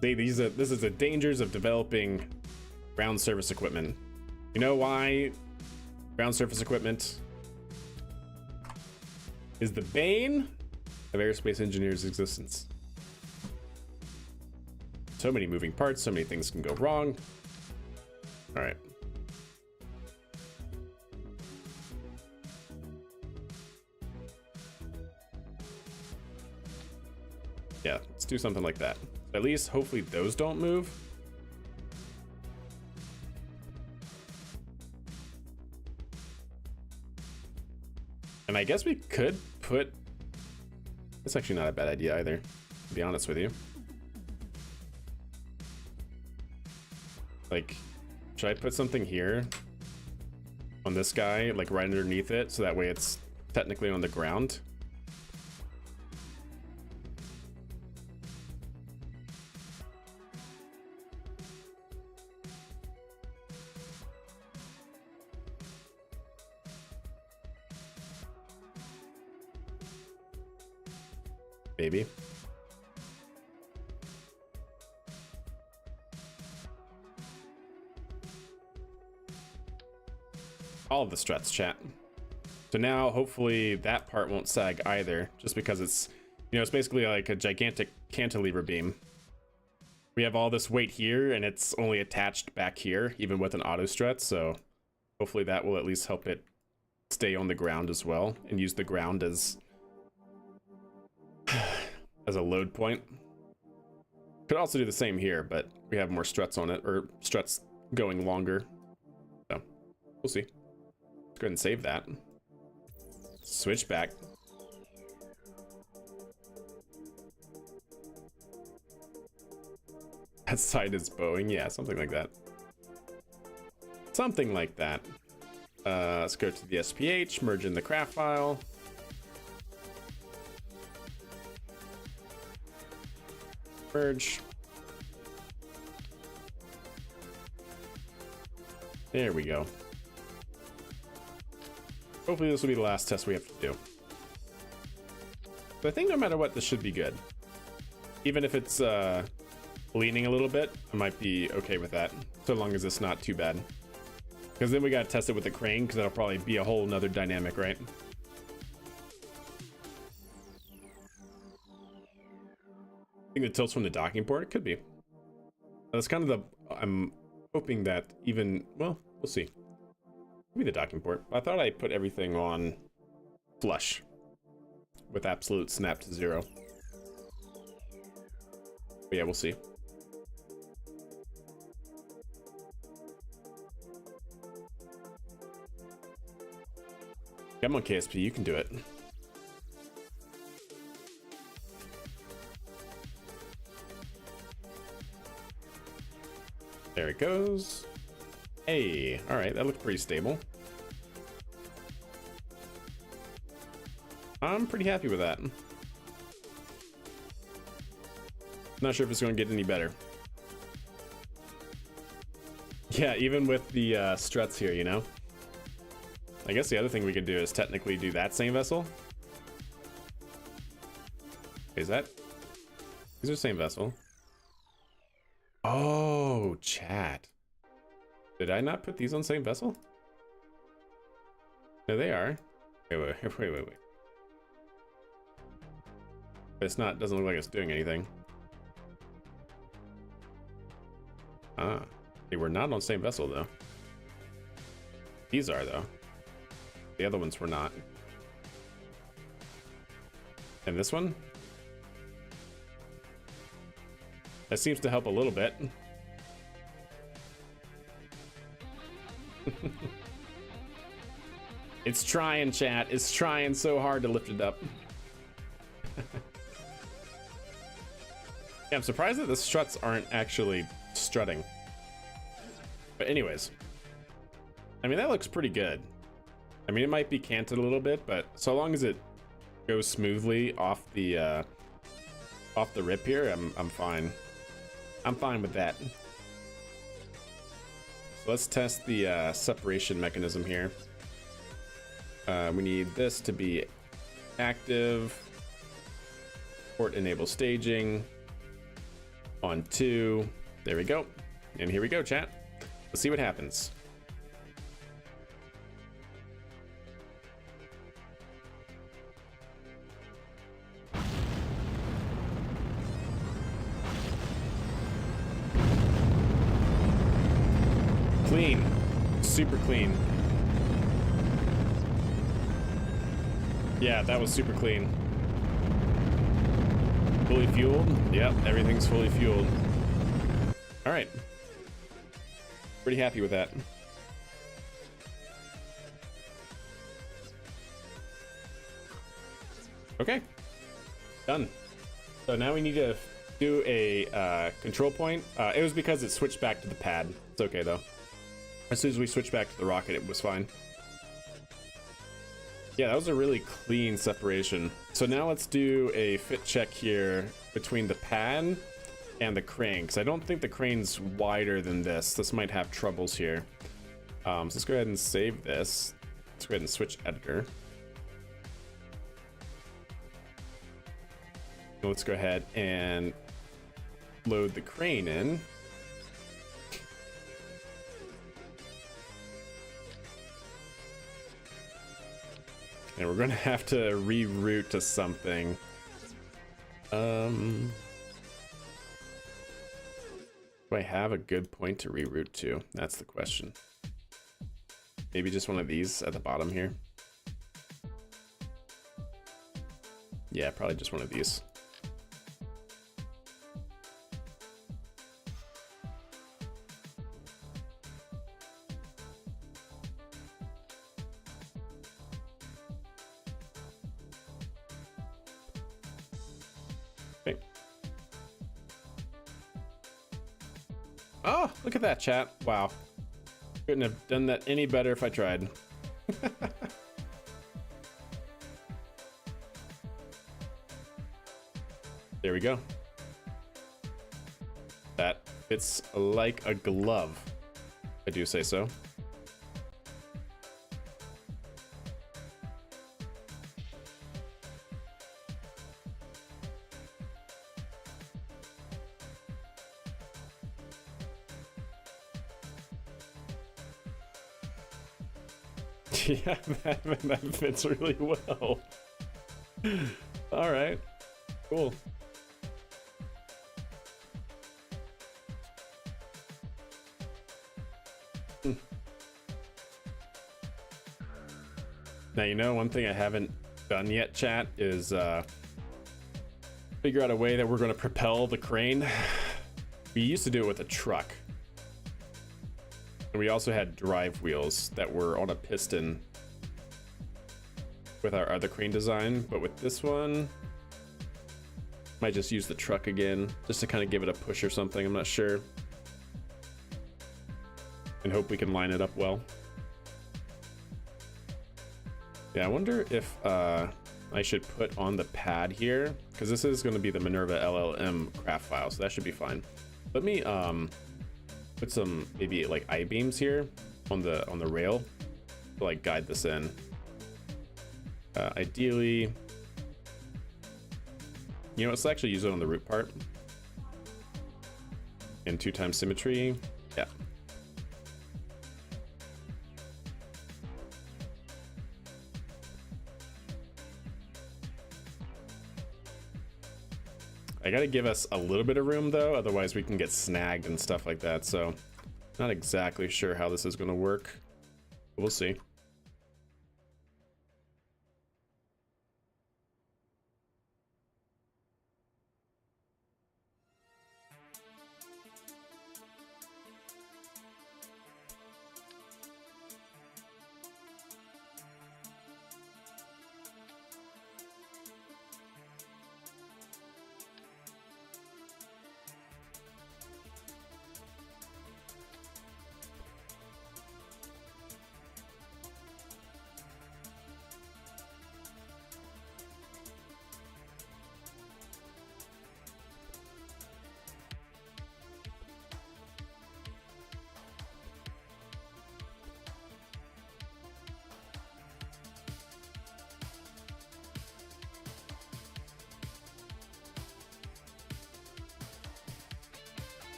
See, this is the dangers of developing ground surface equipment. You know why ground surface equipment is the bane of aerospace engineers' existence? So many moving parts, so many things can go wrong. All right. Yeah, let's do something like that. At least, hopefully, those don't move. And I guess we could put... It's actually not a bad idea either, to be honest with you. Like, should I put something here on this guy, like right underneath it, so that way it's technically on the ground? Maybe. All of the struts, chat. So now hopefully that part won't sag either, just because it's, you know, it's basically like a gigantic cantilever beam. We have all this weight here and it's only attached back here, even with an auto strut, so hopefully that will at least help it stay on the ground as well and use the ground as a load point. Could also do the same here, but we have more struts on it, or struts going longer. So we'll see. Let's go ahead and save that. Switch back. That side is bowing. Yeah, something like that. Something like that. Let's go to the SPH, merge in the craft file. Merge. There we go. Hopefully this will be the last test we have to do. But I think no matter what, this should be good. Even if it's leaning a little bit, I might be okay with that, so long as it's not too bad. Because then we gotta test it with the crane, because that'll probably be a whole nother dynamic, right? I think it tilts from the docking port. It could be. That's kind of the... I'm hoping that even... Well, we'll see. Maybe the docking port. I thought I put everything on flush with absolute snap to 0. But yeah, we'll see. Come on, KSP, you can do it. There it goes. Hey, all right, that looked pretty stable. I'm pretty happy with that. Not sure if it's going to get any better. Yeah, even with the struts here, you know? I guess the other thing we could do is technically do that same vessel. Is that? These are the same vessel. Oh, chat. Did I not put these on the same vessel? No, they are. Wait. It's not, doesn't look like it's doing anything. Ah, they were not on the same vessel though. These are though. The other ones were not. And this one? That seems to help a little bit. It's trying, chat. It's trying so hard to lift it up. Yeah, I'm surprised that the struts aren't actually strutting. But anyways. I mean, that looks pretty good. I mean, it might be canted a little bit, but so long as it goes smoothly off the rip here, I'm fine. I'm fine with that. So let's test the separation mechanism here. We need this to be active. Port enable staging. On 2. There we go. And here we go, chat. Let's see what happens. Clean. Super clean. Yeah, that was super clean. Fully fueled? Yep, everything's fully fueled. All right. Pretty happy with that. Okay. Done. So now we need to do a control point. It was because it switched back to the pad. It's okay though. As soon as we switched back to the rocket, it was fine. Yeah, that was a really clean separation. So now let's do a fit check here between the pad and the crane, because I don't think the crane's wider than this. This might have troubles here. So let's go ahead and save this. Let's go ahead and switch editor. Let's go ahead and load the crane in. And we're gonna have to reroute to something. Do I have a good point to reroute to? That's the question. Maybe just one of these at the bottom here. Yeah, probably just one of these. Oh, look at that, chat. Wow. Couldn't have done that any better if I tried. There we go. That fits like a glove. I do say so. Yeah, that fits really well. All right, cool. Now, you know, one thing I haven't done yet, chat, is figure out a way that we're going to propel the crane. We used to do it with a truck. And we also had drive wheels that were on a piston with our other crane design, but with this one, might just use the truck again, just to kind of give it a push or something, I'm not sure. And hope we can line it up well. Yeah, I wonder if I should put on the pad here, because this is going to be the Minerva LLM craft file, so that should be fine. Let me put some maybe like I-beams here on the rail to like guide this in. Ideally, you know, let's actually use it on the root part. And 2x symmetry, yeah. I gotta give us a little bit of room though, otherwise we can get snagged and stuff like that, so not exactly sure how this is gonna work. We'll see.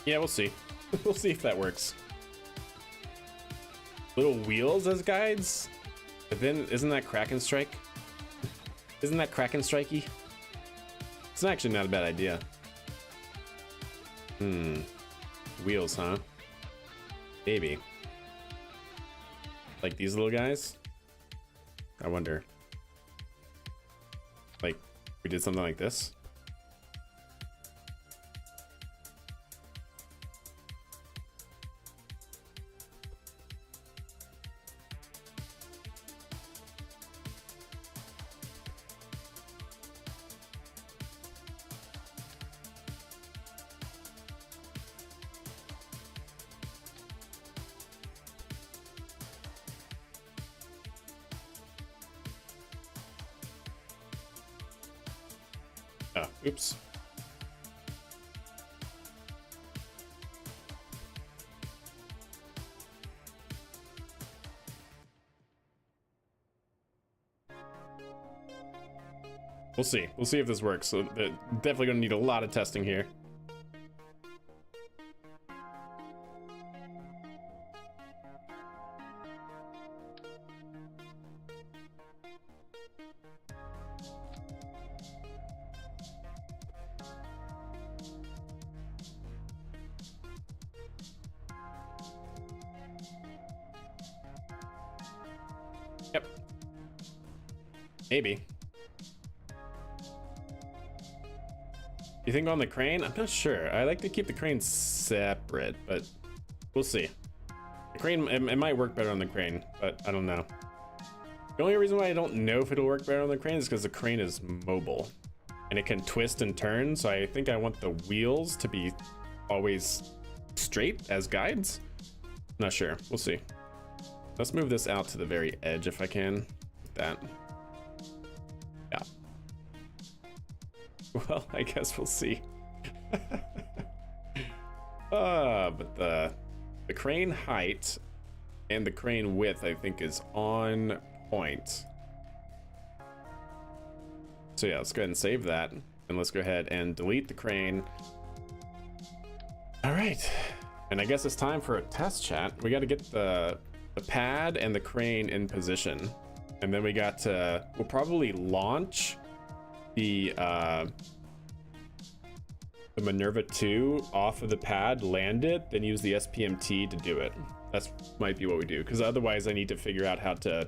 Yeah, we'll see. We'll see if that works. Little wheels as guides? But then, isn't that Kraken Strike? Isn't that Kraken Strikey? It's actually not a bad idea. Wheels, huh? Maybe. Like these little guys? I wonder. Like, we did something like this? Oh, oops. We'll see. We'll see if this works. So definitely gonna need a lot of testing here. Yep. Maybe. You think on the crane? I'm not sure. I like to keep the crane separate, but we'll see. The crane, it might work better on the crane, but I don't know. The only reason why I don't know if it'll work better on the crane is because the crane is mobile and it can twist and turn. So I think I want the wheels to be always straight as guides. Not sure. We'll see. Let's move this out to the very edge if I can. Like that. Yeah. Well, I guess we'll see. But the crane height and the crane width, I think, is on point. So yeah, let's go ahead and save that. And let's go ahead and delete the crane. All right. And I guess it's time for a test chat. We got to get the pad and the crane in position. And then we got to, we'll probably launch the Minerva 2 off of the pad, land it, then use the SPMT to do it. That's might be what we do, because otherwise I need to figure out how to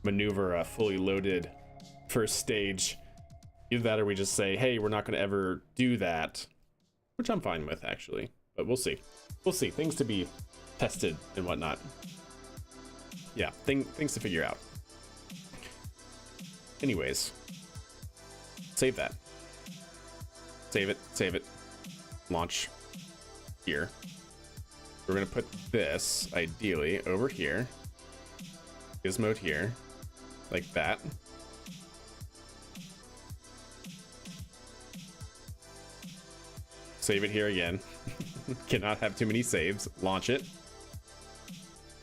maneuver a fully loaded first stage. Either that or we just say, hey, we're not going to ever do that, which I'm fine with, actually. But we'll see. We'll see. Things to be tested and whatnot. Yeah, things to figure out. Anyways, save that. Save it. Save it. Launch here. We're going to put this, ideally, over here. Gizmo here. Like that. Save it here again. Cannot have too many saves. Launch it.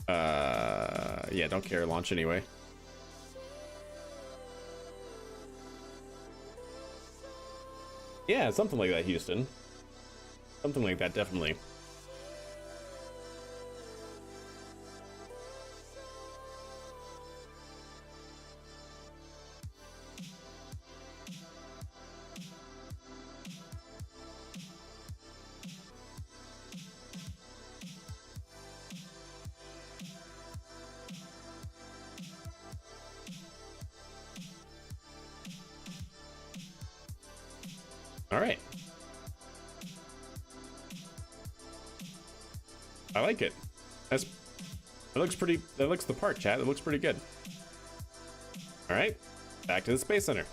Yeah, don't care. Launch anyway. Yeah, something like that, Houston. Something like that, definitely. All right. I like it. That looks pretty. That looks the part, chat. It looks pretty good. All right, back to the Space Center.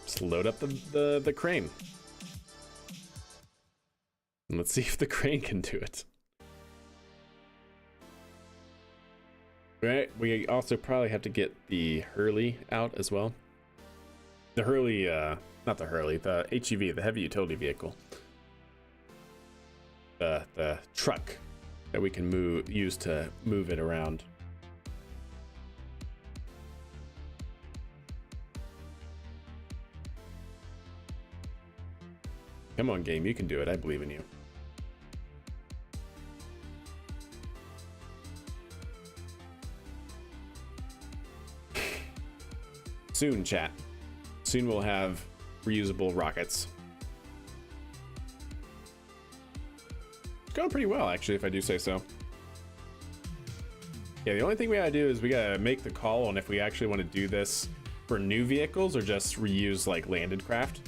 Just load up the crane. And let's see if the crane can do it. Right. We also probably have to get the Hurley out as well. The Hurley, not the Hurley, the HEV, the heavy utility vehicle. The truck that we can use to move it around. Come on, game, you can do it. I believe in you. Soon, chat. Soon we'll have reusable rockets. It's going pretty well, actually, if I do say so. Yeah, the only thing we gotta do is we gotta make the call on if we actually want to do this for new vehicles or just reuse like landed craft.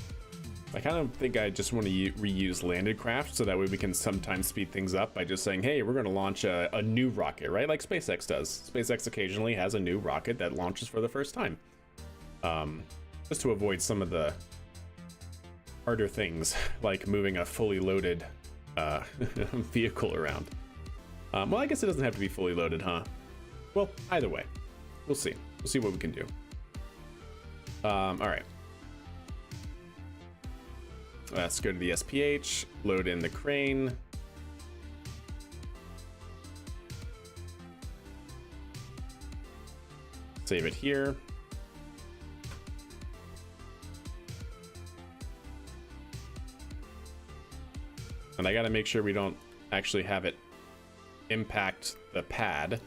I kind of think I just want to reuse landed craft so that way we can sometimes speed things up by just saying, hey, we're going to launch a new rocket, right? Like SpaceX does. SpaceX occasionally has a new rocket that launches for the first time. Just to avoid some of the harder things, like moving a fully loaded vehicle around. Well, I guess it doesn't have to be fully loaded, huh? Well, either way, we'll see. We'll see what we can do. All right. Let's go to the SPH, load in the crane. Save it here. And I gotta make sure we don't actually have it impact the pad.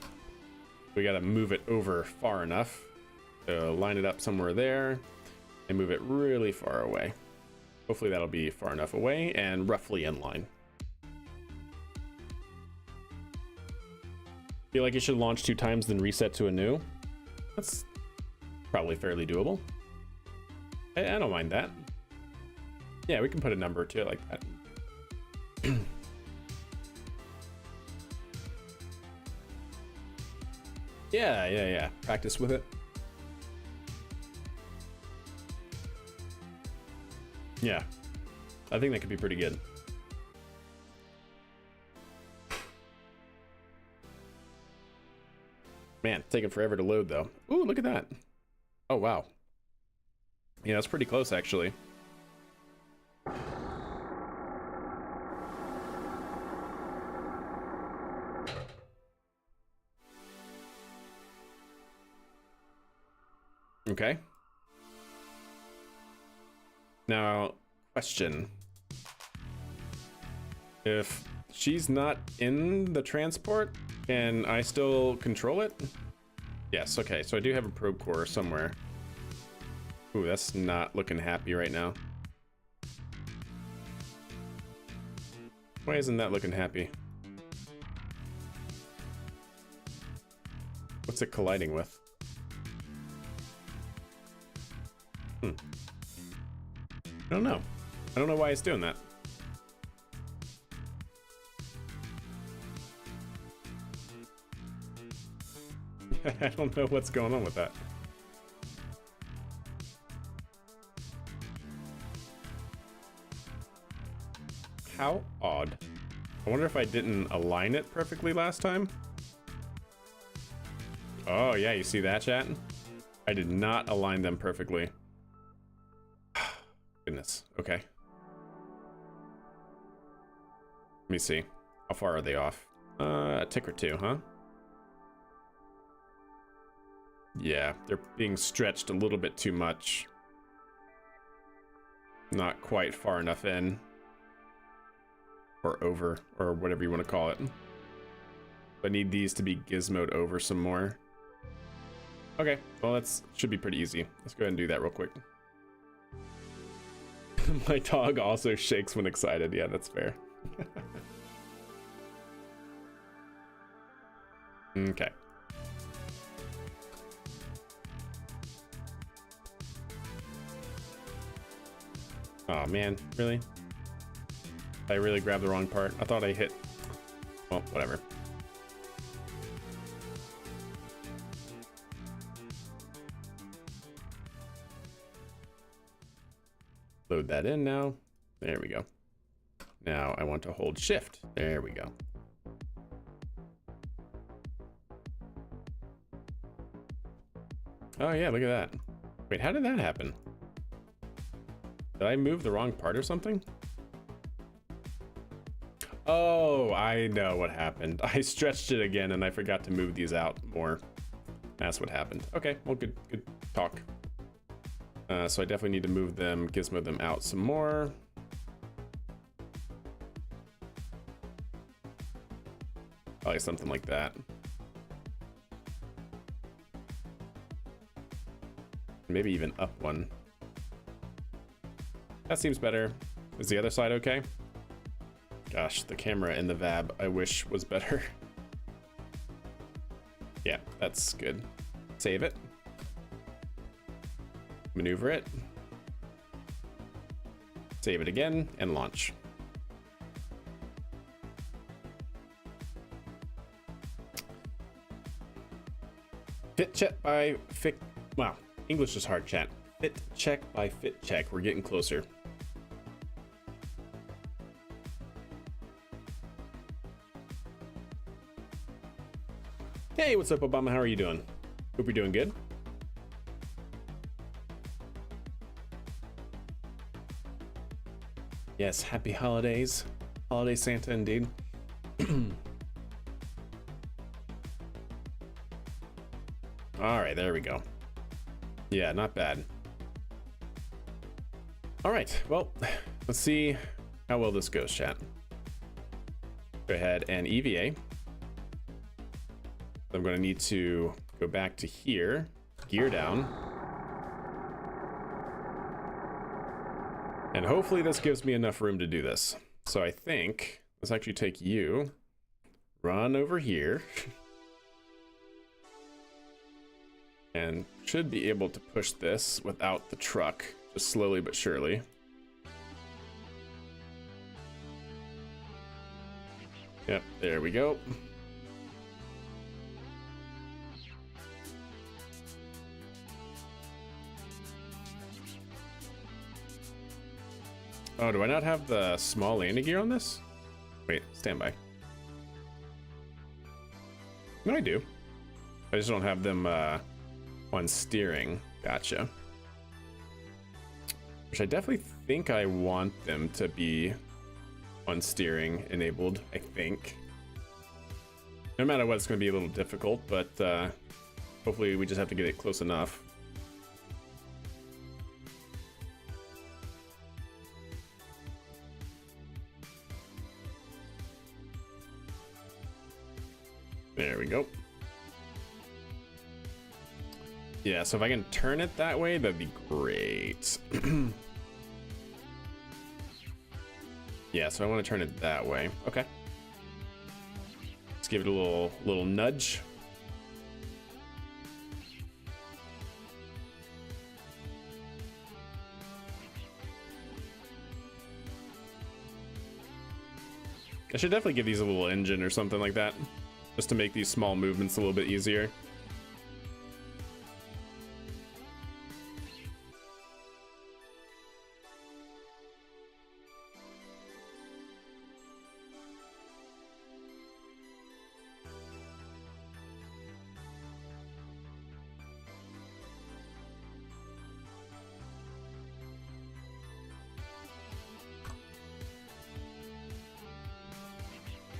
We gotta move it over far enough to line it up somewhere there and move it really far away. Hopefully that'll be far enough away and roughly in line. Feel like you should launch 2 times then reset to a new. That's probably fairly doable. I don't mind that. Yeah, we can put a number to it like that. Yeah. Practice with it. Yeah, I think that could be pretty good. Man, it's taking forever to load though. Ooh, look at that. Oh, wow. Yeah, that's pretty close actually. Okay. Now, Question. If she's not in the transport, can I still control it? Yes, okay, so I do have a probe core somewhere. Ooh, that's not looking happy right now. Why isn't that looking happy? What's it colliding with? I don't know. I don't know why it's doing that. I don't know what's going on with that. How odd. I wonder if I didn't align it perfectly last time. Oh yeah, you see that, chat? I did not align them perfectly. Goodness, okay. Let me see. How far are they off? A tick or two, huh? Yeah, they're being stretched a little bit too much. Not quite far enough in. Or over, or whatever you want to call it. I need these to be gizmoed over some more. Okay, well that's should be pretty easy. Let's go ahead and do that real quick. My dog also shakes when excited. Yeah, that's fair. Okay. Oh man, really? I really grabbed the wrong part. I thought I hit... Well, whatever. Load that in now. There we go. Now I want to hold shift. There we go. Oh yeah, look at that. Wait, how did that happen? Did I move the wrong part or something? Oh, I know what happened. I stretched it again and I forgot to move these out more. That's what happened. Okay, well, good talk. So I definitely need to move them, gizmo them out some more. Probably something like that. Maybe even up one. That seems better. Is the other side okay? Gosh, the camera in the VAB I wish was better. Yeah, that's good. Save it. Maneuver it. Save it again and launch. Fit check by fit. Wow, English is hard, chat. Fit check by fit check. We're getting closer. Hey, what's up, Obama? How are you doing? Hope you're doing good. Yes, happy holidays. Holiday Santa, indeed. All right, there we go. Yeah, not bad. All right, well, let's see how well this goes, chat. Go ahead and EVA. I'm going to need to go back to here, gear down. And hopefully this gives me enough room to do this. So I think, let's actually take you, run over here, and should be able to push this without the truck, just slowly but surely. Yep, there we go. Oh, do I not have the small landing gear on this? Wait, stand by. No, I do. I just don't have them on steering. Gotcha. Which I definitely think I want them to be on steering enabled, I think. No matter what, it's going to be a little difficult, but hopefully we just have to get it close enough. There we go. Yeah, so if I can turn it that way, that'd be great. Yeah, so I want to turn it that way. Okay. Let's give it a little nudge. I should definitely give these a little engine or something like that, just to make these small movements a little bit easier.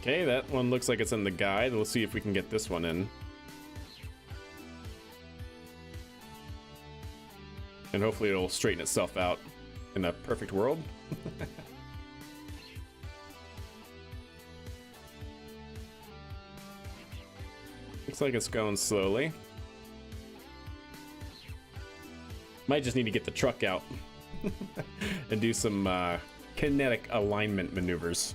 Okay, that one looks like it's in the guide. We'll see if we can get this one in. And hopefully it'll straighten itself out in a perfect world. Looks like it's going slowly. Might just need to get the truck out and do some kinetic alignment maneuvers.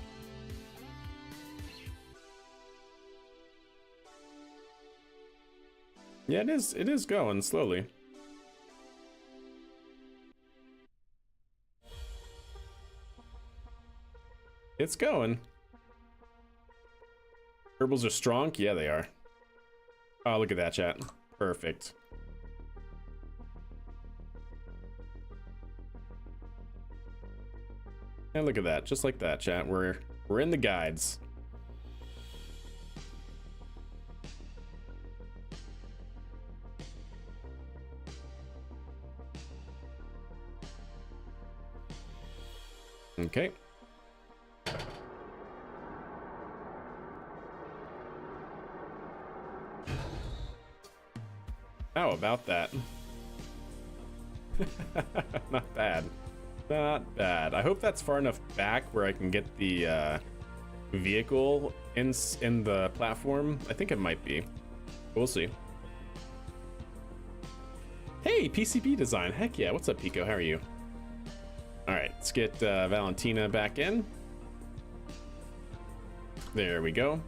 Yeah, it is going slowly. It's going. Gerbils are strong? Yeah, they are. Oh, look at that, chat. Perfect. And look at that, just like that, chat. We're in the guides. Okay. How about that? Not bad. Not bad. I hope that's far enough back where I can get the vehicle in the platform. I think it might be. We'll see. Hey, PCB design. Heck yeah. What's up, Pico? How are you? All right, let's get Valentina back in. There we go.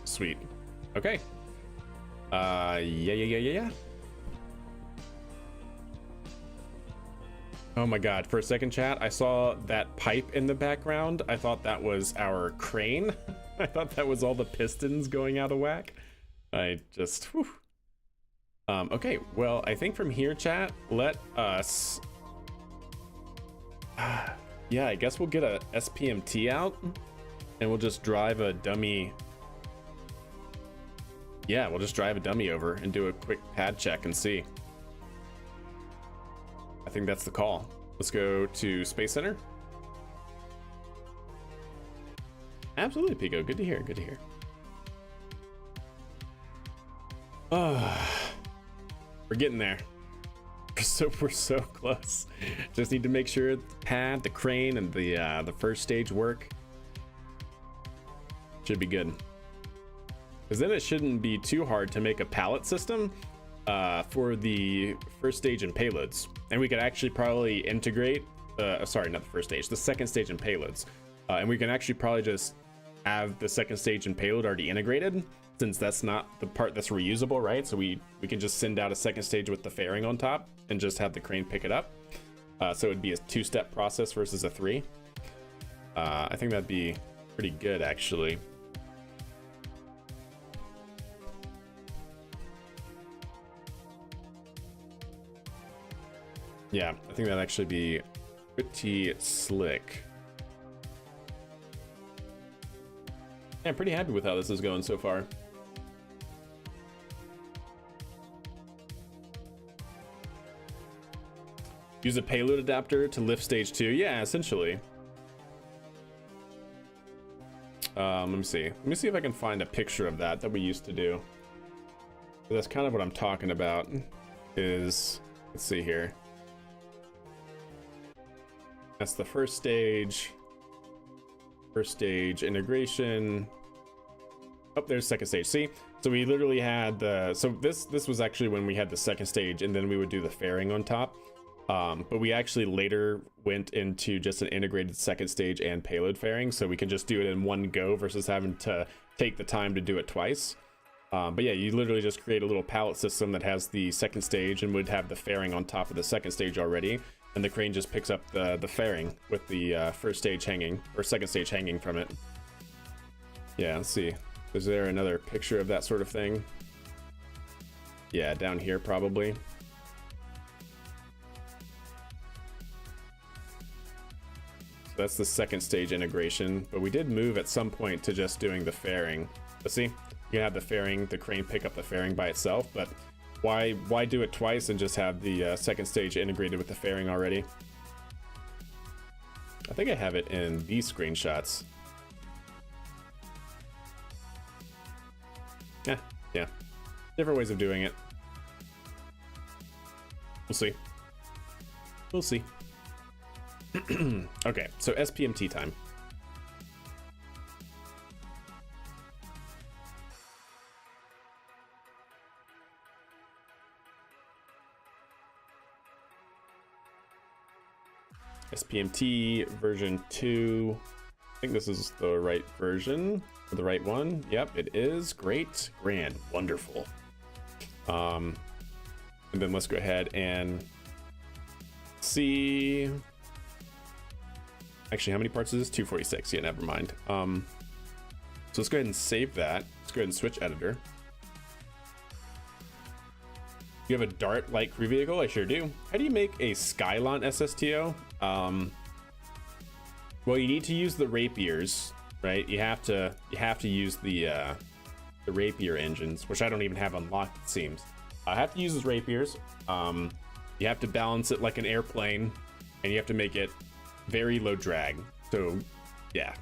Sweet. Okay. Yeah. Oh my god, for a second, chat, I saw that pipe in the background. I thought that was our crane. I thought that was all the pistons going out of whack. I just, whew. Okay, well, I think from here, chat, let us... yeah, I guess we'll get a SPMT out and we'll just drive a dummy. Yeah, we'll just drive a dummy over and do a quick pad check and see. I think that's the call. Let's go to Space Center. Absolutely, Pico. Good to hear. Good to hear. We're getting there. We're so close. Just need to make sure the pad, the crane, and the first stage work. Should be good. Because then it shouldn't be too hard to make a pallet system for the first stage and payloads. And we could actually probably integrate, sorry, not the first stage, the second stage and payloads. And we can actually probably just have the second stage and payload already integrated, since that's not the part that's reusable, right? So we can just send out a second stage with the fairing on top and just have the crane pick it up. So it'd be a 2-step process versus a 3. I think that'd be pretty good, actually. Yeah, I think that'd actually be pretty slick. Yeah, I'm pretty happy with how this is going so far. Use a payload adapter to lift stage 2. Yeah, essentially. Let me see. Let me see if I can find a picture of that we used to do. That's kind of what I'm talking about. Is, let's see here. That's the first stage. First stage integration. Oh, there's second stage. See, so we literally had the, so this was actually when we had the second stage, and then we would do the fairing on top. But we actually later went into just an integrated second stage and payload fairing, so we can just do it in one go versus having to take the time to do it twice. But yeah, you literally just create a little pallet system that has the second stage and would have the fairing on top of the second stage already, and the crane just picks up the fairing with the first stage hanging, or second stage hanging from it. Yeah, let's see. Is there another picture of that sort of thing? Yeah, down here probably. So that's the second stage integration, but we did move at some point to just doing the fairing. Let's see. You can have the fairing, the crane pick up the fairing by itself, but why do it twice and just have the second stage integrated with the fairing already? I think I have it in these screenshots. Yeah. Different ways of doing it. We'll see. We'll see. Okay, so SPMT time. SPMT version 2. I think this is the right version, or the right one. Yep, it is. Great, grand, wonderful. And then let's go ahead and see. Actually, how many parts is this? 246. Yeah, never mind. So let's go ahead and save that. Let's go ahead and switch editor. You have a Dart-like crew vehicle? I sure do. How do you make a Skylon SSTO? Well, you need to use the Rapiers, right? You have to use the Rapier engines, which I don't even have unlocked, it seems. I have to use those Rapiers. You have to balance it like an airplane, and you have to make it very low drag. So, yeah.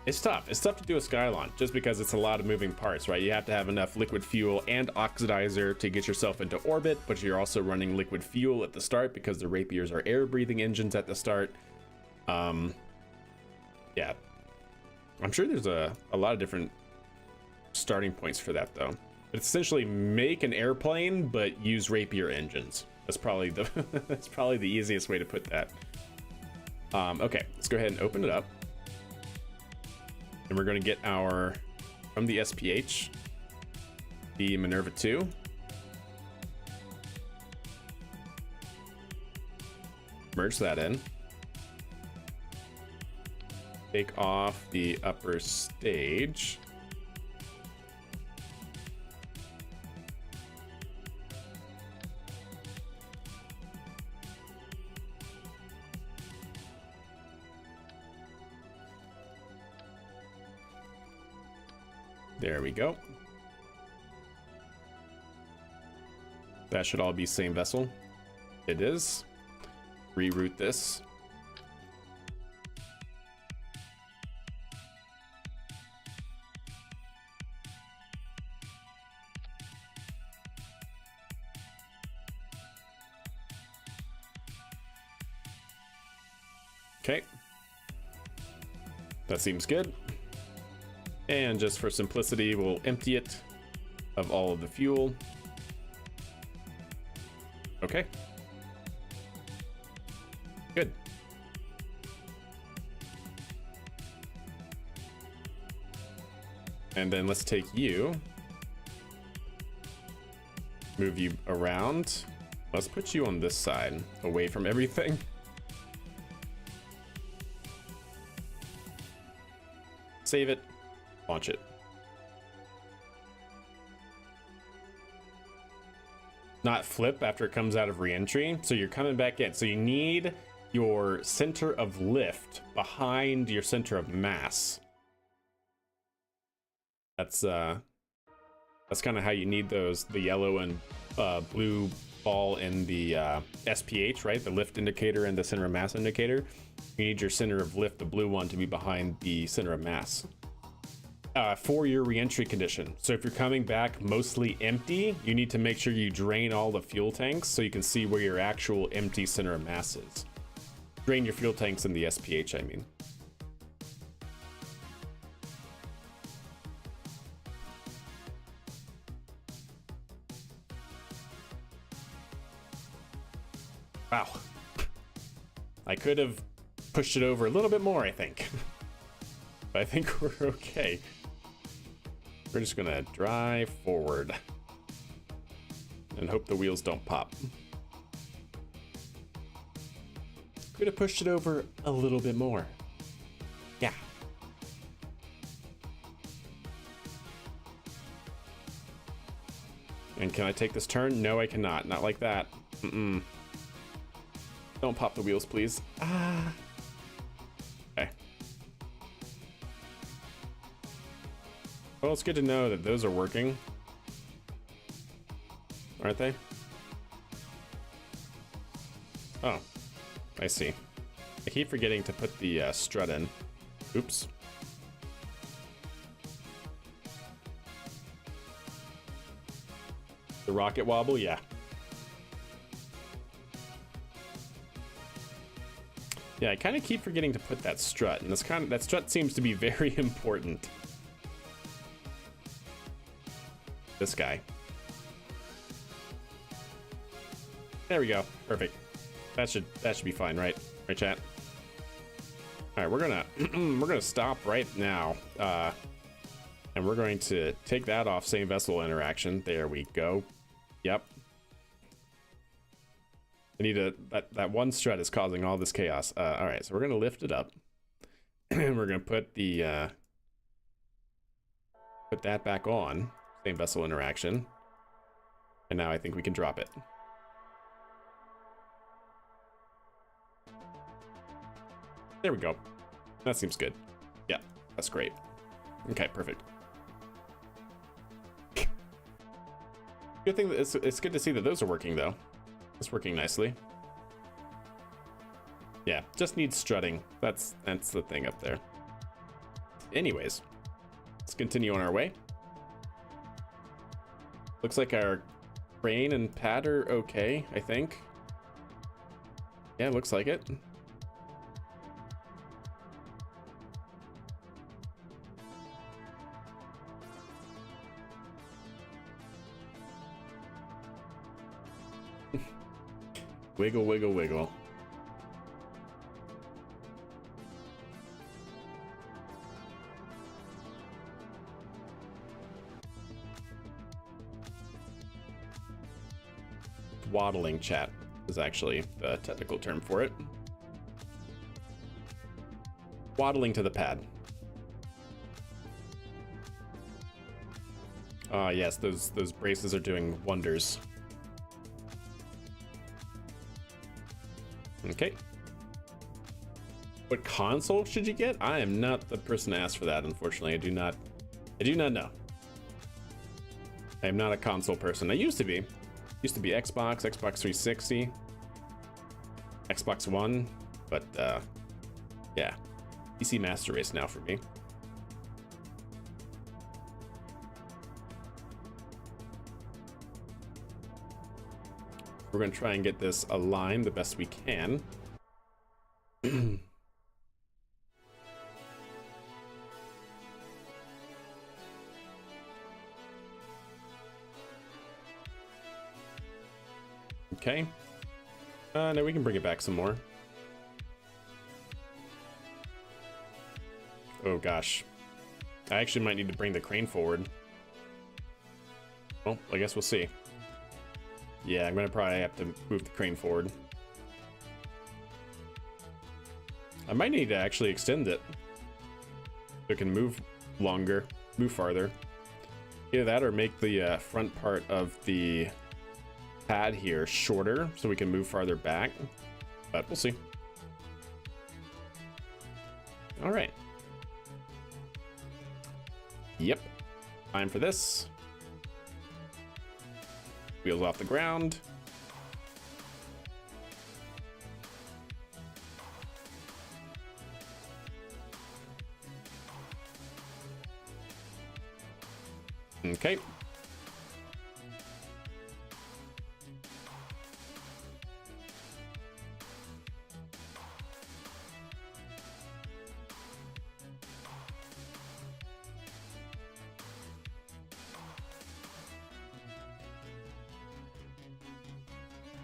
It's tough. It's tough to do a Skylon just because it's a lot of moving parts, right? You have to have enough liquid fuel and oxidizer to get yourself into orbit, but you're also running liquid fuel at the start because the Rapiers are air-breathing engines at the start. Yeah. I'm sure there's a lot of different starting points for that, though. But essentially make an airplane, but use Rapier engines. That's probably the that's probably the easiest way to put that. Okay, let's go ahead and open it up. And we're going to get our, from the SPH, the Minerva 2. Merge that in. Take off the upper stage. There we go. That should all be same vessel. It is. Reroute this. Okay. That seems good. And just for simplicity, we'll empty it of all of the fuel. Okay. Good. And then let's take you, move you around. Let's put you on this side, away from everything. Save it. Launch it. Not flip after it comes out of re-entry. So you're coming back in. So you need your center of lift behind your center of mass. That's kind of how you need those, the yellow and blue ball in the SPH, right? The lift indicator and the center of mass indicator. You need your center of lift, the blue one, to be behind the center of mass. For your re-entry condition. So if you're coming back mostly empty, you need to make sure you drain all the fuel tanks so you can see where your actual empty center of mass is. Drain your fuel tanks in the SPH, I mean. Wow. I could have pushed it over a little bit more, I think. But I think we're okay. We're just gonna drive forward and hope the wheels don't pop. Could have pushed it over a little bit more. Yeah. And can I take this turn? No, I cannot. Not like that. Mm-mm. Don't pop the wheels, please. Ah. Okay. Well, it's good to know that those are working. Aren't they? Oh, I see. I keep forgetting to put the strut in. Oops. The rocket wobble, yeah. Yeah, I kind of keep forgetting to put that strut, and that strut seems to be very important. This guy. There we go. Perfect. That should be fine, right? Right, chat. All right, we're gonna stop right now, and we're going to take that off same vessel interaction. There we go. Yep. I need that one strut is causing all this chaos. All right, so we're gonna lift it up, and we're gonna put that back on same vessel interaction, and now I think we can drop it. There we go. That seems good. Yeah, that's great. Okay, perfect. Good thing that it's good to see that those are working though. It's working nicely. Yeah, just needs strutting. That's the thing up there. Anyways, let's continue on our way. Looks like our crane and pad are okay, I think. Yeah, looks like it. Wiggle, wiggle, wiggle. Waddling, chat, is actually the technical term for it. Waddling to the pad. Ah, yes, those braces are doing wonders. Okay. What console should you get? I am not the person to ask for that, unfortunately. I do not know. I am not a console person. I used to be. Used to be Xbox 360, Xbox One, but yeah. PC Master Race now for me. We're gonna try and get this aligned the best we can. Okay. No, we can bring it back some more. Oh gosh. I actually might need to bring the crane forward. Well, I guess we'll see. Yeah, I'm gonna probably have to move the crane forward. I might need to actually extend it so it can move longer, move farther. Either that or make the front part of the pad here shorter so we can move farther back, but we'll see. All right. Yep, time for this. Wheels off the ground. Okay.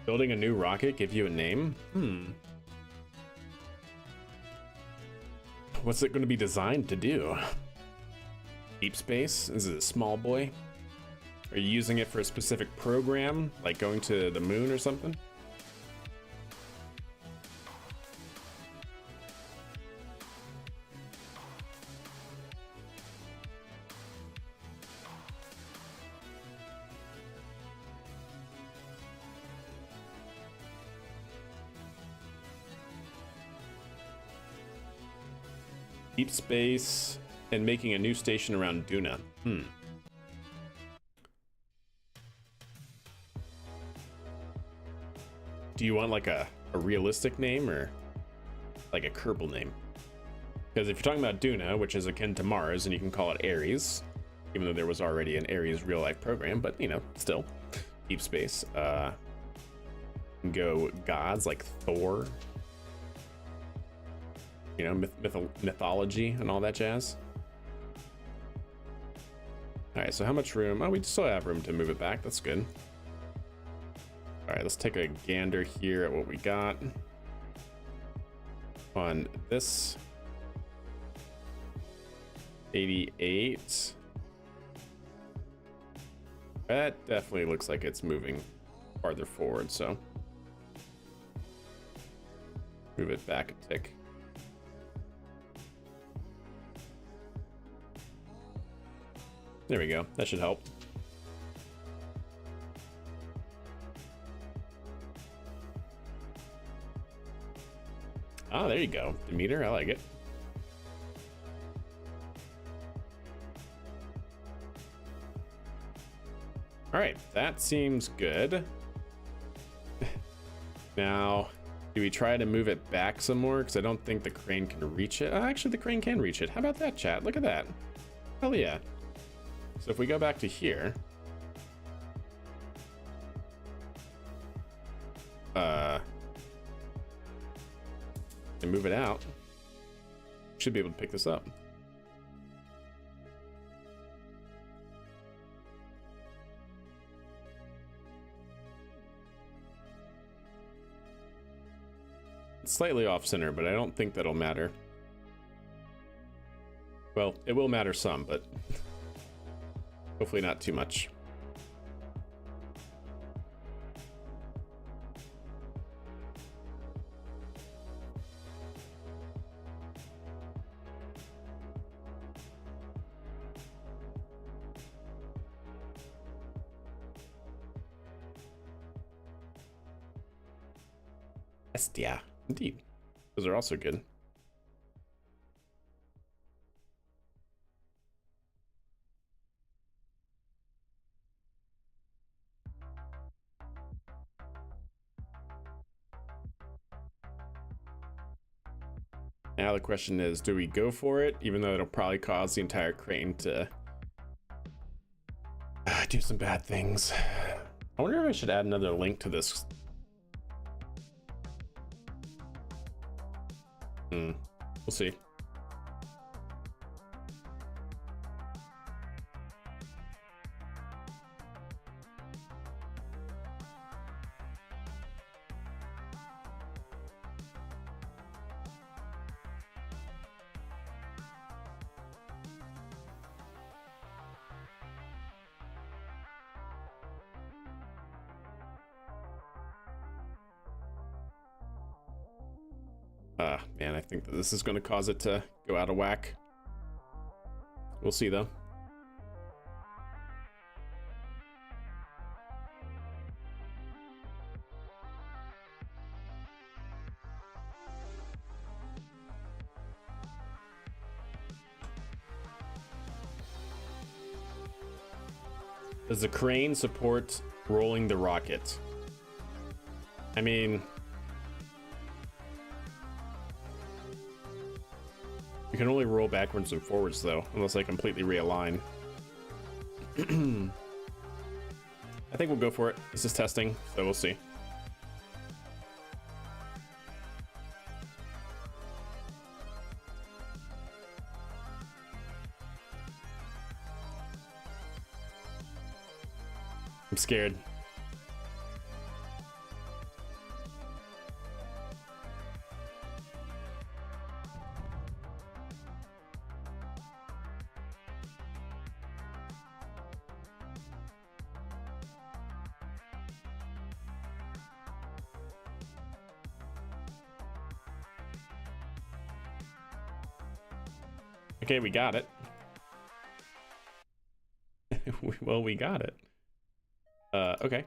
Building a new rocket give you a name? What's it going to be designed to do? Deep space? Is it a small boy? Are you using it for a specific program, like going to the moon or something? Deep space and making a new station around Duna. Do you want like a realistic name or like a Kerbal name? Because if you're talking about Duna, which is akin to Mars, and you can call it Ares, even though there was already an Ares real life program, but you know, still deep space. Go gods like Thor, you know, mythology and all that jazz. All right, so how much room? Oh, we still have room to move it back. That's good. All right, let's take a gander here at what we got on this. 88. That definitely looks like it's moving farther forward, so move it back a tick. There we go. That should help. Oh, there you go. Demeter, I like it. All right, that seems good. Now, do we try to move it back some more? Because I don't think the crane can reach it. Oh, actually, the crane can reach it. How about that, chat? Look at that. Hell yeah. So if we go back to here, and move it out, should be able to pick this up. It's slightly off center, but I don't think that'll matter. Well, it will matter some, but hopefully not too much. Yeah, indeed. Those are also good. Now the question is, do we go for it, even though it'll probably cause the entire crane to do some bad things? I wonder if I should add another link to this. We'll see. Man, I think that this is going to cause it to go out of whack. We'll see, though. Does the crane support rolling the rocket? I mean, you can only roll backwards and forwards, though, unless I completely realign. I think we'll go for it. This is testing, so we'll see. I'm scared. Okay, we got it. Well, we got it. Okay.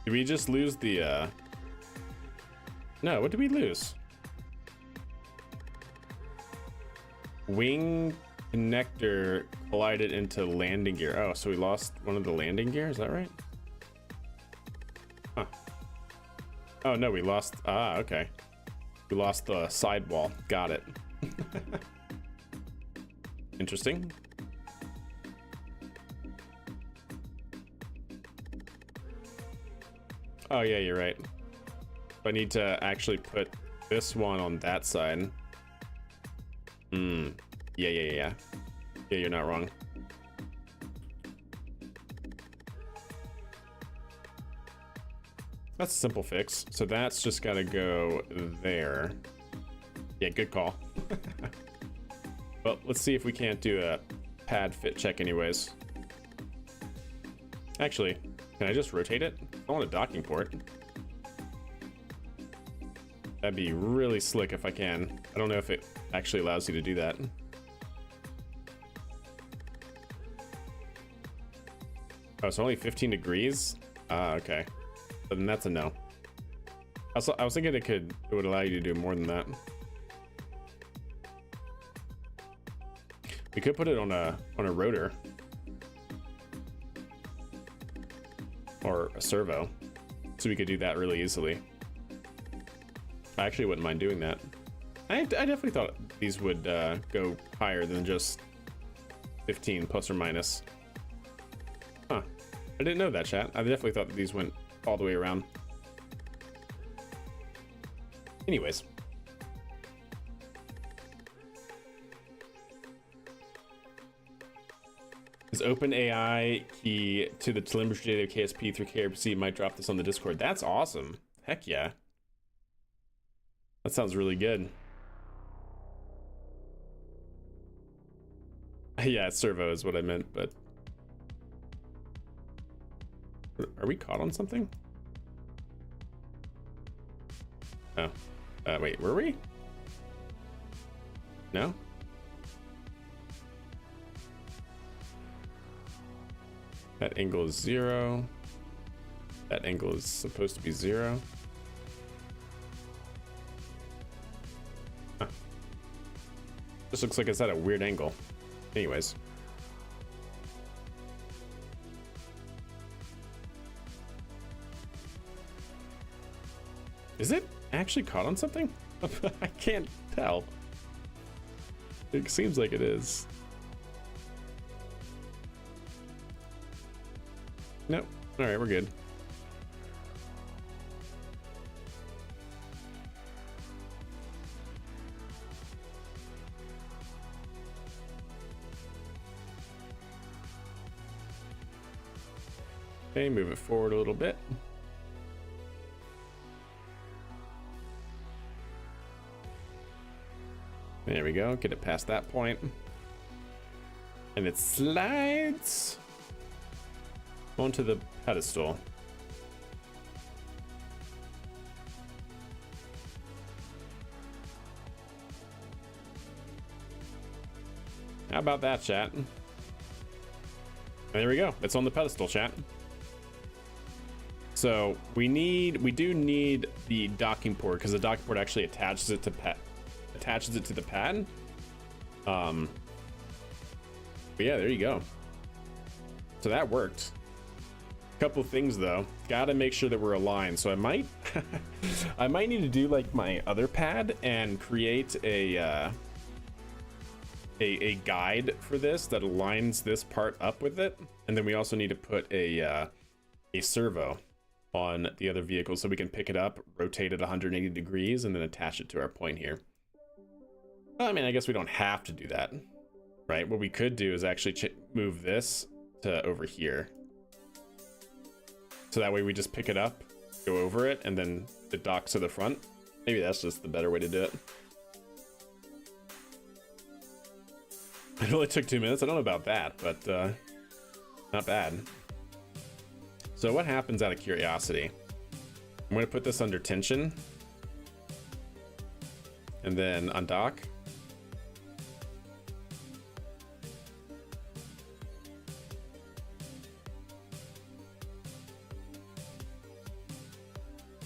Did we just lose the, No, what did we lose? Wing connector collided into landing gear. Oh, so we lost one of the landing gear, is that right? Huh. Oh, no, we lost... Ah, okay. We lost the sidewall. Got it. Interesting. Oh yeah, you're right. I need to actually put this one on that side. Yeah. Yeah, you're not wrong. That's a simple fix. So that's just gotta go there. Yeah, good call. Well, let's see if we can't do a pad fit check anyways. Actually, can I just rotate it? I want a docking port. That'd be really slick if I can. I don't know if it actually allows you to do that. Oh, so only 15 degrees? Ah, okay. Then that's a no. I was thinking it would allow you to do more than that. We could put it on a rotor. Or a servo. So we could do that really easily. I actually wouldn't mind doing that. I definitely thought these would go higher than just 15 plus or minus. Huh. I didn't know that, chat. I definitely thought that these went all the way around. Anyways. Is OpenAI key to the telemetry data of KSP through KRC might drop this on the Discord. That's awesome. Heck yeah. That sounds really good. Yeah, servo is what I meant, but... Are we caught on something? Oh. Wait, were we? No? That angle is 0. That angle is supposed to be 0. Huh. This looks like it's at a weird angle. Anyways. Is it actually caught on something? I can't tell. It seems like it is. Nope. All right, we're good. Okay, move it forward a little bit. There we go. Get it past that point. And it slides onto the pedestal. How about that, chat? And there we go. It's on the pedestal, chat. So we do need the docking port because the docking port actually attaches it to the pad. But yeah, there you go. So that worked. Couple things though, gotta make sure that we're aligned. So I might I might need to do like my other pad and create a guide for this that aligns this part up with it, and then we also need to put a servo on the other vehicle so we can pick it up, rotate it 180 degrees, and then attach it to our point here. I mean, I guess we don't have to do that, right? What we could do is actually move this to over here. So that way we just pick it up, go over it, and then it docks to the front. Maybe that's just the better way to do it. It only took 2 minutes. I don't know about that, but not bad. So what happens out of curiosity? I'm going to put this under tension and then undock.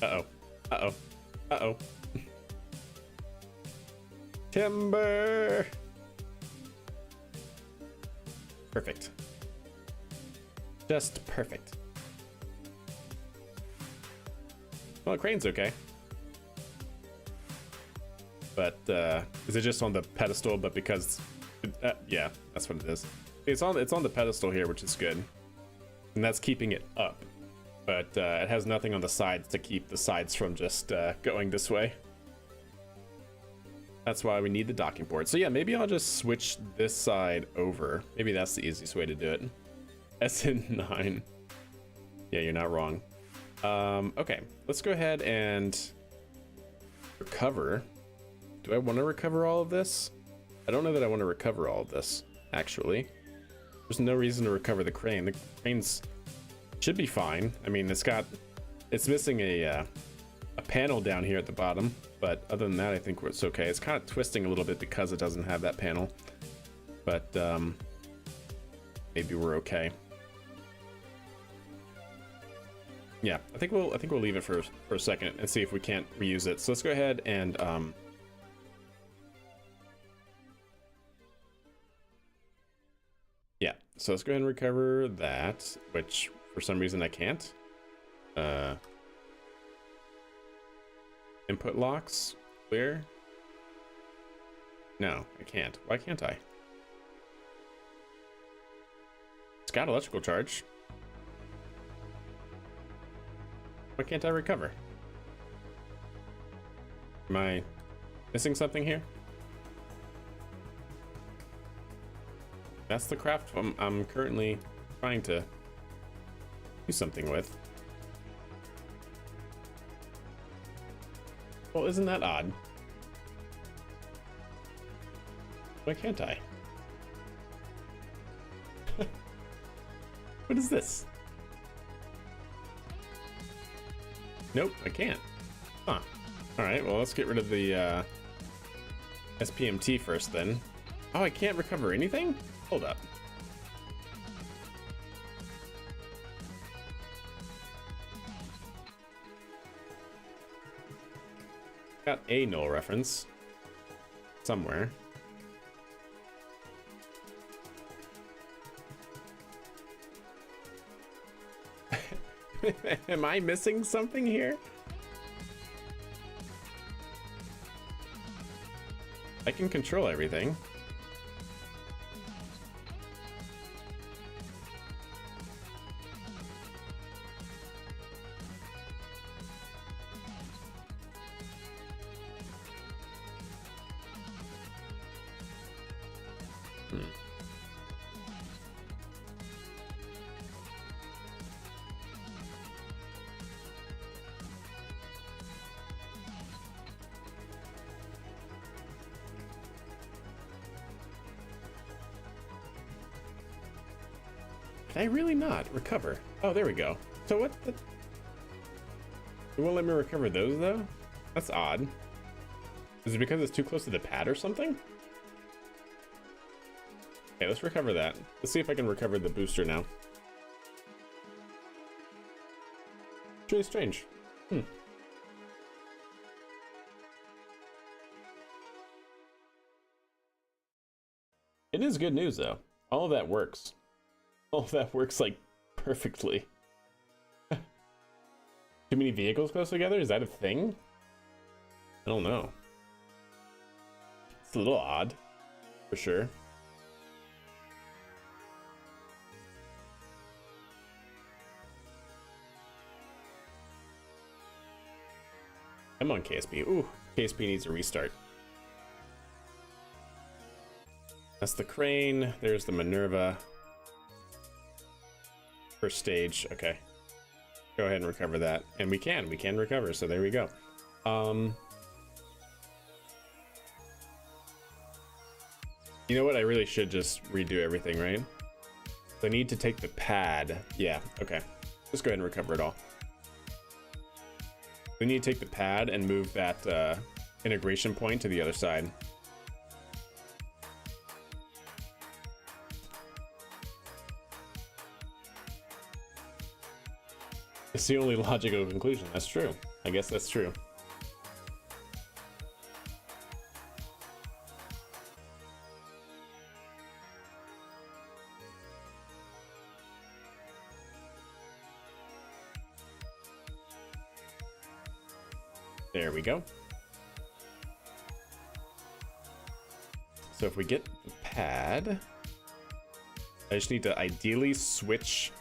Uh-oh. Uh-oh. Uh-oh. Timber! Perfect. Just perfect. Well, the crane's okay. But, is it just on the pedestal, but because... yeah, that's what it is. It's on the pedestal here, which is good. And that's keeping it up. But, it has nothing on the sides to keep the sides from just, going this way. That's why we need the docking port. So yeah, maybe I'll just switch this side over. Maybe that's the easiest way to do it. SN9. Yeah, you're not wrong. Okay, let's go ahead and recover. Do I want to recover all of this? I don't know that I want to recover all of this, actually. There's no reason to recover the crane. The crane's should be fine. I mean, it's missing a panel down here at the bottom, but other than that, I think it's okay. It's kind of twisting a little bit because it doesn't have that panel, but maybe we're okay. Yeah, I think we'll leave it for a second and see if we can't reuse it. So let's go ahead and yeah. So let's go ahead and recover that, which for some reason I can't. Input locks clear. No, I can't. Why can't I? It's got electrical charge. Why can't I recover? Am I missing something here? That's the craft I'm currently trying to do something with. Well, isn't that odd? Why can't I? What is this? Nope, I can't. Huh. Alright, well, let's get rid of the SPMT first then. Oh, I can't recover anything? Hold up. Got a null reference somewhere. Am I missing something here? I can control everything. Can I really not recover? Oh, there we go. So what the... It won't let me recover those, though? That's odd. Is it because it's too close to the pad or something? Okay, let's recover that. Let's see if I can recover the booster now. It's really strange. It is good news, though. All of that works. All of that works, like, perfectly. Too many vehicles close together? Is that a thing? I don't know. It's a little odd, for sure. I'm on KSP. Ooh, KSP needs a restart. That's the crane. There's the Minerva. First stage, okay. Go ahead and recover that. And we can recover, so there we go. You know what? I really should just redo everything, right? So I need to take the pad. Yeah, okay. Just go ahead and recover it all. We need to take the pad and move that integration point to the other side. It's the only logical conclusion. That's true. I guess that's true. There we go. So if we get the pad, I just need to ideally switch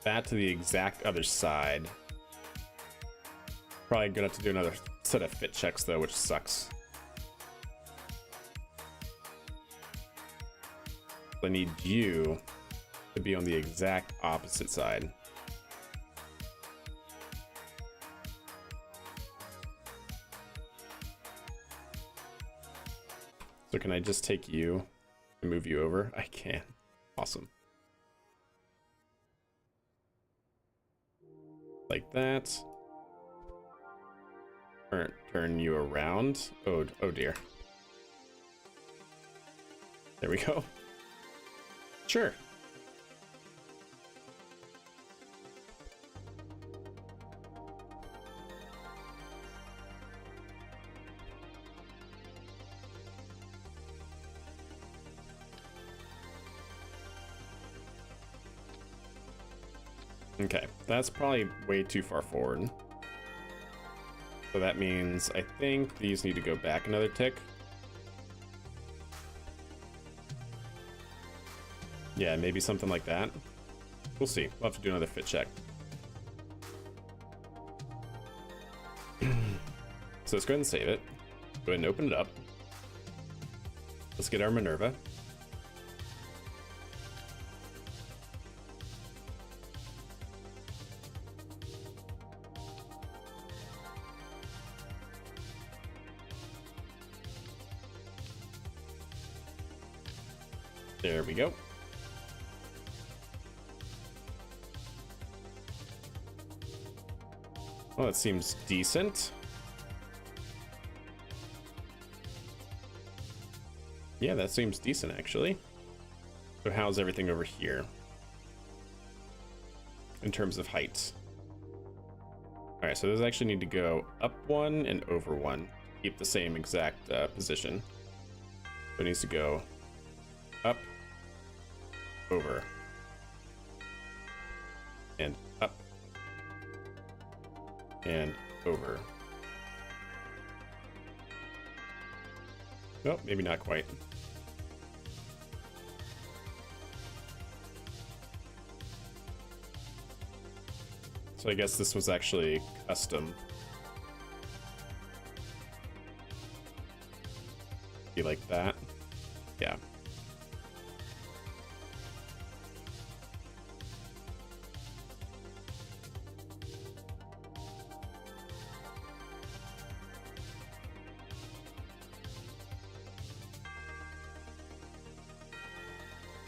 that to the exact other side. Probably gonna have to do another set of fit checks though, which sucks. I need you to be on the exact opposite side. So can I just take you and move you over? I can. Awesome. Like that. Turn you around. Oh dear. There we go. Sure. Okay, that's probably way too far forward. So that means I think these need to go back another tick. Yeah, maybe something like that. We'll see. We'll have to do another fit check. So let's go ahead and save it. Go ahead and open it up. Let's get our Minerva. There we go. Well, that seems decent. Yeah, that seems decent, actually. So how's everything over here? In terms of height. Alright, so those actually need to go up one and over one. Keep the same exact position. So it needs to go up, over, and up, and over. Nope, maybe not quite. So I guess this was actually custom. Be like that. Yeah.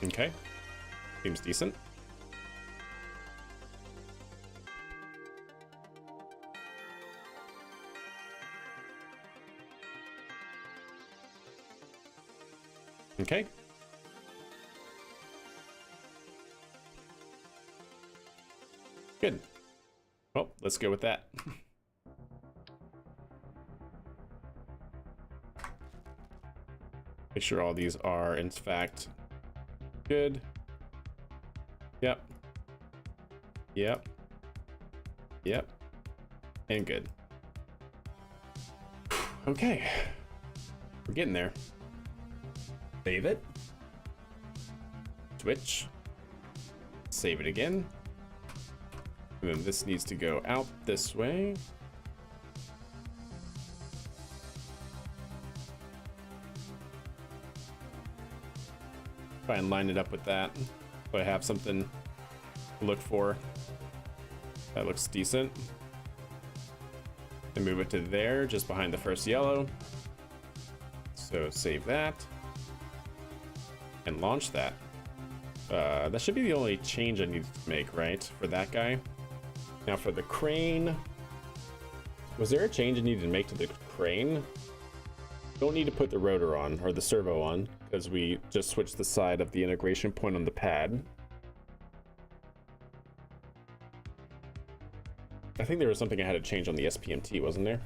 Okay, seems decent. Okay. Good. Well, let's go with that. Make sure all these are, in fact, good. Yep. Yep. Yep. And good. Okay. We're getting there. Save it. Switch. Save it again. And then this needs to go out this way. Try and line it up with that. So I have something to look for. That looks decent. And move it to there, just behind the first yellow. So save that. And launch that. That should be the only change I need to make, right? For that guy. Now for the crane. Was there a change I needed to make to the crane? Don't need to put the rotor on, or the servo on, because we just switched the side of the integration point on the pad. I think there was something I had to change on the SPMT, wasn't there?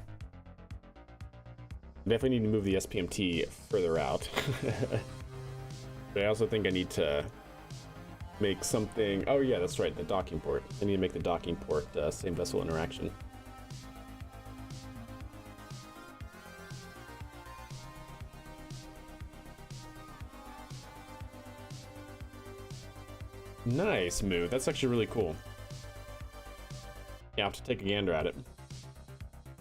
Definitely need to move the SPMT further out. But I also think I need to make something... Oh yeah, that's right, the docking port. I need to make the docking port same vessel interaction. Nice move. That's actually really cool. Yeah, I'll have to take a gander at it.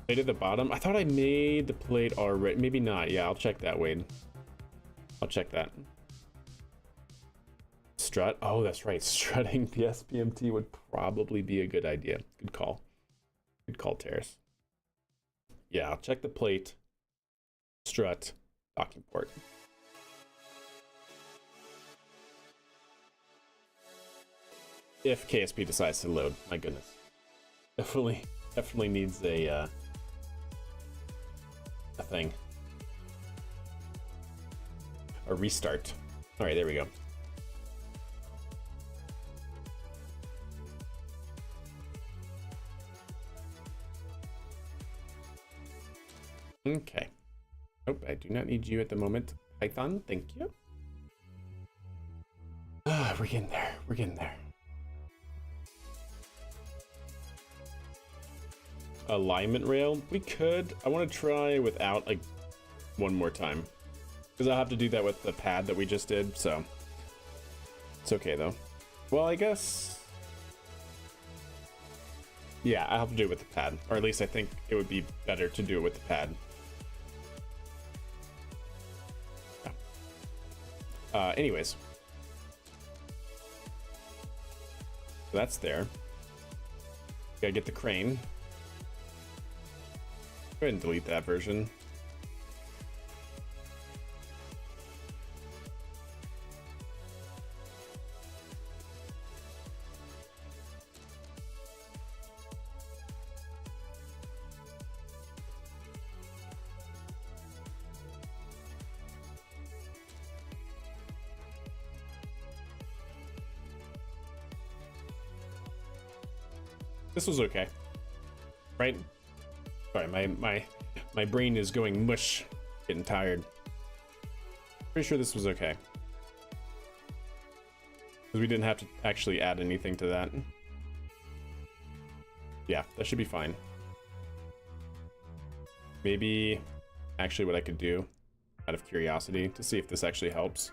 Plate at the bottom? I thought I made the plate already. Maybe not. Yeah, I'll check that, Wade. I'll check that. Strut? Oh, that's right. Strutting the SPMT would probably be a good idea. Good call. Good call, Terrace. Yeah, I'll check the plate. Strut. Docking port. If KSP decides to load, my goodness. Definitely needs a thing. A restart. All right, there we go. Okay. Nope, I do not need you at the moment. Python, thank you. Ah, we're getting there. We're getting there. Alignment rail, we could. I want to try without, like, one more time, because I'll have to do that with the pad that we just did, so it's okay though. Well, I guess, yeah, I'll have to do it with the pad, or at least I think it would be better to do it with the pad. Anyways, so that's there. Gotta get the crane. Go ahead and delete that version. This was okay, right? Sorry, my brain is going mush, getting tired. Pretty sure this was okay. Because we didn't have to actually add anything to that. Yeah, that should be fine. Maybe, actually what I could do, out of curiosity, to see if this actually helps.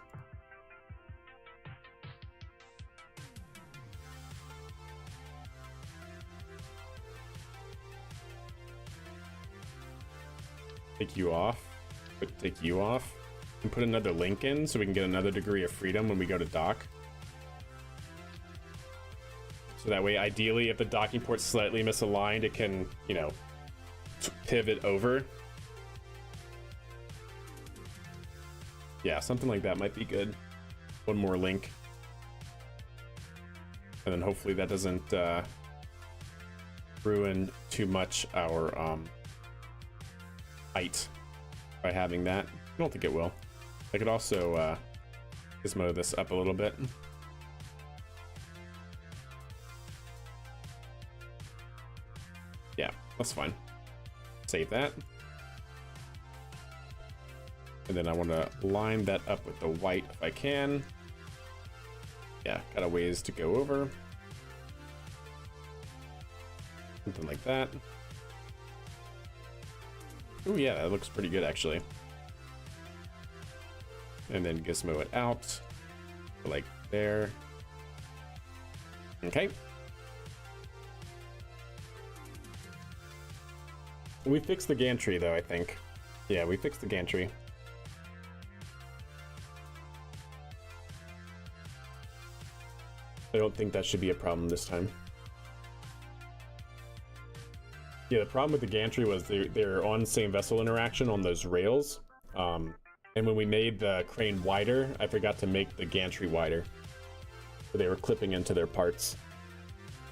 Take you off, but take you off, and put another link in so we can get another degree of freedom when we go to dock. So that way, ideally, if the docking port's slightly misaligned, it can, you know, pivot over. Yeah, something like that might be good. One more link. And then hopefully that doesn't ruin too much our height by having that. I don't think it will. I could also gizmo this up a little bit. Yeah, that's fine. Save that. And then I want to line that up with the white if I can. Yeah, got a ways to go over. Something like that. Oh yeah, that looks pretty good actually. And then gizmo it out, like there. Okay. We fixed the gantry though, I think. Yeah, we fixed the gantry. I don't think that should be a problem this time. Yeah, the problem with the gantry was they're on same vessel interaction on those rails. And when we made the crane wider, I forgot to make the gantry wider. So they were clipping into their parts.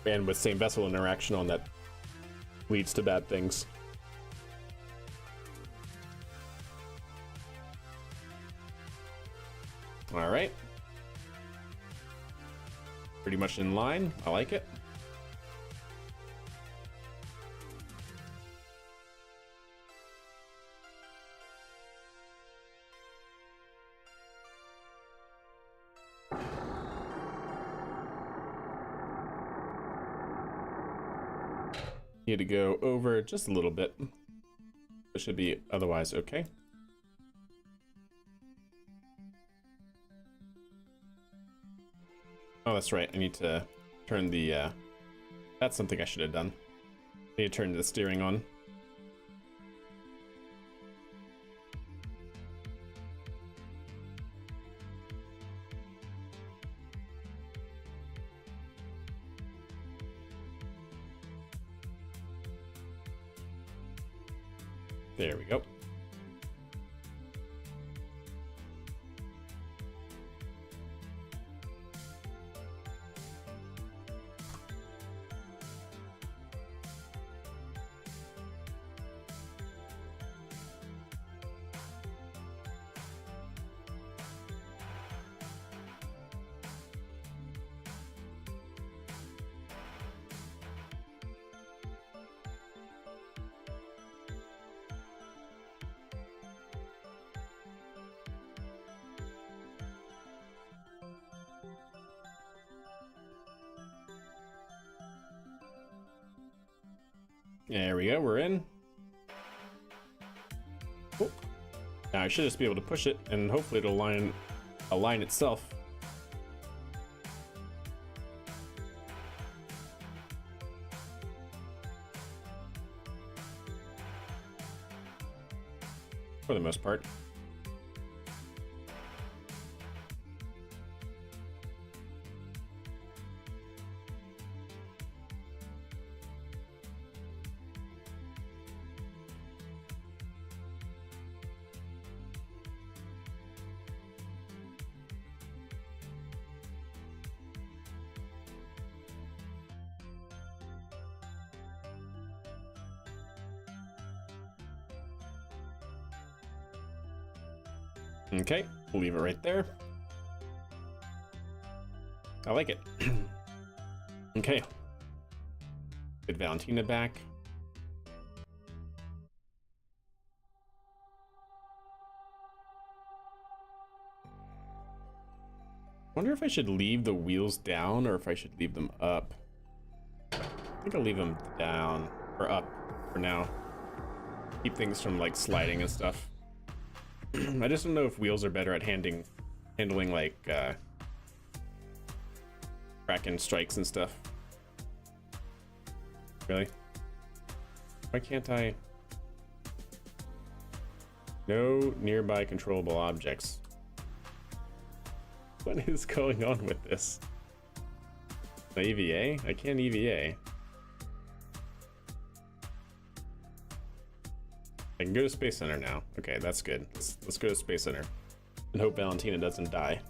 And with same vessel interaction on that leads to bad things. All right. Pretty much in line. I like it. Need to go over just a little bit. It should be otherwise okay. Oh, that's right. I need to turn the, that's something I should have done. I need to turn the steering on. There we go. There we go, we're in. Oh. Now I should just be able to push it and hopefully it'll align itself. For the most part. Okay, we'll leave it right there. I like it. Okay. Get Valentina back. Wonder if I should leave the wheels down or if I should leave them up. I think I'll leave them down or up for now. Keep things from like sliding and stuff. I just don't know if wheels are better at handling like Kraken strikes and stuff. Really? Why can't I? No nearby controllable objects. What is going on with this? The EVA? I can't EVA. I can go to Space Center now. Okay, that's good. Let's go to Space Center and hope Valentina doesn't die.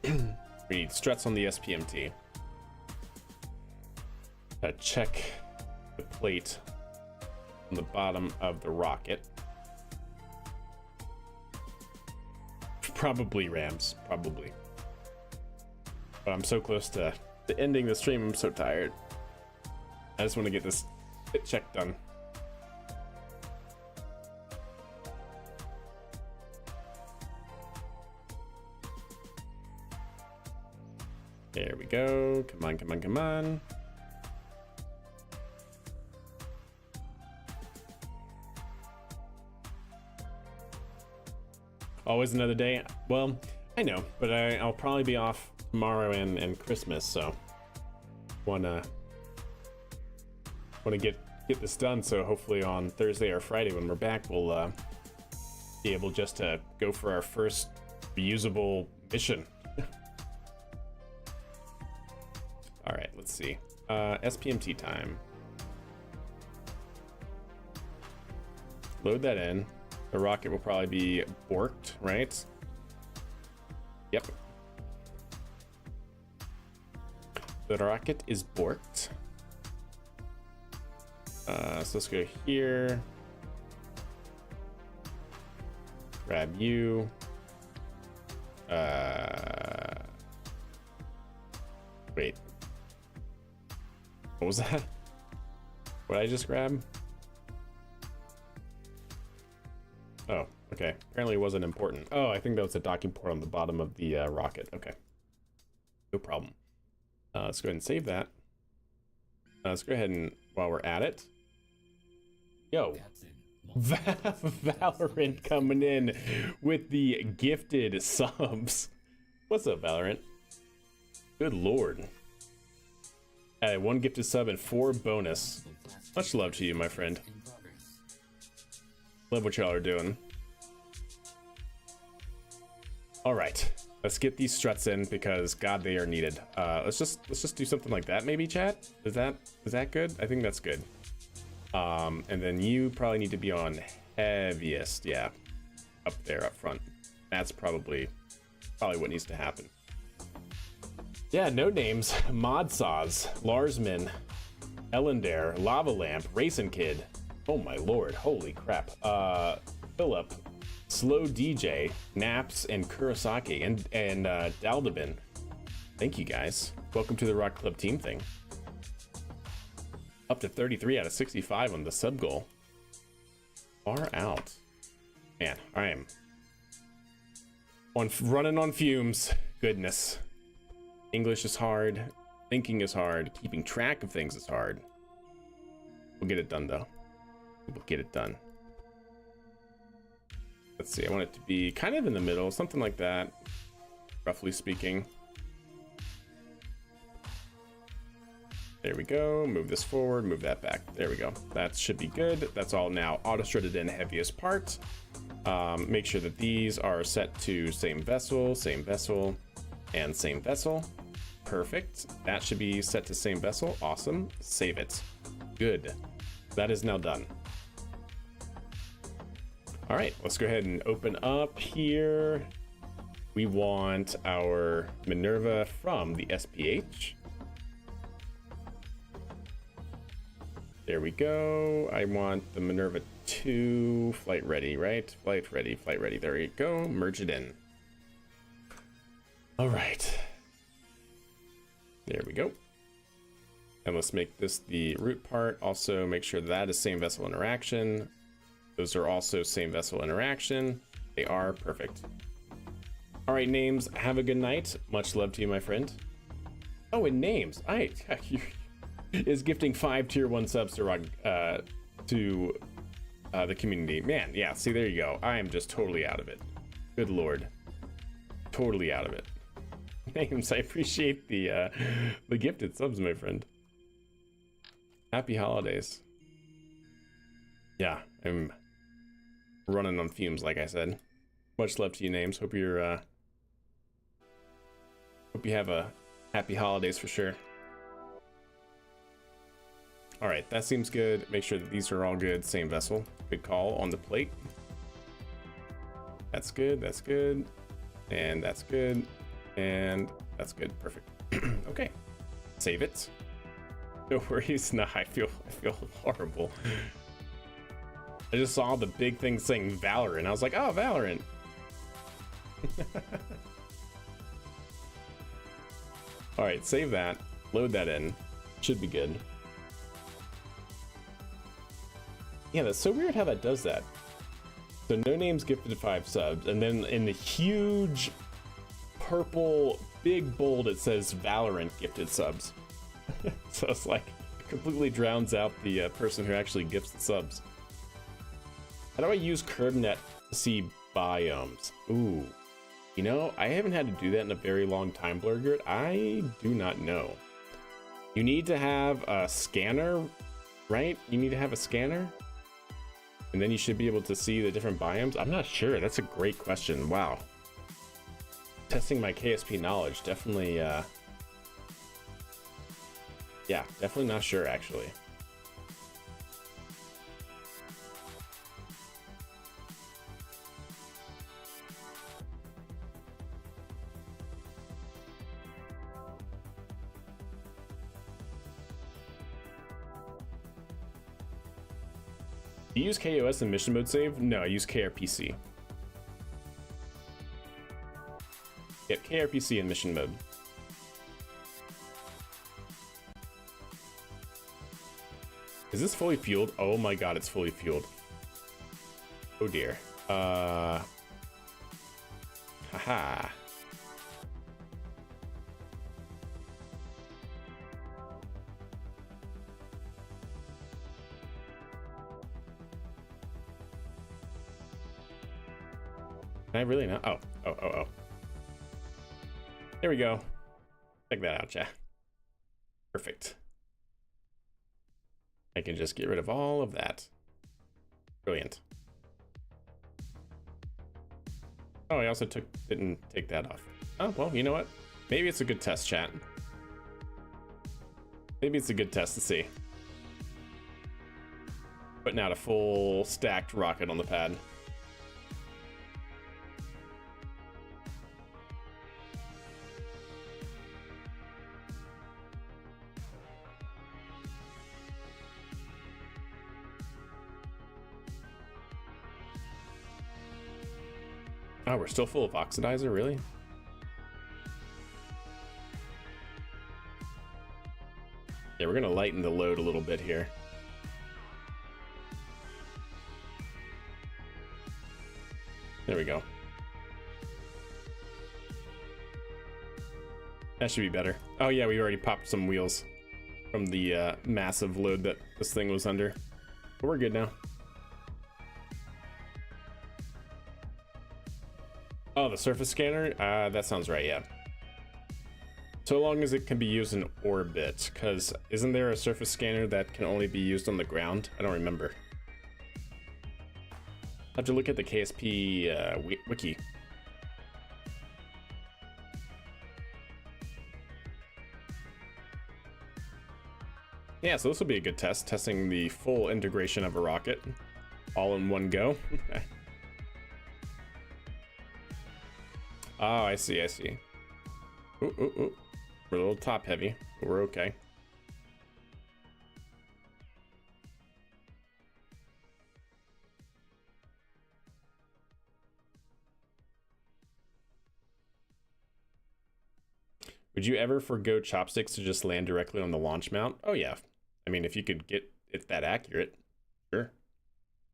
We need struts on the SPMT. Check the plate on the bottom of the rocket. Probably rams, probably. But I'm so close to ending the stream, I'm so tired. I just want to get this check done. There we go. Come on, come on, come on. Always another day. Well, I know, but I'll probably be off tomorrow and Christmas, so wanna get this done. So hopefully on Thursday or Friday when we're back, we'll be able just to go for our first reusable mission. let's see. SPMT time. Load that in. The rocket will probably be borked, right? Yep. The rocket is borked. So let's go here. Grab you. Wait. What was that? What did I just grab? Oh, okay. Apparently it wasn't important. Oh, I think that was a docking port on the bottom of the rocket. Okay. No problem. Let's go ahead and save that. Let's go ahead and, while we're at it. Yo. Valorant coming in with the gifted subs. What's up, Valorant? Good lord. Added 1 gifted sub and 4 bonus. Much love to you, my friend. Love what y'all are doing. All right, let's get these struts in because God, they are needed. Let's just do something like that, maybe, chat. Is that good? I think that's good. And then you probably need to be on heaviest, yeah, up there, up front. That's probably what needs to happen. Yeah, no names. Modsaws, Larsman, Ellendare, Lava Lamp, Racing Kid. Oh my lord, holy crap. Philip, Slow DJ, Naps, and Kurosaki, and Daldabin. Thank you guys. Welcome to the Rock Club team thing. Up to 33 out of 65 on the sub goal. Far out. Man, I am running on fumes. Goodness. English is hard. Thinking is hard. Keeping track of things is hard. We'll get it done, though. We'll get it done. Let's see. I want it to be kind of in the middle. Something like that. Roughly speaking. There we go. Move this forward. Move that back. There we go. That should be good. That's all now auto-shredded in heaviest part. Make sure that these are set to same vessel, and same vessel. Perfect. That should be set to same vessel. Awesome. Save it. Good. That is now done. All right, let's go ahead and open up here. We want our Minerva from the SPH. There we go. I want the Minerva 2 flight ready, right? Flight ready, flight ready. There you go. Merge it in. All right. There we go. And let's make this the root part. Also make sure that is same vessel interaction. Those are also same vessel interaction. They are perfect. All right, names, have a good night. Much love to you, my friend. Oh, and names. Is gifting 5 tier 1 subs to the community. Man, yeah, see, there you go. I am just totally out of it. Good lord. Totally out of it. Names, I appreciate the gifted subs, my friend. Happy holidays. Yeah, I'm running on fumes, like I said. Much love to you, Names. Hope you have a happy holidays for sure. All right, that seems good. Make sure that these are all good. Same vessel. Good call on the plate. That's good. That's good. And that's good. And that's good. Perfect. Okay. Save it. No worries. No, I feel horrible. I just saw the big thing saying Valorant. I was like, oh, Valorant. All right, save that. Load that in. Should be good. Yeah, that's so weird how that does that. So no names gifted 5 subs, and then in the huge purple big bold it says Valorant gifted subs. So it's like completely drowns out the person who actually gifts the subs. How do I use CurbNet to see biomes? Ooh, you know, I haven't had to do that in a very long time, Blurgert. I do not know. You need to have a scanner, right? You need to have a scanner, and then you should be able to see the different biomes. I'm not sure. That's a great question. Wow. Testing my KSP knowledge. Definitely Yeah, definitely not sure, actually. Do you use KOS in mission mode save? No, I use KRPC. Yep, KRPC in mission mode. Is this fully fueled? Oh my god, it's fully fueled. Oh dear. Haha. Can I really not? Oh. There we go. Check that out, chat. Perfect. I can just get rid of all of that. Brilliant. Oh, I also didn't take that off. Oh, well, you know what? Maybe it's a good test, chat. Maybe it's a good test to see. Putting out a full stacked rocket on the pad. Oh, we're still full of oxidizer, really? Yeah, we're gonna lighten the load a little bit here. There we go. That should be better. Oh yeah, we already popped some wheels from the massive load that this thing was under. But we're good now. Oh, the surface scanner? That sounds right, yeah. So long as it can be used in orbit, because isn't there a surface scanner that can only be used on the ground? I don't remember. I have to look at the KSP wiki. Yeah, so this will be a good test, testing the full integration of a rocket all in one go. Oh, I see. Ooh. We're a little top heavy, but we're okay. Would you ever forgo chopsticks to just land directly on the launch mount? Oh yeah. I mean, if you could get it that accurate, sure.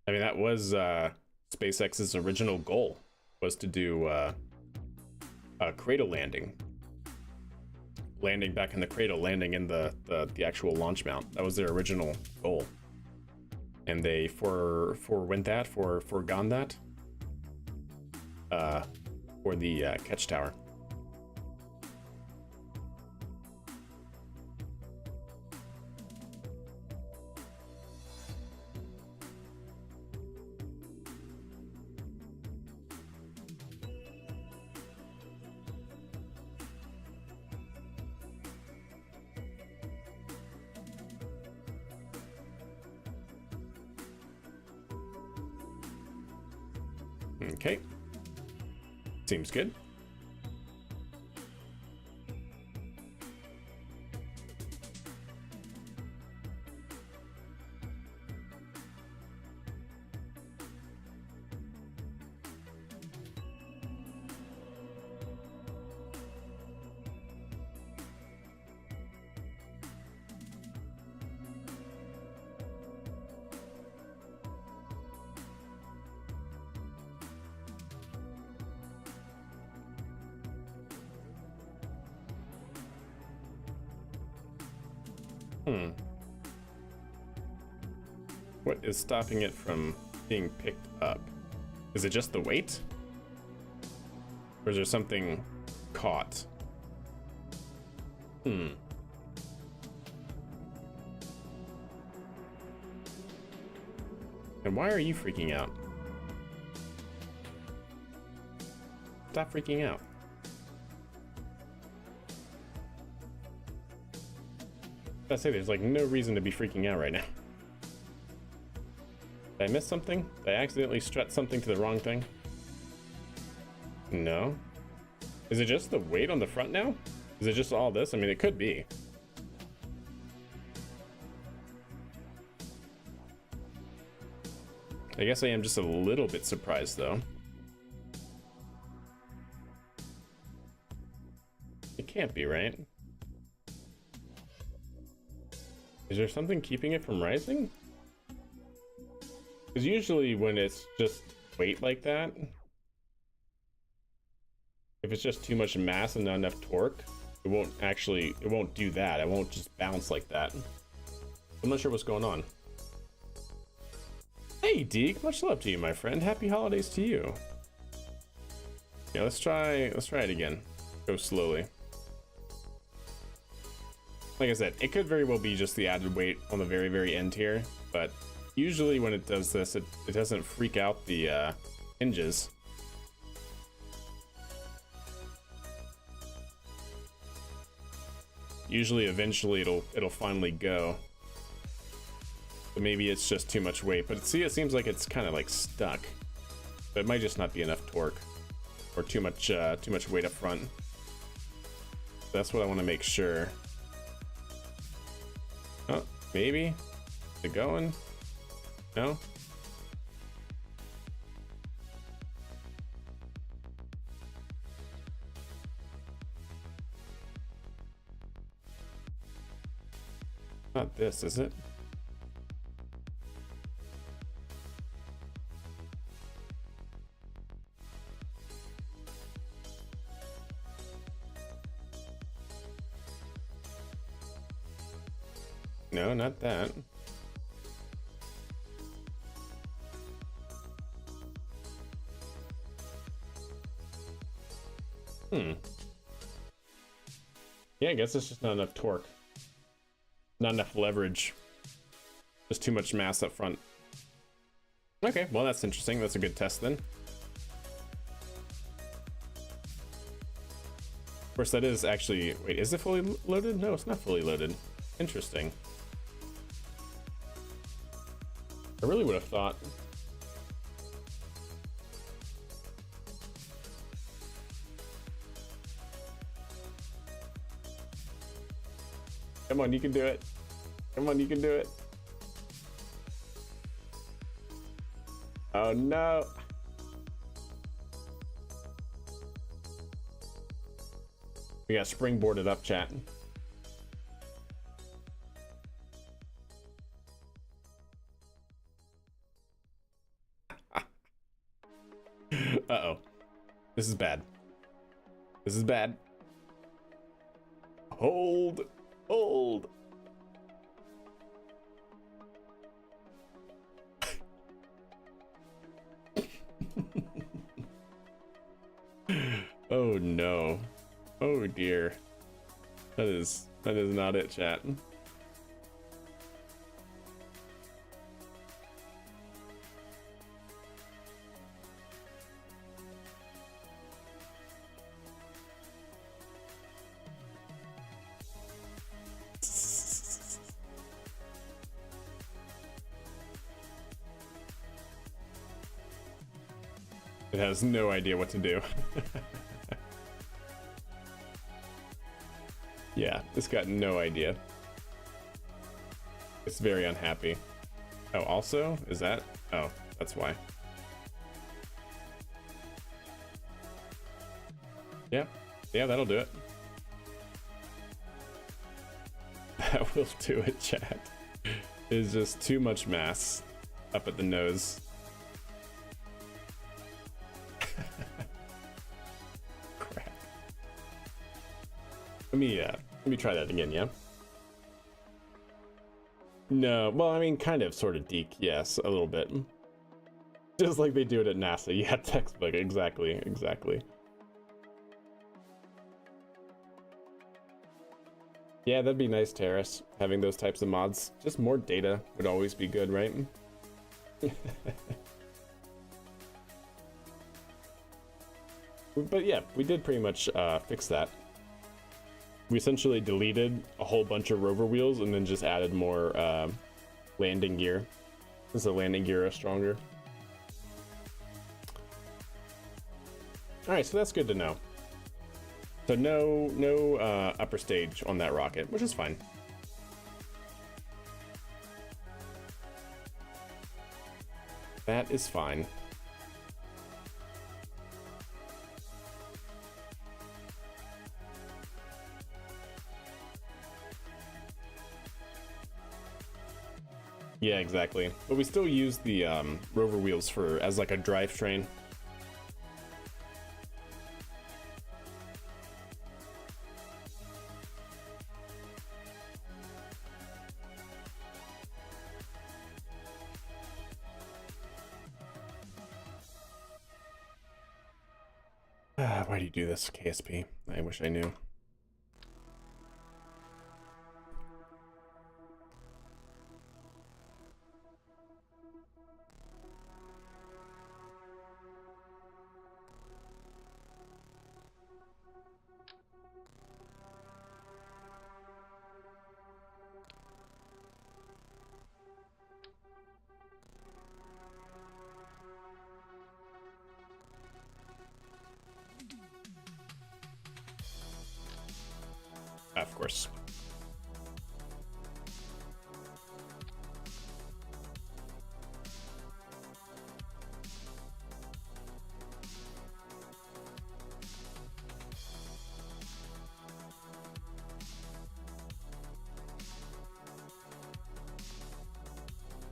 I mean, that was SpaceX's original goal, was to do cradle landing back in the cradle, landing in the actual launch mount. That was their original goal, and they forgone that for the catch tower. Okay, seems good. What is stopping it from being picked up? Is it just the weight? Or is there something caught? And why are you freaking out? Stop freaking out. I say there's like no reason to be freaking out right now. Did I miss something? Did I accidentally strut something to the wrong thing? No. Is it just the weight on the front now? Is it just all this? I mean, it could be. I guess I am just a little bit surprised though. It can't be, right? Is there something keeping it from rising? Because usually when it's just weight like that, if it's just too much mass and not enough torque, it won't do that. It won't just bounce like that. I'm not sure what's going on. Hey Deke, much love to you, my friend. Happy holidays to you. Yeah, let's try it again. Go slowly. Like I said, it could very well be just the added weight on the very, very end here, but usually when it does this, it doesn't freak out the hinges. Usually, eventually, it'll finally go. But maybe it's just too much weight. But see, it seems like it's kind of like stuck. But it might just not be enough torque, or too much weight up front. That's what I want to make sure. Oh, maybe. Is it going? No. Not this, is it? No, not that. Yeah, I guess it's just not enough torque. Not enough leverage. Just too much mass up front. Okay, well that's interesting. That's a good test then. Of course, that is actually... Wait, is it fully loaded? No, it's not fully loaded. Interesting. I really would have thought... Come on, you can do it. Come on, you can do it. Oh no. We got springboarded up, chat. Uh-oh. This is bad. This is bad. Hold. Hold. Oh no. Oh dear. That is not it, chat. It has no idea what to do. Yeah, it's got no idea. It's very unhappy. Oh, also? Is that? Oh, that's why. Yeah, yeah, that'll do it. That will do it, chat. It's just too much mass up at the nose. Crap. Let me try that again, yeah? No, well, I mean, kind of, sort of deke, yes, a little bit. Just like they do it at NASA, yeah, textbook, exactly, exactly. Yeah, that'd be nice, Terrace, having those types of mods. Just more data would always be good, right? But yeah, we did pretty much fix that. We essentially deleted a whole bunch of rover wheels and then just added more landing gear, since the landing gear is stronger. All right, so that's good to know. So no upper stage on that rocket, which is fine. That is fine. Yeah, exactly. But we still use the rover wheels as like a drivetrain. Why do you do this, KSP? I wish I knew. Of course.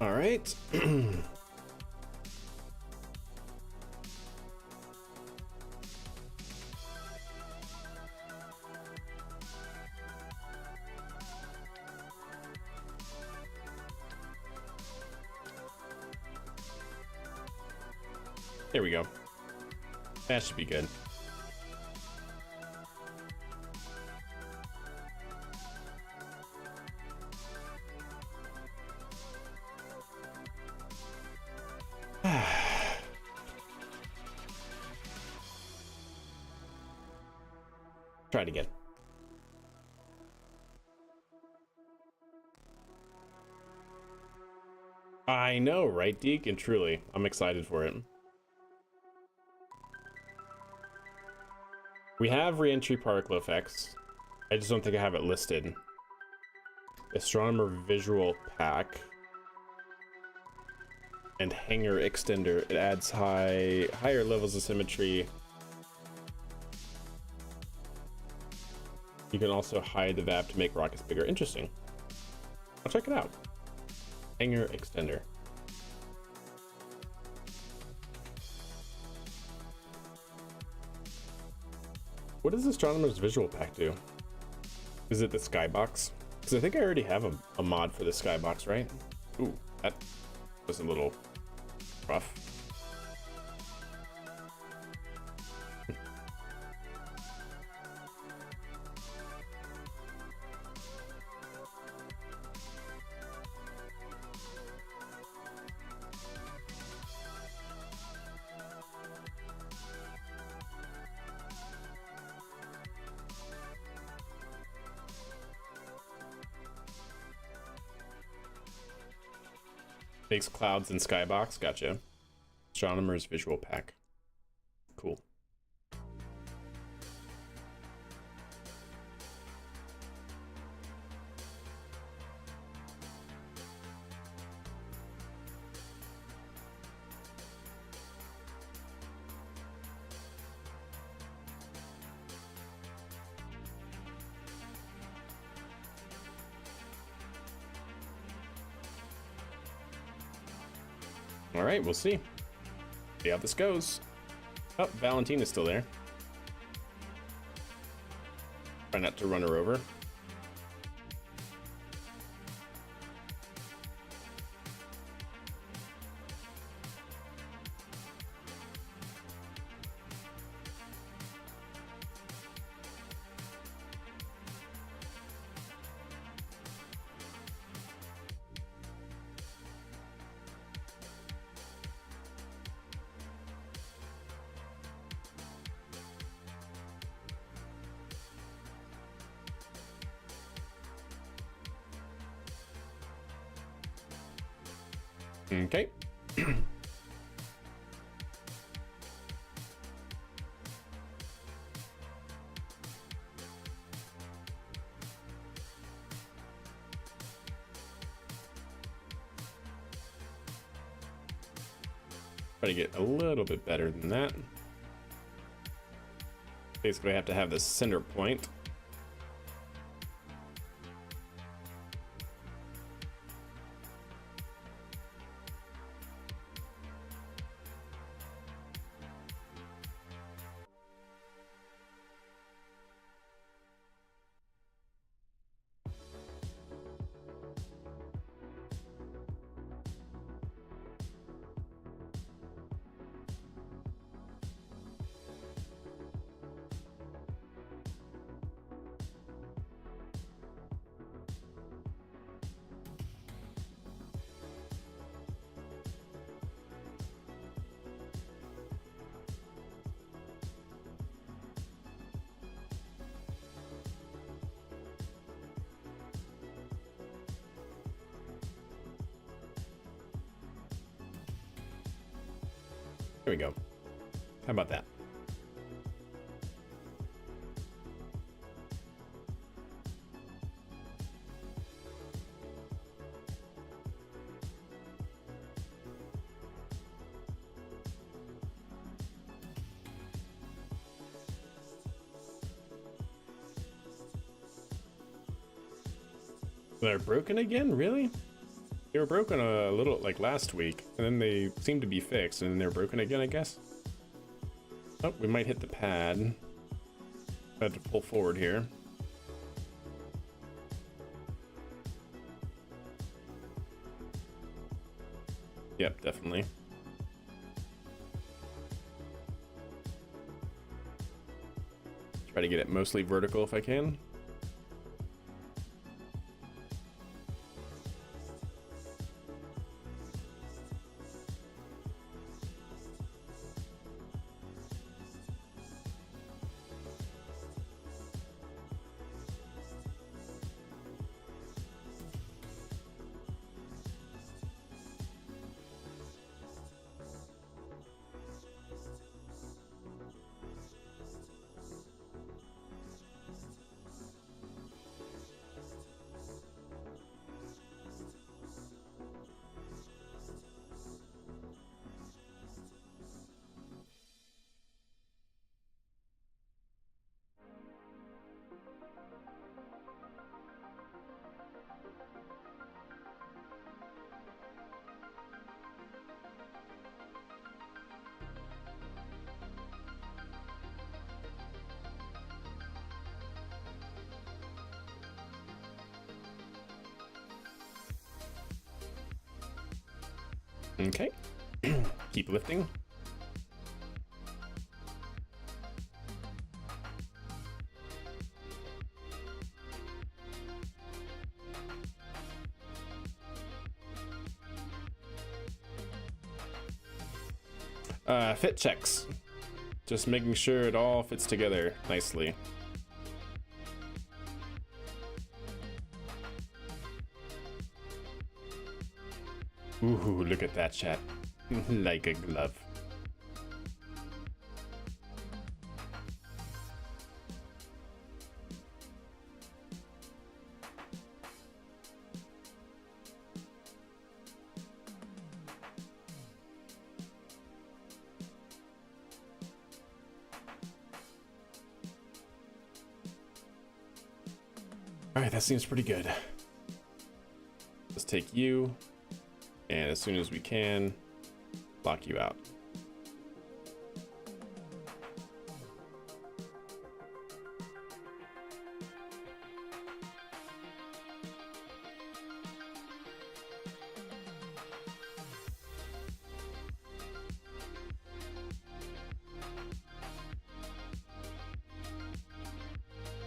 All right. There we go. That should be good. Try it again. I know, right, Deke? And truly, I'm excited for it. We have re-entry particle effects. I just don't think I have it listed. Astronomer visual pack. And hanger extender. It adds higher levels of symmetry. You can also hide the VAP to make rockets bigger. Interesting. I'll check it out. Hanger extender. What does Astronomer's Visual Pack do? Is it the Skybox? Because I think I already have a mod for the Skybox, right? Ooh, that was a little rough. Makes clouds in Skybox, gotcha. Astronomer's Visual Pack. Cool. All right, we'll see. See how this goes. Oh, Valentine is still there. Try not to run her over. Okay. Try to get a little bit better than that. Basically, I have to have the center point. Here we go. How about that? They're broken again? Really? They were broken a little like last week, and then they seem to be fixed, and then they're broken again, I guess. Oh, we might hit the pad. I have to pull forward here. Yep, definitely. Try to get it mostly vertical if I can. Okay. Keep lifting. Fit checks. Just making sure it all fits together nicely. Ooh, look at that, chat. Like a glove. All right, that seems pretty good. Let's take you, and as soon as we can, lock you out.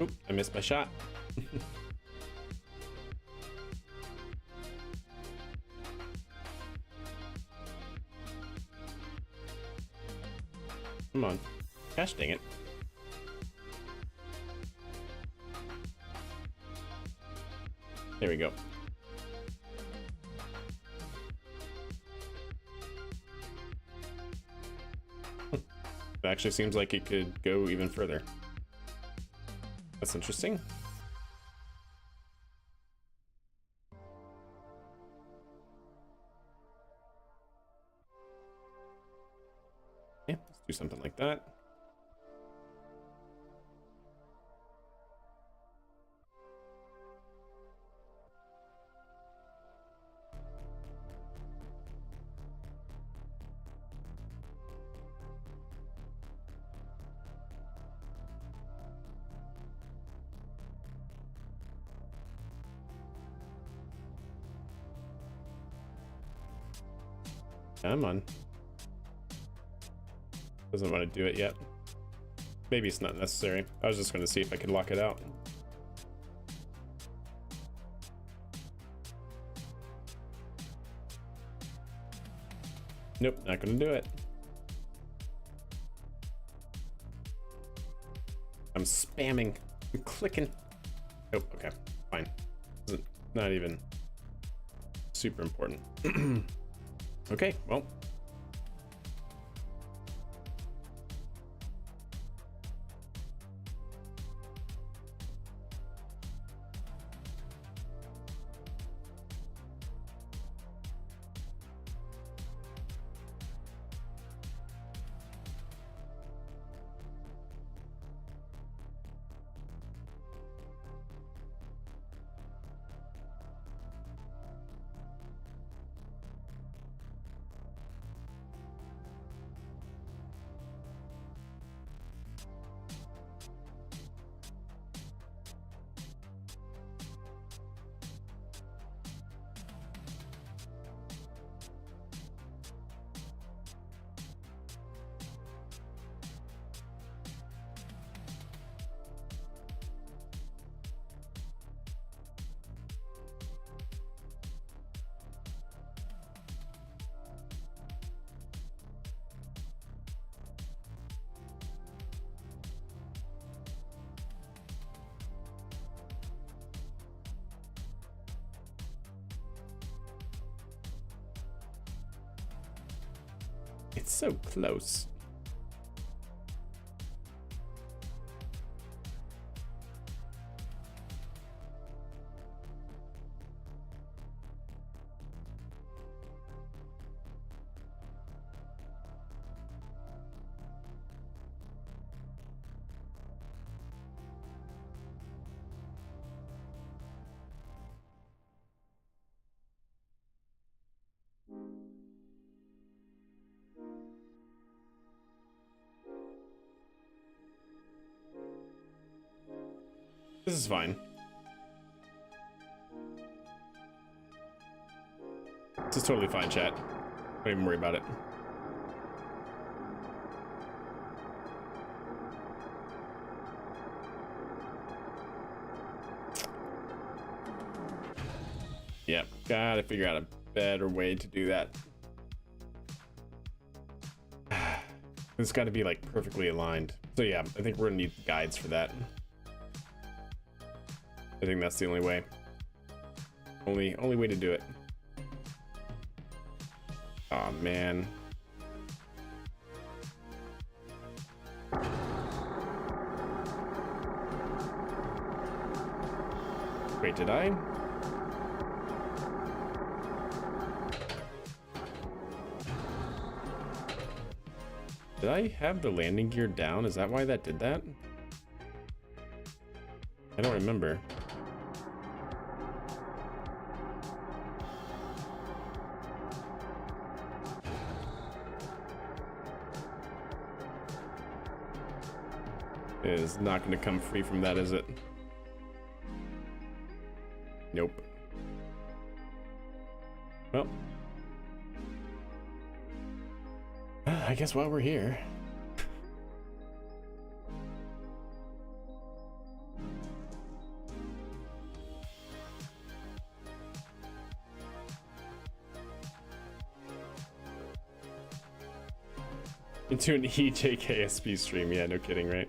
Oop, I missed my shot. Come on. Gosh dang it. There we go. It actually seems like it could go even further. That's interesting. Yeah, let's do something like that. Come on. Doesn't want to do it yet. Maybe it's not necessary. I was just going to see if I could lock it out. Nope, not going to do it. I'm spamming. I'm clicking. Oh, okay, fine. Not even super important. Okay, well. It's so close. This is fine. This is totally fine, chat. Don't even worry about it. Yep, gotta figure out a better way to do that. It's got to be like perfectly aligned. So yeah, I think we're gonna need guides for that. I think that's the only way. Only way to do it. Oh man. Wait, did I? Did I have the landing gear down? Is that why that did that? I don't remember. It is not going to come free from that, is it? Nope. Well, I guess while we're here. Into an EJ KSP stream, yeah, no kidding, right?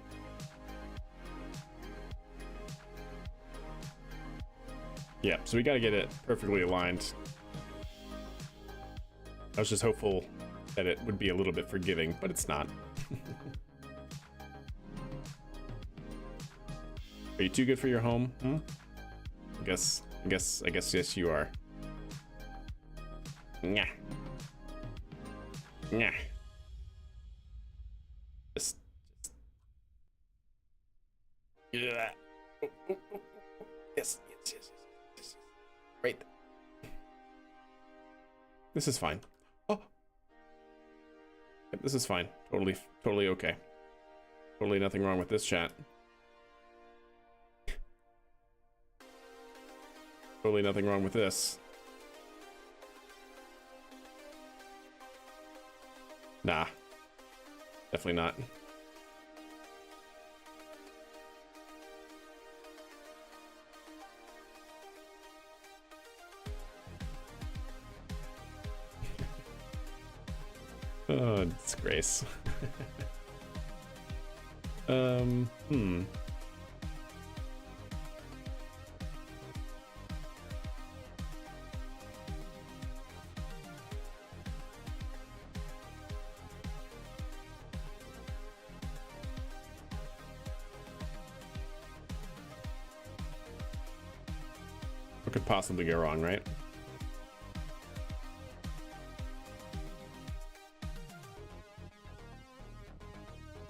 Yeah, so we gotta get it perfectly aligned. I was just hopeful that it would be a little bit forgiving, but it's not. Are you too good for your home? Hmm? I guess yes you are. Nyah. Nyah. Just yeah. Oh, oh, oh, oh. Yes. Right. This is fine. Oh. Yep, this is fine. Totally okay. Totally nothing wrong with this, chat. Totally nothing wrong with this. Nah. Definitely not. Oh, disgrace. What could possibly go wrong, right?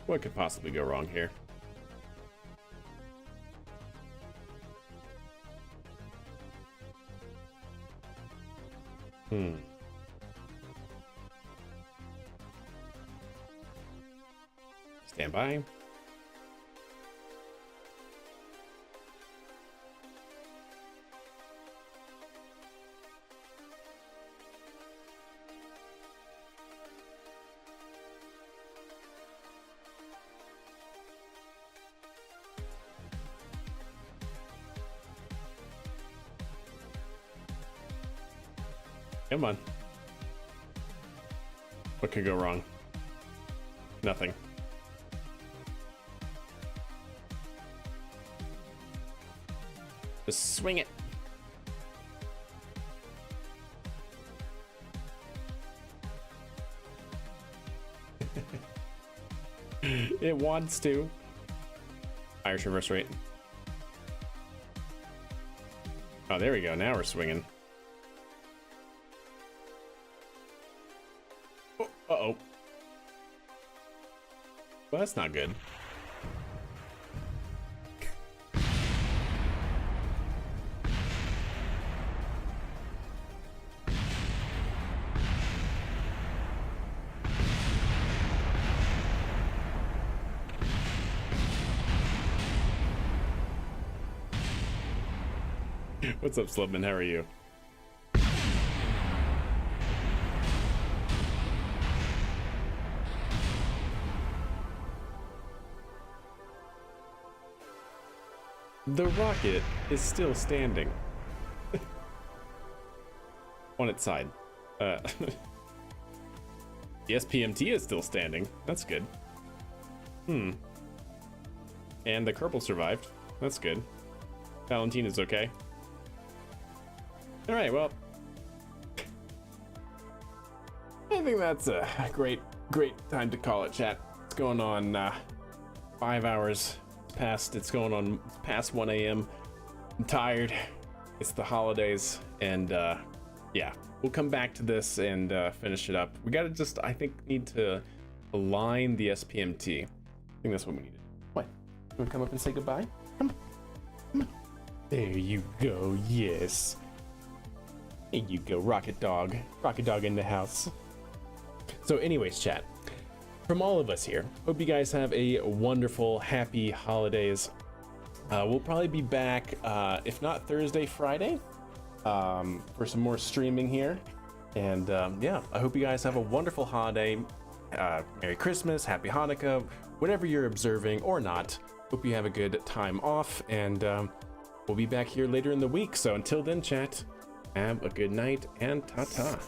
What could possibly go wrong here? Stand by. Come on. What could go wrong? Nothing. Just swing it. It wants to. Irish reverse rate. Oh, there we go. Now we're swinging. Uh-oh. Well, that's not good. What's up, Slubman? How are you? The rocket is still standing. On its side. The SPMT is still standing. That's good. And the Kerbal survived. That's good. Valentine is okay. Alright, well. I think that's a great time to call it, chat. It's going on 5 hours past. It's going on past 1 a.m. I'm tired. It's the holidays, and yeah, we'll come back to this and finish it up. We gotta just, I think, need to align the SPMT. I think that's what we need to do. What? You wanna come up and say goodbye? Come on. There you go, yes. There you go, Rocket Dog. Rocket Dog in the house. So anyways, chat, from all of us here, hope you guys have a wonderful, happy holidays. We'll probably be back, if not Thursday, Friday, for some more streaming here. And yeah, I hope you guys have a wonderful holiday. Merry Christmas, Happy Hanukkah, whatever you're observing or not. Hope you have a good time off, and we'll be back here later in the week. So until then, chat, have a good night and ta-ta.